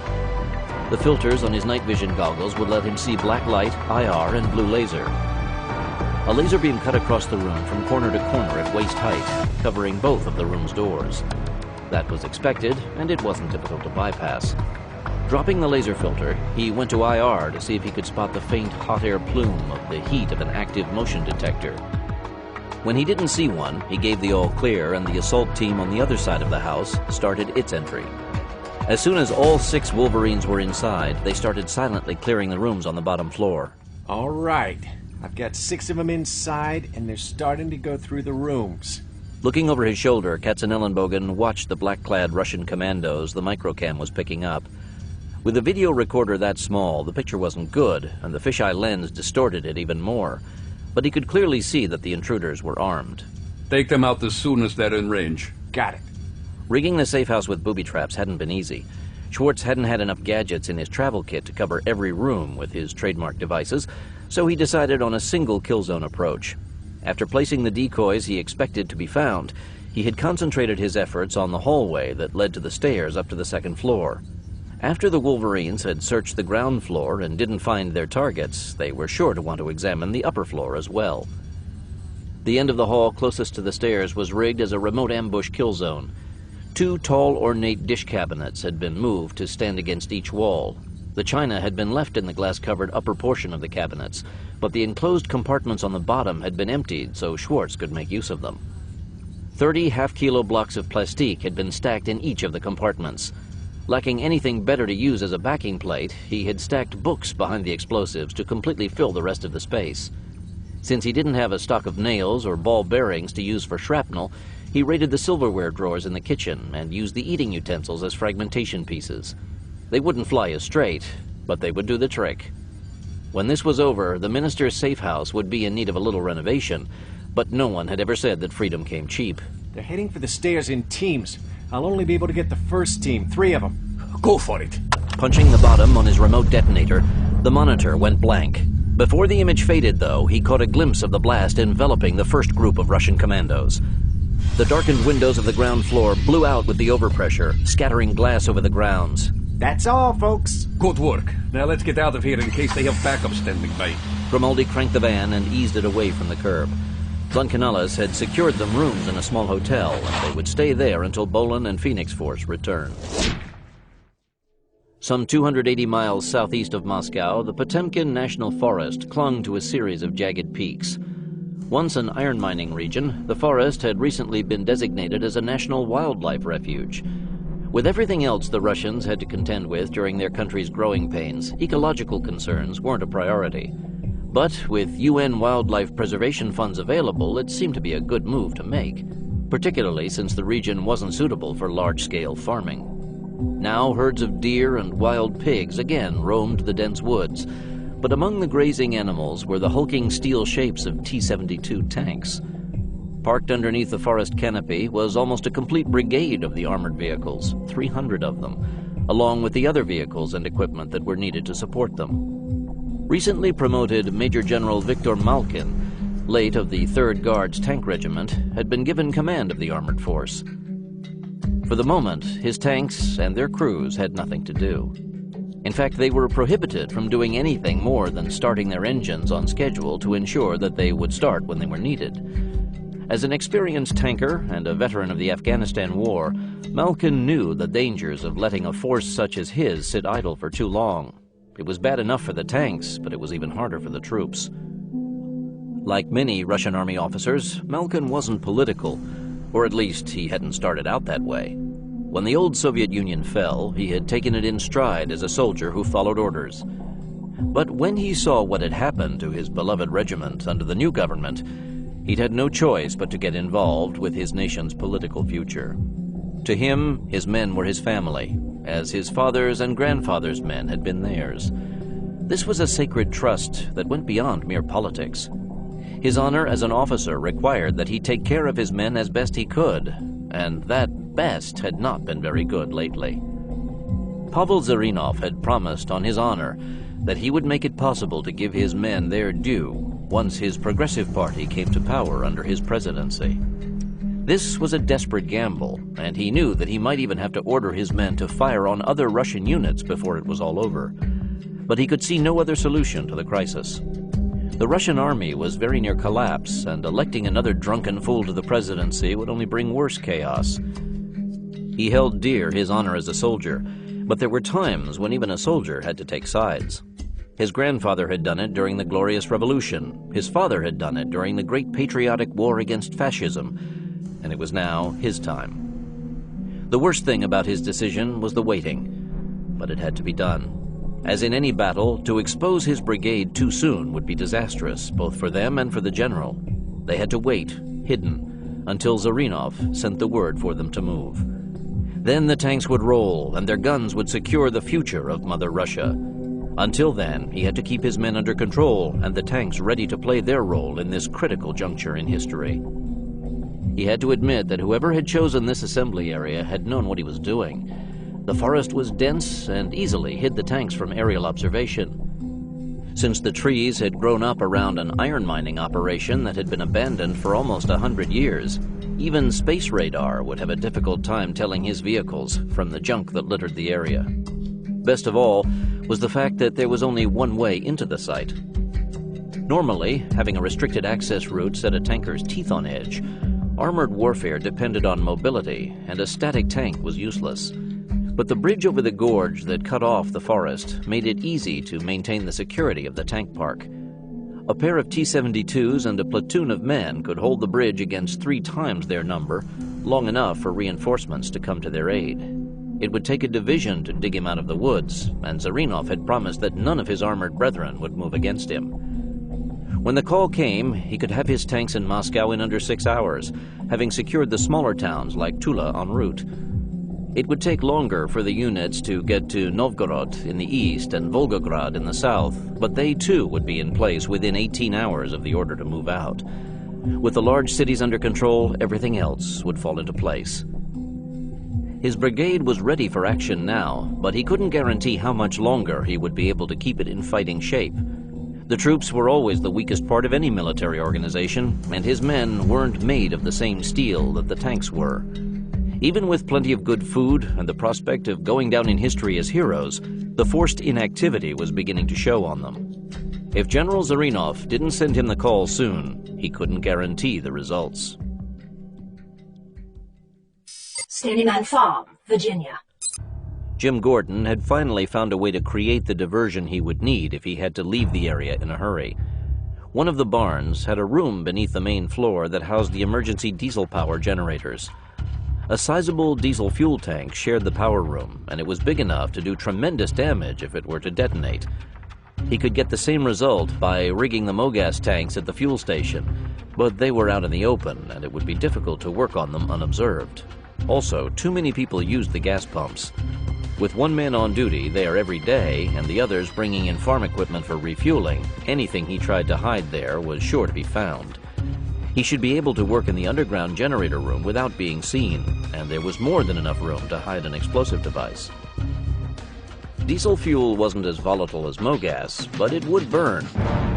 The filters on his night vision goggles would let him see black light, IR, and blue laser. A laser beam cut across the room from corner to corner at waist height, covering both of the room's doors. That was expected, and it wasn't difficult to bypass. Dropping the laser filter, he went to IR to see if he could spot the faint hot air plume of the heat of an active motion detector. When he didn't see one, he gave the all clear, and the assault team on the other side of the house started its entry. As soon as all 6 Wolverines were inside, they started silently clearing the rooms on the bottom floor.
All right. I've got 6 of them inside, and they're starting to go through the rooms.
Looking over his shoulder, Katzenellenbogen watched the black-clad Russian commandos the microcam was picking up. With a video recorder that small, the picture wasn't good, and the fisheye lens distorted it even more. But he could clearly see that the intruders were armed.
Take them out as soon as they're in range.
Got it.
Rigging the safe house with booby traps hadn't been easy. Schwartz hadn't had enough gadgets in his travel kit to cover every room with his trademark devices, so he decided on a single kill zone approach. After placing the decoys he expected to be found, he had concentrated his efforts on the hallway that led to the stairs up to the 2nd floor. After the Wolverines had searched the ground floor and didn't find their targets, they were sure to want to examine the upper floor as well. The end of the hall closest to the stairs was rigged as a remote ambush kill zone. 2 tall, ornate dish cabinets had been moved to stand against each wall. The china had been left in the glass-covered upper portion of the cabinets, but the enclosed compartments on the bottom had been emptied so Schwartz could make use of them. 30 half-kilo blocks of plastique had been stacked in each of the compartments. Lacking anything better to use as a backing plate, he had stacked books behind the explosives to completely fill the rest of the space. Since he didn't have a stock of nails or ball bearings to use for shrapnel, he raided the silverware drawers in the kitchen and used the eating utensils as fragmentation pieces. They wouldn't fly as straight, but they would do the trick. When this was over, the minister's safe house would be in need of a little renovation, but no one had ever said that freedom came cheap.
They're heading for the stairs in teams. I'll only be able to get the first team, 3 of them.
Go for it.
Punching the bottom on his remote detonator, the monitor went blank. Before the image faded, though, he caught a glimpse of the blast enveloping the first group of Russian commandos. The darkened windows of the ground floor blew out with the overpressure, scattering glass over the grounds.
That's all, folks.
Good work. Now let's get out of here in case they have backup standing by.
Grimaldi cranked the van and eased it away from the curb. Blancanellis had secured them rooms in a small hotel, and they would stay there until Bolin and Phoenix Force returned. Some 280 miles southeast of Moscow, the Potemkin National Forest clung to a series of jagged peaks. Once an iron mining region, the forest had recently been designated as a national wildlife refuge. With everything else the Russians had to contend with during their country's growing pains, ecological concerns weren't a priority. But with UN wildlife preservation funds available, it seemed to be a good move to make, particularly since the region wasn't suitable for large-scale farming. Now herds of deer and wild pigs again roamed the dense woods, but among the grazing animals were the hulking steel shapes of T-72 tanks. Parked underneath the forest canopy was almost a complete brigade of the armored vehicles, 300 of them, along with the other vehicles and equipment that were needed to support them. Recently promoted Major General Viktor Malkin, late of the 3rd Guards Tank Regiment, had been given command of the armored force. For the moment, his tanks and their crews had nothing to do. In fact, they were prohibited from doing anything more than starting their engines on schedule to ensure that they would start when they were needed. As an experienced tanker and a veteran of the Afghanistan War, Malkin knew the dangers of letting a force such as his sit idle for too long. It was bad enough for the tanks, but it was even harder for the troops. Like many Russian army officers, Malkin wasn't political, or at least he hadn't started out that way. When the old Soviet Union fell, he had taken it in stride as a soldier who followed orders. But when he saw what had happened to his beloved regiment under the new government, he'd had no choice but to get involved with his nation's political future. To him, his men were his family, as his father's and grandfather's men had been theirs. This was a sacred trust that went beyond mere politics. His honor as an officer required that he take care of his men as best he could, and that best had not been very good lately. Pavel Zarinov had promised on his honor that he would make it possible to give his men their due once his Progressive Party came to power under his presidency. This was a desperate gamble, and he knew that he might even have to order his men to fire on other Russian units before it was all over. But he could see no other solution to the crisis. The Russian army was very near collapse, and electing another drunken fool to the presidency would only bring worse chaos. He held dear his honor as a soldier, but there were times when even a soldier had to take sides. His grandfather had done it during the Glorious Revolution. His father had done it during the Great Patriotic War against fascism, and it was now his time. The worst thing about his decision was the waiting, but it had to be done. As in any battle, to expose his brigade too soon would be disastrous, both for them and for the general. They had to wait, hidden, until Zarinov sent the word for them to move. Then the tanks would roll, and their guns would secure the future of Mother Russia. Until then, he had to keep his men under control and the tanks ready to play their role in this critical juncture in history. He had to admit that whoever had chosen this assembly area had known what he was doing. The forest was dense and easily hid the tanks from aerial observation. Since the trees had grown up around an iron mining operation that had been abandoned for almost 100 years, even space radar would have a difficult time telling his vehicles from the junk that littered the area. Best of all was the fact that there was only one way into the site. Normally, having a restricted access route set a tanker's teeth on edge. Armored warfare depended on mobility, and a static tank was useless. But the bridge over the gorge that cut off the forest made it easy to maintain the security of the tank park. A pair of T-72s and a platoon of men could hold the bridge against 3 times their number, long enough for reinforcements to come to their aid. It would take a division to dig him out of the woods, and Zarinov had promised that none of his armored brethren would move against him. When the call came, he could have his tanks in Moscow in under 6 hours, having secured the smaller towns like Tula en route. It would take longer for the units to get to Novgorod in the east and Volgograd in the south, but they too would be in place within 18 hours of the order to move out. With the large cities under control, everything else would fall into place. His brigade was ready for action now, but he couldn't guarantee how much longer he would be able to keep it in fighting shape. The troops were always the weakest part of any military organization, and his men weren't made of the same steel that the tanks were. Even with plenty of good food and the prospect of going down in history as heroes, the forced inactivity was beginning to show on them. If General Zarinov didn't send him the call soon, he couldn't guarantee the results.
Stony Farm, Virginia.
Jim Gordon had finally found a way to create the diversion he would need if he had to leave the area in a hurry. One of the barns had a room beneath the main floor that housed the emergency diesel power generators. A sizable diesel fuel tank shared the power room, and it was big enough to do tremendous damage if it were to detonate. He could get the same result by rigging the MOGAS tanks at the fuel station, but they were out in the open, and it would be difficult to work on them unobserved. Also, too many people used the gas pumps. With one man on duty there every day, and the others bringing in farm equipment for refueling, anything he tried to hide there was sure to be found. He should be able to work in the underground generator room without being seen, and there was more than enough room to hide an explosive device. Diesel fuel wasn't as volatile as MOGAS, but it would burn,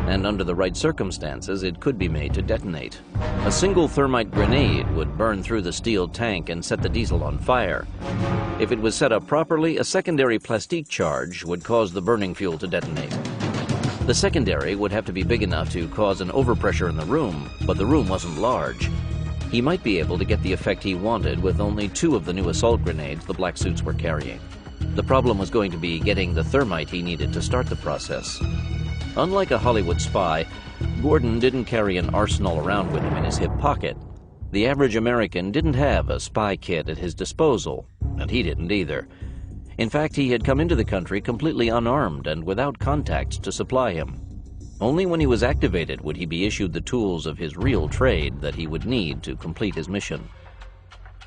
and under the right circumstances it could be made to detonate. A single thermite grenade would burn through the steel tank and set the diesel on fire. If it was set up properly, a secondary plastique charge would cause the burning fuel to detonate. The secondary would have to be big enough to cause an overpressure in the room, but the room wasn't large. He might be able to get the effect he wanted with only 2 of the new assault grenades the black suits were carrying. The problem was going to be getting the thermite he needed to start the process. Unlike a Hollywood spy, Gordon didn't carry an arsenal around with him in his hip pocket. The average American didn't have a spy kit at his disposal, and he didn't either. In fact, he had come into the country completely unarmed and without contacts to supply him. Only when he was activated would he be issued the tools of his real trade that he would need to complete his mission.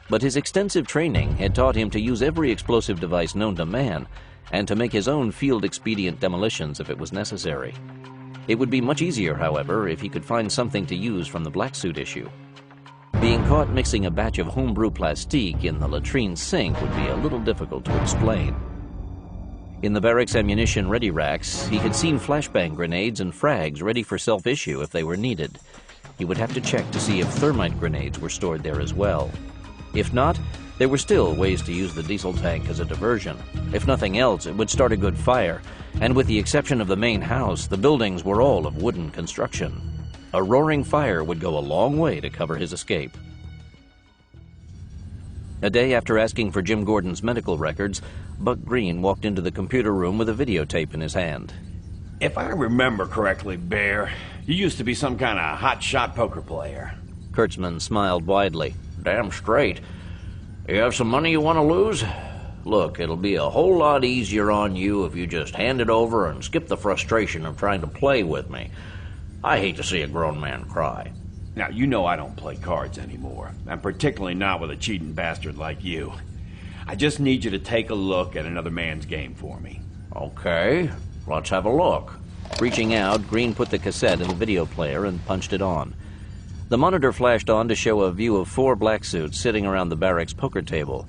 But his extensive training had taught him to use every explosive device known to man, and to make his own field-expedient demolitions if it was necessary. It would be much easier, however, if he could find something to use from the black suit issue. Being caught mixing a batch of homebrew plastique in the latrine sink would be a little difficult to explain. In the barracks ammunition ready racks, he had seen flashbang grenades and frags ready for self-issue if they were needed. He would have to check to see if thermite grenades were stored there as well. If not, there were still ways to use the diesel tank as a diversion. If nothing else, it would start a good fire, and with the exception of the main house, the buildings were all of wooden construction. A roaring fire would go a long way to cover his escape. A day after asking for Jim Gordon's medical records, Buck Green walked into the computer room with a videotape in his hand.
If I remember correctly, Bear, you used to be some kind of hot-shot poker player.
Kurtzman smiled widely.
Damn straight. You have some money you want to lose? Look, it'll be a whole lot easier on you if you just hand it over and skip the frustration of trying to play with me. I hate to see a grown man cry.
Now, you know I don't play cards anymore, and particularly not with a cheating bastard like you. I just need you to take a look at another man's game for me.
Okay, let's have a look.
Reaching out, Green put the cassette in the video player and punched it on. The monitor flashed on to show a view of 4 black suits sitting around the barracks poker table.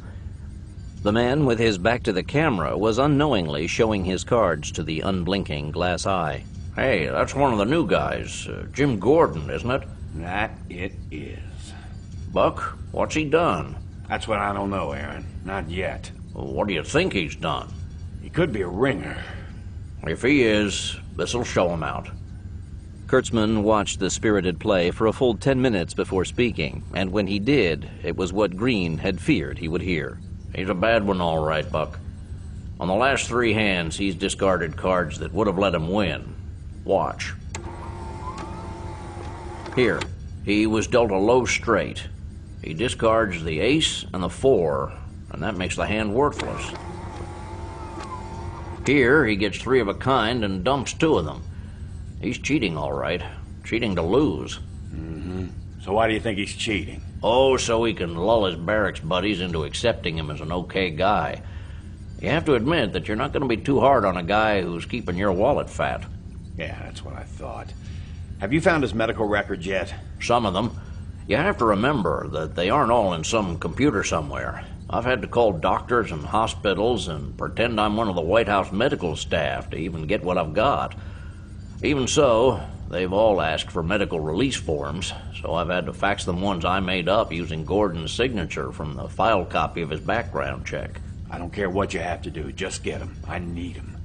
The man with his back to the camera was unknowingly showing his cards to the unblinking glass eye.
Hey, that's one of the new guys. Jim Gordon, isn't it?
That it is.
Buck, what's he done?
That's what I don't know, Aaron. Not yet.
Well, what do you think he's done?
He could be a ringer.
If he is, this'll show him out.
Kurtzman watched the spirited play for a full 10 minutes before speaking, and when he did, it was what Green had feared he would hear.
He's a bad one, all right, Buck. On the last 3 hands, he's discarded cards that would have let him win. Watch. Here, he was dealt a low straight. He discards the ace and the 4, and that makes the hand worthless. Here, he gets 3 of a kind and dumps 2 of them. He's cheating, all right. Cheating to lose.
Mm-hmm. So why do you think he's cheating?
Oh, so he can lull his barracks buddies into accepting him as an okay guy. You have to admit that you're not going to be too hard on a guy who's keeping your wallet fat.
Yeah, that's what I thought. Have you found his medical records yet?
Some of them. You have to remember that they aren't all in some computer somewhere. I've had to call doctors and hospitals and pretend I'm one of the White House medical staff to even get what I've got. Even so, they've all asked for medical release forms, so I've had to fax them ones I made up using Gordon's signature from the file copy of his background check.
I don't care what you have to do, just get them. I need them.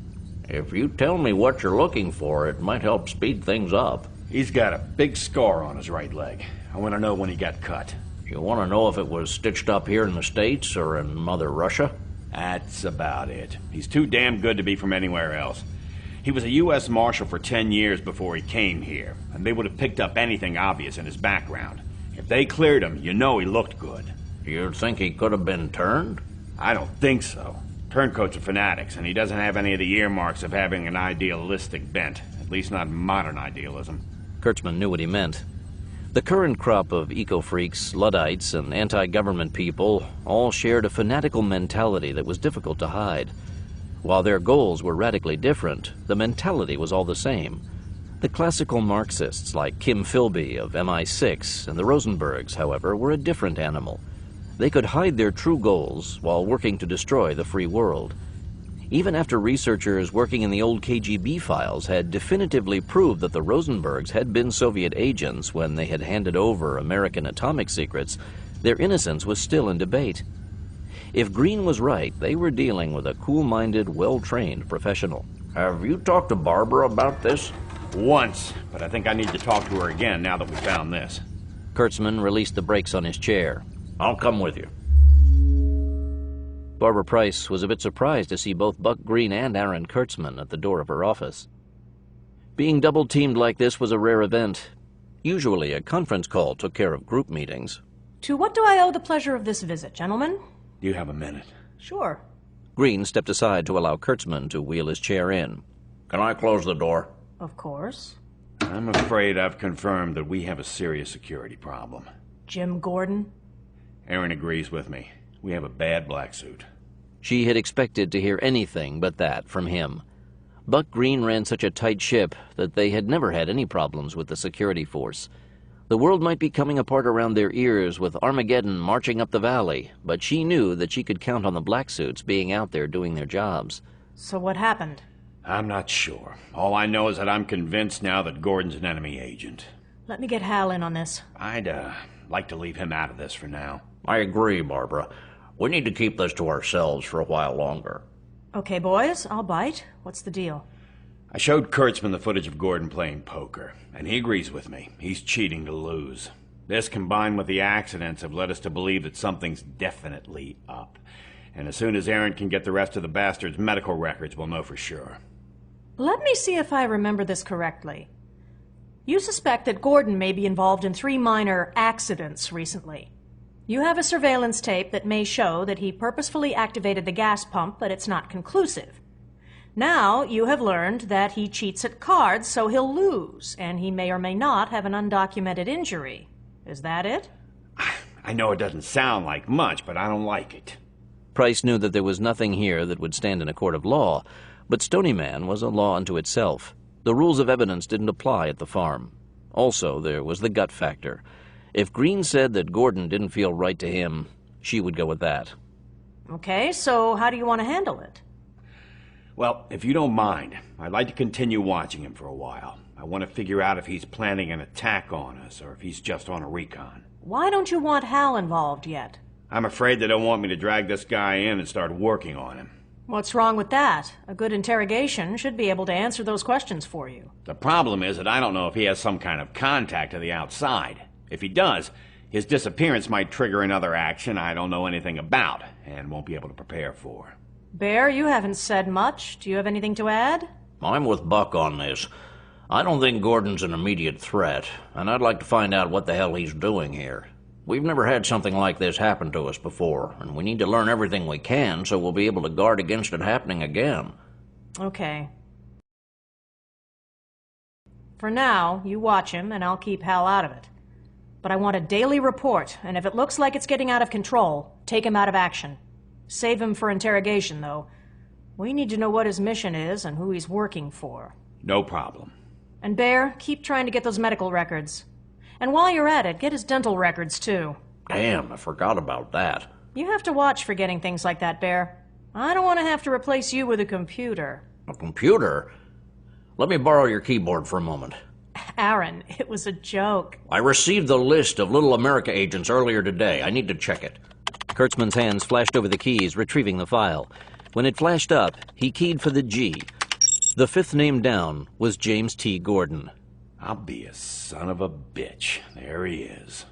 If you tell me what you're looking for, it might help speed things up.
He's got a big scar on his right leg. I want to know when he got cut.
You want to know if it was stitched up here in the States or in Mother Russia?
That's about it. He's too damn good to be from anywhere else. He was a U.S. Marshal for 10 years before he came here, and they would have picked up anything obvious in his background. If they cleared him, you know he looked good.
You think he could have been turned?
I don't think so. Turncoats are fanatics, and he doesn't have any of the earmarks of having an idealistic bent, at least not modern idealism.
Kurtzman knew what he meant. The current crop of eco-freaks, Luddites, and anti-government people all shared a fanatical mentality that was difficult to hide. While their goals were radically different, the mentality was all the same. The classical Marxists like Kim Philby of MI6 and the Rosenbergs, however, were a different animal. They could hide their true goals while working to destroy the free world. Even after researchers working in the old KGB files had definitively proved that the Rosenbergs had been Soviet agents when they had handed over American atomic secrets, their innocence was still in debate. If Green was right, they were dealing with a cool-minded, well-trained professional.
Have you talked to Barbara about this?
Once, but I think I need to talk to her again now that we found this.
Kurtzman released the brakes on his chair.
I'll come with you.
Barbara Price was a bit surprised to see both Buck Green and Aaron Kurtzman at the door of her office. Being double-teamed like this was a rare event. Usually, a conference call took care of group meetings.
To what do I owe the pleasure of this visit, gentlemen?
Do you have a minute?
Sure.
Green stepped aside to allow Kurtzman to wheel his chair in.
Can I close the door?
Of course.
I'm afraid I've confirmed that we have a serious security problem.
Jim Gordon?
Aaron agrees with me. We have a bad black suit.
She had expected to hear anything but that from him. Buck Green ran such a tight ship that they had never had any problems with the security force. The world might be coming apart around their ears with Armageddon marching up the valley, but she knew that she could count on the black suits being out there doing their jobs.
So what happened?
I'm not sure. All I know is that I'm convinced now that Gordon's an enemy agent.
Let me get Hal in on this.
I'd like to leave him out of this for now.
I agree, Barbara. We need to keep this to ourselves for a while longer.
Okay, boys, I'll bite. What's the deal?
I showed Kurtzman the footage of Gordon playing poker, and he agrees with me. He's cheating to lose. This, combined with the accidents, have led us to believe that something's definitely up. And as soon as Aaron can get the rest of the bastard's medical records, we'll know for sure.
Let me see if I remember this correctly. You suspect that Gordon may be involved in 3 minor accidents recently. You have a surveillance tape that may show that he purposefully activated the gas pump, but it's not conclusive. Now you have learned that he cheats at cards, so he'll lose, and he may or may not have an undocumented injury. Is that it?
I know it doesn't sound like much, but I don't like it.
Price knew that there was nothing here that would stand in a court of law, but Stony Man was a law unto itself. The rules of evidence didn't apply at the farm. Also, there was the gut factor. If Green said that Gordon didn't feel right to him, she would go with that.
Okay, so how do you want to handle it?
Well, if you don't mind, I'd like to continue watching him for a while. I want to figure out if he's planning an attack on us, or if he's just on a recon.
Why don't you want Hal involved yet?
I'm afraid they don't want me to drag this guy in and start working on him.
What's wrong with that? A good interrogation should be able to answer those questions for you.
The problem is that I don't know if he has some kind of contact to the outside. If he does, his disappearance might trigger another action I don't know anything about, and won't be able to prepare for.
Bear, you haven't said much. Do you have anything to add?
I'm with Buck on this. I don't think Gordon's an immediate threat, and I'd like to find out what the hell he's doing here. We've never had something like this happen to us before, and we need to learn everything we can so we'll be able to guard against it happening again.
Okay. For now, you watch him, and I'll keep Hal out of it. But I want a daily report, and if it looks like it's getting out of control, take him out of action. Save him for interrogation, though. We need to know what his mission is and who he's working for.
No problem.
And Bear, keep trying to get those medical records. And while you're at it, get his dental records, too.
Damn, I forgot about that.
You have to watch for getting things like that, Bear. I don't want to have to replace you with a computer.
A computer? Let me borrow your keyboard for a moment.
Aaron, it was a joke.
I received the list of Little America agents earlier today. I need to check it.
Kurtzman's hands flashed over the keys, retrieving the file. When it flashed up, he keyed for the G. The 5th name down was James T. Gordon.
I'll be a son of a bitch. There he is.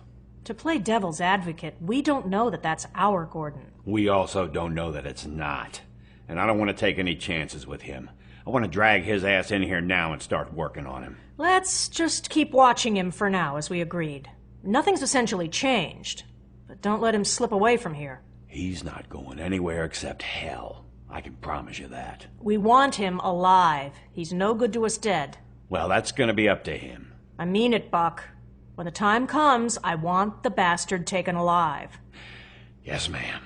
To play devil's advocate, we don't know that that's our Gordon.
We also don't know that it's not. And I don't want to take any chances with him. I want to drag his ass in here now and start working on him.
Let's just keep watching him for now, as we agreed. Nothing's essentially changed. But don't let him slip away from here.
He's not going anywhere except hell. I can promise you that.
We want him alive. He's no good to us dead.
Well, that's going to be up to him.
I mean it, Buck. When the time comes, I want the bastard taken alive.
Yes, ma'am.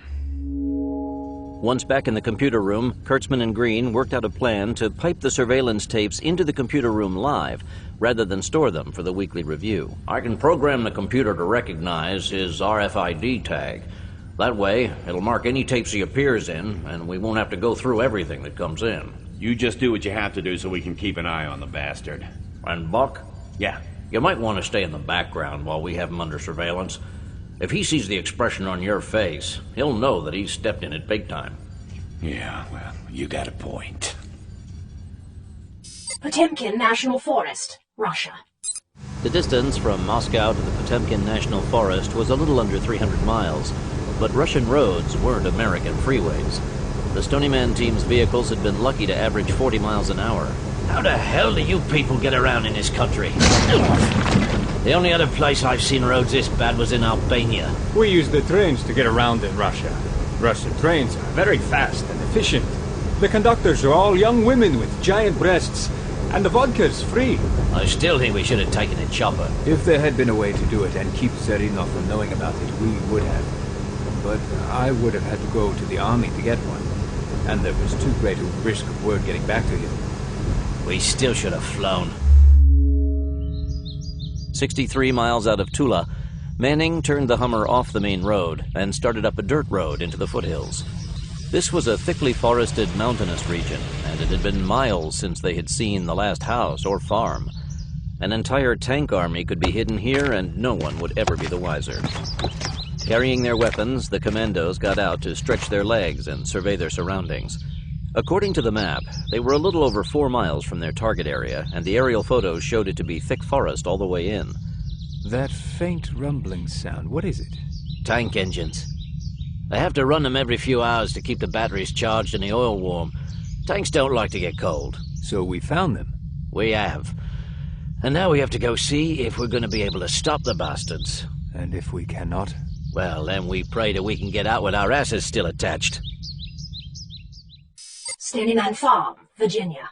Once back in the computer room, Kurtzman and Green worked out a plan to pipe the surveillance tapes into the computer room live, rather than store them for the weekly review.
I can program the computer to recognize his RFID tag. That way, it'll mark any tapes he appears in, and we won't have to go through everything that comes in.
You just do what you have to do so we can keep an eye on the bastard.
And Buck?
Yeah?
You might want to stay in the background while we have him under surveillance. If he sees the expression on your face, he'll know that he's stepped in it big time.
Yeah, well, you got a point.
Potemkin National Forest, Russia.
The distance from Moscow to the Potemkin National Forest was a little under 300 miles.
But Russian roads weren't American freeways. The Stony Man team's vehicles had been lucky to average 40 miles an hour.
How the hell do you people get around in this country? The only other place I've seen roads this bad was in Albania.
We use the trains to get around in Russia. Russian trains are very fast and efficient. The conductors are all young women with giant breasts, and the vodka's free.
I still think we should have taken a chopper.
If there had been a way to do it and keep Zarinov from knowing about it, we would have. But I would have had to go to the army to get one. And there was too great a risk of word getting back to him.
We still should have flown.
63 miles out of Tula, Manning turned the Hummer off the main road and started up a dirt road into the foothills. This was a thickly forested mountainous region, and it had been miles since they had seen the last house or farm. An entire tank army could be hidden here, and no one would ever be the wiser. Carrying their weapons, the commandos got out to stretch their legs and survey their surroundings. According to the map, they were a little over 4 miles from their target area, and the aerial photos showed it to be thick forest all the way in.
That faint rumbling sound, what is it?
Tank engines. They have to run them every few hours to keep the batteries charged and the oil warm. Tanks don't like to get cold.
So we found them?
We have. And now we have to go see if we're going to be able to stop the bastards.
And if we cannot?
Well, then we pray that we can get out with our asses still attached.
Stony Man Farm, Virginia.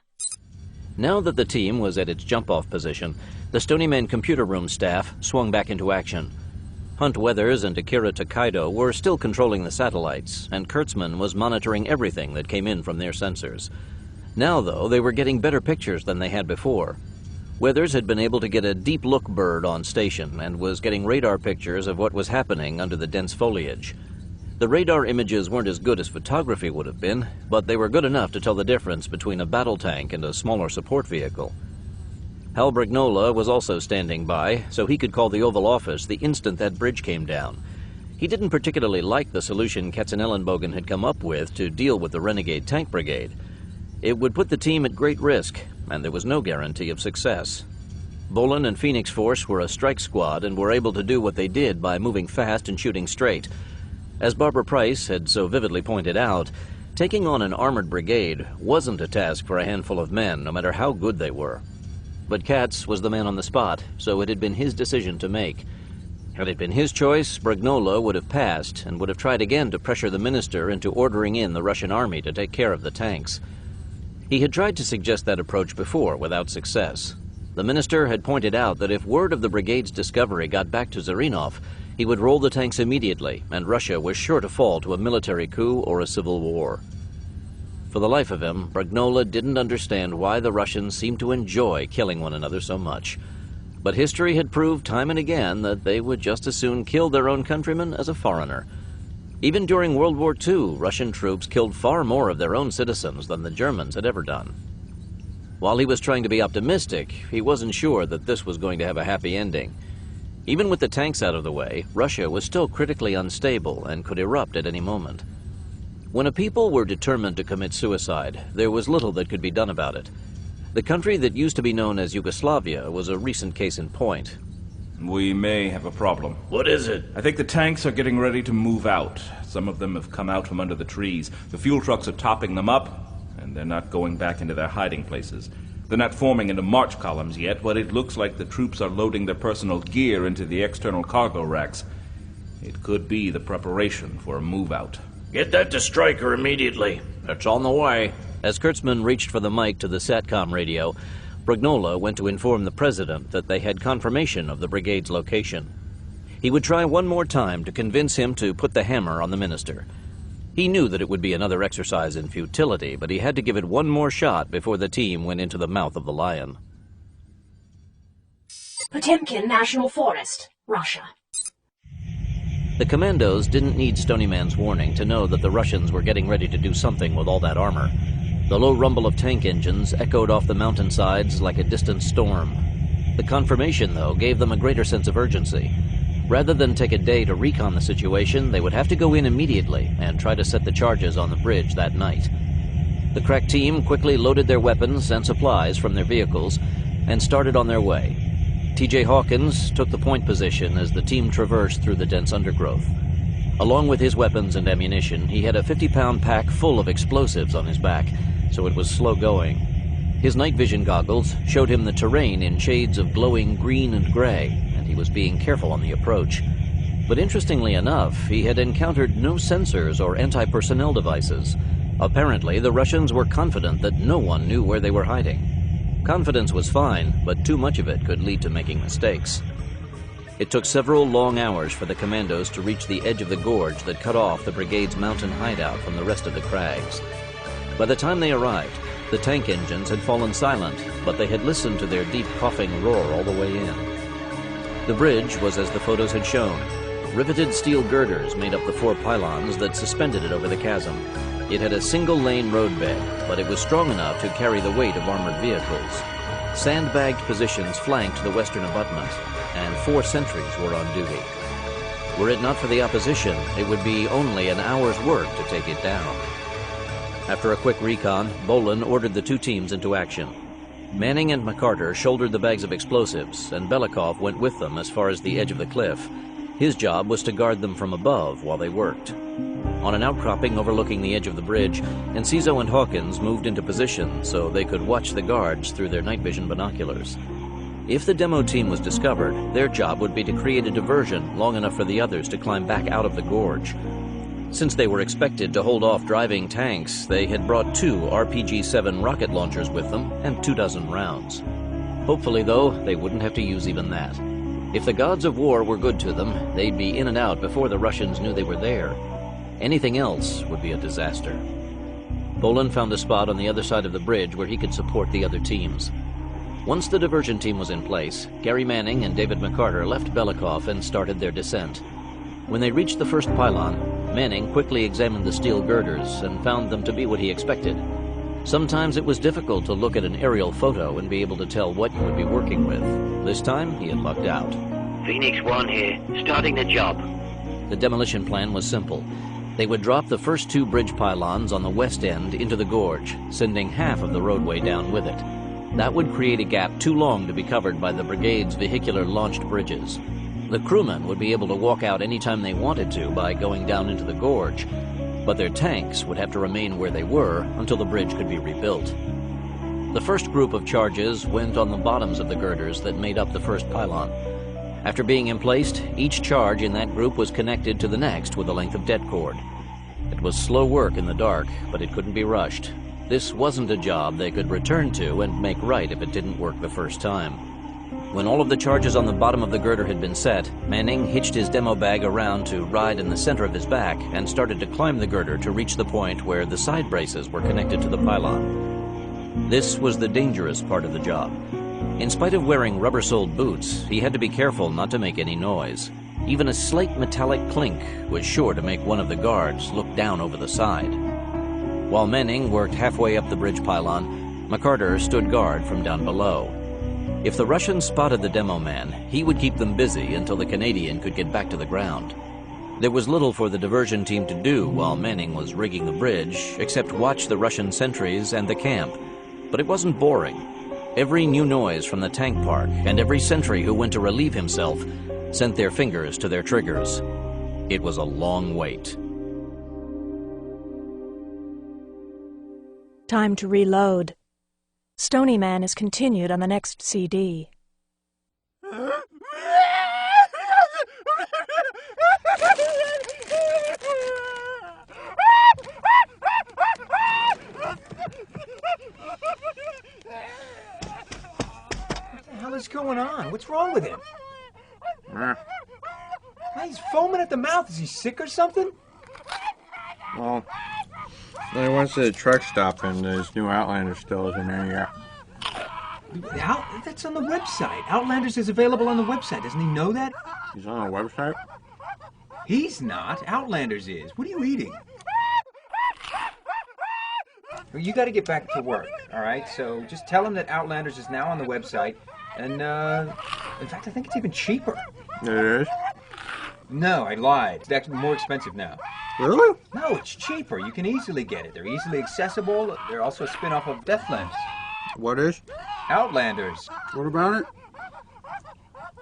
Now that the team was at its jump-off position, the Stony Man computer room staff swung back into action. Hunt Weathers and Akira Takaido were still controlling the satellites, and Kurtzman was monitoring everything that came in from their sensors. Now, though, they were getting better pictures than they had before. Weathers had been able to get a deep-look bird on station and was getting radar pictures of what was happening under the dense foliage. The radar images weren't as good as photography would have been, but they were good enough to tell the difference between a battle tank and a smaller support vehicle. Hal Brignola was also standing by, so he could call the Oval Office the instant that bridge came down. He didn't particularly like the solution Katzenellenbogen had come up with to deal with the renegade tank brigade. It would put the team at great risk, and there was no guarantee of success. Bolin and Phoenix Force were a strike squad and were able to do what they did by moving fast and shooting straight. As Barbara Price had so vividly pointed out, taking on an armored brigade wasn't a task for a handful of men, no matter how good they were. But Katz was the man on the spot, so it had been his decision to make. Had it been his choice, Brignola would have passed and would have tried again to pressure the minister into ordering in the Russian army to take care of the tanks. He had tried to suggest that approach before, without success. The minister had pointed out that if word of the brigade's discovery got back to Zarinov, he would roll the tanks immediately, and Russia was sure to fall to a military coup or a civil war. For the life of him, Brignola didn't understand why the Russians seemed to enjoy killing one another so much. But history had proved time and again that they would just as soon kill their own countrymen as a foreigner. Even during World War II, Russian troops killed far more of their own citizens than the Germans had ever done. While he was trying to be optimistic, he wasn't sure that this was going to have a happy ending. Even with the tanks out of the way, Russia was still critically unstable and could erupt at any moment. When a people were determined to commit suicide, there was little that could be done about it. The country that used to be known as Yugoslavia was a recent case in point.
We may have a problem.
What is it?
I think the tanks are getting ready to move out. Some of them have come out from under the trees. The fuel trucks are topping them up, and they're not going back into their hiding places. They're not forming into march columns yet, but it looks like the troops are loading their personal gear into the external cargo racks. It could be the preparation for a move out.
Get that to Stryker immediately. It's on the way.
As Kurtzman reached for the mic to the SATCOM radio, Brignola went to inform the president that they had confirmation of the brigade's location. He would try one more time to convince him to put the hammer on the minister. He knew that it would be another exercise in futility, but he had to give it one more shot before the team went into the mouth of the lion.
Potemkin National Forest, Russia.
The commandos didn't need Stony Man's warning to know that the Russians were getting ready to do something with all that armor. The low rumble of tank engines echoed off the mountainsides like a distant storm. The confirmation, though, gave them a greater sense of urgency. Rather than take a day to recon the situation, they would have to go in immediately and try to set the charges on the bridge that night. The crack team quickly loaded their weapons and supplies from their vehicles and started on their way. T.J. Hawkins took the point position as the team traversed through the dense undergrowth. Along with his weapons and ammunition, he had a 50-pound pack full of explosives on his back, so it was slow going. His night vision goggles showed him the terrain in shades of glowing green and gray, and he was being careful on the approach. But interestingly enough, he had encountered no sensors or anti-personnel devices. Apparently, the Russians were confident that no one knew where they were hiding. Confidence was fine, but too much of it could lead to making mistakes. It took several long hours for the commandos to reach the edge of the gorge that cut off the brigade's mountain hideout from the rest of the crags. By the time they arrived, the tank engines had fallen silent, but they had listened to their deep coughing roar all the way in. The bridge was as the photos had shown. Riveted steel girders made up the 4 pylons that suspended it over the chasm. It had a single-lane roadbed, but it was strong enough to carry the weight of armored vehicles. Sandbagged positions flanked the western abutment, and 4 sentries were on duty. Were it not for the opposition, it would be only an hour's work to take it down. After a quick recon, Bolin ordered the 2 teams into action. Manning and McCarter shouldered the bags of explosives, and Belikov went with them as far as the edge of the cliff. His job was to guard them from above while they worked. On an outcropping overlooking the edge of the bridge, Enciso and Hawkins moved into position so they could watch the guards through their night vision binoculars. If the demo team was discovered, their job would be to create a diversion long enough for the others to climb back out of the gorge. Since they were expected to hold off driving tanks, they had brought 2 RPG-7 rocket launchers with them and 24 rounds. Hopefully, though, they wouldn't have to use even that. If the gods of war were good to them, they'd be in and out before the Russians knew they were there. Anything else would be a disaster. Bolin found a spot on the other side of the bridge where he could support the other teams. Once the diversion team was in place, Gary Manning and David McCarter left Belikov and started their descent. When they reached the first pylon, Manning quickly examined the steel girders and found them to be what he expected. Sometimes it was difficult to look at an aerial photo and be able to tell what you would be working with. This time, he had lucked out.
Phoenix 1 here, starting the job.
The demolition plan was simple. They would drop the first 2 bridge pylons on the west end into the gorge, sending half of the roadway down with it. That would create a gap too long to be covered by the brigade's vehicular launched bridges. The crewmen would be able to walk out anytime they wanted to by going down into the gorge, but their tanks would have to remain where they were until the bridge could be rebuilt. The first group of charges went on the bottoms of the girders that made up the first pylon. After being emplaced, each charge in that group was connected to the next with a length of det cord. It was slow work in the dark, but it couldn't be rushed. This wasn't a job they could return to and make right if it didn't work the first time. When all of the charges on the bottom of the girder had been set, Manning hitched his demo bag around to ride in the center of his back and started to climb the girder to reach the point where the side braces were connected to the pylon. This was the dangerous part of the job. In spite of wearing rubber-soled boots, he had to be careful not to make any noise. Even a slight metallic clink was sure to make one of the guards look down over the side. While Manning worked halfway up the bridge pylon, McCarter stood guard from down below. If the Russians spotted the demo man, he would keep them busy until the Canadian could get back to the ground. There was little for the diversion team to do while Manning was rigging the bridge, except watch the Russian sentries and the camp. But it wasn't boring. Every new noise from the tank park and every sentry who went to relieve himself sent their fingers to their triggers. It was a long wait.
Time to reload. Stony Man is continued on the next CD.
What the hell is going on? What's wrong with him? He's foaming at the mouth. Is he sick or something?
Well, he went to the truck stop and there's new Outlander stills in there, yeah.
That's on the website. Outlanders is available on the website. Doesn't he know that?
He's on a website?
He's not. Outlanders is. What are you eating? You got to get back to work, all right? So just tell him that Outlanders is now on the website. And, in fact, I think it's even cheaper.
It is?
No, I lied. It's actually more expensive now.
Really?
No, it's cheaper. You can easily get it. They're easily accessible. They're also a spin-off of Deathlands.
What is?
Outlanders.
What about it?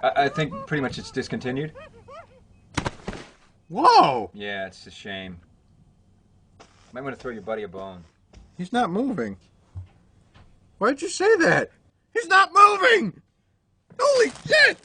I think pretty much it's discontinued.
Whoa!
Yeah, it's a shame. Might want to throw your buddy a bone.
He's not moving. Why'd you say that? He's not moving! Holy shit!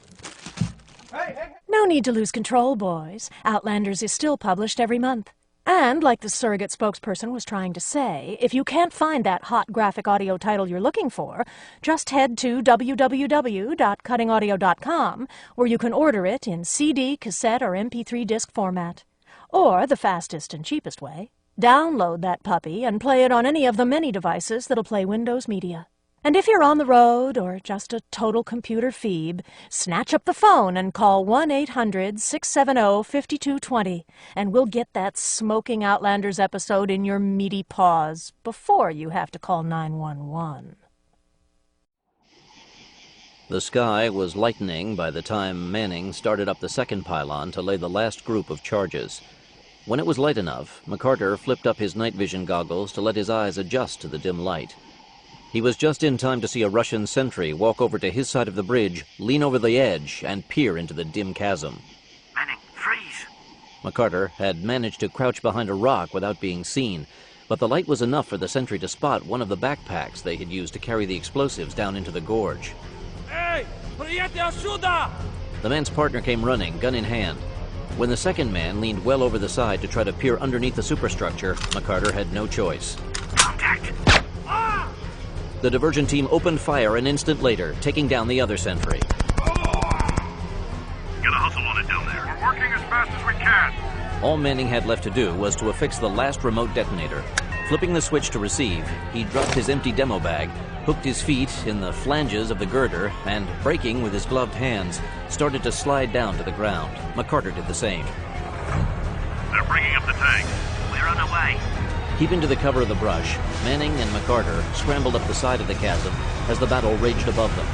No need to lose control, boys. Outlanders is still published every month. And, like the surrogate spokesperson was trying to say, if you can't find that hot graphic audio title you're looking for, just head to www.cuttingaudio.com, where you can order it in CD, cassette, or MP3 disc format. Or, the fastest and cheapest way, download that puppy and play it on any of the many devices that'll play Windows Media. And if you're on the road or just a total computer phoebe, snatch up the phone and call 1-800-670-5220, and we'll get that smoking Outlanders episode in your meaty paws before you have to call 911.
The sky was lightening by the time Manning started up the second pylon to lay the last group of charges. When it was light enough, McCarter flipped up his night vision goggles to let his eyes adjust to the dim light. He was just in time to see a Russian sentry walk over to his side of the bridge, lean over the edge, and peer into the dim chasm.
Manning, freeze!
McCarter had managed to crouch behind a rock without being seen, but the light was enough for the sentry to spot one of the backpacks they had used to carry the explosives down into the gorge.
Hey! The
man's partner came running, gun in hand. When the second man leaned well over the side to try to peer underneath the superstructure, McCarter had no choice.
Contact!
The diversion team opened fire an instant later, taking down the other sentry.
Get a hustle on it down there. We're working as fast as we can.
All Manning had left to do was to affix the last remote detonator. Flipping the switch to receive, he dropped his empty demo bag, hooked his feet in the flanges of the girder, and, braking with his gloved hands, started to slide down to the ground. McCarter did the same.
They're bringing up the tank.
We're on our way.
Keeping to the cover of the brush, Manning and McCarter scrambled up the side of the chasm as the battle raged above them.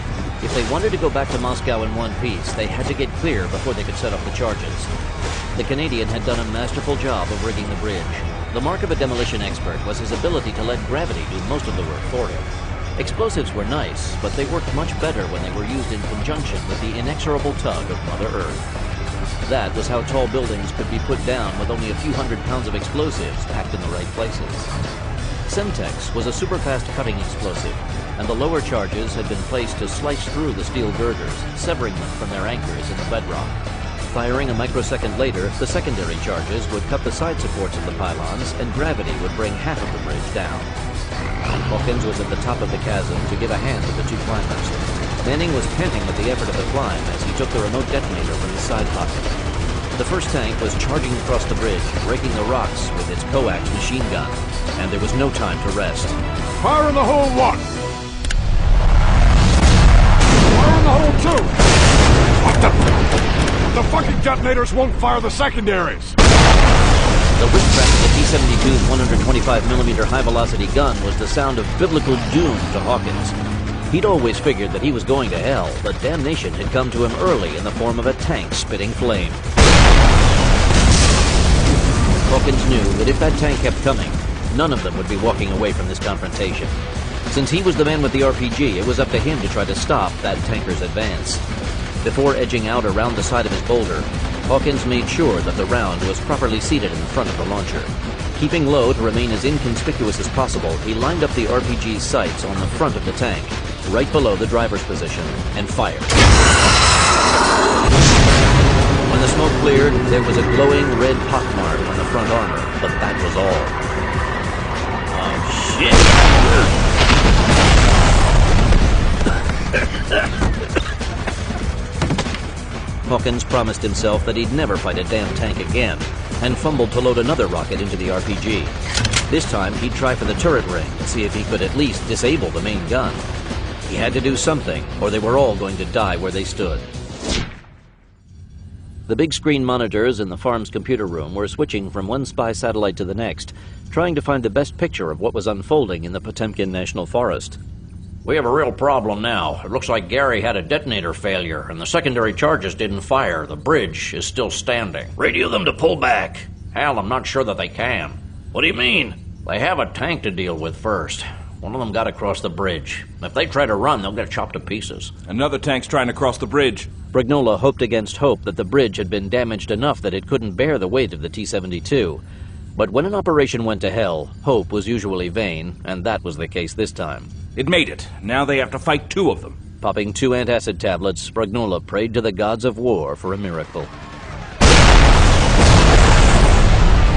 If they wanted to go back to Moscow in one piece, they had to get clear before they could set off the charges. The Canadian had done a masterful job of rigging the bridge. The mark of a demolition expert was his ability to let gravity do most of the work for him. Explosives were nice, but they worked much better when they were used in conjunction with the inexorable tug of Mother Earth. That was how tall buildings could be put down with only a few hundred pounds of explosives packed in the right places. Semtex was a super-fast cutting explosive, and the lower charges had been placed to slice through the steel girders, severing them from their anchors in the bedrock. Firing a microsecond later, the secondary charges would cut the side supports of the pylons, and gravity would bring half of the bridge down. Hawkins was at the top of the chasm to give a hand to the two climbers. Manning was panting with the effort of the climb as he took the remote detonator from his side pocket. The first tank was charging across the bridge, breaking the rocks with its coax machine gun, and there was no time to rest.
Fire in the hole one! Fire in the hole two! What the fucking detonators won't fire the secondaries!
The whip crack of the T-72's 125mm high-velocity gun was the sound of biblical doom to Hawkins. He'd always figured that he was going to hell, but damnation had come to him early in the form of a tank spitting flame. Hawkins knew that if that tank kept coming, none of them would be walking away from this confrontation. Since he was the man with the RPG, it was up to him to try to stop that tanker's advance. Before edging out around the side of his boulder, Hawkins made sure that the round was properly seated in front of the launcher. Keeping low to remain as inconspicuous as possible, he lined up the RPG's sights on the front of the tank, right below the driver's position, and fired. When the smoke cleared, there was a glowing red pockmark on the front armor, but that was all. Oh, shit! Hawkins promised himself that he'd never fight a damn tank again, and fumbled to load another rocket into the RPG. This time, he'd try for the turret ring and see if he could at least disable the main gun. He had to do something, or they were all going to die where they stood. The big screen monitors in the farm's computer room were switching from one spy satellite to the next, trying to find the best picture of what was unfolding in the Potemkin National Forest.
We have a real problem now. It looks like Gary had a detonator failure, and the secondary charges didn't fire. The bridge is still standing. Radio them to pull back. Hell, I'm not sure that they can. What do you mean? They have a tank to deal with first. One of them got across the bridge. If they try to run, they'll get chopped to pieces.
Another tank's trying to cross the bridge.
Brignola hoped against hope that the bridge had been damaged enough that it couldn't bear the weight of the T-72. But when an operation went to hell, hope was usually vain, and that was the case this time.
It made it. Now they have to fight 2 of them.
Popping 2 antacid tablets, Brignola prayed to the gods of war for a miracle.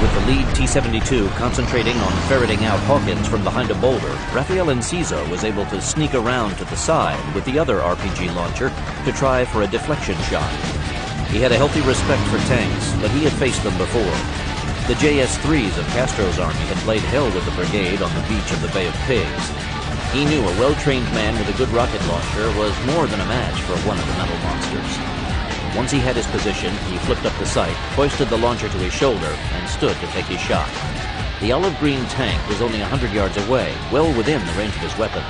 With the lead T-72 concentrating on ferreting out Hawkins from behind a boulder, Raphael Enciso was able to sneak around to the side with the other RPG launcher to try for a deflection shot. He had a healthy respect for tanks, but he had faced them before. The JS-3s of Castro's army had played hell with the brigade on the beach of the Bay of Pigs. He knew a well-trained man with a good rocket launcher was more than a match for one of the metal monsters. Once he had his position, he flipped up the sight, hoisted the launcher to his shoulder, and stood to take his shot. The olive-green tank was only 100 yards away, well within the range of his weapon.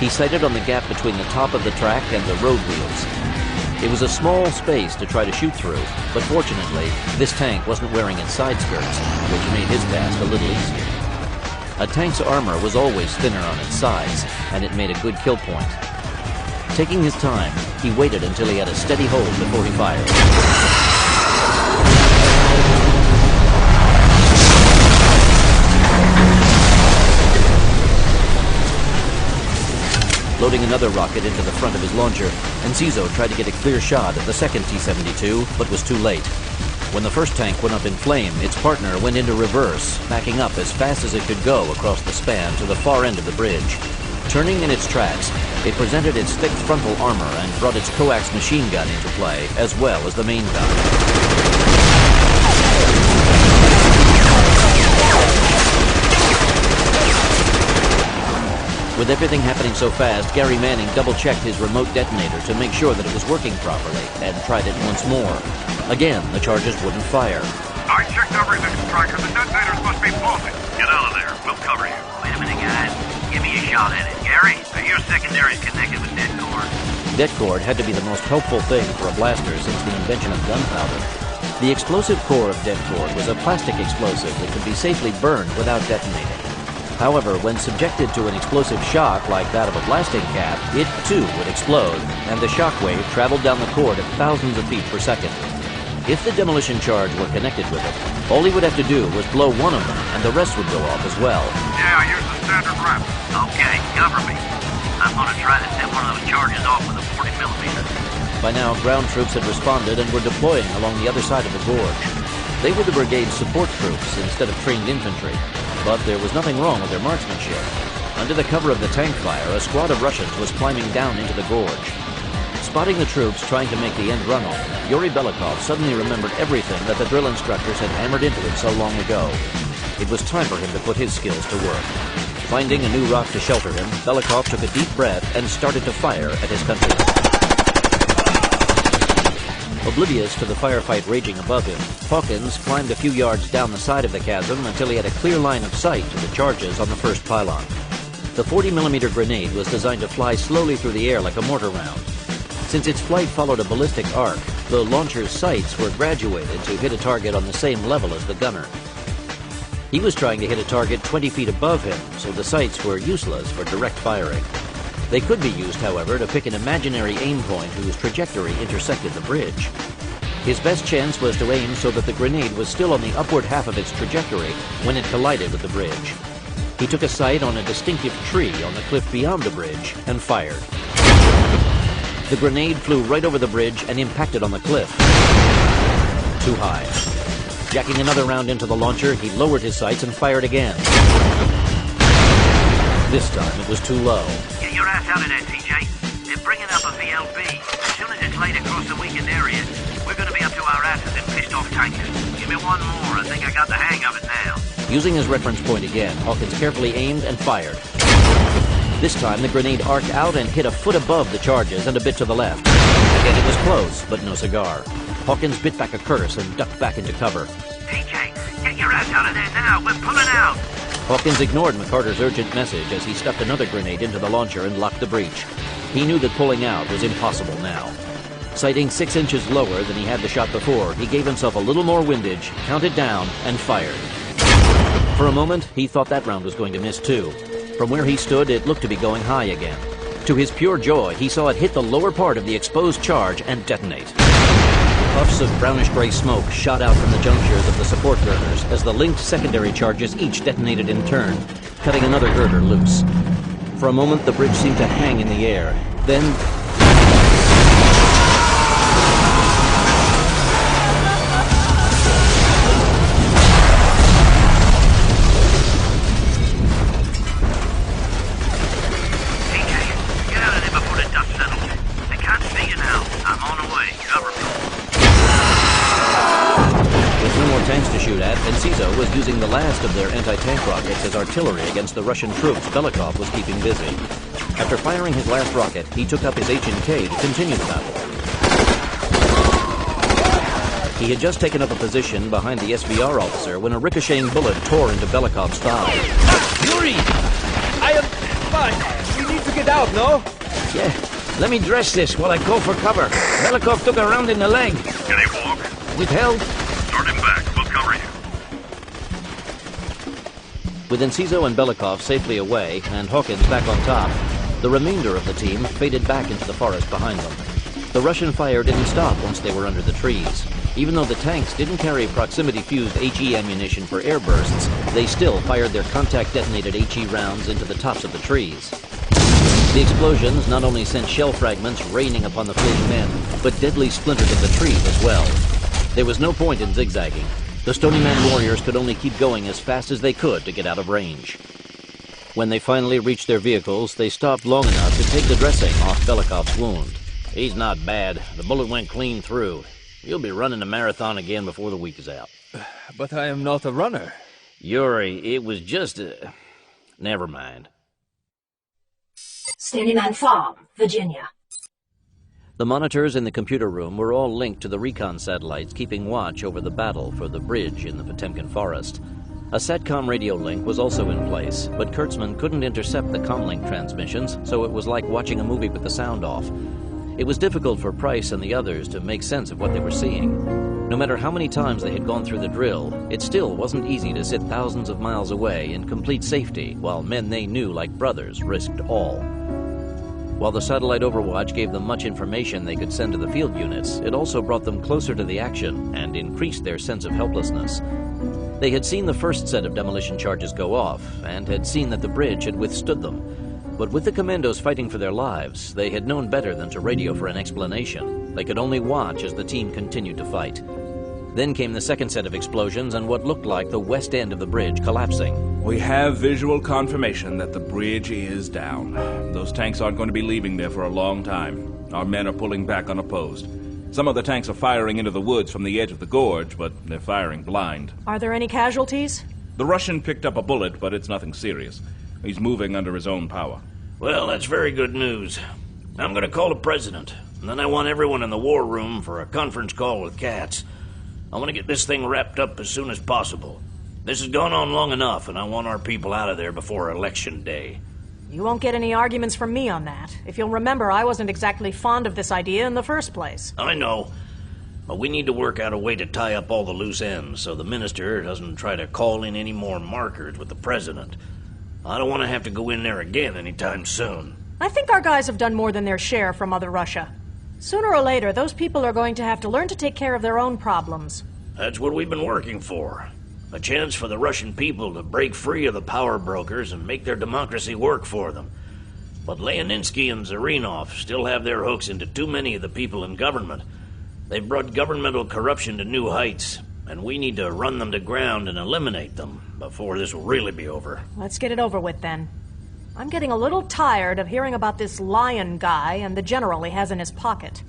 He sighted on the gap between the top of the track and the road wheels. It was a small space to try to shoot through, but fortunately, this tank wasn't wearing its side skirts, which made his task a little easier. A tank's armor was always thinner on its sides, and it made a good kill point. Taking his time, he waited until he had a steady hold before he fired. Loading another rocket into the front of his launcher, Enciso tried to get a clear shot at the second T-72, but was too late. When the first tank went up in flame, its partner went into reverse, backing up as fast as it could go across the span to the far end of the bridge. Turning in its tracks, it presented its thick frontal armor and brought its coax machine gun into play, as well as the main gun. With everything happening so fast, Gary Manning double-checked his remote detonator to make sure that it was working properly, and tried it once more. Again, the charges wouldn't fire.
I checked everything, Striker. The detonators must be faulty. Get out of there. We'll cover you.
Wait a minute, guys. Give me a shot at it. Gary, are your secondaries connected with det cord?
Det cord had to be the most helpful thing for a blaster since the invention of gunpowder. The explosive core of det cord was a plastic explosive that could be safely burned without detonating. However, when subjected to an explosive shock like that of a blasting cap, it too would explode, and the shock wave traveled down the cord at thousands of feet per second. If the demolition charge were connected with it, all he would have to do was blow one of them, and the rest would go off as well.
Yeah, use the standard rep.
Okay, cover me. I'm gonna try to set one of those charges off with a 40mm.
By now, ground troops had responded and were deploying along the other side of the gorge. They were the brigade's support troops instead of trained infantry, but there was nothing wrong with their marksmanship. Under the cover of the tank fire, a squad of Russians was climbing down into the gorge. Spotting the troops trying to make the end run off, Yuri Belikov suddenly remembered everything that the drill instructors had hammered into him so long ago. It was time for him to put his skills to work. Finding a new rock to shelter him, Belikov took a deep breath and started to fire at his countrymen. Oblivious to the firefight raging above him, Hawkins climbed a few yards down the side of the chasm until he had a clear line of sight to the charges on the first pylon. The 40mm grenade was designed to fly slowly through the air like a mortar round. Since its flight followed a ballistic arc, the launcher's sights were graduated to hit a target on the same level as the gunner. He was trying to hit a target 20 feet above him, so the sights were useless for direct firing. They could be used, however, to pick an imaginary aim point whose trajectory intersected the bridge. His best chance was to aim so that the grenade was still on the upward half of its trajectory when it collided with the bridge. He took a sight on a distinctive tree on the cliff beyond the bridge and fired. The grenade flew right over the bridge and impacted on the cliff. Too high. Jacking another round into the launcher, he lowered his sights and fired again. This time it was too low.
Get your ass out of there, TJ. They're bringing up a VLB. As soon as it's laid across the weakened area, we're going to be up to our asses in pissed-off tankers. Give me one more. I think I got the hang of it now.
Using his reference point again, Hawkins carefully aimed and fired. This time the grenade arced out and hit a foot above the charges and a bit to the left. Again it was close, but no cigar. Hawkins bit back a curse and ducked back into cover.
TJ, get your ass out of there now. We're pulling out.
Hawkins ignored McCarter's urgent message as he stuffed another grenade into the launcher and locked the breech. He knew that pulling out was impossible now. Sighting 6 inches lower than he had the shot before, he gave himself a little more windage, counted down, and fired. For a moment, he thought that round was going to miss too. From where he stood, it looked to be going high again.
To his pure joy, he saw it hit the lower part of the exposed charge and detonate. Puffs of brownish-gray smoke shot out from the junctures of the support girders as the linked secondary charges each detonated in turn, cutting another girder loose. For a moment, the bridge seemed to hang in the air. Then, was using the last of their anti-tank rockets as artillery against the Russian troops Belikov was keeping busy. After firing his last rocket, he took up his H&K to continue the battle. He had just taken up a position behind the SVR officer when a ricocheting bullet tore into Belikov's thigh.
Yuri! I am fine. We need to get out, no?
Yeah. Let me dress this while I go for cover. Belikov took a round in the leg.
Can he walk?
With help.
Start him back. We'll cover you.
With Enciso and Belikov safely away and Hawkins back on top, the remainder of the team faded back into the forest behind them. The Russian fire didn't stop once they were under the trees. Even though the tanks didn't carry proximity-fused HE ammunition for air bursts, they still fired their contact-detonated HE rounds into the tops of the trees. The explosions not only sent shell fragments raining upon the fleeing men, but deadly splinters of the trees as well. There was no point in zigzagging. The Stony Man warriors could only keep going as fast as they could to get out of range. When they finally reached their vehicles, they stopped long enough to take the dressing off Belikov's wound.
He's not bad. The bullet went clean through. You'll be running the marathon again before the week is out.
But I am not a runner.
Yuri, it was just a... Never mind.
Stony Man Farm, Virginia.
The monitors in the computer room were all linked to the recon satellites keeping watch over the battle for the bridge in the Potemkin forest. A SATCOM radio link was also in place, but Kurtzman couldn't intercept the comlink transmissions, so it was like watching a movie with the sound off. It was difficult for Price and the others to make sense of what they were seeing. No matter how many times they had gone through the drill, it still wasn't easy to sit thousands of miles away in complete safety while men they knew like brothers risked all. While the satellite overwatch gave them much information they could send to the field units, it also brought them closer to the action and increased their sense of helplessness. They had seen the first set of demolition charges go off, and had seen that the bridge had withstood them. But with the commandos fighting for their lives, they had known better than to radio for an explanation. They could only watch as the team continued to fight. Then came the second set of explosions and what looked like the west end of the bridge collapsing.
We have visual confirmation that the bridge is down. Those tanks aren't going to be leaving there for a long time. Our men are pulling back unopposed. Some of the tanks are firing into the woods from the edge of the gorge, but they're firing blind.
Are there any casualties?
The Russian picked up a bullet, but it's nothing serious. He's moving under his own power.
Well, that's very good news. I'm going to call the president, and then I want everyone in the war room for a conference call with Katz. I want to get this thing wrapped up as soon as possible. This has gone on long enough, and I want our people out of there before Election Day.
You won't get any arguments from me on that. If you'll remember, I wasn't exactly fond of this idea in the first place.
I know, but we need to work out a way to tie up all the loose ends so the minister doesn't try to call in any more markers with the president. I don't want to have to go in there again anytime soon.
I think our guys have done more than their share from Mother Russia. Sooner or later, those people are going to have to learn to take care of their own problems.
That's what we've been working for. A chance for the Russian people to break free of the power brokers and make their democracy work for them. But Leoninsky and Zarinov still have their hooks into too many of the people in government. They've brought governmental corruption to new heights, and we need to run them to ground and eliminate them before this will really be over.
Let's get it over with, then. I'm getting a little tired of hearing about this lion guy and the general he has in his pocket.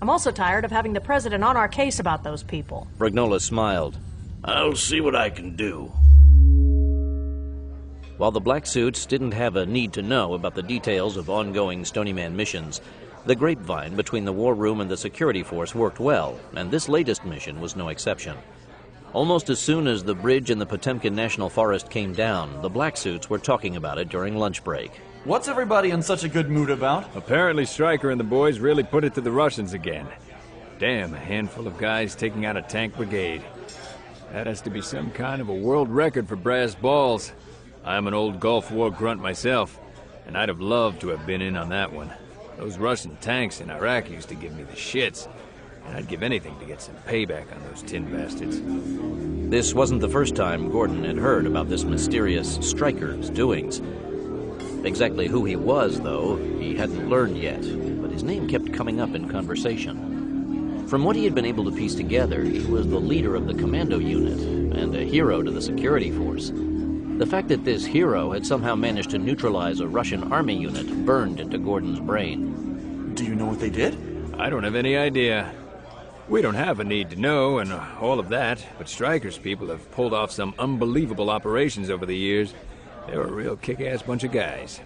I'm also tired of having the president on our case about those people.
Brignola smiled.
I'll see what I can do.
While the black suits didn't have a need to know about the details of ongoing Stony Man missions, the grapevine between the war room and the security force worked well, and this latest mission was no exception. Almost as soon as the bridge in the Potemkin National Forest came down, the black suits were talking about it during lunch break.
What's everybody in such a good mood about?
Apparently Stryker and the boys really put it to the Russians again. Damn, a handful of guys taking out a tank brigade. That has to be some kind of a world record for brass balls. I'm an old Gulf War grunt myself. And I'd have loved to have been in on that one. Those Russian tanks in Iraq used to give me the shits. And I'd give anything to get some payback on those tin bastards.
This wasn't the first time Gordon had heard about this mysterious striker's doings. Exactly who he was, though, he hadn't learned yet, but his name kept coming up in conversation. From what he had been able to piece together, he was the leader of the commando unit and a hero to the security force. The fact that this hero had somehow managed to neutralize a Russian army unit burned into Gordon's brain.
Do you know what they did?
I don't have any idea. We don't have a need to know and all of that, but Stryker's people have pulled off some unbelievable operations over the years. They were a real kick-ass bunch of guys.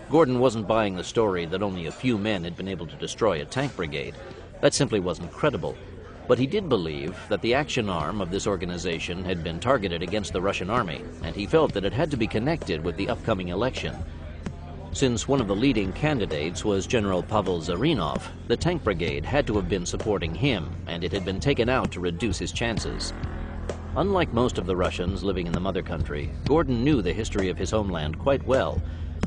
Gordon wasn't buying the story that only a few men had been able to destroy a tank brigade. That simply wasn't credible. But he did believe that the action arm of this organization had been targeted against the Russian army, and he felt that it had to be connected with the upcoming election. Since one of the leading candidates was General Pavel Zarinov, the tank brigade had to have been supporting him, and it had been taken out to reduce his chances. Unlike most of the Russians living in the mother country, Gordon knew the history of his homeland quite well,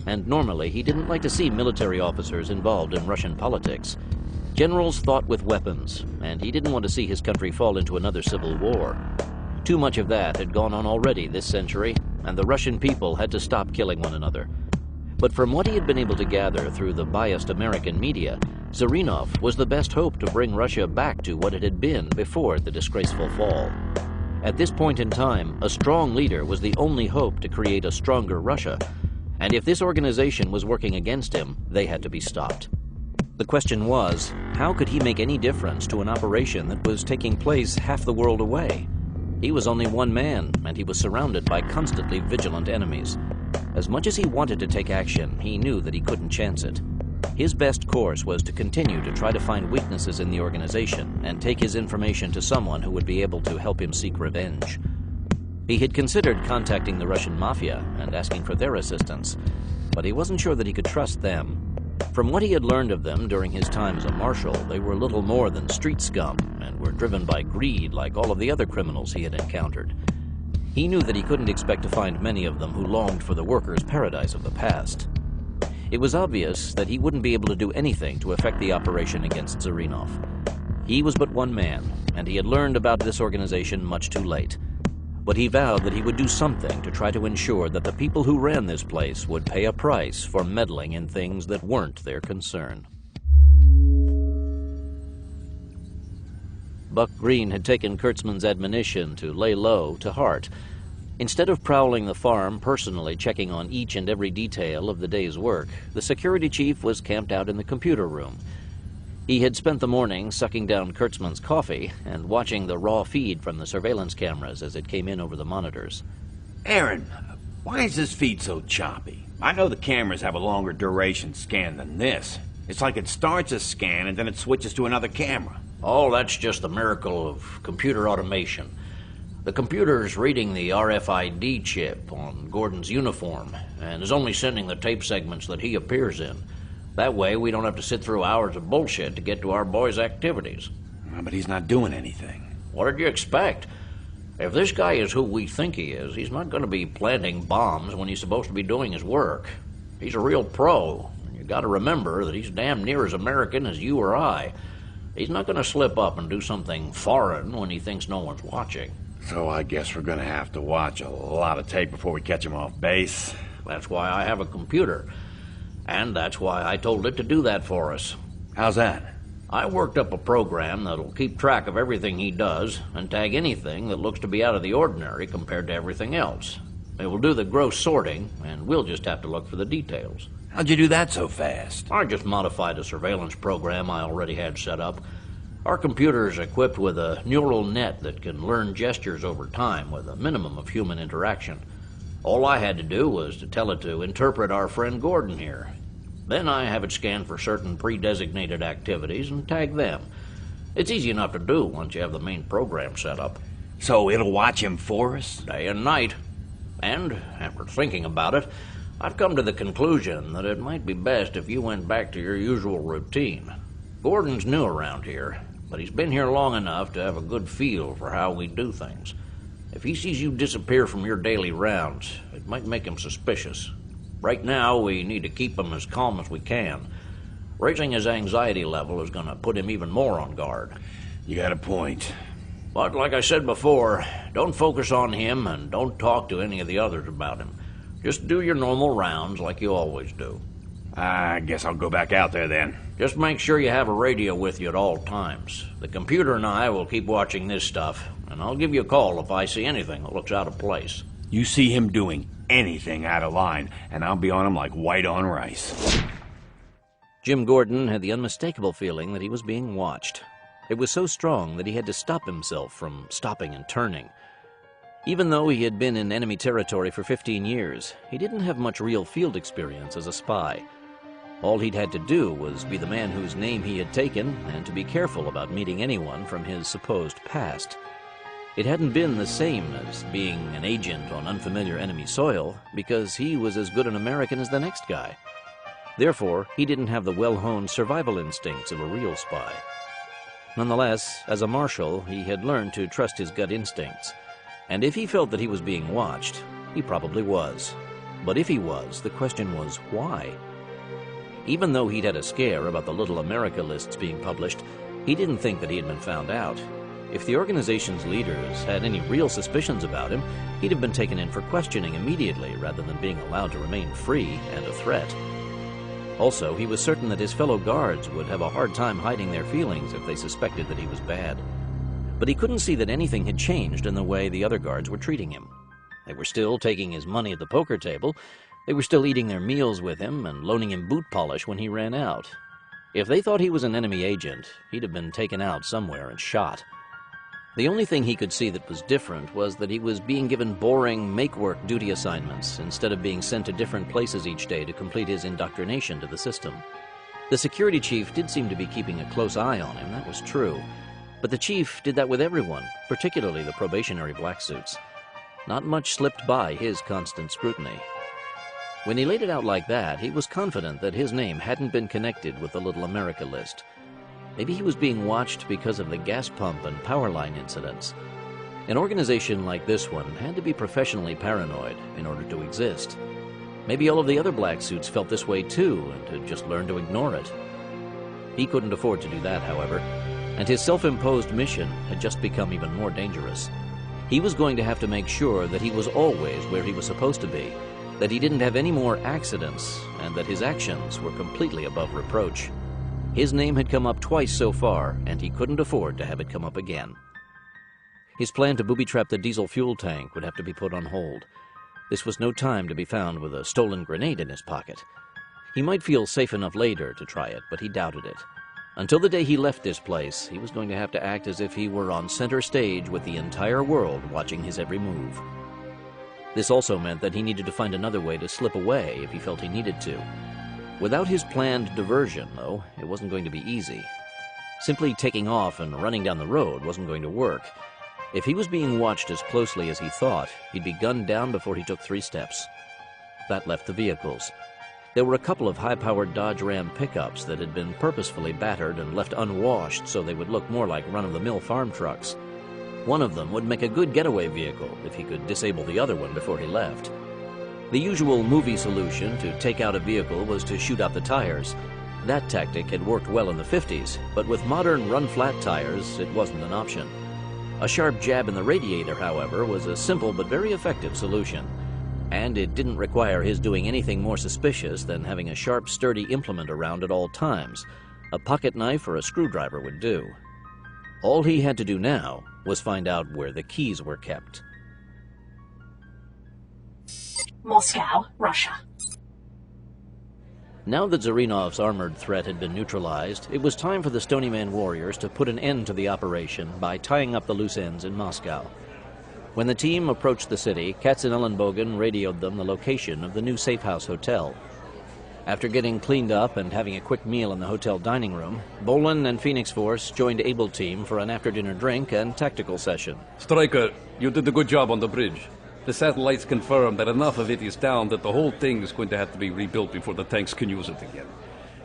and normally he didn't like to see military officers involved in Russian politics. Generals fought with weapons, and he didn't want to see his country fall into another civil war. Too much of that had gone on already this century, and the Russian people had to stop killing one another. But from what he had been able to gather through the biased American media, Zarinov was the best hope to bring Russia back to what it had been before the disgraceful fall. At this point in time, a strong leader was the only hope to create a stronger Russia, and if this organization was working against him, they had to be stopped. The question was, how could he make any difference to an operation that was taking place half the world away? He was only one man, and he was surrounded by constantly vigilant enemies. As much as he wanted to take action, he knew that he couldn't chance it. His best course was to continue to try to find weaknesses in the organization and take his information to someone who would be able to help him seek revenge. He had considered contacting the Russian mafia and asking for their assistance, but he wasn't sure that he could trust them. From what he had learned of them during his time as a marshal, they were little more than street scum and were driven by greed like all of the other criminals he had encountered. He knew that he couldn't expect to find many of them who longed for the workers' paradise of the past. It was obvious that he wouldn't be able to do anything to affect the operation against Zarinov. He was but one man, and he had learned about this organization much too late. But he vowed that he would do something to try to ensure that the people who ran this place would pay a price for meddling in things that weren't their concern. Buck Green had taken Kurtzman's admonition to lay low to heart. Instead of prowling the farm, personally checking on each and every detail of the day's work, the security chief was camped out in the computer room. He had spent the morning sucking down Kurtzman's coffee and watching the raw feed from the surveillance cameras as it came in over the monitors.
Aaron, why is this feed so choppy? I know the cameras have a longer duration scan than this. It's like it starts a scan and then it switches to another camera.
Oh, that's just the miracle of computer automation. The computer's reading the RFID chip on Gordon's uniform and is only sending the tape segments that he appears in. That way, we don't have to sit through hours of bullshit to get to our boy's activities.
But he's not doing anything.
What did you expect? If this guy is who we think he is, he's not going to be planting bombs when he's supposed to be doing his work. He's a real pro. You got to remember that he's damn near as American as you or I. He's not going to slip up and do something foreign when he thinks no one's watching.
So I guess we're going to have to watch a lot of tape before we catch him off base.
That's why I have a computer. And that's why I told it to do that for us.
How's that?
I worked up a program that'll keep track of everything he does and tag anything that looks to be out of the ordinary compared to everything else. It will do the gross sorting, and we'll just have to look for the details.
How'd you do that so fast?
I just modified a surveillance program I already had set up. Our computer is equipped with a neural net that can learn gestures over time with a minimum of human interaction. All I had to do was to tell it to interpret our friend Gordon here. Then I have it scan for certain pre-designated activities and tag them. It's easy enough to do once you have the main program set up.
So it'll watch him for us?
Day and night. And, after thinking about it, I've come to the conclusion that it might be best if you went back to your usual routine. Gordon's new around here, but he's been here long enough to have a good feel for how we do things. If he sees you disappear from your daily rounds, it might make him suspicious. Right now, we need to keep him as calm as we can. Raising his anxiety level is going to put him even more on guard.
You got a point.
But like I said before, don't focus on him and don't talk to any of the others about him. Just do your normal rounds like you always do.
I guess I'll go back out there then.
Just make sure you have a radio with you at all times. The computer and I will keep watching this stuff, and I'll give you a call if I see anything that looks out of place.
You see him doing anything out of line, and I'll be on him like white on rice.
Jim Gordon had the unmistakable feeling that he was being watched. It was so strong that he had to stop himself from stopping and turning. Even though he had been in enemy territory for 15 years, he didn't have much real field experience as a spy. All he'd had to do was be the man whose name he had taken and to be careful about meeting anyone from his supposed past. It hadn't been the same as being an agent on unfamiliar enemy soil, because he was as good an American as the next guy. Therefore, he didn't have the well-honed survival instincts of a real spy. Nonetheless, as a marshal, he had learned to trust his gut instincts. And if he felt that he was being watched, he probably was. But if he was, the question was, why? Even though he'd had a scare about the Little America lists being published, he didn't think that he had been found out. If the organization's leaders had any real suspicions about him, he'd have been taken in for questioning immediately rather than being allowed to remain free and a threat. Also, he was certain that his fellow guards would have a hard time hiding their feelings if they suspected that he was bad. But he couldn't see that anything had changed in the way the other guards were treating him. They were still taking his money at the poker table. They were still eating their meals with him and loaning him boot polish when he ran out. If they thought he was an enemy agent, he'd have been taken out somewhere and shot. The only thing he could see that was different was that he was being given boring make-work duty assignments instead of being sent to different places each day to complete his indoctrination to the system. The security chief did seem to be keeping a close eye on him, that was true. But the chief did that with everyone, particularly the probationary black suits. Not much slipped by his constant scrutiny. When he laid it out like that, he was confident that his name hadn't been connected with the Little America list. Maybe he was being watched because of the gas pump and power line incidents. An organization like this one had to be professionally paranoid in order to exist. Maybe all of the other black suits felt this way too and had just learned to ignore it. He couldn't afford to do that, however, and his self-imposed mission had just become even more dangerous. He was going to have to make sure that he was always where he was supposed to be, that he didn't have any more accidents, and that his actions were completely above reproach. His name had come up twice so far, and he couldn't afford to have it come up again. His plan to booby-trap the diesel fuel tank would have to be put on hold. This was no time to be found with a stolen grenade in his pocket. He might feel safe enough later to try it, but he doubted it. Until the day he left this place, he was going to have to act as if he were on center stage with the entire world watching his every move. This also meant that he needed to find another way to slip away if he felt he needed to. Without his planned diversion, though, it wasn't going to be easy. Simply taking off and running down the road wasn't going to work. If he was being watched as closely as he thought, he'd be gunned down before he took 3 steps. That left the vehicles. There were a couple of high-powered Dodge Ram pickups that had been purposefully battered and left unwashed so they would look more like run-of-the-mill farm trucks. One of them would make a good getaway vehicle if he could disable the other one before he left. The usual movie solution to take out a vehicle was to shoot out the tires. That tactic had worked well in the 50s, but with modern run-flat tires, it wasn't an option. A sharp jab in the radiator, however, was a simple but very effective solution. And it didn't require his doing anything more suspicious than having a sharp, sturdy implement around at all times. A pocket knife or a screwdriver would do. All he had to do now was find out where the keys were kept.
Moscow, Russia.
Now that Zarinov's armored threat had been neutralized, it was time for the Stony Man warriors to put an end to the operation by tying up the loose ends in Moscow. When the team approached the city, Katzenellenbogen radioed them the location of the new Safe House Hotel. After getting cleaned up and having a quick meal in the hotel dining room, Bolin and Phoenix Force joined Able Team for an after-dinner drink and tactical session.
Stryker, you did a good job on the bridge. The satellites confirm that enough of it is down that the whole thing is going to have to be rebuilt before the tanks can use it again.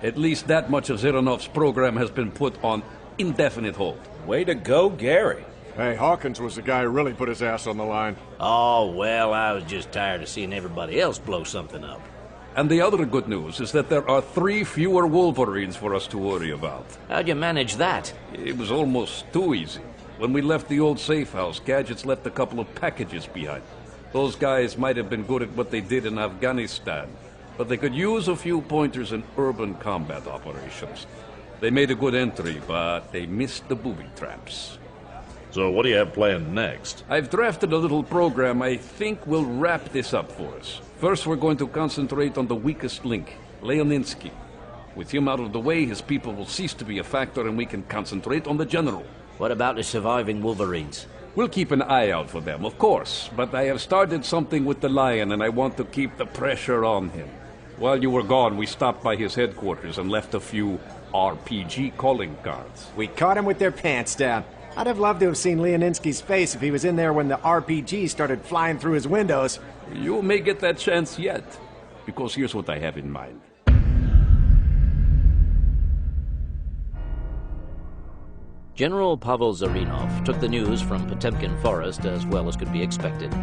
At least that much of Zarinov's program has been put on indefinite hold.
Way to go, Gary.
Hey, Hawkins was the guy who really put his ass on the line.
Oh, well, I was just tired of seeing everybody else blow something up.
And the other good news is that there are 3 fewer Wolverines for us to worry about.
How'd you manage that?
It was almost too easy. When we left the old safe house, Gadget's left a couple of packages behind. Those guys might have been good at what they did in Afghanistan, but they could use a few pointers in urban combat operations. They made a good entry, but they missed the booby traps.
So what do you have planned next?
I've drafted a little program I think will wrap this up for us. First, we're going to concentrate on the weakest link, Leoninsky. With him out of the way, his people will cease to be a factor and we can concentrate on the general.
What about the surviving Wolverines?
We'll keep an eye out for them, of course, but I have started something with the Lion and I want to keep the pressure on him. While you were gone, we stopped by his headquarters and left a few RPG calling cards.
We caught him with their pants down. I'd have loved to have seen Leoninsky's face if he was in there when the RPG started flying through his windows.
You may get that chance yet, because here's what I have in mind.
General Pavel Zarinov took the news from Potemkin Forest as well as could be expected.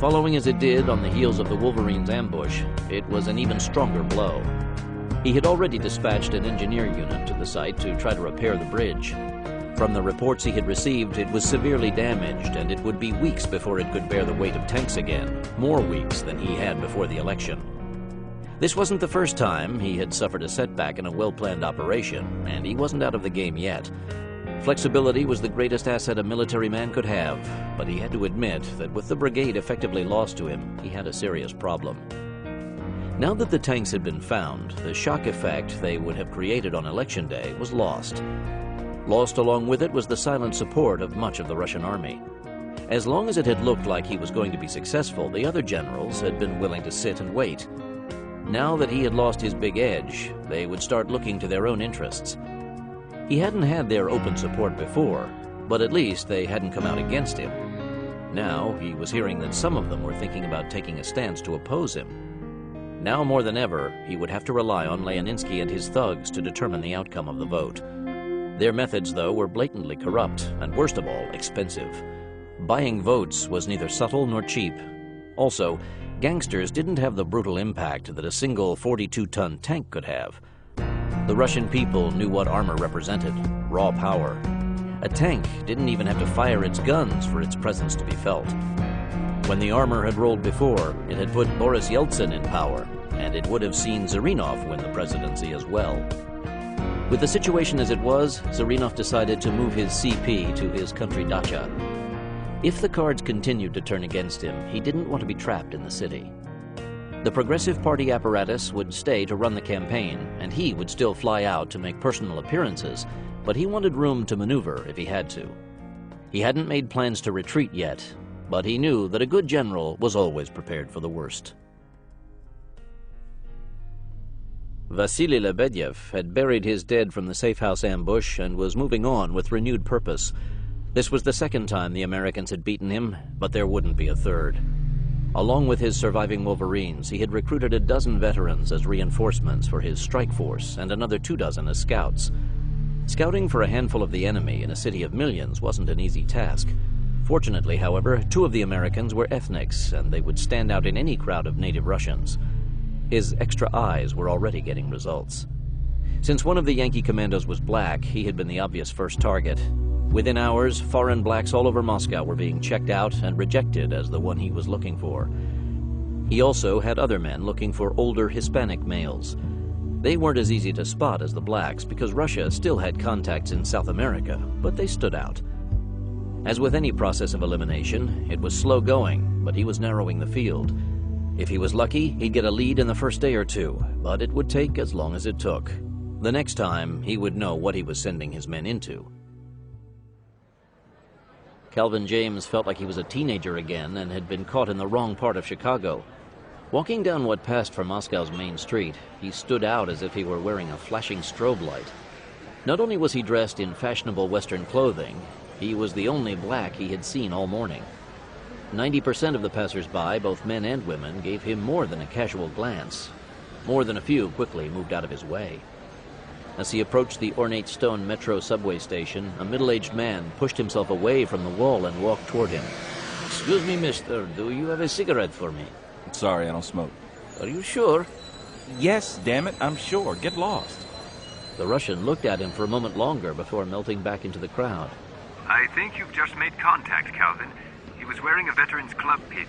Following as it did on the heels of the Wolverines' ambush, it was an even stronger blow. He had already dispatched an engineer unit to the site to try to repair the bridge. From the reports he had received, it was severely damaged, and it would be weeks before it could bear the weight of tanks again, more weeks than he had before the election. This wasn't the first time he had suffered a setback in a well-planned operation, and he wasn't out of the game yet. Flexibility was the greatest asset a military man could have, but he had to admit that with the brigade effectively lost to him, he had a serious problem. Now that the tanks had been found, the shock effect they would have created on Election Day was lost. Lost along with it was the silent support of much of the Russian army. As long as it had looked like he was going to be successful, the other generals had been willing to sit and wait. Now that he had lost his big edge, they would start looking to their own interests. He hadn't had their open support before, but at least they hadn't come out against him. Now he was hearing that some of them were thinking about taking a stance to oppose him. Now more than ever, he would have to rely on Leoninsky and his thugs to determine the outcome of the vote. Their methods, though, were blatantly corrupt, and worst of all, expensive. Buying votes was neither subtle nor cheap. Also, gangsters didn't have the brutal impact that a single 42-ton tank could have. The Russian people knew what armor represented, raw power. A tank didn't even have to fire its guns for its presence to be felt. When the armor had rolled before, it had put Boris Yeltsin in power, and it would have seen Zarinov win the presidency as well. With the situation as it was, Zarinov decided to move his CP to his country dacha. If the cards continued to turn against him, he didn't want to be trapped in the city. The Progressive Party apparatus would stay to run the campaign, and he would still fly out to make personal appearances, but he wanted room to maneuver if he had to. He hadn't made plans to retreat yet, but he knew that a good general was always prepared for the worst. Vasily Lebedev had buried his dead from the safe house ambush and was moving on with renewed purpose. This was the second time the Americans had beaten him, but there wouldn't be a third. Along with his surviving Wolverines, he had recruited a dozen veterans as reinforcements for his strike force and another 24 as scouts. Scouting for a handful of the enemy in a city of millions wasn't an easy task. Fortunately, however, 2 of the Americans were ethnics, and they would stand out in any crowd of native Russians. His extra eyes were already getting results. Since one of the Yankee commandos was black, he had been the obvious first target. Within hours, foreign blacks all over Moscow were being checked out and rejected as the one he was looking for. He also had other men looking for older Hispanic males. They weren't as easy to spot as the blacks because Russia still had contacts in South America, but they stood out. As with any process of elimination, it was slow going, but he was narrowing the field. If he was lucky, he'd get a lead in the first day or 2, but it would take as long as it took. The next time, he would know what he was sending his men into. Calvin James felt like he was a teenager again and had been caught in the wrong part of Chicago. Walking down what passed for Moscow's main street, he stood out as if he were wearing a flashing strobe light. Not only was he dressed in fashionable Western clothing, he was the only black he had seen all morning. 90% of the passers-by, both men and women, gave him more than a casual glance. More than a few quickly moved out of his way. As he approached the ornate stone metro subway station, a middle-aged man pushed himself away from the wall and walked toward him.
Excuse me, mister, do you have a cigarette for me?
Sorry, I don't smoke.
Are you sure?
Yes, damn it, I'm sure. Get lost.
The Russian looked at him for a moment longer before melting back into the crowd.
I think you've just made contact, Calvin. He was wearing a Veterans Club pin.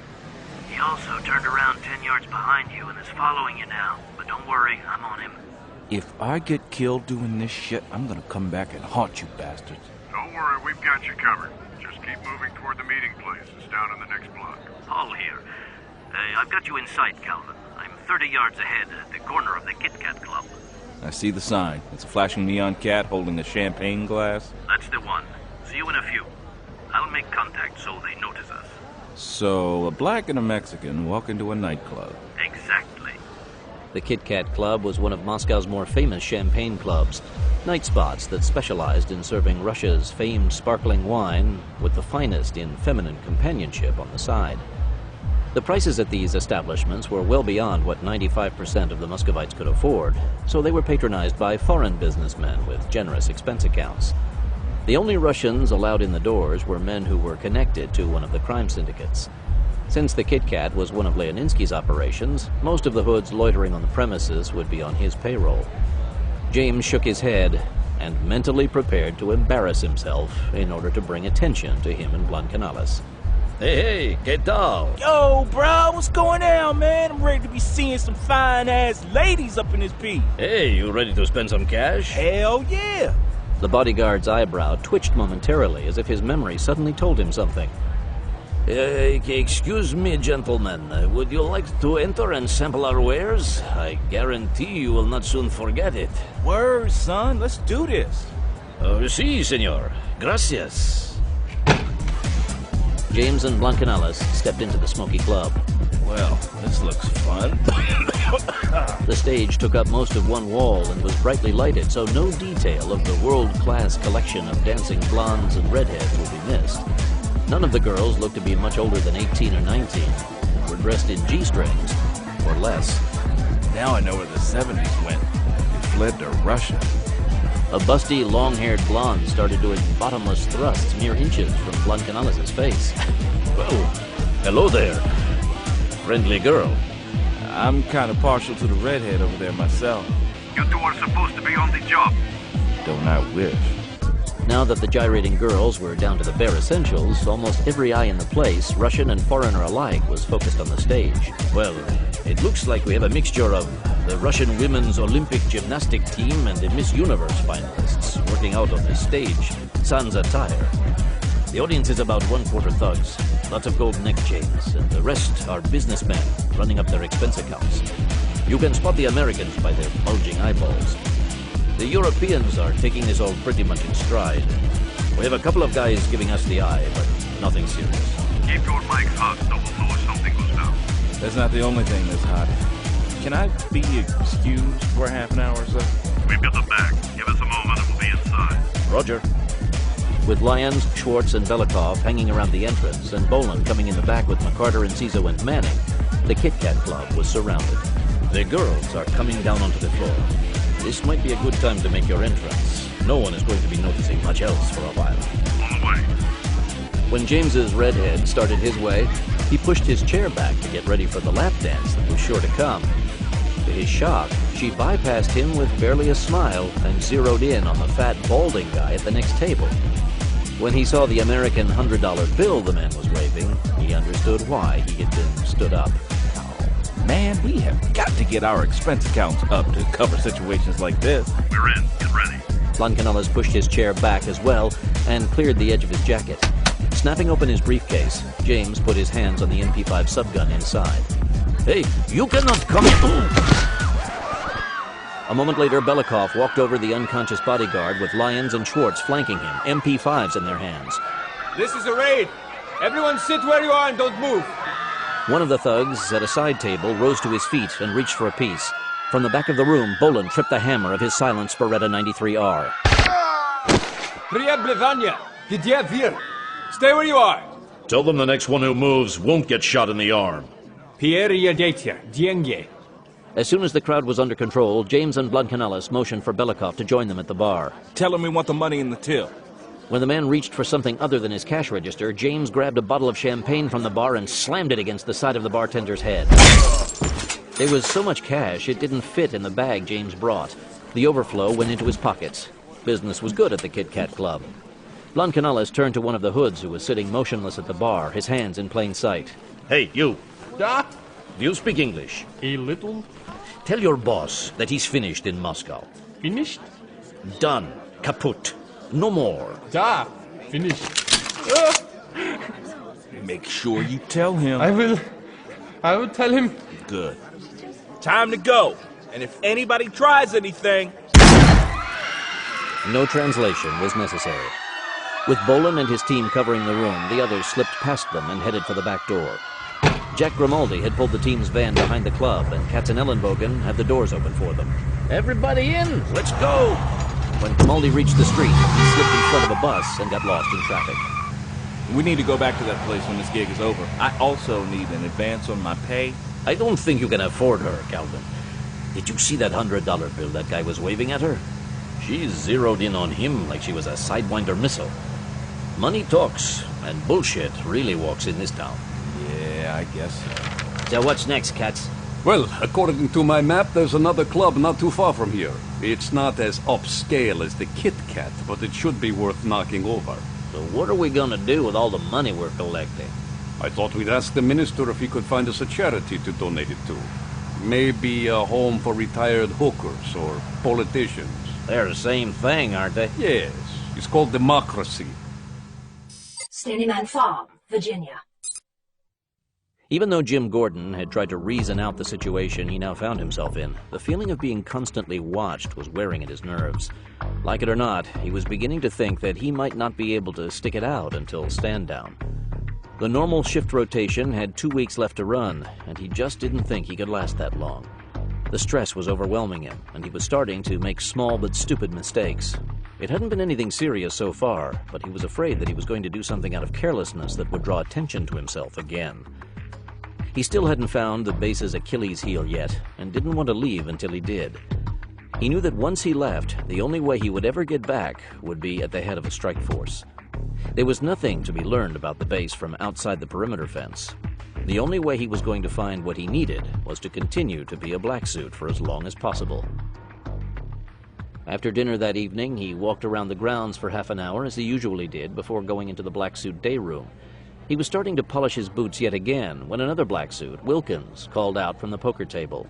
He also turned around 10 yards behind you and is following you now. But don't worry, I'm on him.
If I get killed doing this shit, I'm gonna come back and haunt you bastards.
Don't worry, we've got you covered. Just keep moving toward the meeting place. It's down in the next block.
Paul here. I've got you in sight, Calvin. I'm 30 yards ahead at the corner of the Kit Kat Club.
I see the sign. It's a flashing neon cat holding a champagne glass.
That's the one. See you in a few. I'll make contact so they notice us.
So, a black and a Mexican walk into a nightclub.
Exactly.
The Kit Kat Club was one of Moscow's more famous champagne clubs, night spots that specialized in serving Russia's famed sparkling wine with the finest in feminine companionship on the side. The prices at these establishments were well beyond what 95% of the Muscovites could afford, so they were patronized by foreign businessmen with generous expense accounts. The only Russians allowed in the doors were men who were connected to one of the crime syndicates. Since the Kit Kat was one of Leoninsky's operations, most of the hoods loitering on the premises would be on his payroll. James shook his head and mentally prepared to embarrass himself in order to bring attention to him and Blancanales.
Hey, ¿qué tal?
Yo, bro, what's going on, man? I'm ready to be seeing some fine-ass ladies up in this piece.
Hey, you ready to spend some cash?
Hell yeah!
The bodyguard's eyebrow twitched momentarily as if his memory suddenly told him something.
Excuse me, gentlemen. Would you like to enter and sample our wares? I guarantee you will not soon forget it.
Word, son. Let's do this.
Sí, senor. Gracias.
James and Blancanales stepped into the smoky club.
Well, this looks fun.
The stage took up most of one wall and was brightly lighted, so no detail of the world-class collection of dancing blondes and redheads would be missed. None of the girls looked to be much older than 18 or 19, and were dressed in G-strings, or less.
Now I know where the 70s went. They fled to Russia.
A busty, long-haired blonde started doing bottomless thrusts mere inches from Blancanales' face.
Well, hello there. Friendly girl.
I'm kind of partial to the redhead over there myself.
You two are supposed to be on the job.
Don't I wish.
Now that the gyrating girls were down to the bare essentials, almost every eye in the place, Russian and foreigner alike, was focused on the stage.
Well, it looks like we have a mixture of the Russian women's Olympic gymnastic team and the Miss Universe finalists working out on the stage, sans attire. The audience is about 1/4 thugs, lots of gold neck chains, and the rest are businessmen running up their expense accounts. You can spot the Americans by their bulging eyeballs. The Europeans are taking this all pretty much in stride. We have a couple of guys giving us the eye, but nothing serious.
Keep your mics hot so we'll know if something goes down.
That's not the only thing that's hot. Can I be excused for a half an hour or so?
We've got the bag. Give us a moment and we'll be inside.
Roger.
With Lyons, Schwartz, and Belikov hanging around the entrance, and Boland coming in the back with McCarter and Ciso and Manning, the Kit Kat Club was surrounded.
The girls are coming down onto the floor. This might be a good time to make your entrance. No one is going to be noticing much else for a while.
On the way.
When James's redhead started his way, he pushed his chair back to get ready for the lap dance that was sure to come. To his shock, she bypassed him with barely a smile and zeroed in on the fat, balding guy at the next table. When he saw the American $100 bill the man was waving, he understood why he had been stood up.
Man, we have got to get our expense accounts up to cover situations like this.
We're in. Get ready.
Blancanales pushed his chair back as well and cleared the edge of his jacket. Snapping open his briefcase, James put his hands on the MP5 subgun inside.
Hey, you cannot come in.
A moment later, Belikov walked over the unconscious bodyguard with Lyons and Schwartz flanking him, MP5s in their hands.
This is a raid. Everyone sit where you are and don't move.
One of the thugs at a side table rose to his feet and reached for a piece. From the back of the room, Boland tripped the hammer of his silenced Beretta 93R.
Stay where you are.
Tell them the next one who moves won't get shot in the arm.
As soon as the crowd was under control, James and Blancanales motioned for Belikov to join them at the bar.
Tell him we want the money in the till.
When the man reached for something other than his cash register, James grabbed a bottle of champagne from the bar and slammed it against the side of the bartender's head. There was so much cash it didn't fit in the bag James brought. The overflow went into his pockets. Business was good at the Kit Kat Club. Blancanales turned to one of the hoods who was sitting motionless at the bar, his hands in plain sight.
Hey, you.
Da?
Do you speak English?
A little.
Tell your boss that he's finished in Moscow.
Finished?
Done. Kaput. No more.
Da. Finished.
Make sure you tell him.
I will tell him.
Good. Time to go. And if anybody tries anything...
No translation was necessary. With Bolan and his team covering the room, the others slipped past them and headed for the back door. Jack Grimaldi had pulled the team's van behind the club, and Katzenellenbogen had the doors open for them.
Everybody in. Let's go.
When Grimaldi reached the street, he slipped in front of a bus and got lost in traffic.
We need to go back to that place when this gig is over. I also need an advance on my pay.
I don't think you can afford her, Calvin. Did you see that $100 bill that guy was waving at her? She's zeroed in on him like she was a Sidewinder missile. Money talks, and bullshit really walks in this town.
Yeah, I guess so.
So what's next, Katz?
Well, according to my map, there's another club not too far from here. It's not as upscale as the Kit Kat, but it should be worth knocking over.
So what are we gonna do with all the money we're collecting?
I thought we'd ask the minister if he could find us a charity to donate it to. Maybe a home for retired hookers or politicians.
They're the same thing, aren't they?
Yes. It's called democracy.
Stony Man Farm, Virginia.
Even though Jim Gordon had tried to reason out the situation he now found himself in, the feeling of being constantly watched was wearing at his nerves. Like it or not, he was beginning to think that he might not be able to stick it out until stand-down. The normal shift rotation had 2 weeks left to run, and he just didn't think he could last that long. The stress was overwhelming him, and he was starting to make small but stupid mistakes. It hadn't been anything serious so far, but he was afraid that he was going to do something out of carelessness that would draw attention to himself again. He still hadn't found the base's Achilles heel yet, and didn't want to leave until he did. He knew that once he left, the only way he would ever get back would be at the head of a strike force. There was nothing to be learned about the base from outside the perimeter fence. The only way he was going to find what he needed was to continue to be a black suit for as long as possible. After dinner that evening, he walked around the grounds for half an hour as he usually did before going into the black suit day room. He was starting to polish his boots yet again when another black suit, Wilkins, called out from the poker table.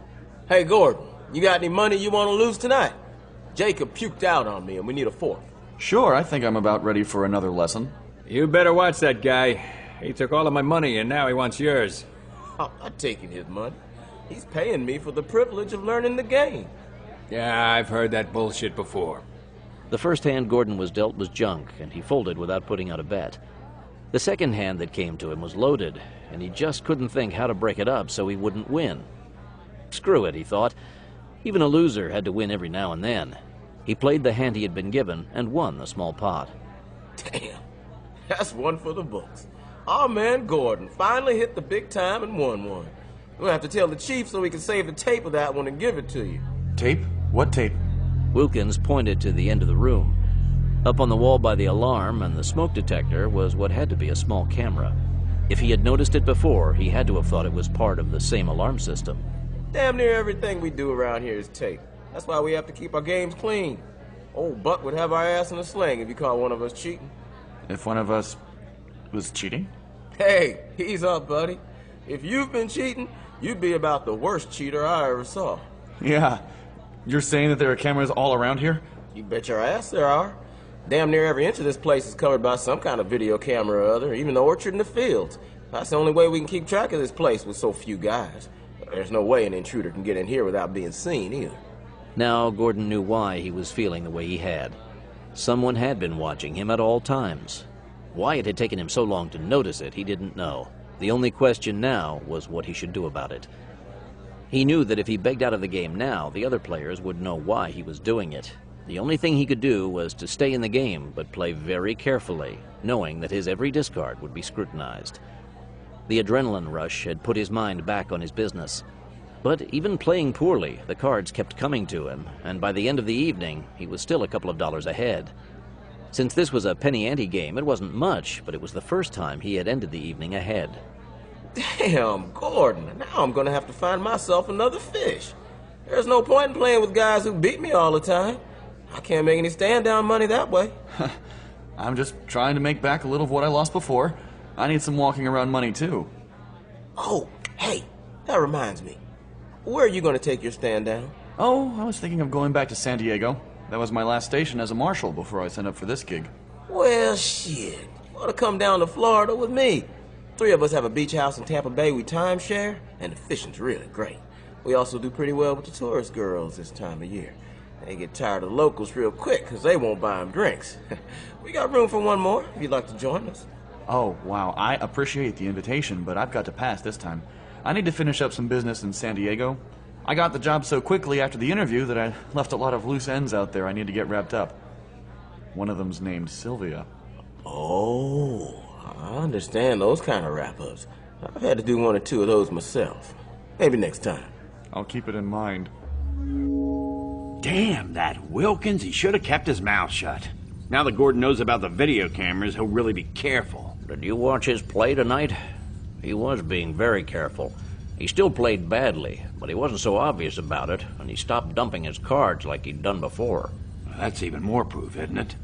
Hey, Gordon, you got any money you want to lose tonight? Jacob puked out on me and we need a fourth.
Sure, I think I'm about ready for another lesson.
You better watch that guy. He took all of my money and now he wants yours.
I'm not taking his money. He's paying me for the privilege of learning the game.
Yeah, I've heard that bullshit before.
The first hand Gordon was dealt was junk, and he folded without putting out a bet. The second hand that came to him was loaded, and he just couldn't think how to break it up so he wouldn't win. Screw it, he thought. Even a loser had to win every now and then. He played the hand he had been given and won the small pot.
Damn, that's one for the books. Our man Gordon finally hit the big time and won one. We'll have to tell the chief so we can save the tape of that one and give it to you.
Tape? What tape?
Wilkins pointed to the end of the room. Up on the wall by the alarm and the smoke detector was what had to be a small camera. If he had noticed it before, he had to have thought it was part of the same alarm system.
Damn near everything we do around here is tape. That's why we have to keep our games clean. Old Buck would have our ass in a sling if you caught one of us cheating.
If one of us was cheating?
Hey, ease up, buddy. If you've been cheating, you'd be about the worst cheater I ever saw.
Yeah. You're saying that there are cameras all around here?
You bet your ass there are. Damn near every inch of this place is covered by some kind of video camera or other, even the orchard and the fields. That's the only way we can keep track of this place with so few guys. There's no way an intruder can get in here without being seen either.
Now Gordon knew why he was feeling the way he had. Someone had been watching him at all times. Why it had taken him so long to notice it, he didn't know. The only question now was what he should do about it. He knew that if he begged out of the game now, the other players would know why he was doing it. The only thing he could do was to stay in the game, but play very carefully, knowing that his every discard would be scrutinized. The adrenaline rush had put his mind back on his business. But even playing poorly, the cards kept coming to him, and by the end of the evening, he was still a couple of dollars ahead. Since this was a penny ante game, it wasn't much, but it was the first time he had ended the evening ahead.
Damn, Gordon. Now I'm gonna have to find myself another fish. There's no point in playing with guys who beat me all the time. I can't make any stand-down money that way.
I'm just trying to make back a little of what I lost before. I need some walking around money, too.
Oh, hey, that reminds me. Where are you gonna take your stand-down?
Oh, I was thinking of going back to San Diego. That was my last station as a marshal before I signed up for this gig.
Well, shit. You ought to come down to Florida with me. 3 of us have a beach house in Tampa Bay we timeshare, and the fishing's really great. We also do pretty well with the tourist girls this time of year. They get tired of the locals real quick because they won't buy them drinks. We got room for one more if you'd like to join us.
Oh, wow. I appreciate the invitation, but I've got to pass this time. I need to finish up some business in San Diego. I got the job so quickly after the interview that I left a lot of loose ends out there I need to get wrapped up. One of them's named Sylvia.
Oh, I understand those kind of wrap-ups. I've had to do 1 or 2 of those myself. Maybe next time.
I'll keep it in mind.
Damn, that Wilkins, he should have kept his mouth shut. Now that Gordon knows about the video cameras, he'll really be careful.
Did you watch his play tonight? He was being very careful. He still played badly, but he wasn't so obvious about it, and he stopped dumping his cards like he'd done before.
That's even more proof, isn't it?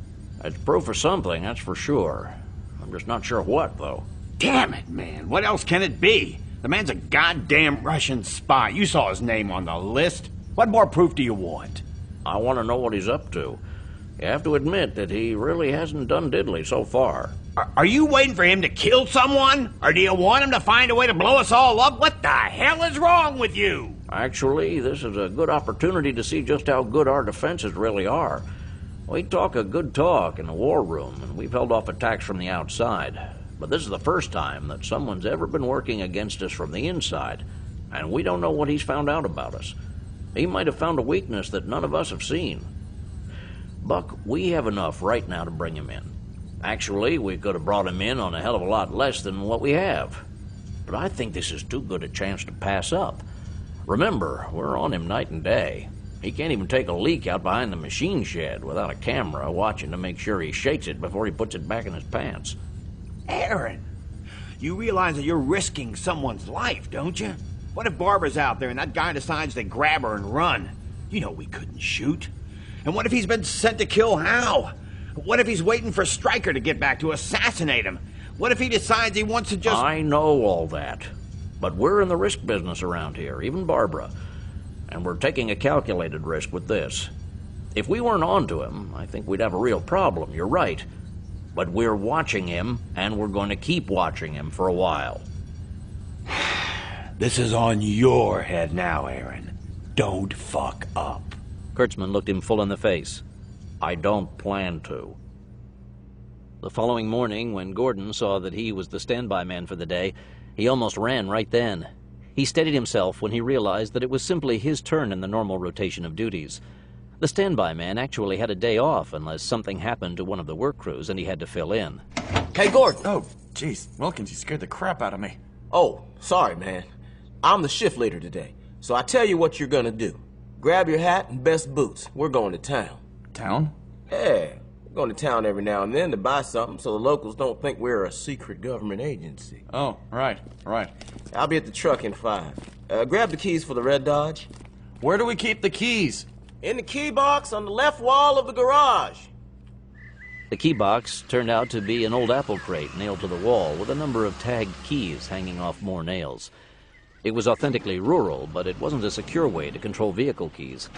It's proof of something, that's for sure. I'm just not sure what, though.
Damn it, man. What else can it be? The man's a goddamn Russian spy. You saw his name on the list. What more proof do you want?
I want to know what he's up to. You have to admit that he really hasn't done diddly so far.
Are you waiting for him to kill someone? Or do you want him to find a way to blow us all up? What the hell is wrong with you?
Actually, this is a good opportunity to see just how good our defenses really are. We talk a good talk in the war room, and we've held off attacks from the outside. But this is the first time that someone's ever been working against us from the inside, and we don't know what he's found out about us. He might have found a weakness that none of us have seen. Buck, we have enough right now to bring him in. Actually, we could have brought him in on a hell of a lot less than what we have. But I think this is too good a chance to pass up. Remember, we're on him night and day. He can't even take a leak out behind the machine shed without a camera watching to make sure he shakes it before he puts it back in his pants.
Aaron, you realize that you're risking someone's life, don't you? What if Barbara's out there and that guy decides to grab her and run? You know we couldn't shoot. And what if he's been sent to kill Hal? What if he's waiting for Stryker to get back to assassinate him? What if he decides he wants to just...
I know all that. But we're in the risk business around here, even Barbara. And we're taking a calculated risk with this. If we weren't on to him, I think we'd have a real problem, you're right. But we're watching him, and we're going to keep watching him for a while.
This is on your head now, Aaron. Don't fuck up.
Kurtzman looked him full in the face. I don't plan to. The following morning, when Gordon saw that he was the standby man for the day, he almost ran right then. He steadied himself when he realized that it was simply his turn in the normal rotation of duties. The standby man actually had a day off unless something happened to one of the work crews and he had to fill in.
Hey, Gordon.
Oh, jeez. Wilkins, you scared the crap out of me.
Oh, sorry, man. I'm the shift leader today, so I tell you what you're gonna do. Grab your hat and best boots. We're going to town.
Town?
Yeah. We're going to town every now and then to buy something so the locals don't think we're a secret government agency.
Oh, right.
I'll be at the truck in 5. Grab the keys for the red Dodge.
Where do we keep the keys?
In the key box on the left wall of the garage.
The key box turned out to be an old apple crate nailed to the wall with a number of tagged keys hanging off more nails. It was authentically rural, but it wasn't a secure way to control vehicle keys.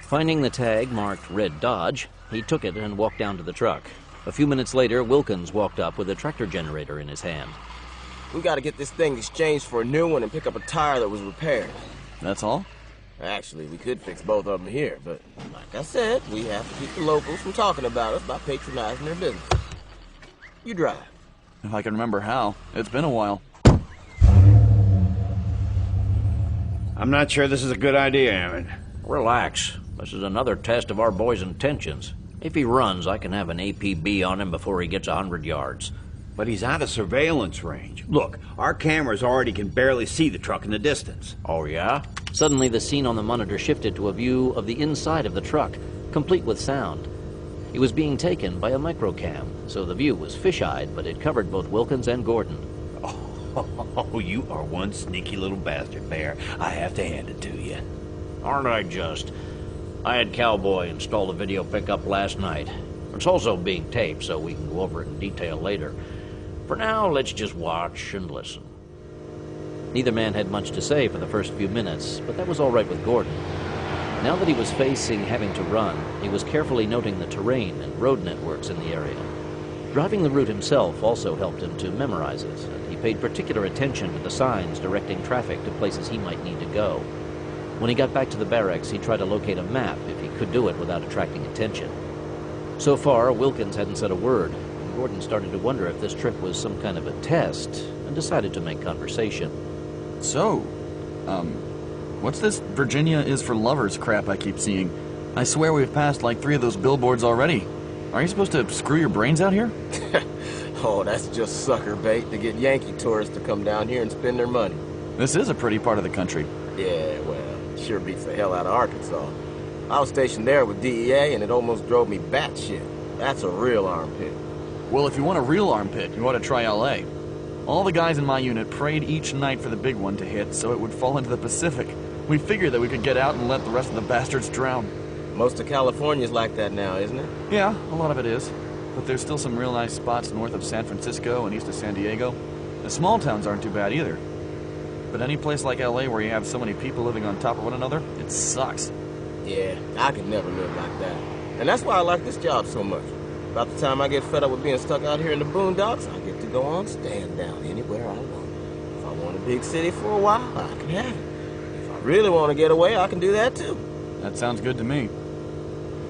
Finding the tag marked Red Dodge, he took it and walked down to the truck. A few minutes later, Wilkins walked up with a tractor generator in his hand.
We gotta get this thing exchanged for a new one and pick up a tire that was repaired.
That's all?
Actually, we could fix both of them here, but like I said, we have to keep the locals from talking about us by patronizing their business. You drive.
If I can remember how. It's been a while.
I'm not sure this is a good idea, Aaron.
Relax. This is another test of our boy's intentions. If he runs, I can have an APB on him before he gets 100 yards.
But he's out of surveillance range. Look, our cameras already can barely see the truck in the distance.
Oh, yeah? Suddenly, the scene on the monitor shifted to a view of the inside of the truck, complete with sound. It was being taken by a microcam, so the view was fish-eyed, but it covered both Wilkins and Gordon.
Oh, you are one sneaky little bastard, Bear. I have to hand it to you.
Aren't I just? I had Cowboy install the video pickup last night. It's also being taped, so we can go over it in detail later. For now, let's just watch and listen.
Neither man had much to say for the first few minutes, but that was all right with Gordon. Now that he was facing having to run, he was carefully noting the terrain and road networks in the area. Driving the route himself also helped him to memorize it, and he paid particular attention to the signs directing traffic to places he might need to go. When he got back to the barracks, he tried to locate a map if he could do it without attracting attention. So far, Wilkins hadn't said a word, and Gordon started to wonder if this trip was some kind of a test, and decided to make conversation.
So, what's this Virginia is for lovers crap I keep seeing? I swear we've passed like 3 of those billboards already. Are you supposed to screw your brains out here?
Oh, that's just sucker bait to get Yankee tourists to come down here and spend their money.
This is a pretty part of the country.
Yeah, well, it sure beats the hell out of Arkansas. I was stationed there with DEA, and it almost drove me batshit. That's a real armpit.
Well, if you want a real armpit, you ought to try L.A. All the guys in my unit prayed each night for the big one to hit so it would fall into the Pacific. We figured that we could get out and let the rest of the bastards drown.
Most of California's like that now, isn't it?
Yeah, a lot of it is. But there's still some real nice spots north of San Francisco and east of San Diego. The small towns aren't too bad either. But any place like L.A. where you have so many people living on top of one another, it sucks.
Yeah, I could never live like that. And that's why I like this job so much. About the time I get fed up with being stuck out here in the boondocks, I get to go on stand down anywhere I want. If I want a big city for a while, I can have it. If I really want to get away, I can do that too.
That sounds good to me.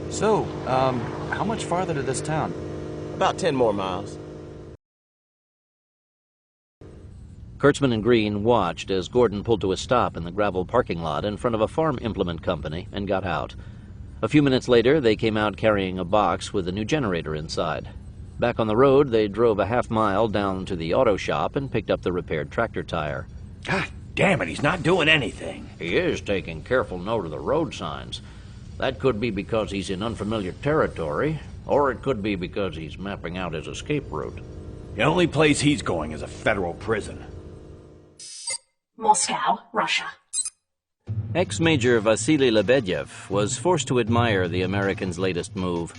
So, how much farther to this town?
About 10 more miles.
Kurtzman and Green watched as Gordon pulled to a stop in the gravel parking lot in front of a farm implement company and got out. A few minutes later, they came out carrying a box with a new generator inside. Back on the road, they drove a half-mile down to the auto shop and picked up the repaired tractor tire.
God damn it, he's not doing anything.
He is taking careful note of the road signs. That could be because he's in unfamiliar territory, or it could be because he's mapping out his escape route.
The only place he's going is a federal prison.
Moscow, Russia.
Ex-Major Vasily Lebedev was forced to admire the Americans' latest move.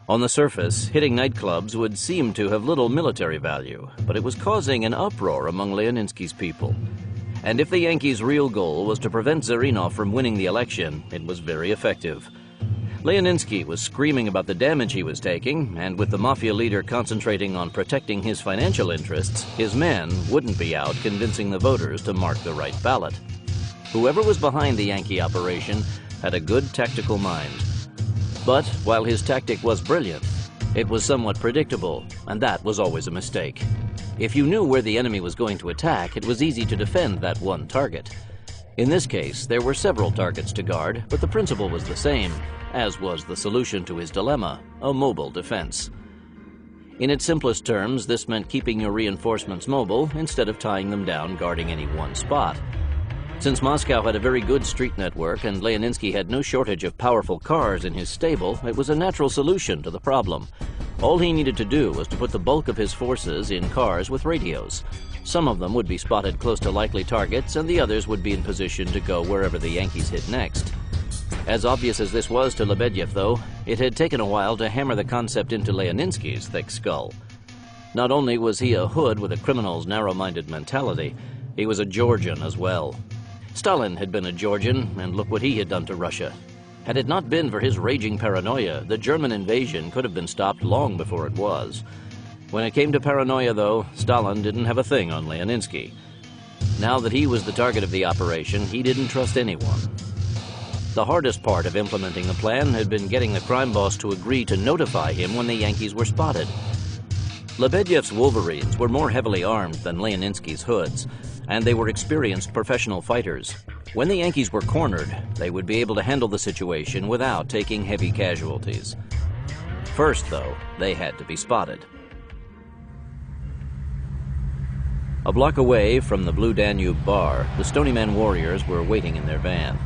On the surface, hitting nightclubs would seem to have little military value, but it was causing an uproar among Leoninsky's people. And if the Yankees' real goal was to prevent Zarinov from winning the election, it was very effective. Leoninsky was screaming about the damage he was taking, and with the mafia leader concentrating on protecting his financial interests, his men wouldn't be out convincing the voters to mark the right ballot. Whoever was behind the Yankee operation had a good tactical mind. But while his tactic was brilliant, it was somewhat predictable, and that was always a mistake. If you knew where the enemy was going to attack, it was easy to defend that one target. In this case, there were several targets to guard, but the principle was the same, as was the solution to his dilemma, a mobile defense. In its simplest terms, this meant keeping your reinforcements mobile instead of tying them down guarding any one spot. Since Moscow had a very good street network and Leoninsky had no shortage of powerful cars in his stable, it was a natural solution to the problem. All he needed to do was to put the bulk of his forces in cars with radios. Some of them would be spotted close to likely targets, and the others would be in position to go wherever the Yankees hit next. As obvious as this was to Lebedev, though, it had taken a while to hammer the concept into Leoninsky's thick skull. Not only was he a hood with a criminal's narrow-minded mentality, he was a Georgian as well. Stalin had been a Georgian, and look what he had done to Russia. Had it not been for his raging paranoia, the German invasion could have been stopped long before it was. When it came to paranoia, though, Stalin didn't have a thing on Leoninsky. Now that he was the target of the operation, he didn't trust anyone. The hardest part of implementing the plan had been getting the crime boss to agree to notify him when the Yankees were spotted. Lebedev's Wolverines were more heavily armed than Leoninsky's hoods, and they were experienced professional fighters. When the Yankees were cornered, they would be able to handle the situation without taking heavy casualties. First, though, they had to be spotted. A block away from the Blue Danube bar, the Stony Men warriors were waiting in their van.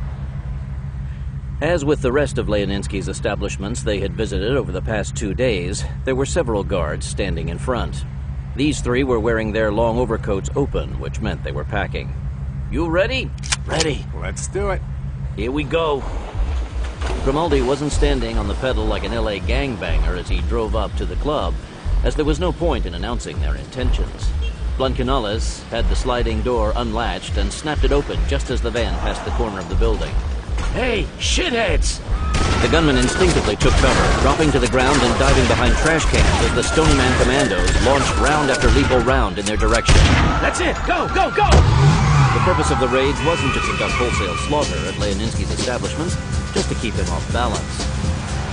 As with the rest of Leoninsky's establishments they had visited over the past 2 days, there were several guards standing in front. These three were wearing their long overcoats open, which meant they were packing.
You ready?
Ready. Let's do it.
Here we go.
Grimaldi wasn't standing on the pedal like an LA gangbanger as he drove up to the club, as there was no point in announcing their intentions. Blancanales had the sliding door unlatched and snapped it open just as the van passed the corner of the building.
Hey, shitheads!
The gunman instinctively took cover, dropping to the ground and diving behind trash cans as the Stony Man commandos launched round after lethal round in their direction.
That's it! Go, go, go!
The purpose of the raids wasn't to conduct wholesale slaughter at Leoninsky's establishments, just to keep him off balance.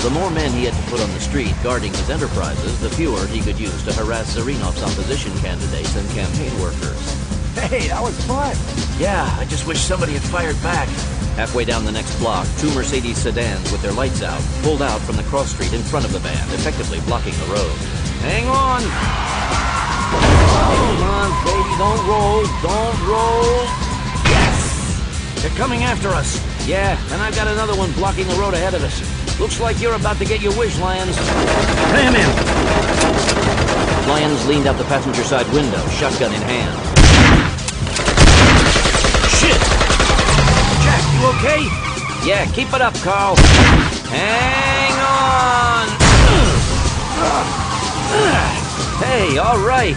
The more men he had to put on the street guarding his enterprises, the fewer he could use to harass Zarinov's opposition candidates and campaign workers.
Hey, that was fun!
Yeah, I just wish somebody had fired back.
Halfway down the next block, two Mercedes sedans with their lights out pulled out from the cross street in front of the van, effectively blocking the road.
Hang on! Hold on, baby, don't roll, don't roll! Yes! They're coming after us.
Yeah, and I've got another one blocking the road ahead of us. Looks like you're about to get your wish, Lyons.
Ram him!
Lyons leaned out the passenger side window, shotgun in hand.
Shit! Jack, you okay?
Yeah, keep it up, Carl. Hang on! Hey, all right.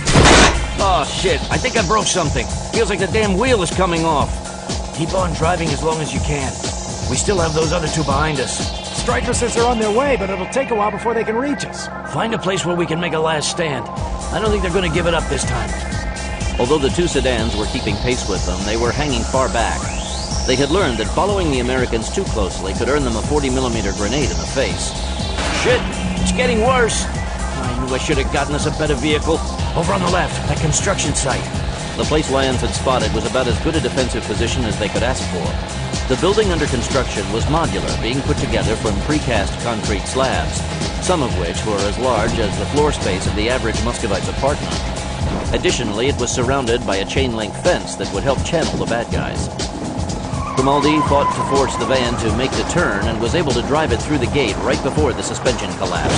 Oh, shit, I think I broke something. Feels like the damn wheel is coming off.
Keep on driving as long as you can. We still have those other two behind us.
Stryker says they're on their way, but it'll take a while before they can reach us.
Find a place where we can make a last stand. I don't think they're going to give it up this time.
Although the two sedans were keeping pace with them, they were hanging far back. They had learned that following the Americans too closely could earn them a 40mm grenade in the face.
Shit! It's getting worse!
I knew I should have gotten us a better vehicle.
Over on the left, that construction site.
The place Lyons had spotted was about as good a defensive position as they could ask for. The building under construction was modular, being put together from precast concrete slabs, some of which were as large as the floor space of the average Muscovite's apartment. Additionally, it was surrounded by a chain-link fence that would help channel the bad guys. Grimaldi fought to force the van to make the turn and was able to drive it through the gate right before the suspension collapsed.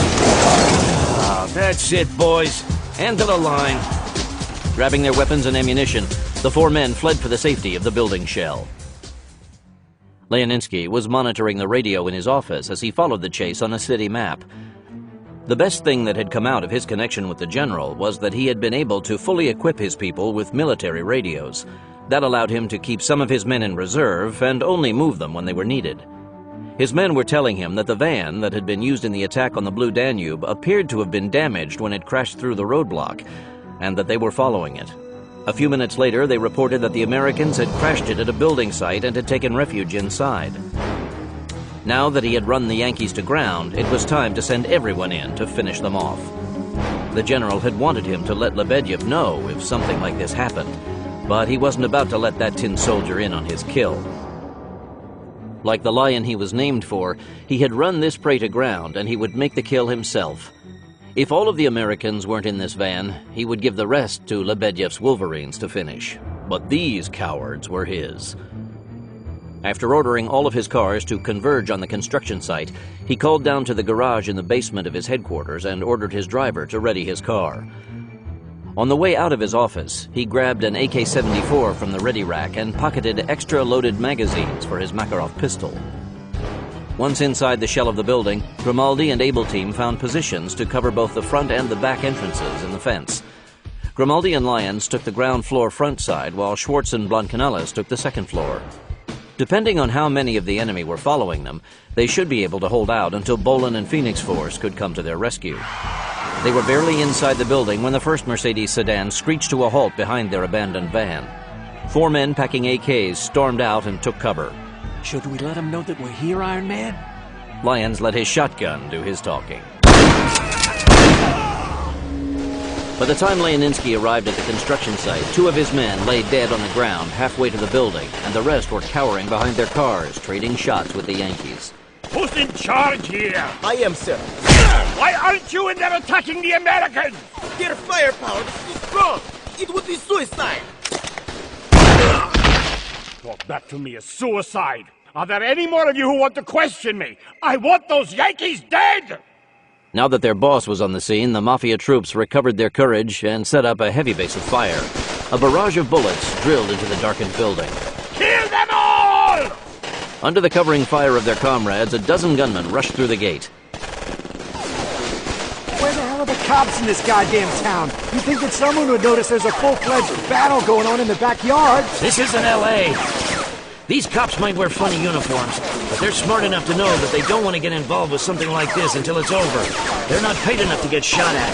Ah, that's it, boys. End of the line.
Grabbing their weapons and ammunition, the four men fled for the safety of the building shell. Leoninsky was monitoring the radio in his office as he followed the chase on a city map. The best thing that had come out of his connection with the general was that he had been able to fully equip his people with military radios. That allowed him to keep some of his men in reserve and only move them when they were needed. His men were telling him that the van that had been used in the attack on the Blue Danube appeared to have been damaged when it crashed through the roadblock, and that they were following it. A few minutes later, they reported that the Americans had crashed it at a building site and had taken refuge inside. Now that he had run the Yankees to ground, it was time to send everyone in to finish them off. The general had wanted him to let Lebedev know if something like this happened, but he wasn't about to let that tin soldier in on his kill. Like the lion he was named for, he had run this prey to ground, and he would make the kill himself. If all of the Americans weren't in this van, he would give the rest to Lebedev's Wolverines to finish. But these cowards were his. After ordering all of his cars to converge on the construction site, he called down to the garage in the basement of his headquarters and ordered his driver to ready his car. On the way out of his office, he grabbed an AK-74 from the ready rack and pocketed extra loaded magazines for his Makarov pistol. Once inside the shell of the building, Grimaldi and Able Team found positions to cover both the front and the back entrances in the fence. Grimaldi and Lyons took the ground floor front side, while Schwartz and Blancanales took the second floor. Depending on how many of the enemy were following them, they should be able to hold out until Bolin and Phoenix Force could come to their rescue. They were barely inside the building when the first Mercedes sedan screeched to a halt behind their abandoned van. Four men packing AKs stormed out and took cover.
Should we let him know that we're here, Iron Man?
Lyons let his shotgun do his talking. By the time Leoninsky arrived at the construction site, two of his men lay dead on the ground halfway to the building, and the rest were cowering behind their cars, trading shots with the Yankees.
Who's in charge here?
I am, sir.
Why aren't you in there attacking the Americans?
Their firepower is too strong. It would be suicide.
Talk back to me as suicide. Are there any more of you who want to question me? I want those Yankees dead!
Now that their boss was on the scene, the Mafia troops recovered their courage and set up a heavy base of fire. A barrage of bullets drilled into the darkened building.
Kill them all!
Under the covering fire of their comrades, a dozen gunmen rushed through the gate.
Where the hell are the cops in this goddamn town? You think that someone would notice there's a full-fledged battle going on in the backyard?
This isn't L.A. These cops might wear funny uniforms, but they're smart enough to know that they don't want to get involved with something like this until it's over. They're not paid enough to get shot at.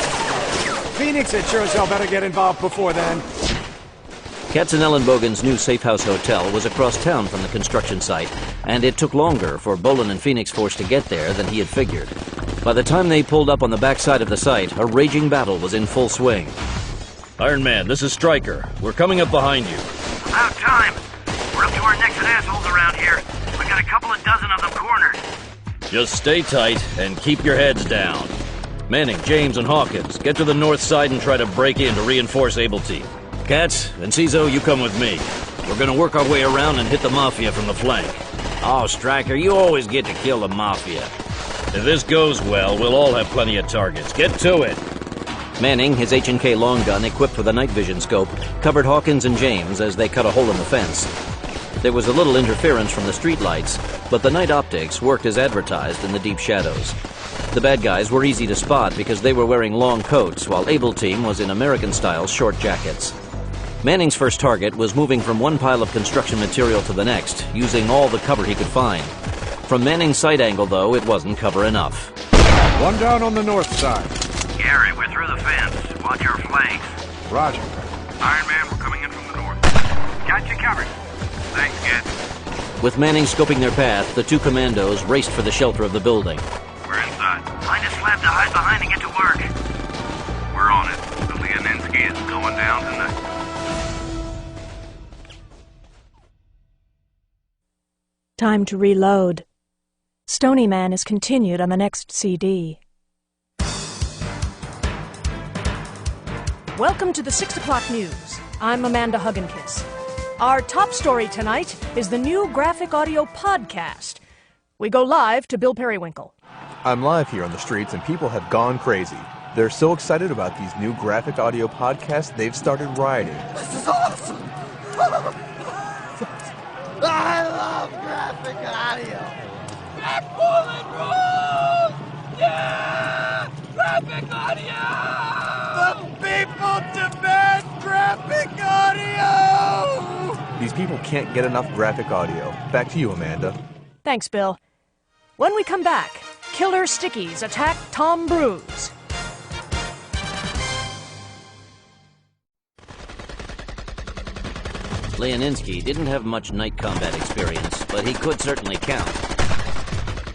Phoenix had sure as hell better get involved before then.
Katzenellenbogen's new safe house hotel was across town from the construction site, and it took longer for Bolin and Phoenix Force to get there than he had figured. By the time they pulled up on the backside of the site, a raging battle was in full swing.
Iron Man, this is Stryker. We're coming up behind you.
About time. We're up to our necks and assholes around here. We've got a couple of dozen of them cornered.
Just stay tight and keep your heads down. Manning, James, and Hawkins, get to the north side and try to break in to reinforce Able Team. Katz and Cizo, you come with me. We're gonna work our way around and hit the Mafia from the flank.
Oh, Stryker, you always get to kill the Mafia.
If this goes well, we'll all have plenty of targets. Get to it!
Manning, his H&K long gun equipped with a night vision scope, covered Hawkins and James as they cut a hole in the fence. There was a little interference from the streetlights, but the night optics worked as advertised in the deep shadows. The bad guys were easy to spot because they were wearing long coats, while Able Team was in American-style short jackets. Manning's first target was moving from one pile of construction material to the next, using all the cover he could find. From Manning's sight angle, though, it wasn't cover enough.
One down on the north side.
Gary, we're through the fence. Watch our flanks.
Roger.
Iron Man, we're coming in from the north. Got you covered. Thanks, kid.
With Manning scoping their path, the two commandos raced for the shelter of the building.
We're inside. Find a slab to hide behind and get to work. We're on it. The Leoninsky is going down tonight.
Time to reload. Stony Man is continued on the next CD. Welcome to the 6 o'clock news. I'm Amanda Hugginkiss. Our top story tonight is the new graphic audio podcast. We go live to Bill Periwinkle.
I'm live here on the streets and people have gone crazy. They're so excited about these new graphic audio podcasts, they've started rioting.
This is awesome! I love graphic audio! I'm pulling rules! Yeah! Graphic audio! The people demand graphic audio!
These people can't get enough graphic audio. Back to you, Amanda.
Thanks, Bill. When we come back, killer stickies attack Tom Bruce.
Leoninsky didn't have much night combat experience, but he could certainly count.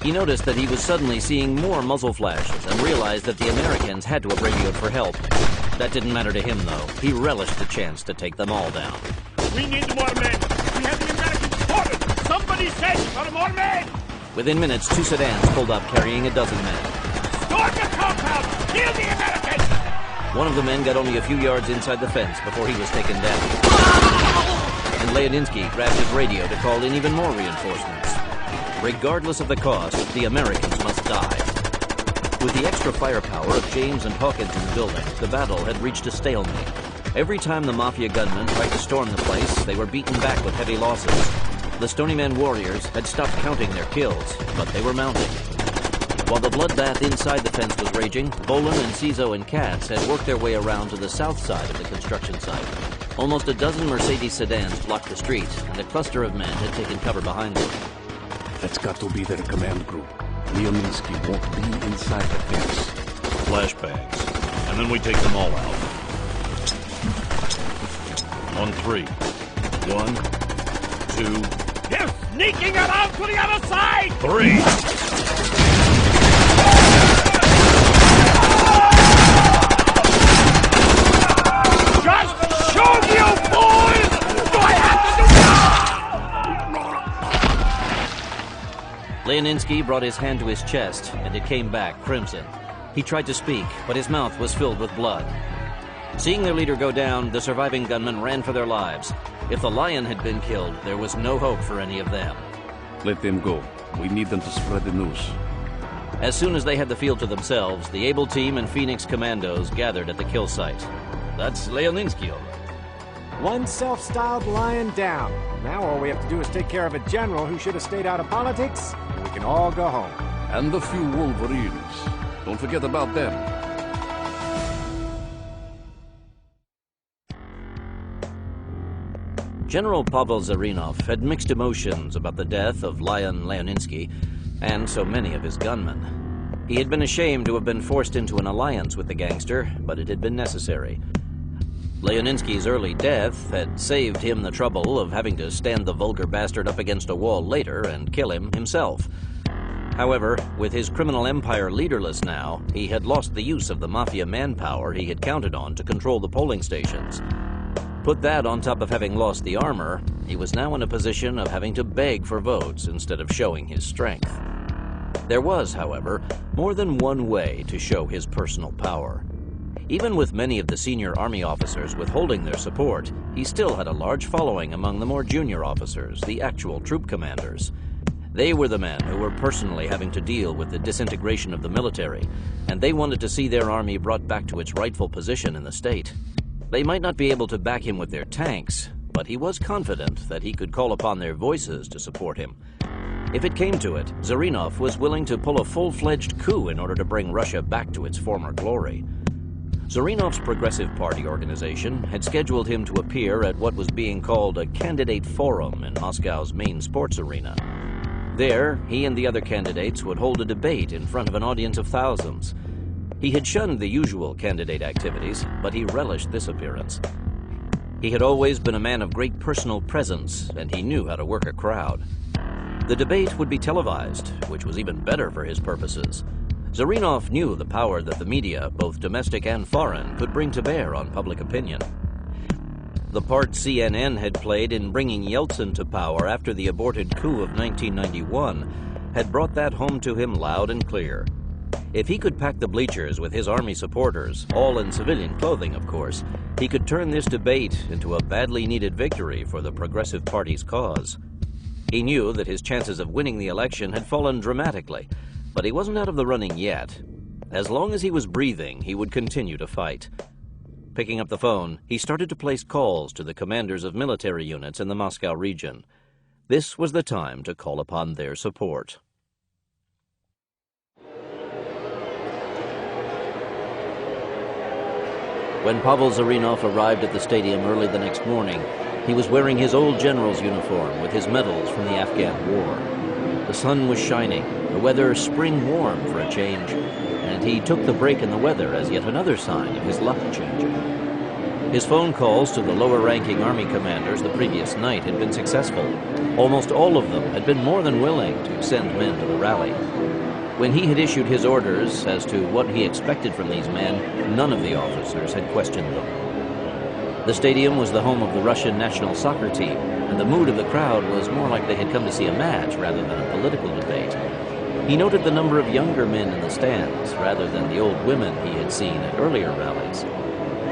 He noticed that he was suddenly seeing more muzzle flashes and realized that the Americans had to have radioed for help. That didn't matter to him, though. He relished the chance to take them all down.
We need more men. We have the Americans spotted. Somebody said for more men.
Within minutes, two sedans pulled up carrying a dozen men.
Storm the compound. Kill the Americans.
One of the men got only a few yards inside the fence before he was taken down. And Leoninsky grabbed his radio to call in even more reinforcements. Regardless of the cost, the Americans must die. With the extra firepower of James and Hawkins in the building, the battle had reached a stalemate. Every time the Mafia gunmen tried to storm the place, they were beaten back with heavy losses. The Stony Man warriors had stopped counting their kills, but they were mounting. While the bloodbath inside the fence was raging, Bolin and Cizo and Katz had worked their way around to the south side of the construction site. Almost a dozen Mercedes sedans blocked the street, and a cluster of men had taken cover behind them.
That's got to be their command group. Leoninsky won't be inside the fence.
Flashbangs. And then we take them all out. On 3. 1, 2...
They're sneaking around to the other side!
3!
Shoot you boys! Do I have to do...
Leoninsky brought his hand to his chest, and it came back crimson. He tried to speak, but his mouth was filled with blood. Seeing their leader go down, the surviving gunmen ran for their lives. If the Lion had been killed, there was no hope for any of them.
Let them go. We need them to spread the news.
As soon as they had the field to themselves, the Able team and Phoenix commandos gathered at the kill site. That's Leoninsky.
One self-styled lion down. Now all we have to do is take care of a general who should have stayed out of politics, and we can all go home.
And the few Wolverines. Don't forget about them.
General Pavel Zarinov had mixed emotions about the death of Lion Leoninsky and so many of his gunmen. He had been ashamed to have been forced into an alliance with the gangster, but it had been necessary. Leoninsky's early death had saved him the trouble of having to stand the vulgar bastard up against a wall later and kill him himself. However, with his criminal empire leaderless now, he had lost the use of the mafia manpower he had counted on to control the polling stations. Put that on top of having lost the armor, he was now in a position of having to beg for votes instead of showing his strength. There was, however, more than one way to show his personal power. Even with many of the senior army officers withholding their support, he still had a large following among the more junior officers, the actual troop commanders. They were the men who were personally having to deal with the disintegration of the military, and they wanted to see their army brought back to its rightful position in the state. They might not be able to back him with their tanks, but he was confident that he could call upon their voices to support him. If it came to it, Zarinov was willing to pull a full-fledged coup in order to bring Russia back to its former glory. Zarinov's Progressive Party organization had scheduled him to appear at what was being called a candidate forum in Moscow's main sports arena. There, he and the other candidates would hold a debate in front of an audience of thousands. He had shunned the usual candidate activities, but he relished this appearance. He had always been a man of great personal presence, and he knew how to work a crowd. The debate would be televised, which was even better for his purposes. Zarinov knew the power that the media, both domestic and foreign, could bring to bear on public opinion. The part CNN had played in bringing Yeltsin to power after the aborted coup of 1991 had brought that home to him loud and clear. If he could pack the bleachers with his army supporters, all in civilian clothing, of course, he could turn this debate into a badly needed victory for the Progressive Party's cause. He knew that his chances of winning the election had fallen dramatically, but he wasn't out of the running yet. As long as he was breathing, he would continue to fight. Picking up the phone, he started to place calls to the commanders of military units in the Moscow region. This was the time to call upon their support. When Pavel Zarinov arrived at the stadium early the next morning, he was wearing his old general's uniform with his medals from the Afghan War. The sun was shining, the weather spring warm for a change, and he took the break in the weather as yet another sign of his luck changing. His phone calls to the lower-ranking army commanders the previous night had been successful. Almost all of them had been more than willing to send men to the rally. When he had issued his orders as to what he expected from these men, none of the officers had questioned them. The stadium was the home of the Russian national soccer team, and the mood of the crowd was more like they had come to see a match rather than a political debate. He noted the number of younger men in the stands rather than the old women he had seen at earlier rallies.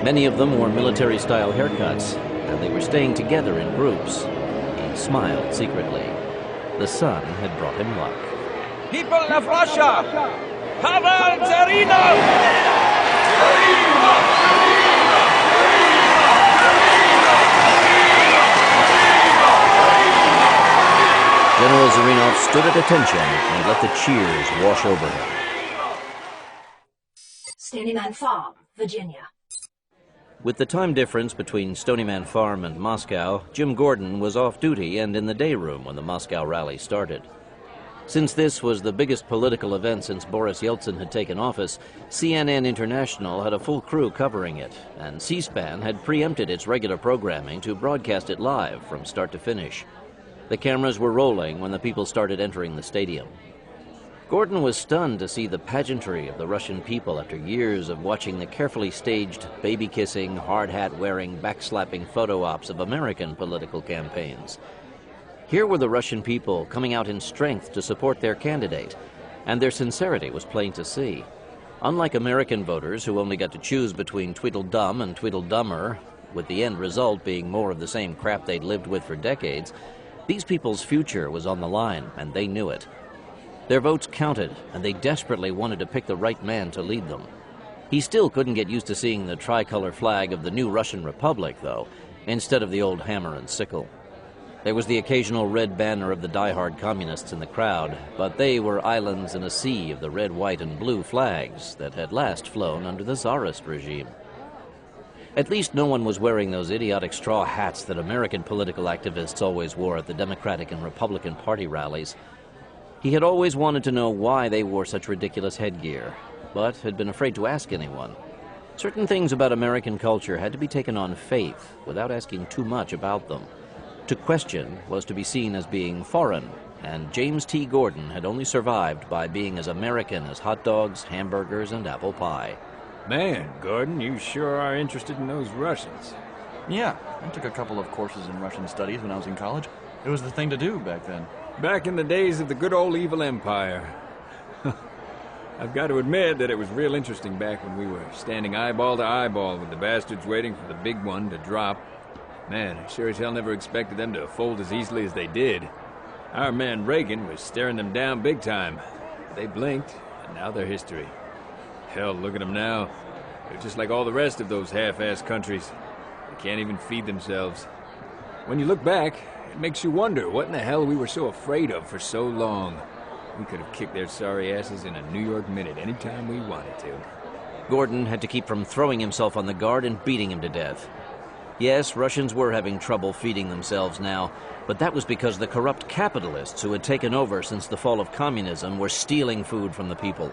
Many of them wore military-style haircuts, and they were staying together in groups. He smiled secretly. The sun had brought him luck.
People of Russia, Pavel Zarinov!
General Zarinov stood at attention and let the cheers wash over him.
Stony Farm, Virginia.
With the time difference between Stony Farm and Moscow, Jim Gordon was off duty and in the day room when the Moscow rally started. Since this was the biggest political event since Boris Yeltsin had taken office, CNN International had a full crew covering it, and C-SPAN had preempted its regular programming to broadcast it live from start to finish. The cameras were rolling when the people started entering the stadium. Gordon was stunned to see the pageantry of the Russian people after years of watching the carefully staged, baby-kissing, hard-hat-wearing, backslapping photo ops of American political campaigns. Here were the Russian people coming out in strength to support their candidate, and their sincerity was plain to see. Unlike American voters who only got to choose between Tweedledum and Tweedledummer, with the end result being more of the same crap they'd lived with for decades, these people's future was on the line, and they knew it. Their votes counted, and they desperately wanted to pick the right man to lead them. He still couldn't get used to seeing the tricolor flag of the new Russian Republic, though, instead of the old hammer and sickle. There was the occasional red banner of the die-hard communists in the crowd, but they were islands in a sea of the red, white, and blue flags that had last flown under the Tsarist regime. At least no one was wearing those idiotic straw hats that American political activists always wore at the Democratic and Republican Party rallies. He had always wanted to know why they wore such ridiculous headgear, but had been afraid to ask anyone. Certain things about American culture had to be taken on faith without asking too much about them. To question was to be seen as being foreign, and James T. Gordon had only survived by being as American as hot dogs, hamburgers, and apple pie.
Man, Gordon, you sure are interested in those Russians.
Yeah, I took a couple of courses in Russian studies when I was in college. It was the thing to do back then.
Back in the days of the good old evil empire. I've got to admit that it was real interesting back when we were standing eyeball to eyeball with the bastards waiting for the big one to drop. Man, I sure as hell never expected them to fold as easily as they did. Our man Reagan was staring them down big time. They blinked, and now they're history. Hell, look at them now. They're just like all the rest of those half-assed countries. They can't even feed themselves. When you look back, it makes you wonder what in the hell we were so afraid of for so long. We could have kicked their sorry asses in a New York minute any time we wanted to.
Gordon had to keep from throwing himself on the guard and beating him to death. Yes, Russians were having trouble feeding themselves now, but that was because the corrupt capitalists who had taken over since the fall of communism were stealing food from the people.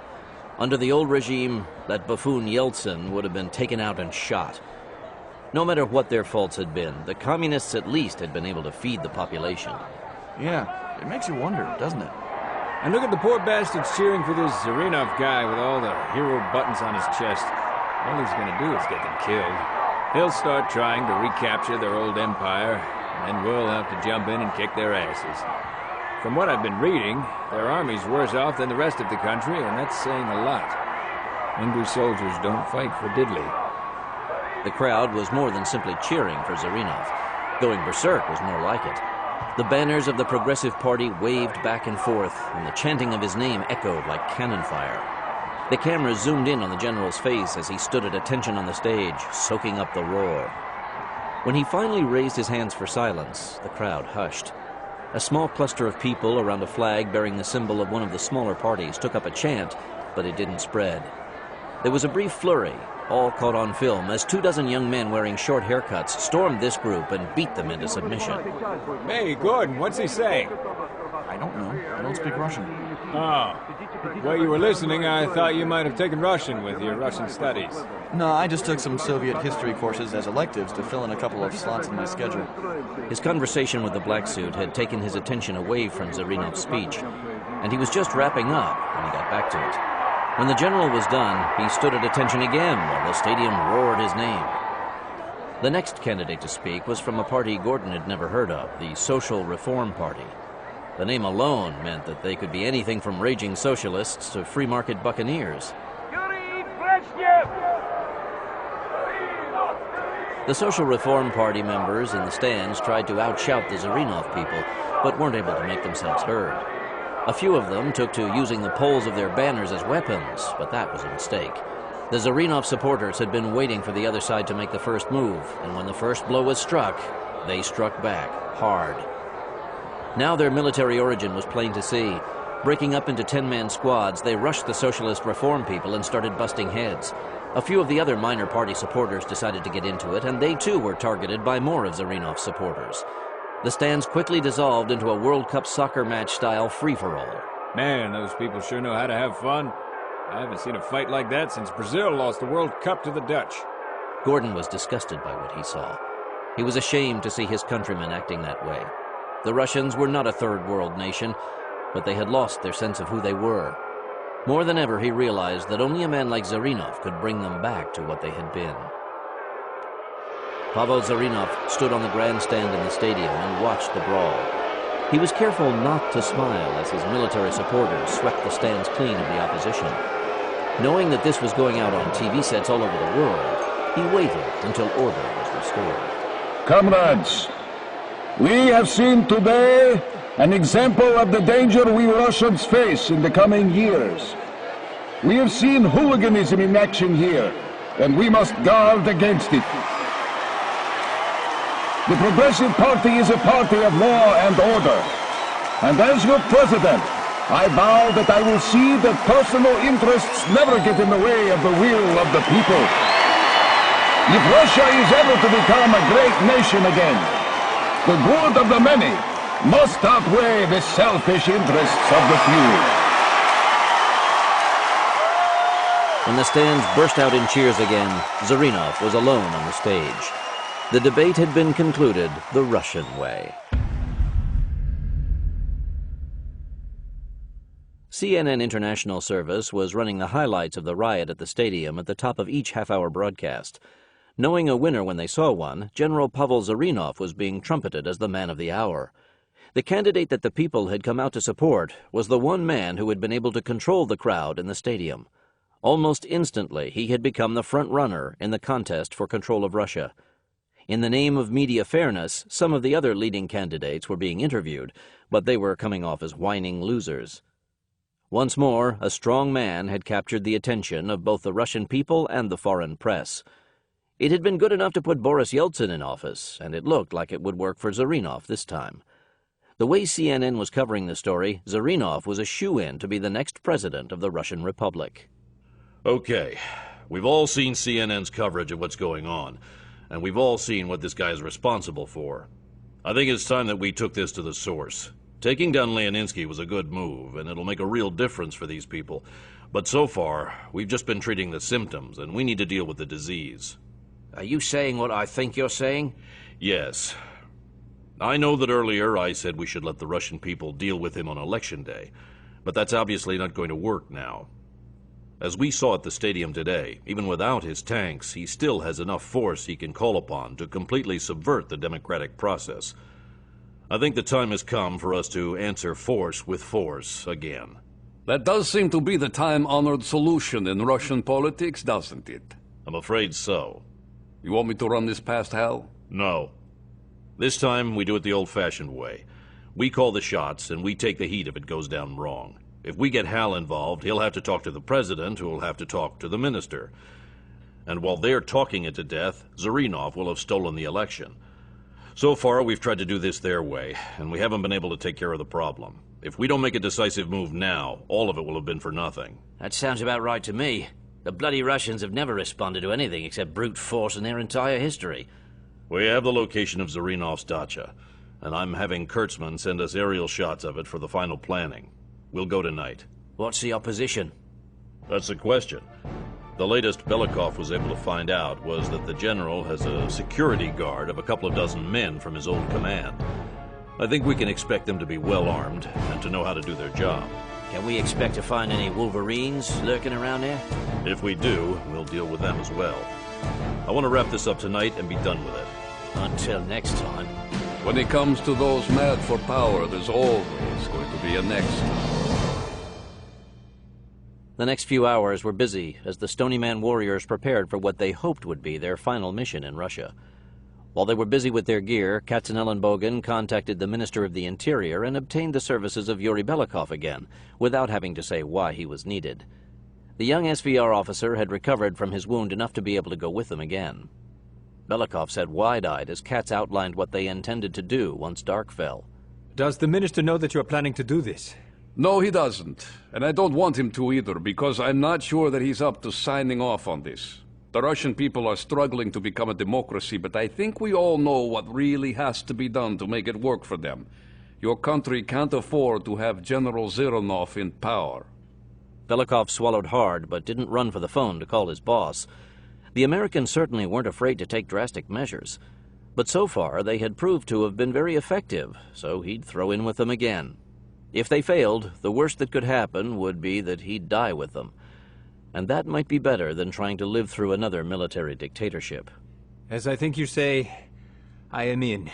Under the old regime, that buffoon Yeltsin would have been taken out and shot. No matter what their faults had been, the communists at least had been able to feed the population.
Yeah, it makes you wonder, doesn't it?
And look at the poor bastards cheering for this Zarinov guy with all the hero buttons on his chest. All he's gonna do is get them killed. He'll start trying to recapture their old empire, and then we'll have to jump in and kick their asses. From what I've been reading, their army's worse off than the rest of the country, and that's saying a lot. Hungry soldiers don't fight for diddly.
The crowd was more than simply cheering for Zarinov. Going berserk was more like it. The banners of the Progressive Party waved back and forth, and the chanting of his name echoed like cannon fire. The camera zoomed in on the general's face as he stood at attention on the stage, soaking up the roar. When he finally raised his hands for silence, the crowd hushed. A small cluster of people around a flag bearing the symbol of one of the smaller parties took up a chant, but it didn't spread. There was a brief flurry, all caught on film, as 24 young men wearing short haircuts stormed this group and beat them into submission.
Hey, Gordon, what's he saying?
I don't know. I don't speak Russian.
Oh. While you were listening, I thought you might have taken Russian with your Russian studies.
No, I just took some Soviet history courses as electives to fill in a couple of slots in my schedule.
His conversation with the black suit had taken his attention away from Zarinov's speech, and he was just wrapping up when he got back to it. When the general was done, he stood at attention again while the stadium roared his name. The next candidate to speak was from a party Gordon had never heard of, the Social Reform Party. The name alone meant that they could be anything from raging socialists to free market buccaneers. The Social Reform Party members in the stands tried to outshout the Zarinov people, but weren't able to make themselves heard. A few of them took to using the poles of their banners as weapons, but that was a mistake. The Zarinov supporters had been waiting for the other side to make the first move, and when the first blow was struck, they struck back hard. Now their military origin was plain to see. Breaking up into 10-man squads, they rushed the socialist reform people and started busting heads. A few of the other minor party supporters decided to get into it, and they too were targeted by more of Zarinov's supporters. The stands quickly dissolved into a World Cup soccer match-style free-for-all.
Man, those people sure know how to have fun. I haven't seen a fight like that since Brazil lost the World Cup to the Dutch.
Gordon was disgusted by what he saw. He was ashamed to see his countrymen acting that way. The Russians were not a third-world nation, but they had lost their sense of who they were. More than ever, he realized that only a man like Zarinov could bring them back to what they had been. Pavel Zarinov stood on the grandstand in the stadium and watched the brawl. He was careful not to smile as his military supporters swept the stands clean of the opposition. Knowing that this was going out on TV sets all over the world, he waited until order was restored.
Comrades, We have seen today an example of the danger we Russians face in the coming years. We have seen hooliganism in action here, and we must guard against it. The Progressive Party is a party of law and order. And as your president, I vow that I will see that personal interests never get in the way of the will of the people. If Russia is ever to become a great nation again, the good of the many must outweigh the selfish interests of the few.
When the stands burst out in cheers again, Zarinov was alone on the stage. The debate had been concluded the Russian way. CNN International Service was running the highlights of the riot at the stadium at the top of each half-hour broadcast. Knowing a winner when they saw one, General Pavel Zarinov was being trumpeted as the man of the hour. The candidate that the people had come out to support was the one man who had been able to control the crowd in the stadium. Almost instantly, he had become the front-runner in the contest for control of Russia. In the name of media fairness, some of the other leading candidates were being interviewed, but they were coming off as whining losers. Once more, a strong man had captured the attention of both the Russian people and the foreign press. It had been good enough to put Boris Yeltsin in office, and it looked like it would work for Zarinov this time. The way CNN was covering the story, Zarinov was a shoo-in to be the next president of the Russian Republic.
Okay, we've all seen CNN's coverage of what's going on, and we've all seen what this guy is responsible for. I think it's time that we took this to the source. Taking down Leoninsky was a good move, and it'll make a real difference for these people. But so far, we've just been treating the symptoms, and we need to deal with the disease.
Are you saying what I think you're saying?
Yes. I know that earlier I said we should let the Russian people deal with him on Election Day, but that's obviously not going to work now. As we saw at the stadium today, even without his tanks, he still has enough force he can call upon to completely subvert the democratic process. I think the time has come for us to answer force with force again.
That does seem to be the time-honored solution in Russian politics, doesn't it?
I'm afraid so.
You want me to run this past Hal?
No. This time, we do it the old-fashioned way. We call the shots, and we take the heat if it goes down wrong. If we get Hal involved, he'll have to talk to the president, who will have to talk to the minister. And while they're talking it to death, Zarinov will have stolen the election. So far, we've tried to do this their way, and we haven't been able to take care of the problem. If we don't make a decisive move now, all of it will have been for nothing.
That sounds about right to me. The bloody Russians have never responded to anything except brute force in their entire history.
We have the location of Zarinov's dacha, and I'm having Kurtzman send us aerial shots of it for the final planning. We'll go tonight.
What's the opposition?
That's the question. The latest Belikov was able to find out was that the general has a security guard of a couple of dozen men from his old command. I think we can expect them to be well armed and to know how to do their job.
Can we expect to find any Wolverines lurking around there?
If we do, we'll deal with them as well. I want to wrap this up tonight and be done with it.
Until next time.
When it comes to those mad for power, there's always going to be a next time.
The next few hours were busy as the Stony Man warriors prepared for what they hoped would be their final mission in Russia. While they were busy with their gear, Katzenellenbogen contacted the Minister of the Interior and obtained the services of Yuri Belikov again, without having to say why he was needed. The young SVR officer had recovered from his wound enough to be able to go with them again. Belikov sat wide-eyed as Katz outlined what they intended to do once dark fell.
Does the minister know that you are planning to do this?
No, he doesn't. And I don't want him to either, because I'm not sure that he's up to signing off on this. The Russian people are struggling to become a democracy, but I think we all know what really has to be done to make it work for them. Your country can't afford to have General Zarinov in power.
Belikov swallowed hard, but didn't run for the phone to call his boss. The Americans certainly weren't afraid to take drastic measures. But so far, they had proved to have been very effective, so he'd throw in with them again. If they failed, the worst that could happen would be that he'd die with them. And that might be better than trying to live through another military dictatorship.
As I think you say, I am in.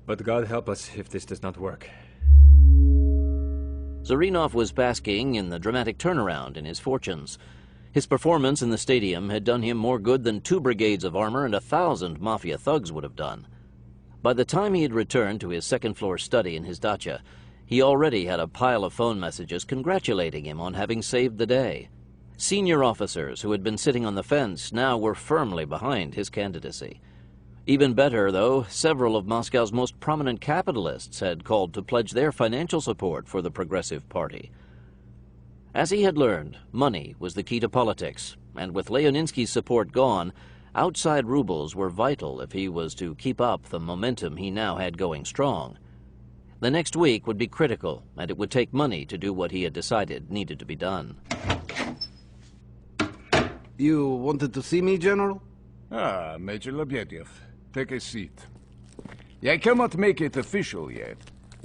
But God help us if this does not work.
Zarinov was basking in the dramatic turnaround in his fortunes. His performance in the stadium had done him more good than 2 brigades of armor and 1,000 mafia thugs would have done. By the time he had returned to his second-floor study in his dacha, he already had a pile of phone messages congratulating him on having saved the day. Senior officers who had been sitting on the fence now were firmly behind his candidacy. Even better, though, several of Moscow's most prominent capitalists had called to pledge their financial support for the Progressive Party. As he had learned, money was the key to politics, and with Leoninsky's support gone, outside rubles were vital if he was to keep up the momentum he now had going strong. The next week would be critical, and it would take money to do what he had decided needed to be done.
You wanted to see me, General?
Ah, Major Lebedev. Take a seat. I cannot make it official yet,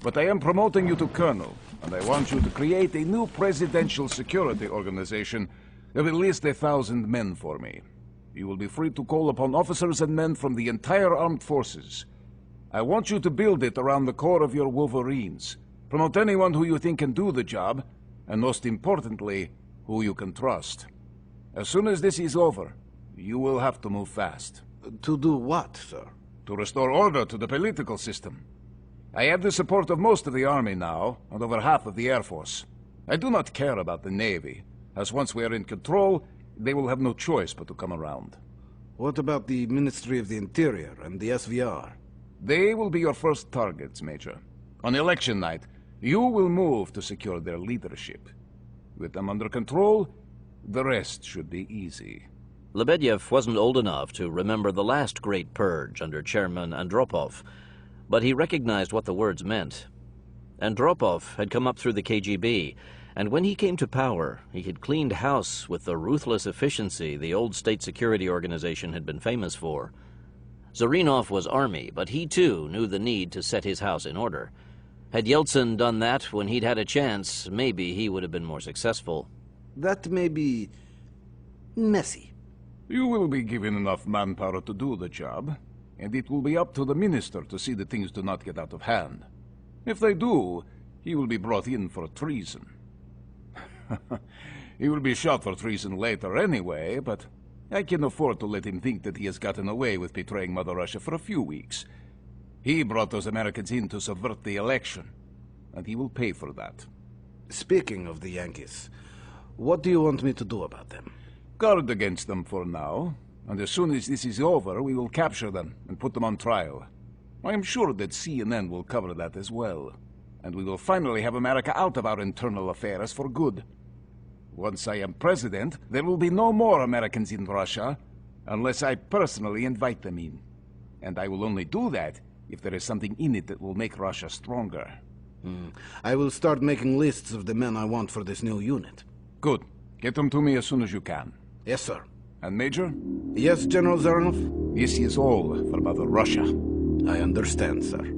but I am promoting you to Colonel, and I want you to create a new presidential security organization of at least 1,000 men for me. You will be free to call upon officers and men from the entire armed forces. I want you to build it around the core of your Wolverines. Promote anyone who you think can do the job, and most importantly, who you can trust. As soon as this is over, you will have to move fast.
To do what, sir?
To restore order to the political system. I have the support of most of the Army now, and over half of the Air Force. I do not care about the Navy, as once we are in control, they will have no choice but to come around.
What about the Ministry of the Interior and the SVR?
They will be your first targets, Major. On election night, you will move to secure their leadership. With them under control, the rest should be easy.
Lebedev wasn't old enough to remember the last great purge under Chairman Andropov, but he recognized what the words meant. Andropov had come up through the KGB, and when he came to power, he had cleaned house with the ruthless efficiency the old state security organization had been famous for. Zarinov was Army, but he too knew the need to set his house in order. Had Yeltsin done that when he'd had a chance, maybe he would have been more successful.
That may be messy.
You will be given enough manpower to do the job, and it will be up to the minister to see that things do not get out of hand. If they do, he will be brought in for treason. He will be shot for treason later anyway, but I can afford to let him think that he has gotten away with betraying Mother Russia for a few weeks. He brought those Americans in to subvert the election, and he will pay for that.
Speaking of the Yankees, what do you want me to do about them?
Guard against them for now, and as soon as this is over, we will capture them and put them on trial. I am sure that CNN will cover that as well, and we will finally have America out of our internal affairs for good. Once I am president, there will be no more Americans in Russia, unless I personally invite them in. And I will only do that if there is something in it that will make Russia stronger.
I will start making lists of the men I want for this new unit.
Good. Get them to me as soon as you can.
Yes, sir.
And Major?
Yes, General Zarinov?
This is all for Mother Russia.
I understand, sir.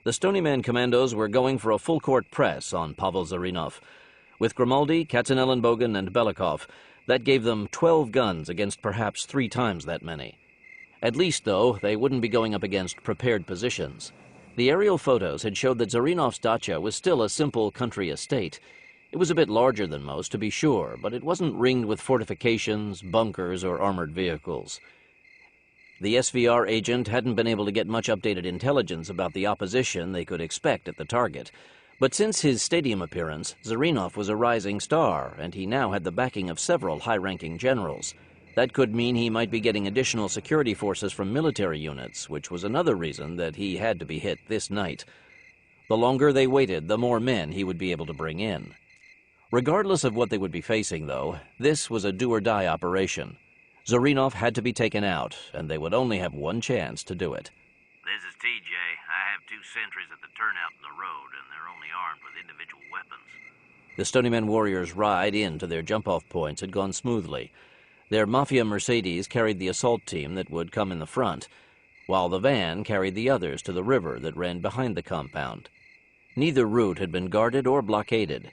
The Stony Man commandos were going for a full-court press on Pavel Zarinov. With Grimaldi, Katzenellenbogen, and Belikov, that gave them 12 guns against perhaps 3 times that many. At least, though, they wouldn't be going up against prepared positions. The aerial photos had showed that Zarinov's dacha was still a simple country estate. It was a bit larger than most, to be sure, but it wasn't ringed with fortifications, bunkers, or armored vehicles. The SVR agent hadn't been able to get much updated intelligence about the opposition they could expect at the target. But since his stadium appearance, Zarinov was a rising star, and he now had the backing of several high-ranking generals. That could mean he might be getting additional security forces from military units, which was another reason that he had to be hit this night. The longer they waited, the more men he would be able to bring in. Regardless of what they would be facing, though, this was a do-or-die operation. Zarinov had to be taken out, and they would only have one chance to do it.
This is TJ. I have 2 sentries at the turnout in the road, and they're only armed with individual weapons.
The Stony Man warriors' ride in to their jump-off points had gone smoothly. Their Mafia Mercedes carried the assault team that would come in the front, while the van carried the others to the river that ran behind the compound. Neither route had been guarded or blockaded.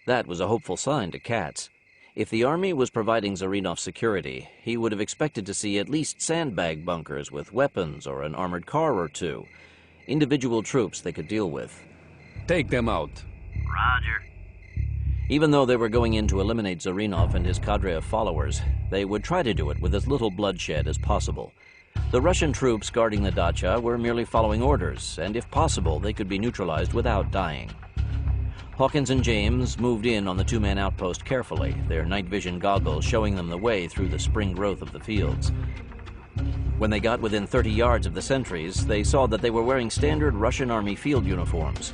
That was a hopeful sign to Katz. If the Army was providing Zarinov security, he would have expected to see at least sandbag bunkers with weapons or an armored car or 2. Individual troops they could deal with.
Take them out.
Roger.
Even though they were going in to eliminate Zarinov and his cadre of followers, they would try to do it with as little bloodshed as possible. The Russian troops guarding the dacha were merely following orders, and if possible, they could be neutralized without dying. Hawkins and James moved in on the two-man outpost carefully, their night vision goggles showing them the way through the spring growth of the fields. When they got within 30 yards of the sentries, they saw that they were wearing standard Russian Army field uniforms.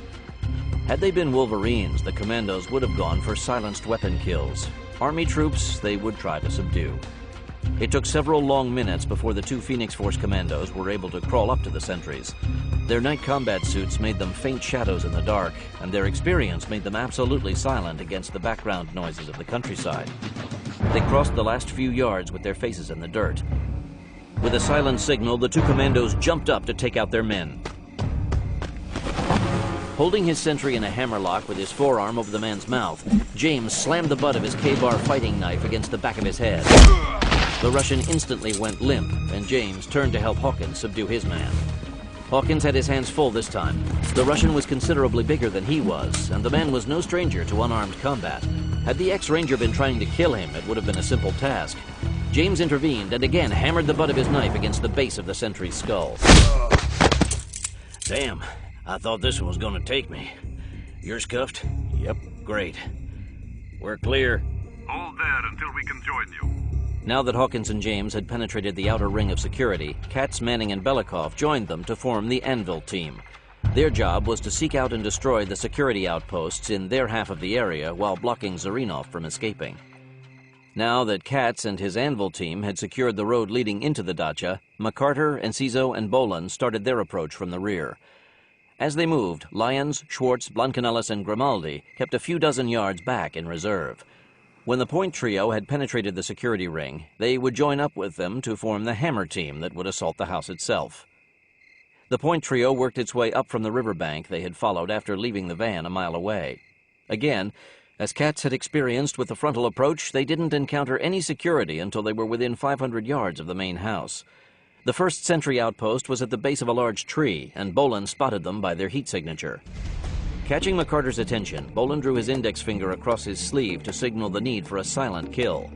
Had they been Wolverines, the commandos would have gone for silenced weapon kills. Army troops they would try to subdue. It took several long minutes before the two Phoenix Force commandos were able to crawl up to the sentries. Their night combat suits made them faint shadows in the dark, and their experience made them absolutely silent against the background noises of the countryside. They crossed the last few yards with their faces in the dirt. With a silent signal, the two commandos jumped up to take out their men. Holding his sentry in a hammerlock with his forearm over the man's mouth, James slammed the butt of his K-bar fighting knife against the back of his head. The Russian instantly went limp, and James turned to help Hawkins subdue his man. Hawkins had his hands full this time. The Russian was considerably bigger than he was, and the man was no stranger to unarmed combat. Had the ex-ranger been trying to kill him, it would have been a simple task. James intervened and again hammered the butt of his knife against the base of the sentry's skull.
Damn, I thought this one was gonna take me. You're scuffed?
Yep.
Great. We're clear.
Hold there until we can join you.
Now that Hawkins and James had penetrated the outer ring of security, Katz, Manning, and Belikov joined them to form the Anvil team. Their job was to seek out and destroy the security outposts in their half of the area while blocking Zarinov from escaping. Now that Katz and his Anvil team had secured the road leading into the dacha, McCarter, Enciso, and Boland started their approach from the rear. As they moved, Lyons, Schwartz, Blancanellis, and Grimaldi kept a few dozen yards back in reserve. When the Point Trio had penetrated the security ring, they would join up with them to form the Hammer team that would assault the house itself. The Point Trio worked its way up from the riverbank they had followed after leaving the van a mile away. Again, as Katz had experienced with the frontal approach, they didn't encounter any security until they were within 500 yards of the main house. The first sentry outpost was at the base of a large tree, and Boland spotted them by their heat signature. Catching McCarter's attention, Boland drew his index finger across his sleeve to signal the need for a silent kill.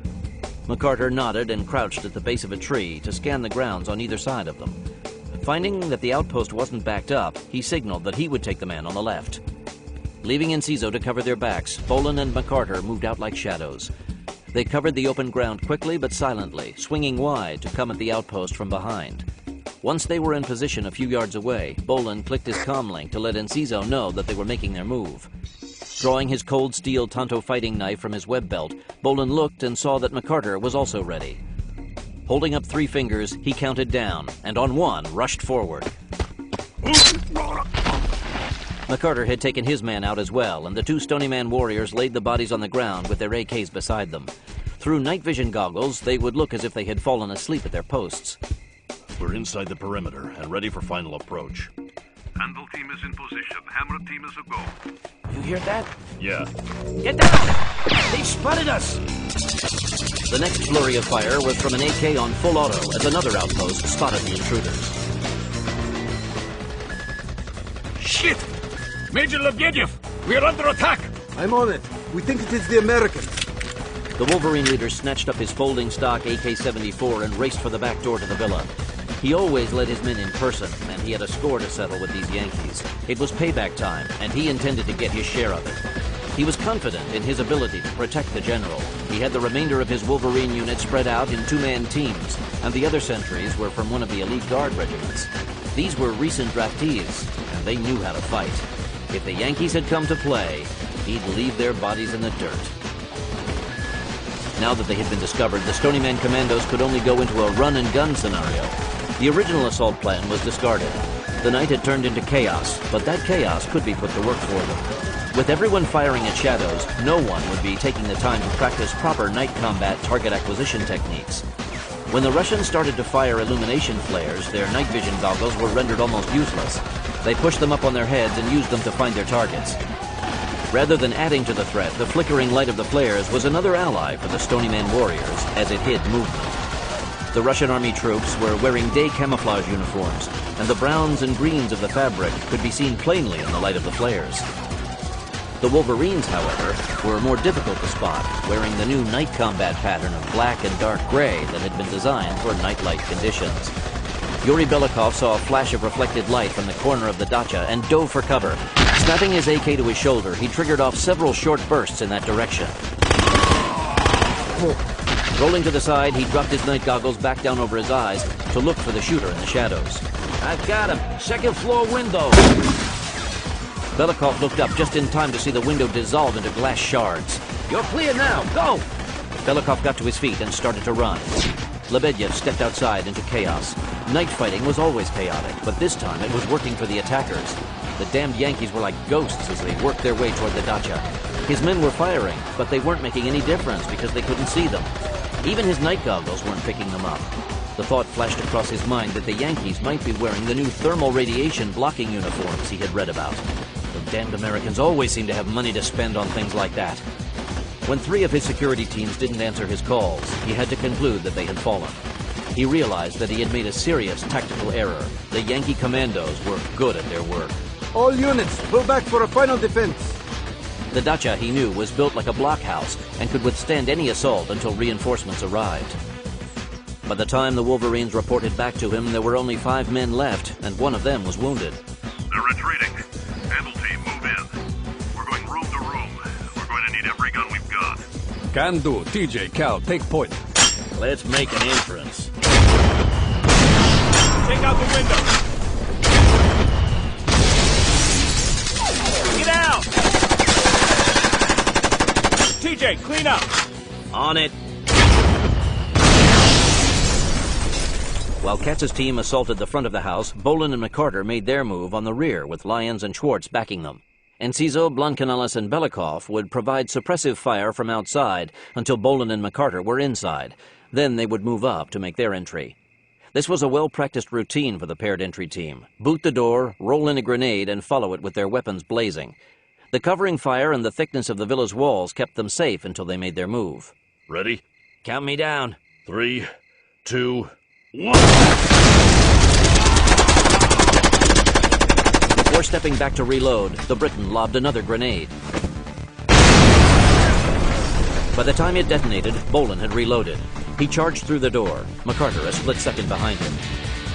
McCarter nodded and crouched at the base of a tree to scan the grounds on either side of them. Finding that the outpost wasn't backed up, he signaled that he would take the man on the left. Leaving Enciso to cover their backs, Boland and McCarter moved out like shadows. They covered the open ground quickly but silently, swinging wide to come at the outpost from behind. Once they were in position a few yards away, Boland clicked his comlink to let Enciso know that they were making their move. Drawing his cold steel Tonto fighting knife from his web belt, Boland looked and saw that McCarter was also ready. Holding up 3 fingers, he counted down, and on one, rushed forward. McCarter had taken his man out as well, and the 2 Stony Man warriors laid the bodies on the ground with their AKs beside them. Through night vision goggles, they would look as if they had fallen asleep at their posts.
We're inside the perimeter and ready for final approach.
Anvil team is in position. Hammer team is a go.
You hear that?
Yeah.
Get down! They spotted us!
The next flurry of fire was from an AK on full auto as another outpost spotted the intruders.
Shit! Major Lebediev! We are under attack! I'm on it. We think it is the Americans.
The Wolverine leader snatched up his folding stock AK-74 and raced for the back door to the villa. He always led his men in person, and he had a score to settle with these Yankees. It was payback time, and he intended to get his share of it. He was confident in his ability to protect the general. He had the remainder of his Wolverine unit spread out in 2-man teams, and the other sentries were from one of the elite guard regiments. These were recent draftees, and they knew how to fight. If the Yankees had come to play, he'd leave their bodies in the dirt. Now that they had been discovered, the Stony Man commandos could only go into a run-and-gun scenario. The original assault plan was discarded. The night had turned into chaos, but that chaos could be put to work for them. With everyone firing at shadows, no one would be taking the time to practice proper night combat target acquisition techniques. When the Russians started to fire illumination flares, their night vision goggles were rendered almost useless. They pushed them up on their heads and used them to find their targets. Rather than adding to the threat, the flickering light of the flares was another ally for the Stony Man warriors as it hid movement. The Russian army troops were wearing day camouflage uniforms, and the browns and greens of the fabric could be seen plainly in the light of the flares. The Wolverines, however, were more difficult to spot, wearing the new night combat pattern of black and dark gray that had been designed for nightlight conditions. Yuri Belikov saw a flash of reflected light from the corner of the dacha and dove for cover. Snapping his AK to his shoulder, he triggered off several short bursts in that direction. Rolling to the side, he dropped his night goggles back down over his eyes to look for the shooter in the shadows.
I've got him. Second floor window.
Belikov looked up just in time to see the window dissolve into glass shards.
You're clear now. Go!
Belikov got to his feet and started to run. Lebedev stepped outside into chaos. Night fighting was always chaotic, but this time it was working for the attackers. The damned Yankees were like ghosts as they worked their way toward the dacha. His men were firing, but they weren't making any difference because they couldn't see them. Even his night goggles weren't picking them up. The thought flashed across his mind that the Yankees might be wearing the new thermal radiation blocking uniforms he had read about. The damned Americans always seem to have money to spend on things like that. When 3 of his security teams didn't answer his calls, he had to conclude that they had fallen. He realized that he had made a serious tactical error. The Yankee commandos were good at their work.
All units, pull back for a final defense.
The dacha, he knew, was built like a blockhouse and could withstand any assault until reinforcements arrived. By the time the Wolverines reported back to him, there were only 5 men left, and one of them was wounded.
They're retreating. Handle team, move in. We're going room to room. We're going to need every gun we've got.
Can do. TJ, Cal, take point.
Let's make an entrance.
Take out the window. Get out! TJ, clean up.
On it. While Katz's team assaulted the front of the house, Bolin and McCarter made their move on the rear with Lyons and Schwartz backing them. Enciso, Blancanelis, and Belikov would provide suppressive fire from outside until Bolin and McCarter were inside. Then they would move up to make their entry. This was a well-practiced routine for the paired entry team. Boot the door, roll in a grenade, and follow it with their weapons blazing. The covering fire and the thickness of the villa's walls kept them safe until they made their move.
Ready?
Count me down.
3, 2, 1.
Before stepping back to reload, the Briton lobbed another grenade. By the time it detonated, Bolin had reloaded. He charged through the door, McCarter a split second behind him.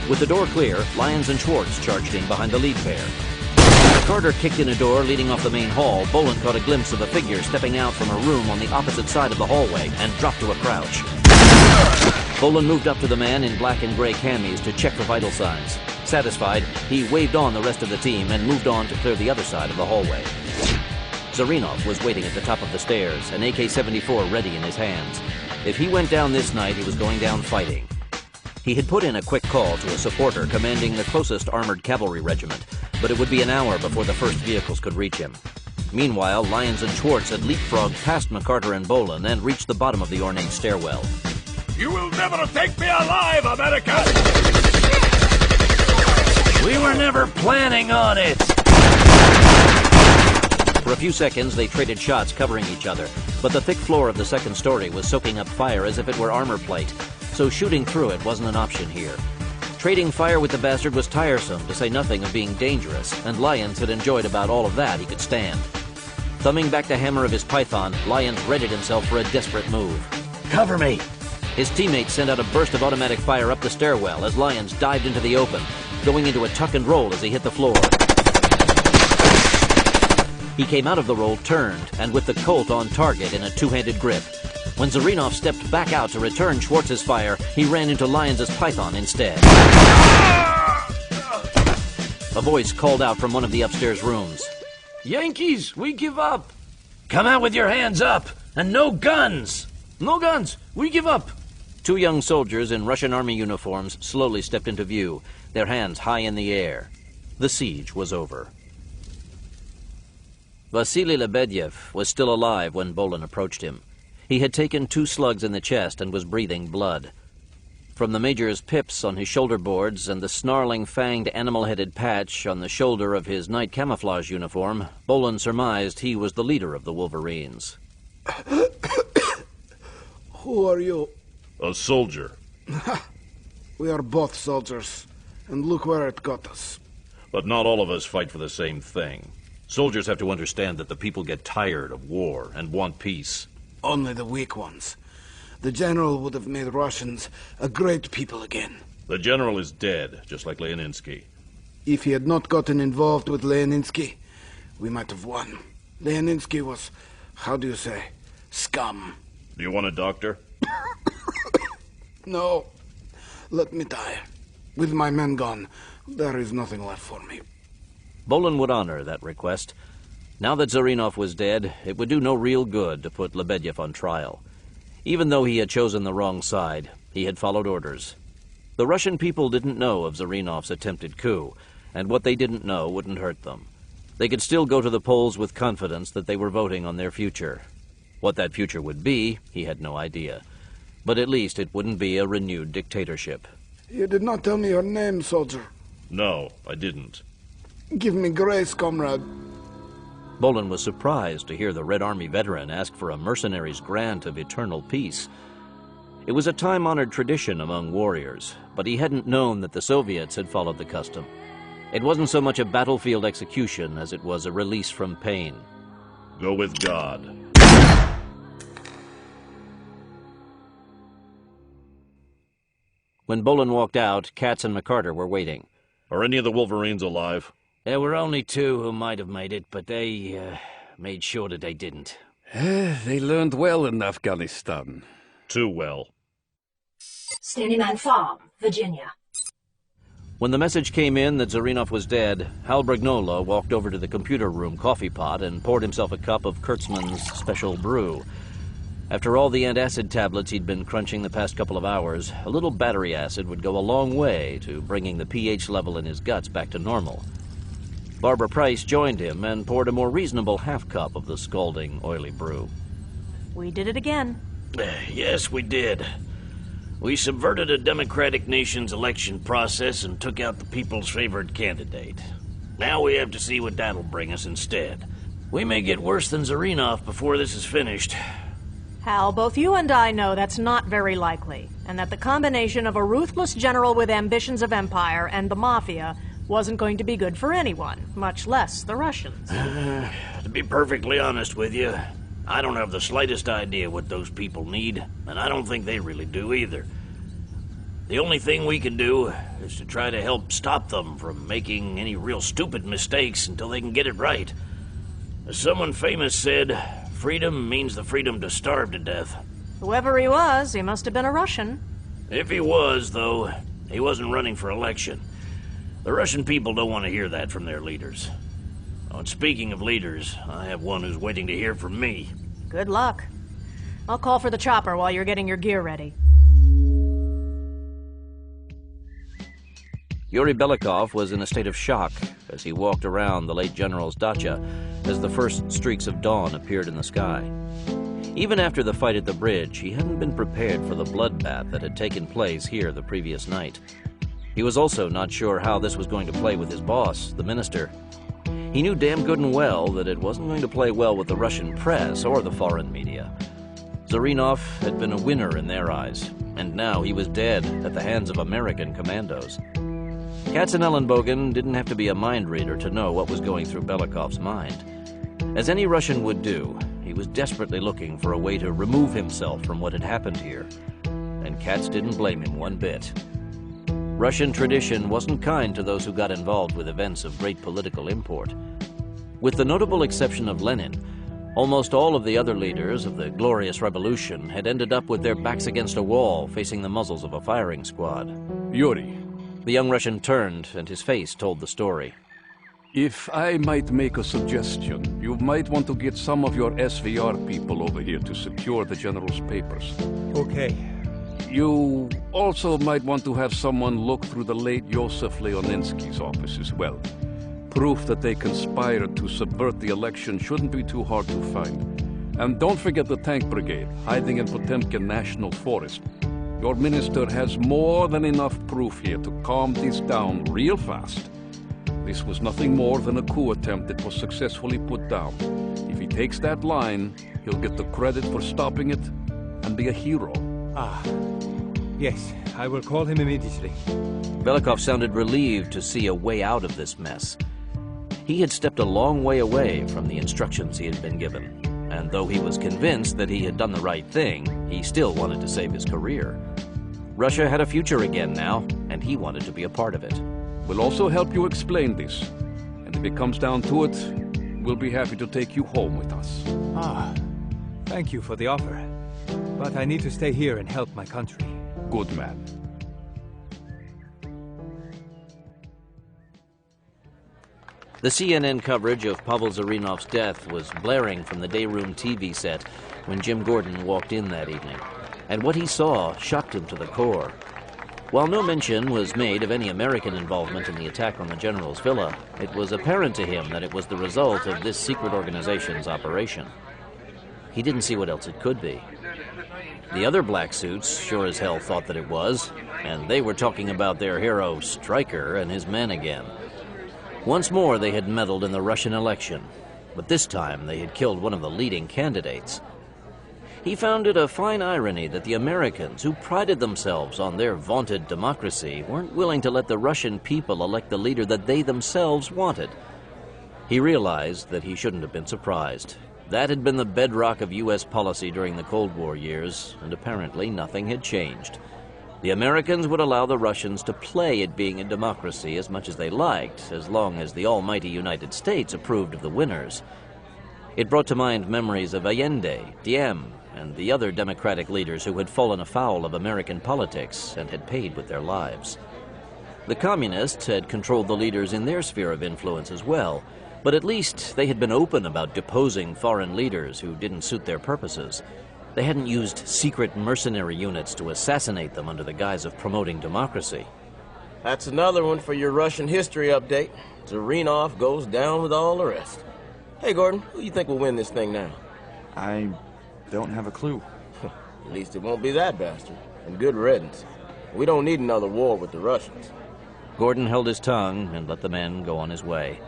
With the door clear, Lyons and Schwartz charged in behind the lead pair. McCarter kicked in a door leading off the main hall. Bolin caught a glimpse of a figure stepping out from a room on the opposite side of the hallway and dropped to a crouch. Bolin moved up to the man in black and gray camis to check for vital signs. Satisfied, he waved on the rest of the team and moved on to clear the other side of the hallway. Zarinov was waiting at the top of the stairs, an AK-74 ready in his hands. If he went down this night, he was going down fighting. He had put in a quick call to a supporter commanding the closest armored cavalry regiment, but it would be an hour before the first vehicles could reach him. Meanwhile, Lyons and Schwartz had leapfrogged past McCarter and Bolin and reached the bottom of the ornate stairwell.
You will never take me alive, America!
We were never planning on it!
For a few seconds, they traded shots covering each other, but the thick floor of the second story was soaking up fire as if it were armor plate, so shooting through it wasn't an option here. Trading fire with the bastard was tiresome, to say nothing of being dangerous, and Lyons had enjoyed about all of that he could stand. Thumbing back the hammer of his python, Lyons readied himself for a desperate move.
Cover me!
His teammates sent out a burst of automatic fire up the stairwell as Lyons dived into the open, going into a tuck and roll as he hit the floor. He came out of the roll, turned, and with the Colt on target in a two-handed grip. When Zarinov stepped back out to return Schwartz's fire, he ran into Lyons' python instead. A voice called out from one of the upstairs rooms.
Yankees, we give up! Come out with your hands up, and no guns! No guns, we give up!
2 young soldiers in Russian army uniforms slowly stepped into view, their hands high in the air. The siege was over. Vasily Lebedev was still alive when Bolin approached him. He had taken 2 slugs in the chest and was breathing blood. From the Major's pips on his shoulder boards and the snarling, fanged, animal-headed patch on the shoulder of his night camouflage uniform, Bolin surmised he was the leader of the Wolverines.
Who are you?
A soldier.
We are both soldiers, and look where it got us.
But not all of us fight for the same thing. Soldiers have to understand that the people get tired of war and want peace.
Only the weak ones. The general would have made Russians a great people again.
The general is dead, just like Leoninsky.
If he had not gotten involved with Leoninsky, we might have won. Leoninsky was, how do you say, scum.
Do you want a doctor?
No. Let me die. With my men gone, there is nothing left for me.
Bolin would honor that request. Now that Zarinov was dead, it would do no real good to put Lebedev on trial. Even though he had chosen the wrong side, he had followed orders. The Russian people didn't know of Zarinov's attempted coup, and what they didn't know wouldn't hurt them. They could still go to the polls with confidence that they were voting on their future. What that future would be, he had no idea. But at least it wouldn't be a renewed dictatorship.
You did not tell me your name, soldier.
No, I didn't.
Give me grace, comrade.
Bolin was surprised to hear the Red Army veteran ask for a mercenary's grant of eternal peace. It was a time-honored tradition among warriors, but he hadn't known that the Soviets had followed the custom. It wasn't so much a battlefield execution as it was a release from pain.
Go with God.
When Bolin walked out, Katz and McCarter were waiting.
Are any of the Wolverines alive?
There were only 2 who might have made it, but they made sure that they didn't.
They learned well in Afghanistan.
Too well.
Stony Farm, Virginia.
When the message came in that Zarinov was dead, Hal Brignola walked over to the computer room coffee pot and poured himself a cup of Kurtzman's special brew. After all the antacid tablets he'd been crunching the past couple of hours, a little battery acid would go a long way to bringing the pH level in his guts back to normal. Barbara Price joined him and poured a more reasonable half-cup of the scalding, oily brew.
We did it again.
Yes, we did. We subverted a democratic nation's election process and took out the people's favored candidate. Now we have to see what that'll bring us instead. We may get worse than Zarinov before this is finished.
Hal, both you and I know that's not very likely, and that the combination of a ruthless general with ambitions of empire and the Mafia wasn't going to be good for anyone, much less the Russians.
To be perfectly honest with you, I don't have the slightest idea what those people need, and I don't think they really do either. The only thing we can do is to try to help stop them from making any real stupid mistakes until they can get it right. As someone famous said, freedom means the freedom to starve to death.
Whoever he was, he must have been a Russian.
If he was, though, he wasn't running for election. The Russian people don't want to hear that from their leaders. Oh, and speaking of leaders, I have one who's waiting to hear from me.
Good luck. I'll call for the chopper while you're getting your gear ready.
Yuri Belikov was in a state of shock as he walked around the late general's dacha as the first streaks of dawn appeared in the sky. Even after the fight at the bridge, he hadn't been prepared for the bloodbath that had taken place here the previous night. He was also not sure how this was going to play with his boss, the minister. He knew damn good and well that it wasn't going to play well with the Russian press or the foreign media. Zarinov had been a winner in their eyes, and now he was dead at the hands of American commandos. Katz and Ellenbogen didn't have to be a mind reader to know what was going through Belikov's mind. As any Russian would do, he was desperately looking for a way to remove himself from what had happened here, and Katz didn't blame him one bit. Russian tradition wasn't kind to those who got involved with events of great political import. With the notable exception of Lenin, almost all of the other leaders of the glorious revolution had ended up with their backs against a wall, facing the muzzles of a firing squad.
Yuri.
The young Russian turned, and his face told the story.
If I might make a suggestion, you might want to get some of your SVR people over here to secure the general's papers.
Okay.
You also might want to have someone look through the late Josef Leoninsky's office as well. Proof that they conspired to subvert the election shouldn't be too hard to find. And don't forget the tank brigade, hiding in Potemkin National Forest. Your minister has more than enough proof here to calm this down real fast. This was nothing more than a coup attempt that was successfully put down. If he takes that line, he'll get the credit for stopping it and be a hero.
Yes, I will call him immediately.
Belikov sounded relieved to see a way out of this mess. He had stepped a long way away from the instructions he had been given, and though he was convinced that he had done the right thing, he still wanted to save his career. Russia had a future again now, and he wanted to be a part of it.
We'll also help you explain this. And if it comes down to it, we'll be happy to take you home with us.
Ah, thank you for the offer. But I need to stay here and help my country.
Good man.
The CNN coverage of Pavel Zarinov's death was blaring from the dayroom TV set when Jim Gordon walked in that evening. And what he saw shocked him to the core. While no mention was made of any American involvement in the attack on the general's villa, it was apparent to him that it was the result of this secret organization's operation. He didn't see what else it could be. The other black suits sure as hell thought that it was, and they were talking about their hero Stryker and his men again. Once more they had meddled in the Russian election, but this time they had killed one of the leading candidates. He found it a fine irony that the Americans, who prided themselves on their vaunted democracy, weren't willing to let the Russian people elect the leader that they themselves wanted. He realized that he shouldn't have been surprised. That had been the bedrock of U.S. policy during the Cold War years, and apparently nothing had changed. The Americans would allow the Russians to play at being a democracy as much as they liked, as long as the almighty United States approved of the winners. It brought to mind memories of Allende, Diem, and the other democratic leaders who had fallen afoul of American politics and had paid with their lives. The communists had controlled the leaders in their sphere of influence as well, but at least they had been open about deposing foreign leaders who didn't suit their purposes. They hadn't used secret mercenary units to assassinate them under the guise of promoting democracy.
That's another one for your Russian history update. Zarinov goes down with all the rest. Hey, Gordon, who do you think will win this thing now?
I don't have a clue.
At least it won't be that bastard. And good riddance. We don't need another war with the Russians.
Gordon held his tongue and let the man go on his way.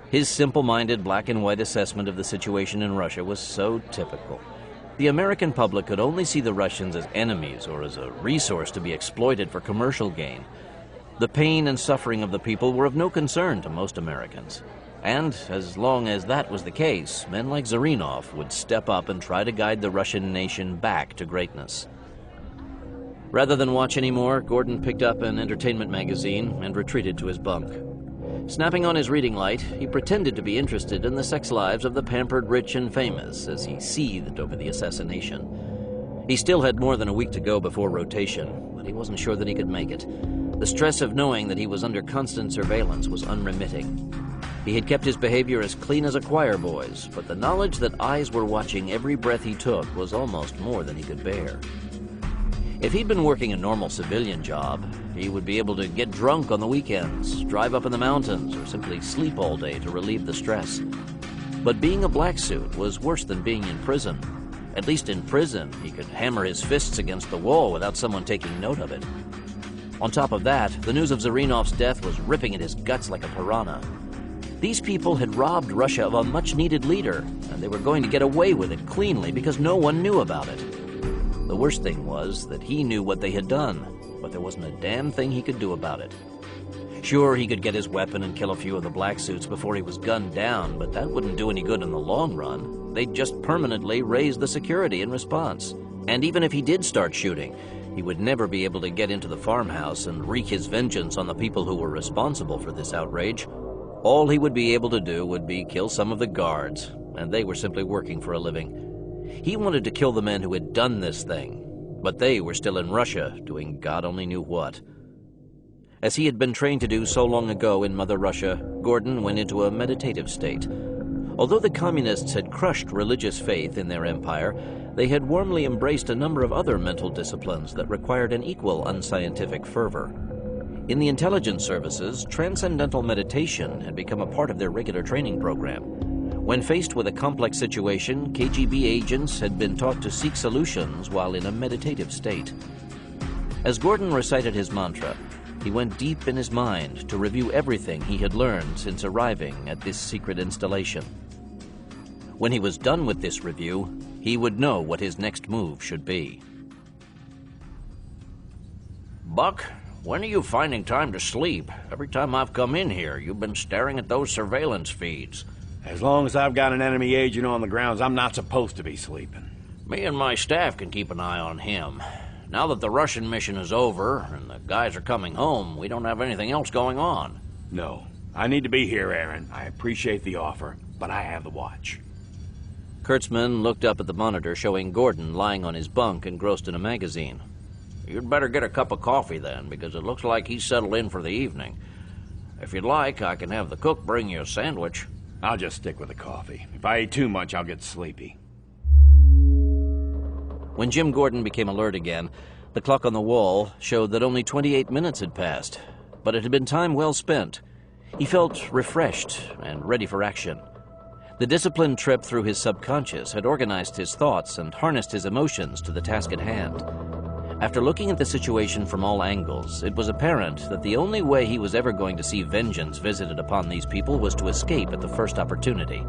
His simple-minded black-and-white assessment of the situation in Russia was so typical. The American public could only see the Russians as enemies or as a resource to be exploited for commercial gain. The pain and suffering of the people were of no concern to most Americans. And as long as that was the case, men like Zarinov would step up and try to guide the Russian nation back to greatness. Rather than watch anymore, Gordon picked up an entertainment magazine and retreated to his bunk. Snapping on his reading light, he pretended to be interested in the sex lives of the pampered rich and famous as he seethed over the assassination. He still had more than a week to go before rotation, but he wasn't sure that he could make it. The stress of knowing that he was under constant surveillance was unremitting. He had kept his behavior as clean as a choir boy's, but the knowledge that eyes were watching every breath he took was almost more than he could bear. If he'd been working a normal civilian job, he would be able to get drunk on the weekends, drive up in the mountains, or simply sleep all day to relieve the stress. But being a black suit was worse than being in prison. At least in prison, he could hammer his fists against the wall without someone taking note of it. On top of that, the news of Zarinov's death was ripping at his guts like a piranha. These people had robbed Russia of a much-needed leader, and they were going to get away with it cleanly because no one knew about it. The worst thing was that he knew what they had done, but there wasn't a damn thing he could do about it. Sure, he could get his weapon and kill a few of the black suits before he was gunned down, but that wouldn't do any good in the long run. They'd just permanently raise the security in response. And even if he did start shooting, he would never be able to get into the farmhouse and wreak his vengeance on the people who were responsible for this outrage. All he would be able to do would be kill some of the guards, and they were simply working for a living. He wanted to kill the men who had done this thing, but they were still in Russia, doing God only knew what. As he had been trained to do so long ago in Mother Russia, Gordon went into a meditative state. Although the communists had crushed religious faith in their empire, they had warmly embraced a number of other mental disciplines that required an equal unscientific fervor. In the intelligence services, transcendental meditation had become a part of their regular training program. When faced with a complex situation, KGB agents had been taught to seek solutions while in a meditative state. As Gordon recited his mantra, he went deep in his mind to review everything he had learned since arriving at this secret installation. When he was done with this review, he would know what his next move should be.
Buck, when are you finding time to sleep? Every time I've come in here, you've been staring at those surveillance feeds.
As long as I've got an enemy agent on the grounds, I'm not supposed to be sleeping.
Me and my staff can keep an eye on him. now that the Russian mission is over and the guys are coming home, we don't have anything else going on.
No. I need to be here, Aaron. I appreciate the offer, but I have the watch.
Kurtzman looked up at the monitor showing Gordon lying on his bunk engrossed in a magazine.
You'd better get a cup of coffee then, because it looks like he's settled in for the evening. If you'd like, I can have the cook bring you a sandwich.
I'll just stick with the coffee. If I eat too much, I'll get sleepy.
When Jim Gordon became alert again, the clock on the wall showed that only 28 minutes had passed, but it had been time well spent. He felt refreshed and ready for action. The disciplined trip through his subconscious had organized his thoughts and harnessed his emotions to the task at hand. After looking at the situation from all angles, it was apparent that the only way he was ever going to see vengeance visited upon these people was to escape at the first opportunity.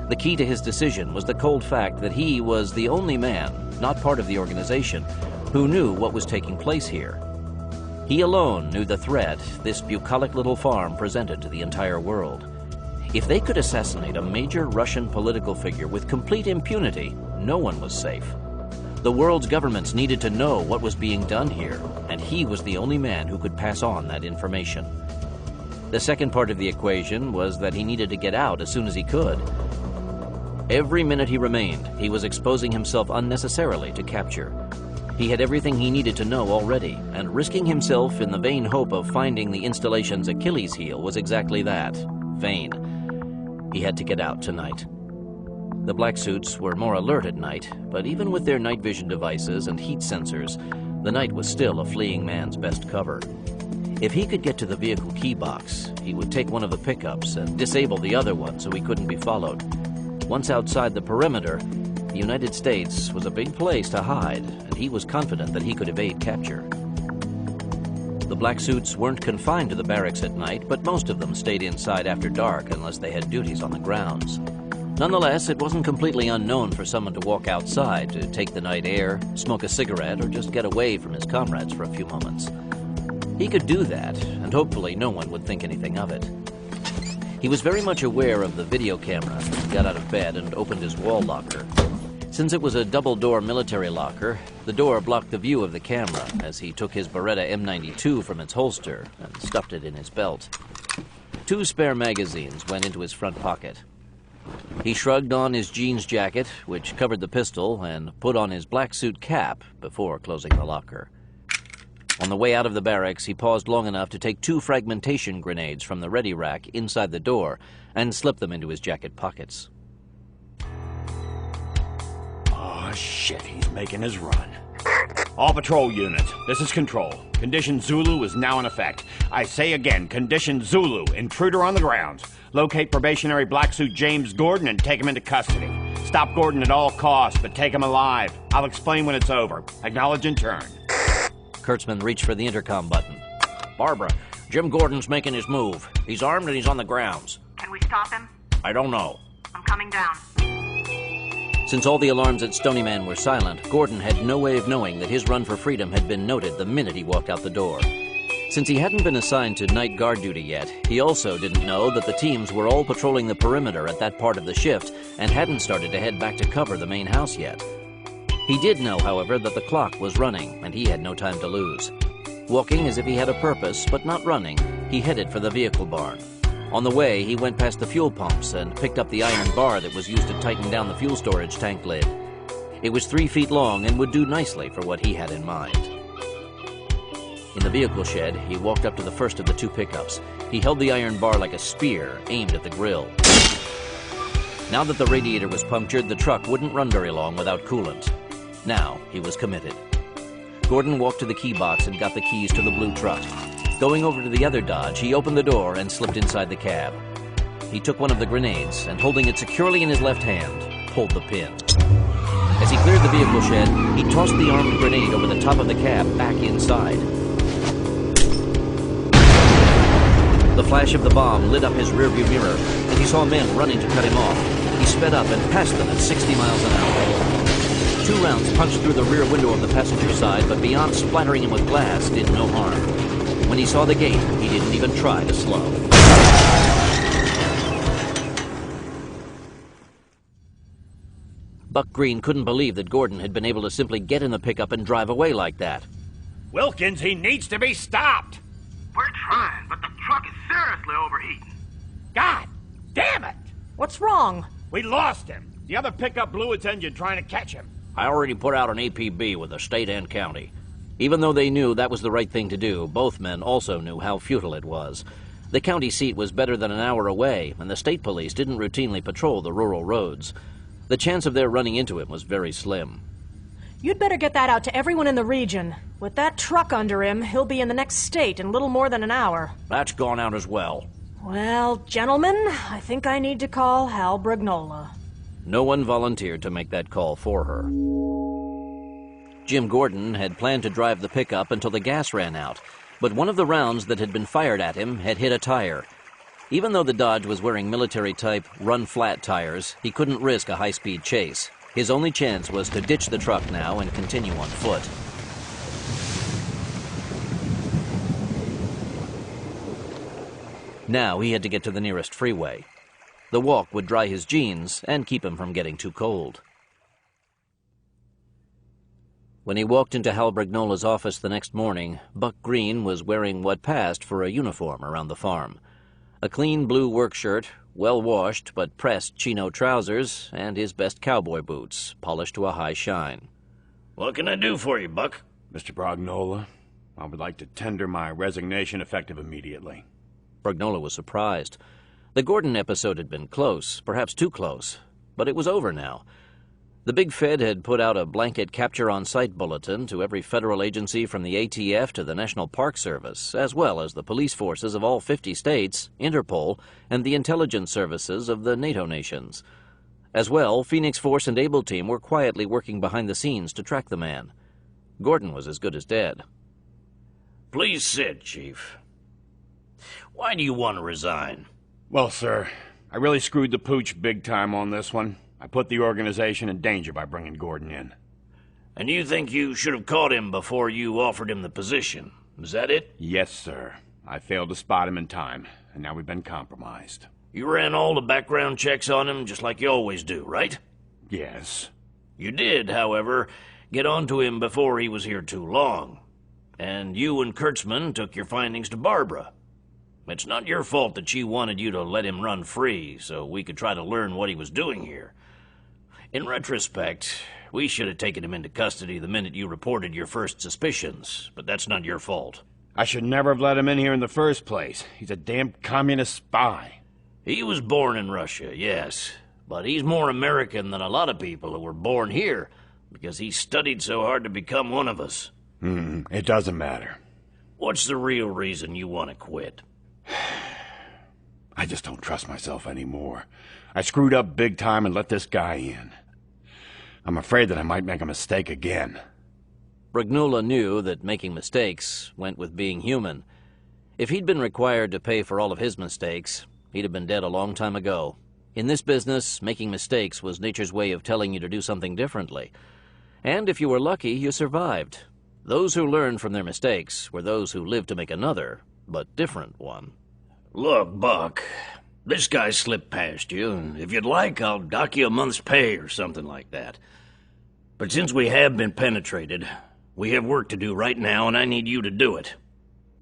The key to his decision was the cold fact that he was the only man, not part of the organization, who knew what was taking place here. He alone knew the threat this bucolic little farm presented to the entire world. If they could assassinate a major Russian political figure with complete impunity, no one was safe. The world's governments needed to know what was being done here, and he was the only man who could pass on that information. The second part of the equation was that he needed to get out as soon as he could. Every minute he remained, he was exposing himself unnecessarily to capture. He had everything he needed to know already, and risking himself in the vain hope of finding the installation's Achilles heel was exactly that, vain. He had to get out tonight. The black suits were more alert at night, but even with their night vision devices and heat sensors, the night was still a fleeing man's best cover. If he could get to the vehicle key box, he would take one of the pickups and disable the other one so he couldn't be followed. Once outside the perimeter, the United States was a big place to hide, and he was confident that he could evade capture. The black suits weren't confined to the barracks at night, but most of them stayed inside after dark unless they had duties on the grounds. Nonetheless, it wasn't completely unknown for someone to walk outside to take the night air, smoke a cigarette, or just get away from his comrades for a few moments. He could do that, and hopefully no one would think anything of it. He was very much aware of the video camera. He got out of bed and opened his wall locker. Since it was a double-door military locker, the door blocked the view of the camera as he took his Beretta M92 from its holster and stuffed it in his belt. 2 spare magazines went into his front pocket. He shrugged on his jeans jacket, which covered the pistol, and put on his black suit cap before closing the locker. On the way out of the barracks, he paused long enough to take 2 fragmentation grenades from the ready rack inside the door and slip them into his jacket pockets.
Oh, shit, he's making his run. All patrol units, this is Control. Condition Zulu is now in effect. I say again, Condition Zulu, intruder on the grounds. Locate probationary black suit James Gordon and take him into custody. Stop Gordon at all costs, but take him alive. I'll explain when it's over. Acknowledge in turn.
Kurtzman reached for the intercom button.
Barbara, Jim Gordon's making his move. He's armed and he's on the grounds.
Can we stop him?
I don't know.
I'm coming down.
Since all the alarms at Stony Man were silent, Gordon had no way of knowing that his run for freedom had been noted the minute he walked out the door. Since he hadn't been assigned to night guard duty yet, he also didn't know that the teams were all patrolling the perimeter at that part of the shift and hadn't started to head back to cover the main house yet. He did know, however, that the clock was running, and he had no time to lose. Walking as if he had a purpose, but not running, he headed for the vehicle barn. On the way, he went past the fuel pumps and picked up the iron bar that was used to tighten down the fuel storage tank lid. It was 3 feet long and would do nicely for what he had in mind. In the vehicle shed, he walked up to the first of the 2 pickups. He held the iron bar like a spear, aimed at the grill. Now that the radiator was punctured, the truck wouldn't run very long without coolant. Now, he was committed. Gordon walked to the key box and got the keys to the blue truck. Going over to the other Dodge, he opened the door and slipped inside the cab. He took one of the grenades and, holding it securely in his left hand, pulled the pin. As he cleared the vehicle shed, he tossed the armed grenade over the top of the cab back inside. The flash of the bomb lit up his rearview mirror, and he saw men running to cut him off. He sped up and passed them at 60 miles an hour. 2 rounds punched through the rear window of the passenger side, but beyond splattering him with glass, did no harm. When he saw the gate, he didn't even try to slow. Buck Green couldn't believe that Gordon had been able to simply get in the pickup and drive away like that.
Wilkins, he needs to be stopped!
We're trying, but the truck is seriously overheating.
God damn it!
What's wrong?
We lost him. The other pickup blew its engine trying to catch him.
I already put out an APB with the state and county.
Even though they knew that was the right thing to do, both men also knew how futile it was. The county seat was better than an hour away, and the state police didn't routinely patrol the rural roads. The chance of their running into him was very slim.
You'd better get that out to everyone in the region. With that truck under him, he'll be in the next state in little more than an hour.
That's gone out as well.
Well, gentlemen, I think I need to call Hal Brignola.
No one volunteered to make that call for her. Jim Gordon had planned to drive the pickup until the gas ran out, but one of the rounds that had been fired at him had hit a tire. Even though the Dodge was wearing military-type run-flat tires, he couldn't risk a high-speed chase. His only chance was to ditch the truck now and continue on foot. Now he had to get to the nearest freeway. The walk would dry his jeans and keep him from getting too cold. When he walked into Hal Brignola's office the next morning, Buck Green was wearing what passed for a uniform around the farm. A clean blue work shirt, well-washed but pressed chino trousers, and his best cowboy boots, polished to a high shine.
What can I do for you, Buck?
Mr. Brognola, I would like to tender my resignation effective immediately.
Brognola was surprised. The Gordon episode had been close, perhaps too close, but it was over now. The Big Fed had put out a blanket capture-on-site bulletin to every federal agency from the ATF to the National Park Service, as well as the police forces of all 50 states, Interpol, and the intelligence services of the NATO nations. As well, Phoenix Force and Able Team were quietly working behind the scenes to track the man. Gordon was as good as dead.
Please sit, Chief. Why do you want to resign?
Well, sir, I really screwed the pooch big time on this one. I put the organization in danger by bringing Gordon in.
And you think you should have caught him before you offered him the position? Is that it?
Yes, sir. I failed to spot him in time, and now we've been compromised.
You ran all the background checks on him just like you always do, right?
Yes.
You did, however, get onto him before he was here too long. And you and Kurtzman took your findings to Barbara. It's not your fault that she wanted you to let him run free so we could try to learn what he was doing here. In retrospect, we should have taken him into custody the minute you reported your first suspicions, but that's not your fault.
I should never have let him in here in the first place. He's a damn communist spy.
He was born in Russia, yes, but he's more American than a lot of people who were born here because he studied so hard to become one of us.
It doesn't matter.
What's the real reason you want to quit?
I just don't trust myself anymore. I screwed up big time and let this guy in. I'm afraid that I might make a mistake again.
Brignola knew that making mistakes went with being human. If he'd been required to pay for all of his mistakes, he'd have been dead a long time ago. In this business, making mistakes was nature's way of telling you to do something differently. And if you were lucky, you survived. Those who learned from their mistakes were those who lived to make another, but different one.
Look, Buck, this guy slipped past you, and if you'd like, I'll dock you a month's pay or something like that. But since we have been penetrated, we have work to do right now, and I need you to do it.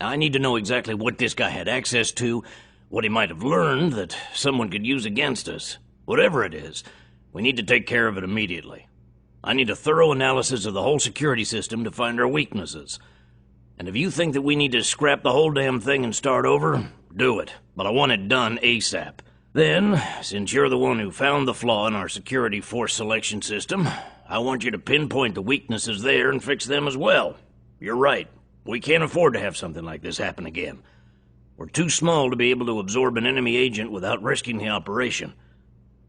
I need to know exactly what this guy had access to, what he might have learned that someone could use against us. Whatever it is, we need to take care of it immediately. I need a thorough analysis of the whole security system to find our weaknesses. And if you think that we need to scrap the whole damn thing and start over, do it. But I want it done ASAP. Then, since you're the one who found the flaw in our security force selection system, I want you to pinpoint the weaknesses there and fix them as well. You're right. We can't afford to have something like this happen again. We're too small to be able to absorb an enemy agent without risking the operation.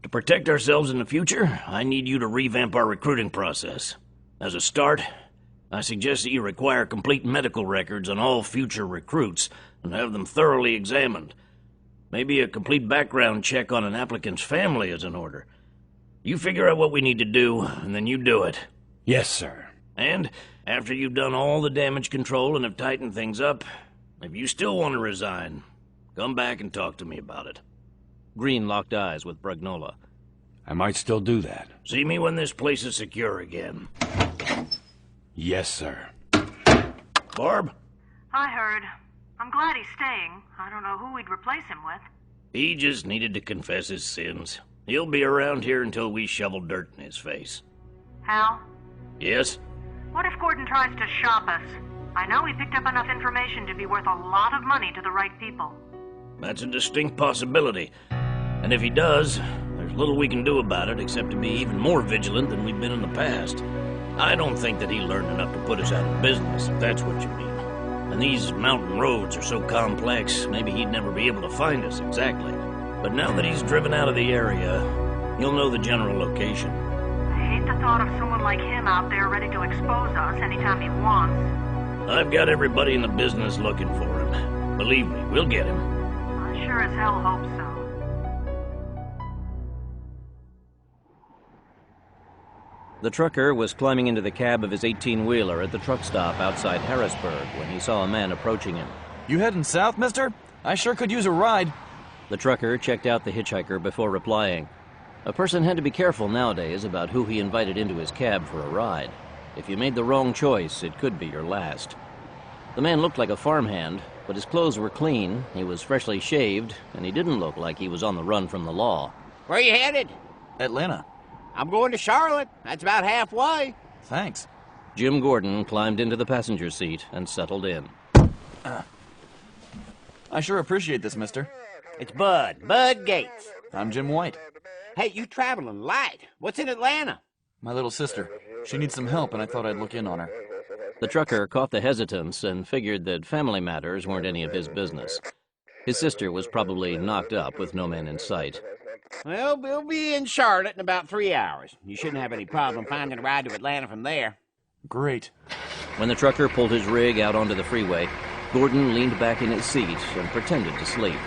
To protect ourselves in the future, I need you to revamp our recruiting process. As a start, I suggest that you require complete medical records on all future recruits and have them thoroughly examined. Maybe a complete background check on an applicant's family is in order. You figure out what we need to do, and then you do it.
Yes, sir.
And after you've done all the damage control and have tightened things up, if you still want to resign, come back and talk to me about it.
Green locked eyes with Brignola.
I might still do that.
See me when this place is secure again.
Yes, sir.
Barb?
I heard. I'm glad he's staying. I don't know who we'd replace him with.
He just needed to confess his sins. He'll be around here until we shovel dirt in his face.
Hal?
Yes?
What if Gordon tries to shop us? I know he picked up enough information to be worth a lot of money to the right people.
That's a distinct possibility. And if he does, there's little we can do about it except to be even more vigilant than we've been in the past. I don't think that he learned enough to put us out of business, if that's what you mean. And these mountain roads are so complex, maybe he'd never be able to find us exactly. But now that he's driven out of the area, he'll know the general location.
I hate the thought of someone like him out there ready to expose us anytime he wants.
I've got everybody in the business looking for him. Believe me, we'll get him.
I sure as hell hope so.
The trucker was climbing into the cab of his 18-wheeler at the truck stop outside Harrisburg when he saw a man approaching him.
You heading south, mister? I sure could use a ride.
The trucker checked out the hitchhiker before replying. A person had to be careful nowadays about who he invited into his cab for a ride. If you made the wrong choice, it could be your last. The man looked like a farmhand, but his clothes were clean, he was freshly shaved, and he didn't look like he was on the run from the law.
Where you headed?
Atlanta.
I'm going to Charlotte. That's about halfway.
Thanks.
Jim Gordon climbed into the passenger seat and settled in.
I sure appreciate this, mister.
It's Bud Gates.
I'm Jim White.
Hey, you traveling light. What's in Atlanta?
My little sister. She needs some help, and I thought I'd look in on her.
The trucker caught the hesitance and figured that family matters weren't any of his business. His sister was probably knocked up with no man in sight.
Well, we'll be in Charlotte in about 3 hours. You shouldn't have any problem finding a ride to Atlanta from there.
Great.
When the trucker pulled his rig out onto the freeway, Gordon leaned back in his seat and pretended to sleep.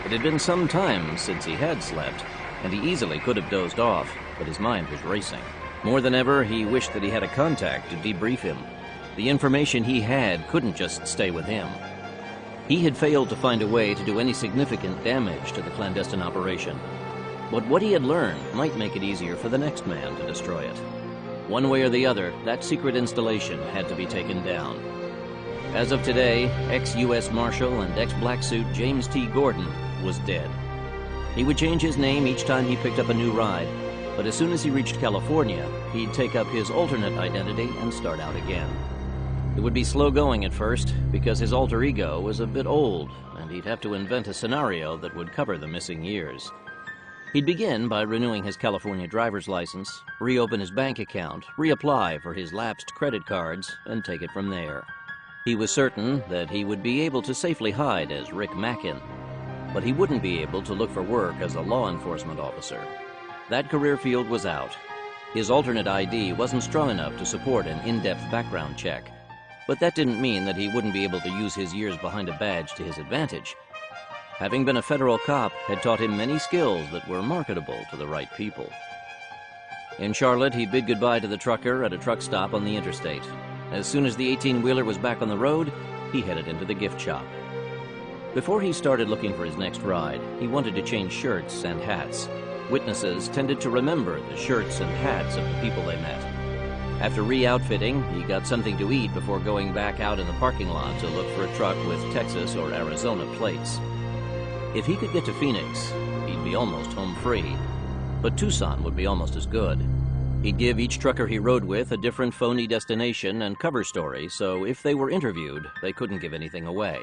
It had been some time since he had slept, and he easily could have dozed off, but his mind was racing. More than ever, he wished that he had a contact to debrief him. The information he had couldn't just stay with him. He had failed to find a way to do any significant damage to the clandestine operation. But what he had learned might make it easier for the next man to destroy it. One way or the other, that secret installation had to be taken down. As of today, ex-U.S. Marshal and ex-black suit James T. Gordon was dead. He would change his name each time he picked up a new ride, but as soon as he reached California, he'd take up his alternate identity and start out again. It would be slow going at first, because his alter ego was a bit old, and he'd have to invent a scenario that would cover the missing years. He'd begin by renewing his California driver's license, reopen his bank account, reapply for his lapsed credit cards, and take it from there. He was certain that he would be able to safely hide as Rick Mackin, but he wouldn't be able to look for work as a law enforcement officer. That career field was out. His alternate ID wasn't strong enough to support an in-depth background check, but that didn't mean that he wouldn't be able to use his years behind a badge to his advantage. Having been a federal cop had taught him many skills that were marketable to the right people. In Charlotte, he bid goodbye to the trucker at a truck stop on the interstate. As soon as the 18-wheeler was back on the road, he headed into the gift shop. Before he started looking for his next ride, he wanted to change shirts and hats. Witnesses tended to remember the shirts and hats of the people they met. After re-outfitting, he got something to eat before going back out in the parking lot to look for a truck with Texas or Arizona plates. If he could get to Phoenix, he'd be almost home free. But Tucson would be almost as good. He'd give each trucker he rode with a different phony destination and cover story, so if they were interviewed, they couldn't give anything away.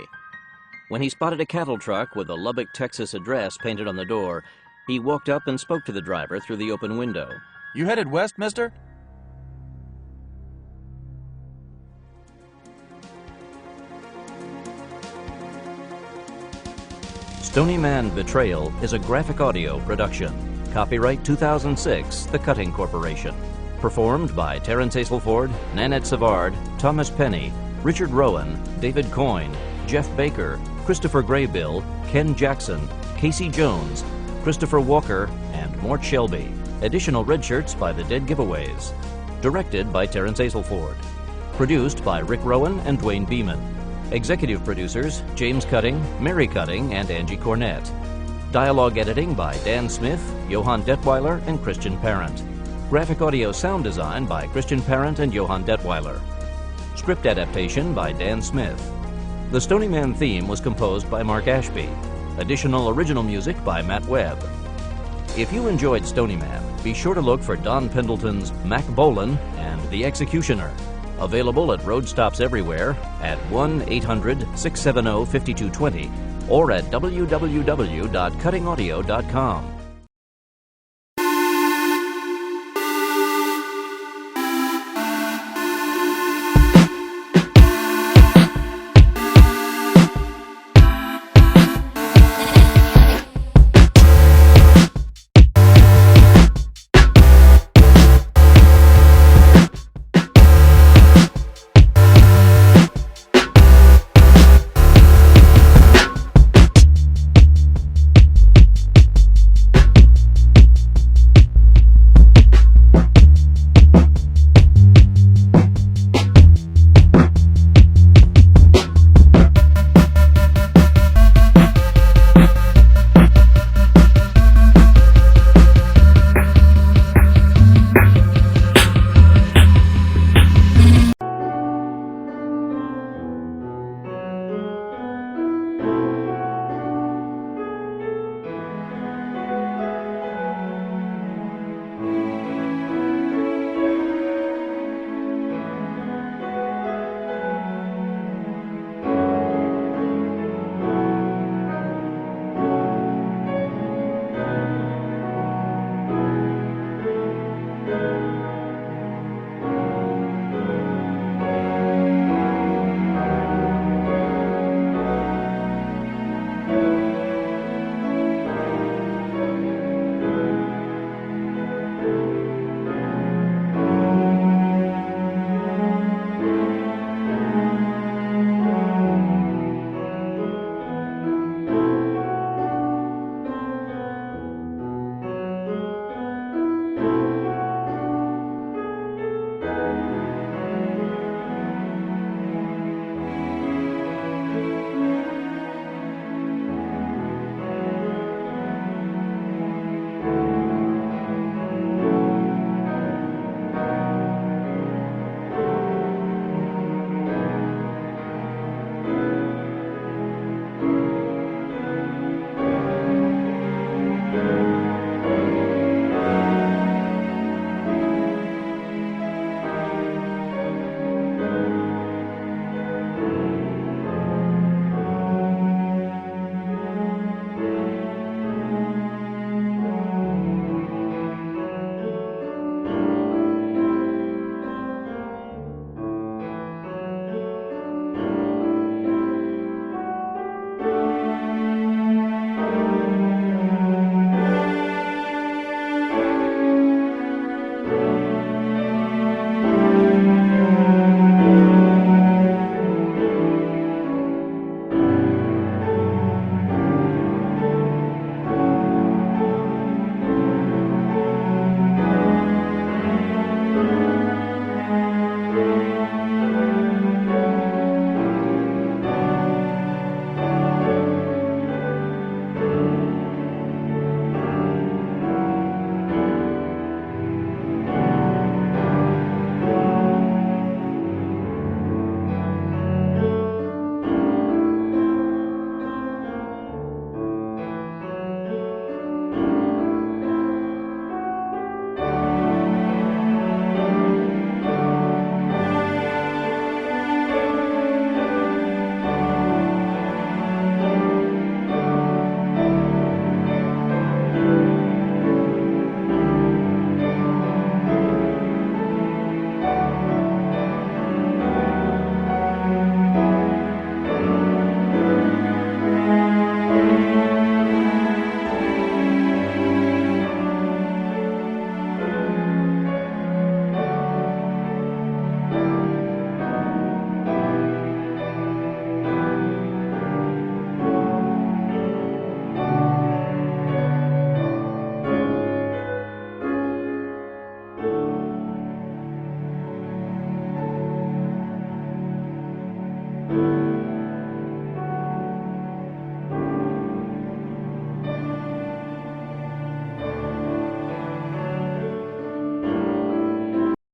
When he spotted a cattle truck with a Lubbock, Texas address painted on the door, he walked up and spoke to the driver through the open window.
You headed west, mister?
Stony Man Betrayal is a graphic audio production. Copyright 2006, The Cutting Corporation. Performed by Terence Aselford, Nanette Savard, Thomas Penny, Richard Rowan, David Coyne, Jeff Baker, Christopher Graybill, Ken Jackson, Casey Jones, Christopher Walker, and Mort Shelby. Additional red shirts by The Dead Giveaways. Directed by Terence Aselford. Produced by Rick Rowan and Dwayne Beeman. Executive producers James Cutting, Mary Cutting, and Angie Cornett. Dialogue editing by Dan Smith, Johann Detweiler, and Christian Parent. Graphic audio sound design by Christian Parent and Johann Detweiler. Script adaptation by Dan Smith. The Stony Man theme was composed by Mark Ashby. Additional original music by Matt Webb. If you enjoyed Stony Man, be sure to look for Don Pendleton's Mac Bolan and The Executioner. Available at road stops everywhere at 1-800-670-5220 or at www.cuttingaudio.com.